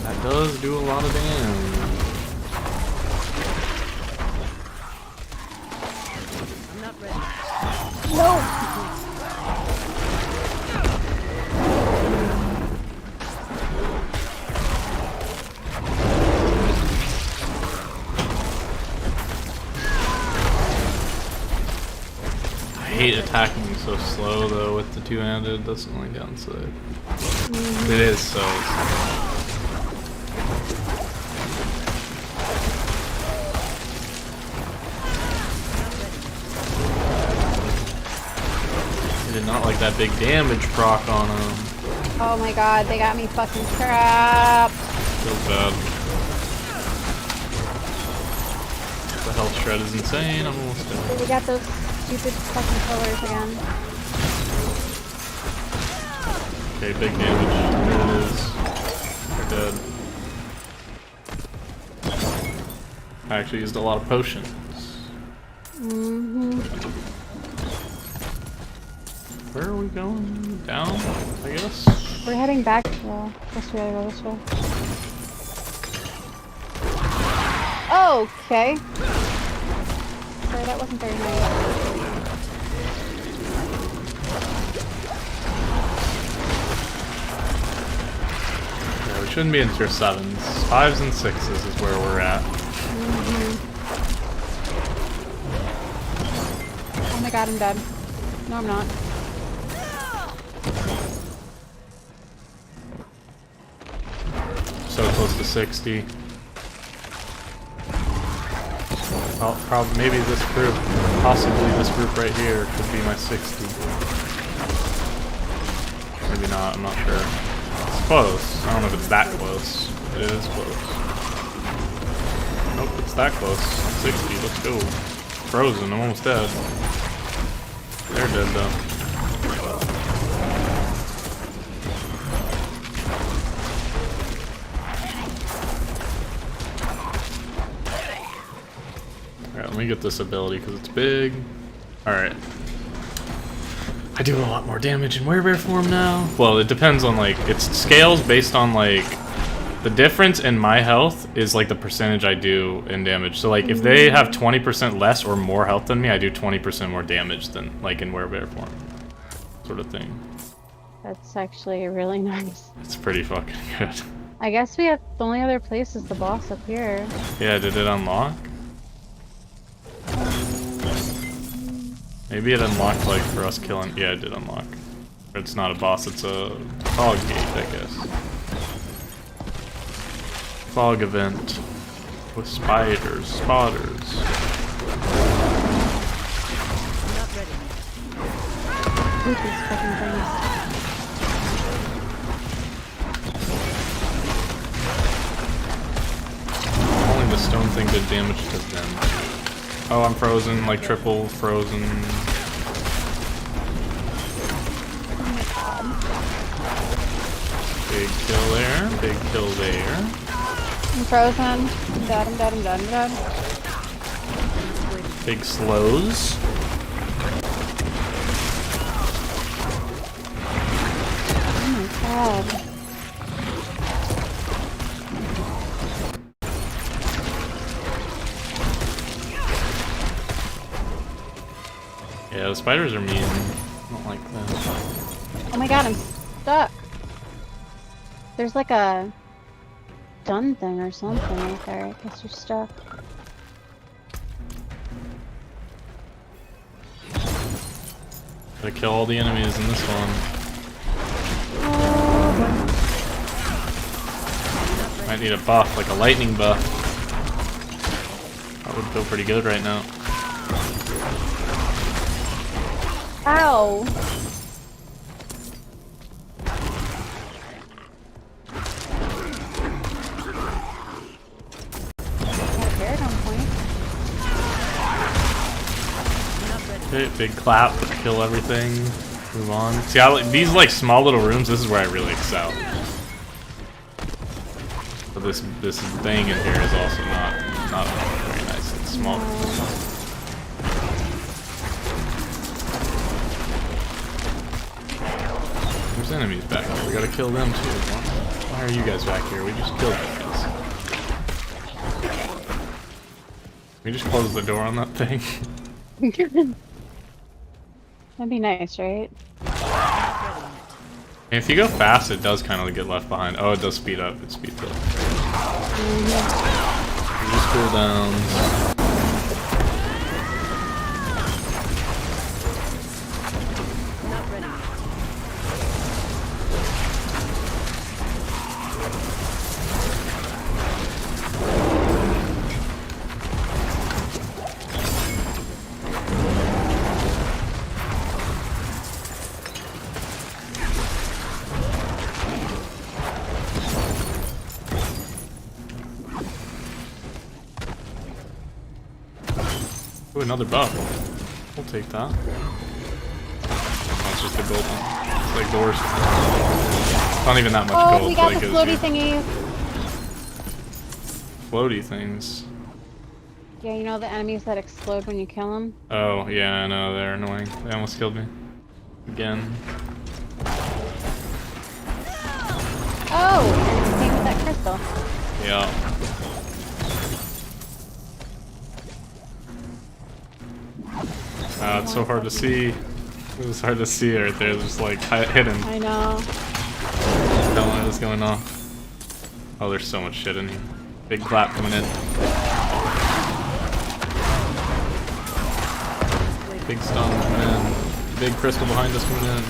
That does do a lot of damage. I'm not ready. No! I hate attacking so slow though with the two-handed. That's the only downside. It is so slow. I did not like that big damage proc on him. Oh my god, they got me fucking trapped. Feels bad. The health shred is insane. I'm almost dead. They got those stupid fucking pillars again. Okay, big damage. There it is. They're dead. I actually used a lot of potions. Where are we going? Down, I guess? We're heading back. Well, this way, go this way. Okay. Sorry, that wasn't very nice. Yeah, we shouldn't be in tier 7s. 5s and 6s is where we're at. Oh my god, I'm dead. No, I'm not. So close to 60. Well, probably, maybe this group, possibly this group right here could be my 60. Maybe not, I'm not sure. It's close. I don't know if it's that close. It is close. Nope, it's that close. 60, let's go. Frozen, I'm almost dead. They're dead though. Alright, let me get this ability because it's big. Alright. I do a lot more damage in werebear form now. Well, it depends on like, it scales based on like The difference in my health is like the percentage I do in damage. So like if they have 20% less or more health than me, I do 20% more damage than like in werebear form. Sort of thing. That's actually really nice. It's pretty fucking good. I guess we have the only other place is the boss up here. Yeah, did it unlock? Maybe it unlocked like for us killing. Yeah, it did unlock. It's not a boss, it's a fog gate, I guess. Fog event with spiders, spotters. Look at these fucking things. Only the stone thing did damage to them. Oh, I'm frozen, like triple frozen. Big kill there, big kill there. I'm frozen. I'm dead, I'm dead, I'm dead, I'm dead. Big slows. Oh my god. Yeah, the spiders are mean. I don't like that. Oh my god, I'm stuck. There's like a done thing or something right there. I guess you're stuck. Gotta kill all the enemies in this one. Oh, Might need a buff, like a lightning buff. That would feel pretty good right now. ow! Okay, big clap, kill everything, move on. See, I like these like small little rooms. This is where I really excel. But this thing in here is also not very nice. It's small. There's enemies back here. We gotta kill them too. Why are you guys back here? We just killed you guys. We just closed the door on that thing. That'd be nice, right? If you go fast, it does kind of get left behind. Oh, it does speed up. It speeds up. Use cooldowns. Ooh, another buff. We'll take that. Oh, it's just a gold one. It's like doors. Not even that much gold. Oh, we got like the floaty thingies. Floaty things. Yeah, you know the enemies that explode when you kill them? Oh, yeah, I know. They're annoying. They almost killed me. Again. Oh, and it came with that crystal. Yeah. It's so hard to see. It was hard to see right there. It's just like hidden. I know. Don't know what's going on. Oh, there's so much shit in here. Big clap coming in. Big stone coming in. Big crystal behind us coming in.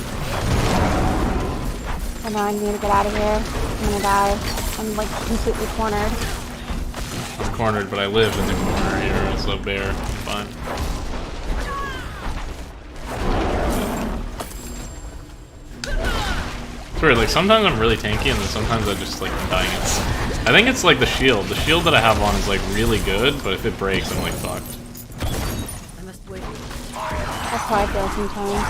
Come on, I need to get out of here. I'm gonna die. I'm like completely cornered. I'm cornered, but I live in the corner here as a bear. Fine. It's weird, like sometimes I'm really tanky and then sometimes I just like am dying. I think it's like the shield. The shield that I have on is like really good, but if it breaks, I'm like fucked. I must wait. That's how I feel sometimes.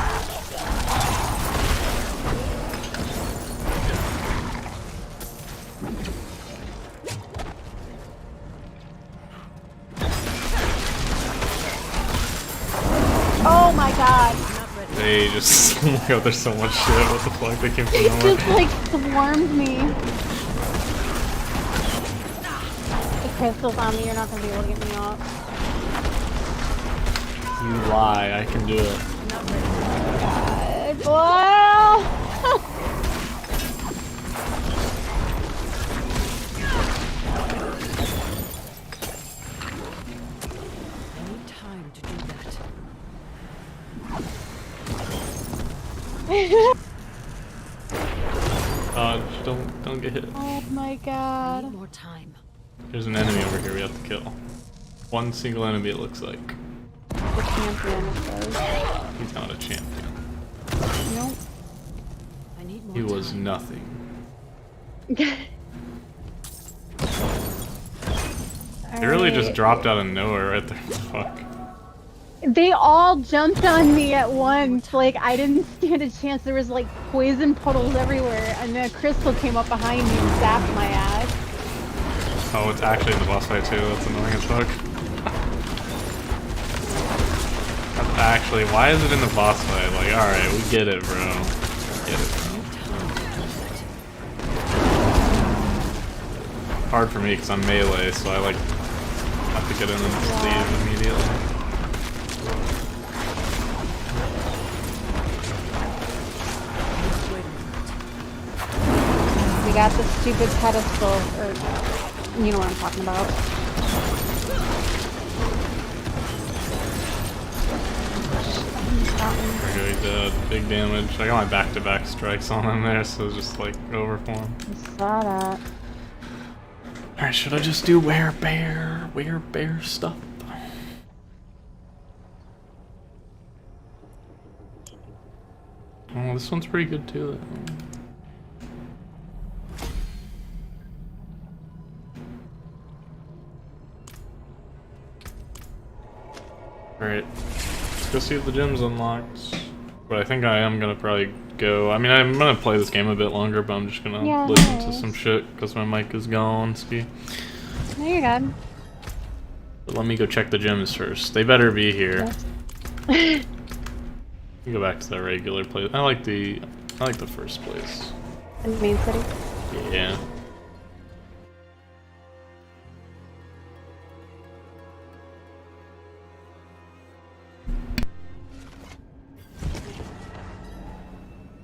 Oh my god! They just, oh my god, there's so much shit. What the fuck? They came from It nowhere. just like swarmed me. crystals on me, you're not gonna be able to get me up. You lie, I can do it. Wow! I need time to do that. Don't get hit. Oh my I god. need more time. There's an enemy over here we have to kill. One single enemy, it looks like. The champion, it says. He's not a champion. Nope. I need more He time. was nothing. They really just dropped out of nowhere right there. Fuck. They all jumped on me at once. Like, I didn't stand a chance. There was like poison puddles everywhere, and then a crystal came up behind me and zapped my ass. Oh, it's actually in the boss fight too. That's annoying as fuck. That's actually, why is it in the boss fight? Like, alright, we get it, bro. We get it. Hard for me because I'm melee, so I like have to get in and just leave immediately. We got the stupid pedestal, or you know what I'm talking about. There we go, he did big damage. I got my back-to-back strikes on him there, so it's just like over for him. I saw that. Alright, should I just do werebear stuff? Oh, this one's pretty good too. Alright, let's go see if the gym's unlocked. But I think I am gonna probably go. I mean, I'm gonna play this game a bit longer, but I'm just gonna listen to some shit because my mic is gone. Ski. No, you're good. But let me go check the gyms first. They better be here. Yes. Go back to the regular place. I like the first place. In the main city. Yeah.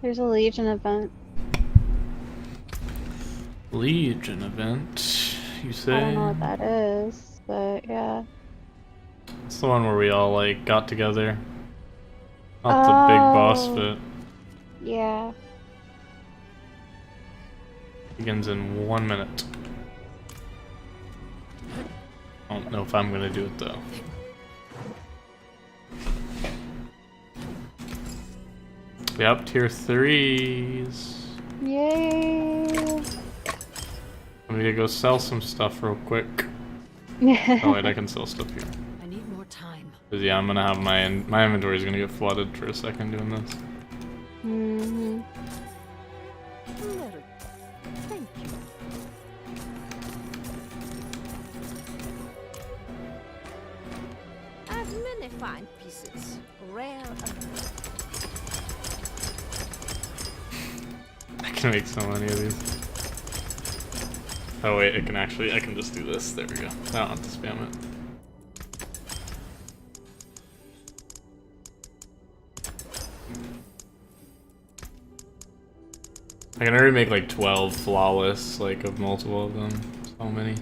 There's a Legion event. Legion event, you say? I don't know what that is, but yeah. It's the one where we all like got together. Not the big boss fit. Yeah. Begins in 1 minute. I don't know if I'm gonna do it though. Yep, tier 3s. Yay! I'm gonna go sell some stuff real quick. Yeah. Oh wait, I can sell stuff here. I need more time. 'Cause yeah, I'm gonna have my inventory is gonna get flooded for a second doing this. Mm-hmm. Little. Thank you. I have many fine pieces. Rare and I can make so many of these. Oh wait, I can just do this. There we go. I don't have to spam it. I can already make like 12 flawless, like of multiple of them. So many.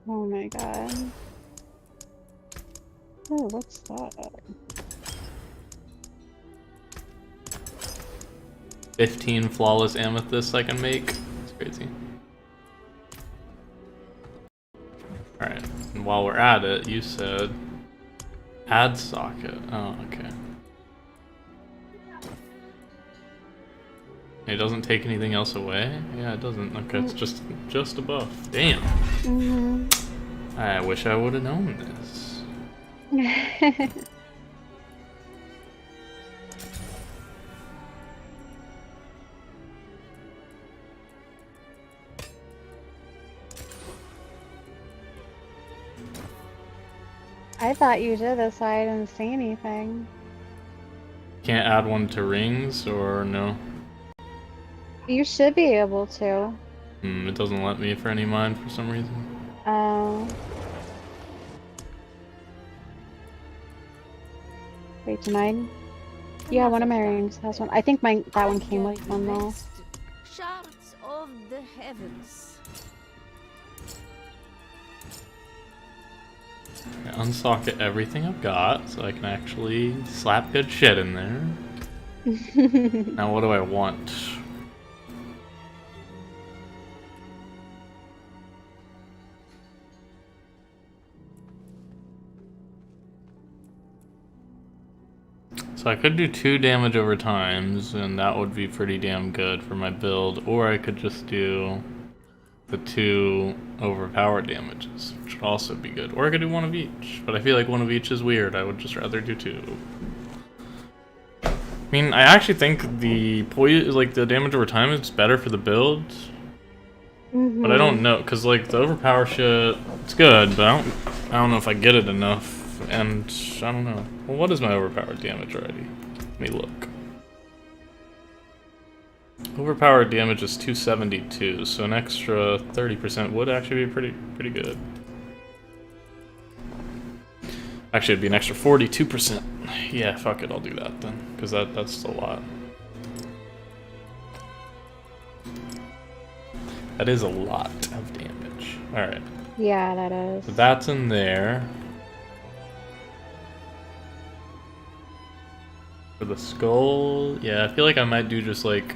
Oh my god. Oh, what's that? 15 flawless amethysts I can make. It's crazy. Alright, and while we're at it, you said add socket. Oh, okay. It doesn't take anything else away? Yeah, it doesn't. Okay, it's just a buff. Damn. Mm-hmm. I wish I would have known this. I thought you did this, so I didn't say anything. Can't add one to rings, or no? You should be able to. It doesn't let me for any mine for some reason. Uh, wait, denied? Yeah, one of my rings has one. I think that one came with one though. Shards of the heavens. Unsocket everything I've got so I can actually slap good shit in there. Now what do I want? So I could do 2 damage over times, and that would be pretty damn good for my build, or I could just do the 2 overpowered damages, which would also be good. Or I could do 1 of each, but I feel like 1 of each is weird. I would just rather do 2. I mean, I actually think the the damage over time is better for the build, but I don't know, cause like the overpower shit, it's good, but I don't know if I get it enough. And I don't know. Well, what is my overpowered damage already? Let me look. Overpowered damage is 272, so an extra 30% would actually be pretty good. Actually, it'd be an extra 42%. Yeah, fuck it, I'll do that then, because that's a lot. That is a lot of damage. All right. Yeah, that is. So that's in there. For the skull, yeah, I feel like I might do just like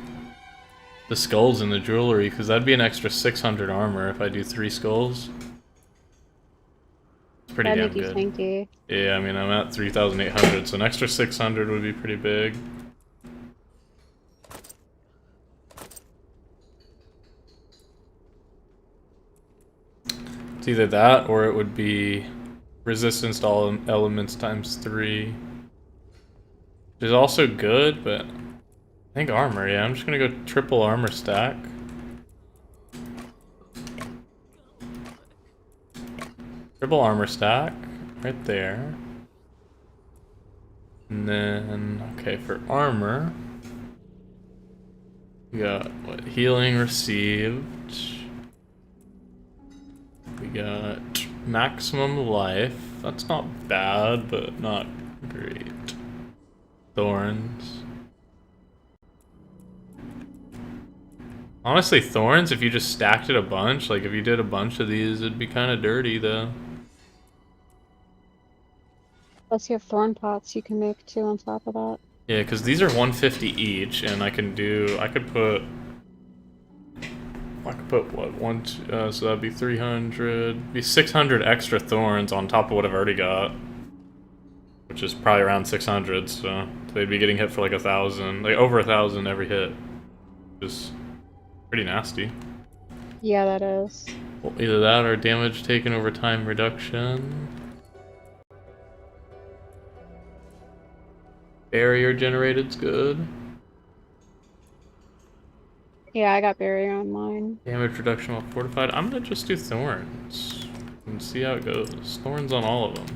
the skulls and the jewelry, because that'd be an extra 600 armor if I do 3 skulls. It's pretty damn good. Tanky. Yeah, I mean, I'm at 3,800, so an extra 600 would be pretty big. It's either that or it would be resistance to all elements times 3. Which is also good, but I think armor, yeah. I'm just gonna go triple armor stack. Triple armor stack, right there. And then, okay, for armor, we got, what, healing received. We got maximum life. That's not bad, but not great. Thorns. Honestly, thorns, if you just stacked it a bunch, like if you did a bunch of these, it'd be kind of dirty though. Plus you have thorn pots you can make too on top of that. Yeah, because these are 150 each, and I could put what, so that'd be 300, be 600 extra thorns on top of what I've already got. Which is probably around 600, so they'd be getting hit for like 1,000, like over 1,000 every hit. Which is pretty nasty. Yeah, that is. Well, either that or damage taken over time reduction. Barrier generated's good. Yeah, I got barrier on mine. Damage reduction while fortified. I'm gonna just do thorns and see how it goes. Thorns on all of them.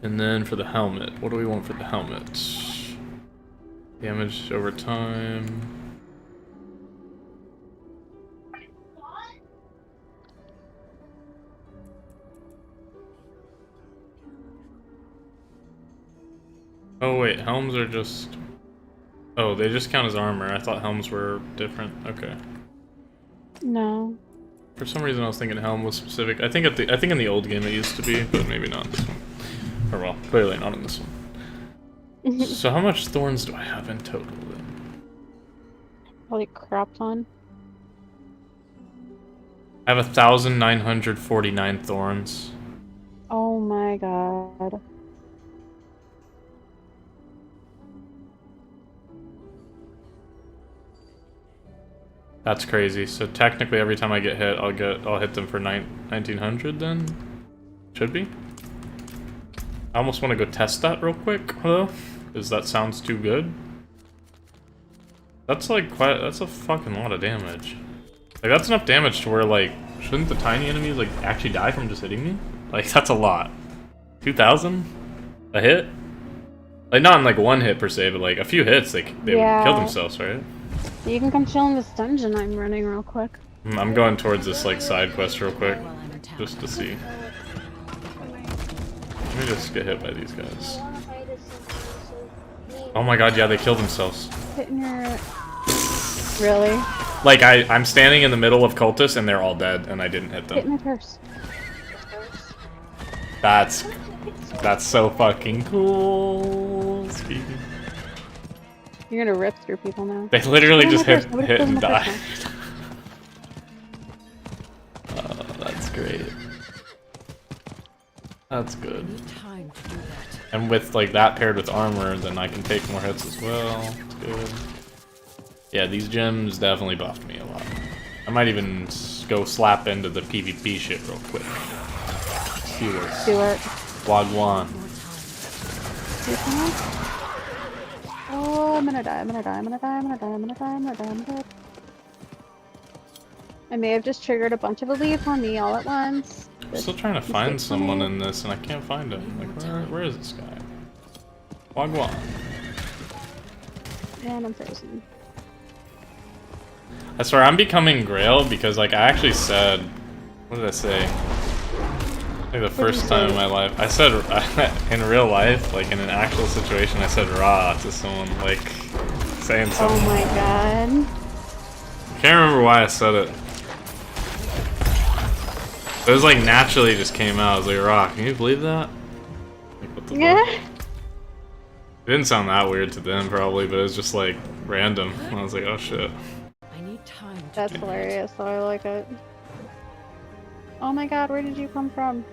And then for the helmet, what do we want for the helmet? Damage over time. Oh wait, helms are just... Oh, they just count as armor. I thought helms were different. Okay. No. For some reason I was thinking helm was specific. I think in the old game it used to be, but maybe not in this one. Or well, clearly not in this one. So how much thorns do I have in total then? Probably crap ton. I have 1,949 thorns. Oh my god. That's crazy. So technically every time I get hit, I'll hit them for 1900 then? Should be? I almost want to go test that real quick, though, because that sounds too good. That's like that's a fucking lot of damage. Like that's enough damage to where like, shouldn't the tiny enemies like actually die from just hitting me? Like that's a lot. 2,000 a hit? Like not in like one hit per se, but like a few hits, they would kill themselves, right? You can come chill in this dungeon I'm running real quick. I'm going towards this like side quest real quick, just to see. Let me just get hit by these guys. Oh my god, yeah, they killed themselves. Hitting your... Really? Like, I'm standing in the middle of cultists and they're all dead, and I didn't hit Hit them. my purse. That's so fucking cool. Speaking. You're gonna rip through people now. They literally just hit Nobody and kills my died. purse Oh, that's great. That's good. Time to do that. And with like that paired with armor, then I can take more hits as well. It's good. Yeah, these gems definitely buffed me a lot. I might even go slap into the PvP shit real quick. See what's Do it. Wagwan. Oh, I'm gonna die, I'm gonna die, I'm gonna die, I'm gonna die, I'm gonna die, I'm gonna die, I'm gonna die. I may have just triggered a bunch of elites on me all at once. I'm still trying to find someone in this and I can't find him. Like, where is this guy? Wagwan. And I'm frozen. I swear, I'm becoming Grail because, like, I actually said... What did I say? Like, the first time in my life. I said, in real life, like, in an actual situation, I said rah to someone, like, saying something. Oh my god. I can't remember why I said it. It was, like, naturally just came out. I was like, rah, can you believe that? Like, what the fuck? It didn't sound that weird to them, probably, but it was just, like, random. And I was like, oh shit. That's hilarious, though. I like it. Oh my god, where did you come from?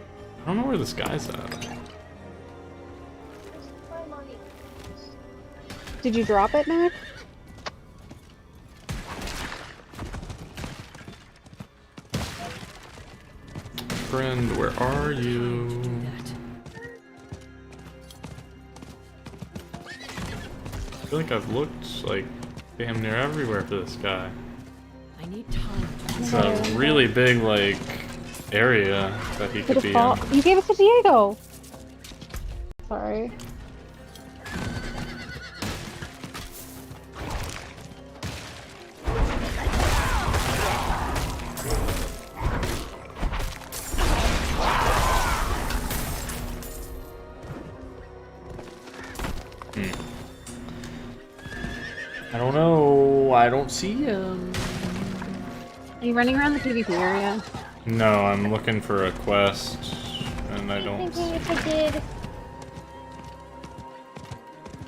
I don't know where this guy's at. Did you drop it, Mac? Friend, where are you? I feel like I've looked, like, damn near everywhere for this guy. I need time. It's a really big, like, area that he could be in. You gave it to Diego! Sorry. I don't know. I don't see him. Are you running around the PvP area? No, I'm looking for a quest, and I don't.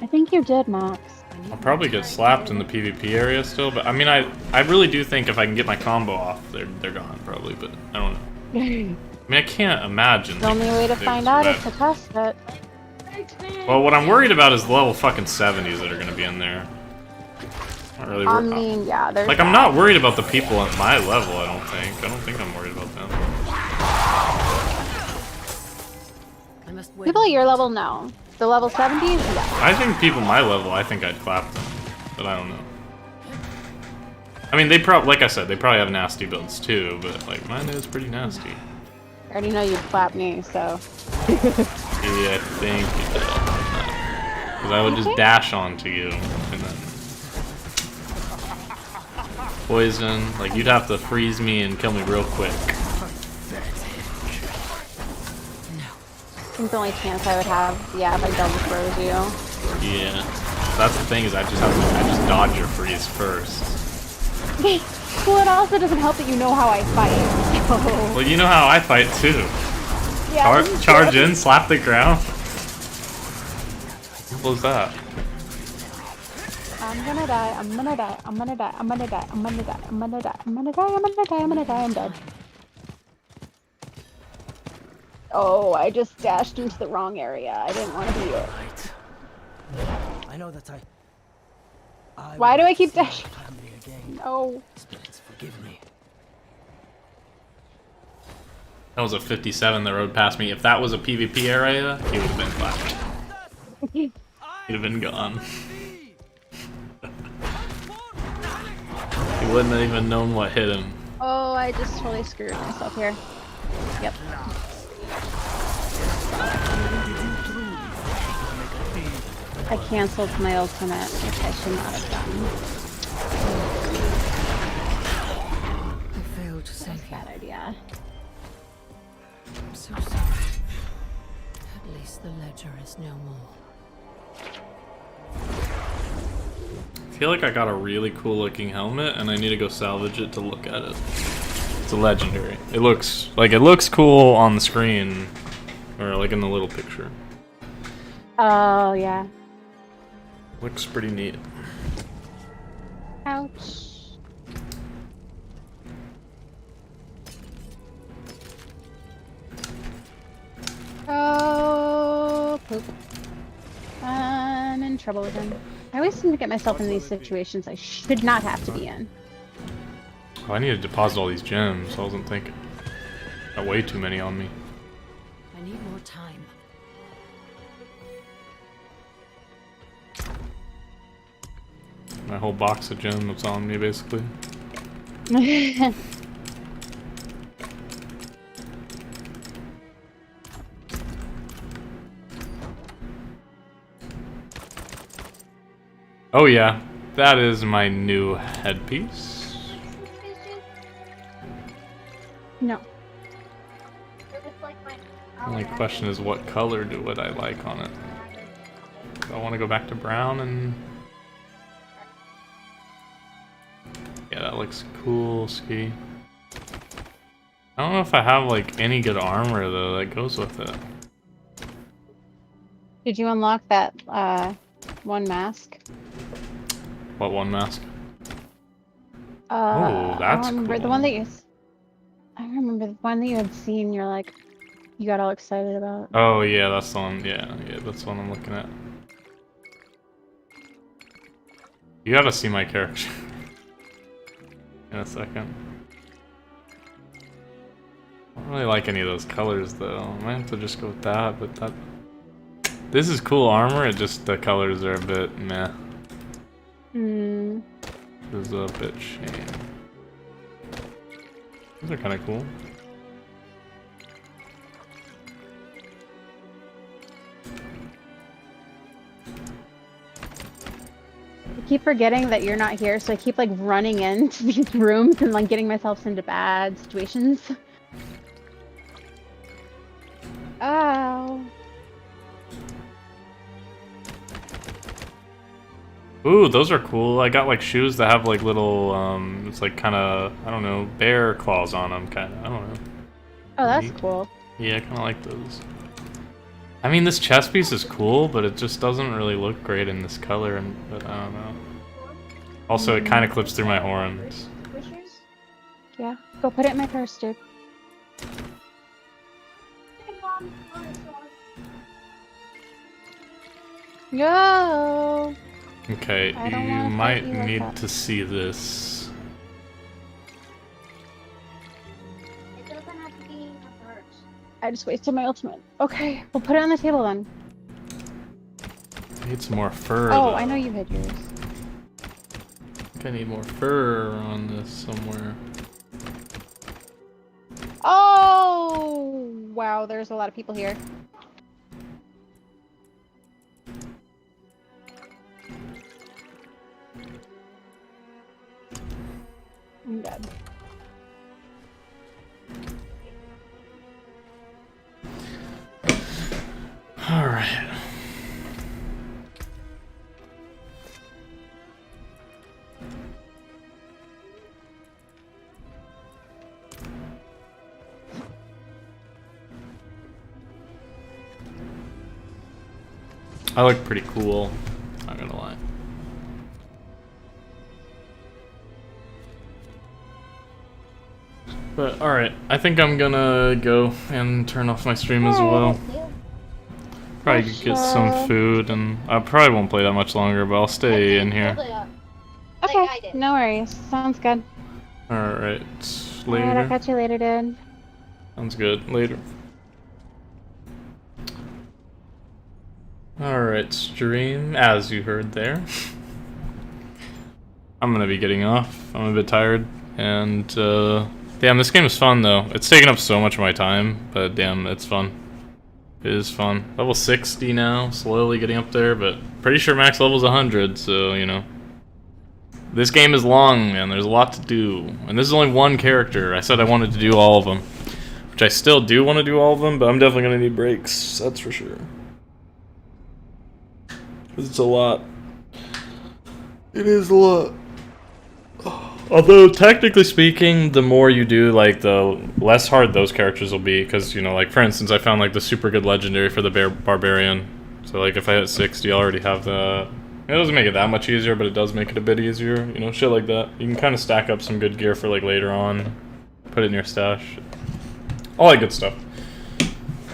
I think you did, Max. I'll probably get slapped in the PvP area still, but I mean, I really do think if I can get my combo off, they're gone probably, but I don't know. I mean, I can't imagine. The only way to find out is to test it. Well, what I'm worried about is the level fucking 70s that are gonna be in there. Not really. I mean, yeah, there's like, I'm not worried about the people at my level. I don't think I'm worried about them. People at your level, no. The level 70s, yeah. I think people my level, I think I'd clap them, but I don't know. I mean, they probably, like I said, they probably have nasty builds too, but like mine is pretty nasty. I already know you'd clap me, so. Yeah, thank you. Because I would just dash onto you and then poison. Like, you'd have to freeze me and kill me real quick. I think the only chance I would have, yeah, if I double froze you. Yeah. That's the thing, is I just dodge your freeze first. Well, it also doesn't help that you know how I fight. So. Well, you know how I fight too. Yeah, Charge in, slap the ground. What was that? I'm gonna die, I'm gonna die, I'm gonna die, I'm gonna die, I'm gonna die, I'm gonna die, I'm gonna die, I'm gonna die, I'm gonna die, I'm dead. Oh, I just dashed into the wrong area. I didn't want to be it. I know that I Why do I keep dashing? No. Spirits, forgive me. That was a 57 that rode past me. If that was a PvP area, he would have been clapped. He'd have been gone. He wouldn't have even known what hit him. Oh, I just totally screwed myself here. Yep. I canceled my ultimate, which I should not have done. The ledger is no more. I feel like I got a really cool looking helmet and I need to go salvage it to look at it. It's a legendary. It looks cool on the screen or like in the little picture. Oh, yeah. Looks pretty neat. Ouch. Oh, poop. I'm in trouble again. I always seem to get myself in these situations I should not have to be in. Oh, I need to deposit all these gems. I wasn't thinking. Got way too many on me. I need more time. My whole box of gems on me, basically. Oh yeah, that is my new headpiece. No. The only question is what color would I like on it? Do I want to go back to brown and... Yeah, that looks cool, ski. I don't know if I have like any good armor though that goes with it. Did you unlock that one mask? What one mask? Oh, that's I remember cool. the one that you. I remember the one that you had seen. You're like, you got all excited about. Oh yeah, that's the one. Yeah, that's the one I'm looking at. You gotta see my character in a second. I don't really like any of those colors though. I might have to just go with that, but that... This is cool armor, it just the colors are a bit meh. Hmm. This is a bit shame. These are kinda cool. I keep forgetting that you're not here, so I keep like running into these rooms and like getting myself into bad situations. Oh. Ooh, those are cool. I got like shoes that have like little, it's like kinda, I don't know, bear claws on them, kinda, I don't know. Oh, that's Neat. cool. Yeah, I kinda like those. I mean, this chest piece is cool, but it just doesn't really look great in this color, but I don't know. Also, it kinda clips through my horns. Yeah, go put it in my purse, dude. Yo! Okay, I don't you wanna might fight you like need that. to see this. I just wasted my ultimate. Okay, we'll put it on the table then. I need some more fur. Oh, though. I know you hid yours. I think I need more fur on this somewhere. Oh! Wow, there's a lot of people here. I'm dead. Alright. I look pretty cool, not gonna lie. But alright, I think I'm gonna go and turn off my stream as well. Probably get some food, and I probably won't play that much longer, but I'll stay in here. Okay, no worries. Sounds good. Alright, Alright, I'll later. catch you later, dude. Sounds good, later. Alright, stream, as you heard there. I'm gonna be getting off. I'm a bit tired, and damn, this game is fun though. It's taking up so much of my time, but damn, it's fun. It is fun. Level 60 now, slowly getting up there, but pretty sure max level's 100, so, you know. This game is long, man. There's a lot to do. And this is only one character. I said I wanted to do all of them. Which I still do want to do all of them, but I'm definitely going to need breaks. That's for sure. It's a lot. It is a lot. Although, technically speaking, the more you do, like, the less hard those characters will be. Because, you know, like, for instance, I found, like, the super good legendary for the Barbarian. So, like, if I hit 60, I already have the... It doesn't make it that much easier, but it does make it a bit easier. You know, shit like that. You can kind of stack up some good gear for, like, later on. Put it in your stash. All that good stuff.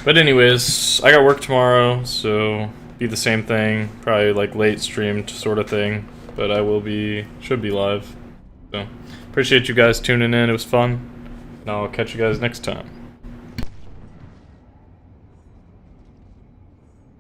But anyways, I got work tomorrow, so... Be the same thing. Probably, like, late streamed sort of thing. But I will be... Should be live. So, appreciate you guys tuning in. It was fun. And I'll catch you guys next time.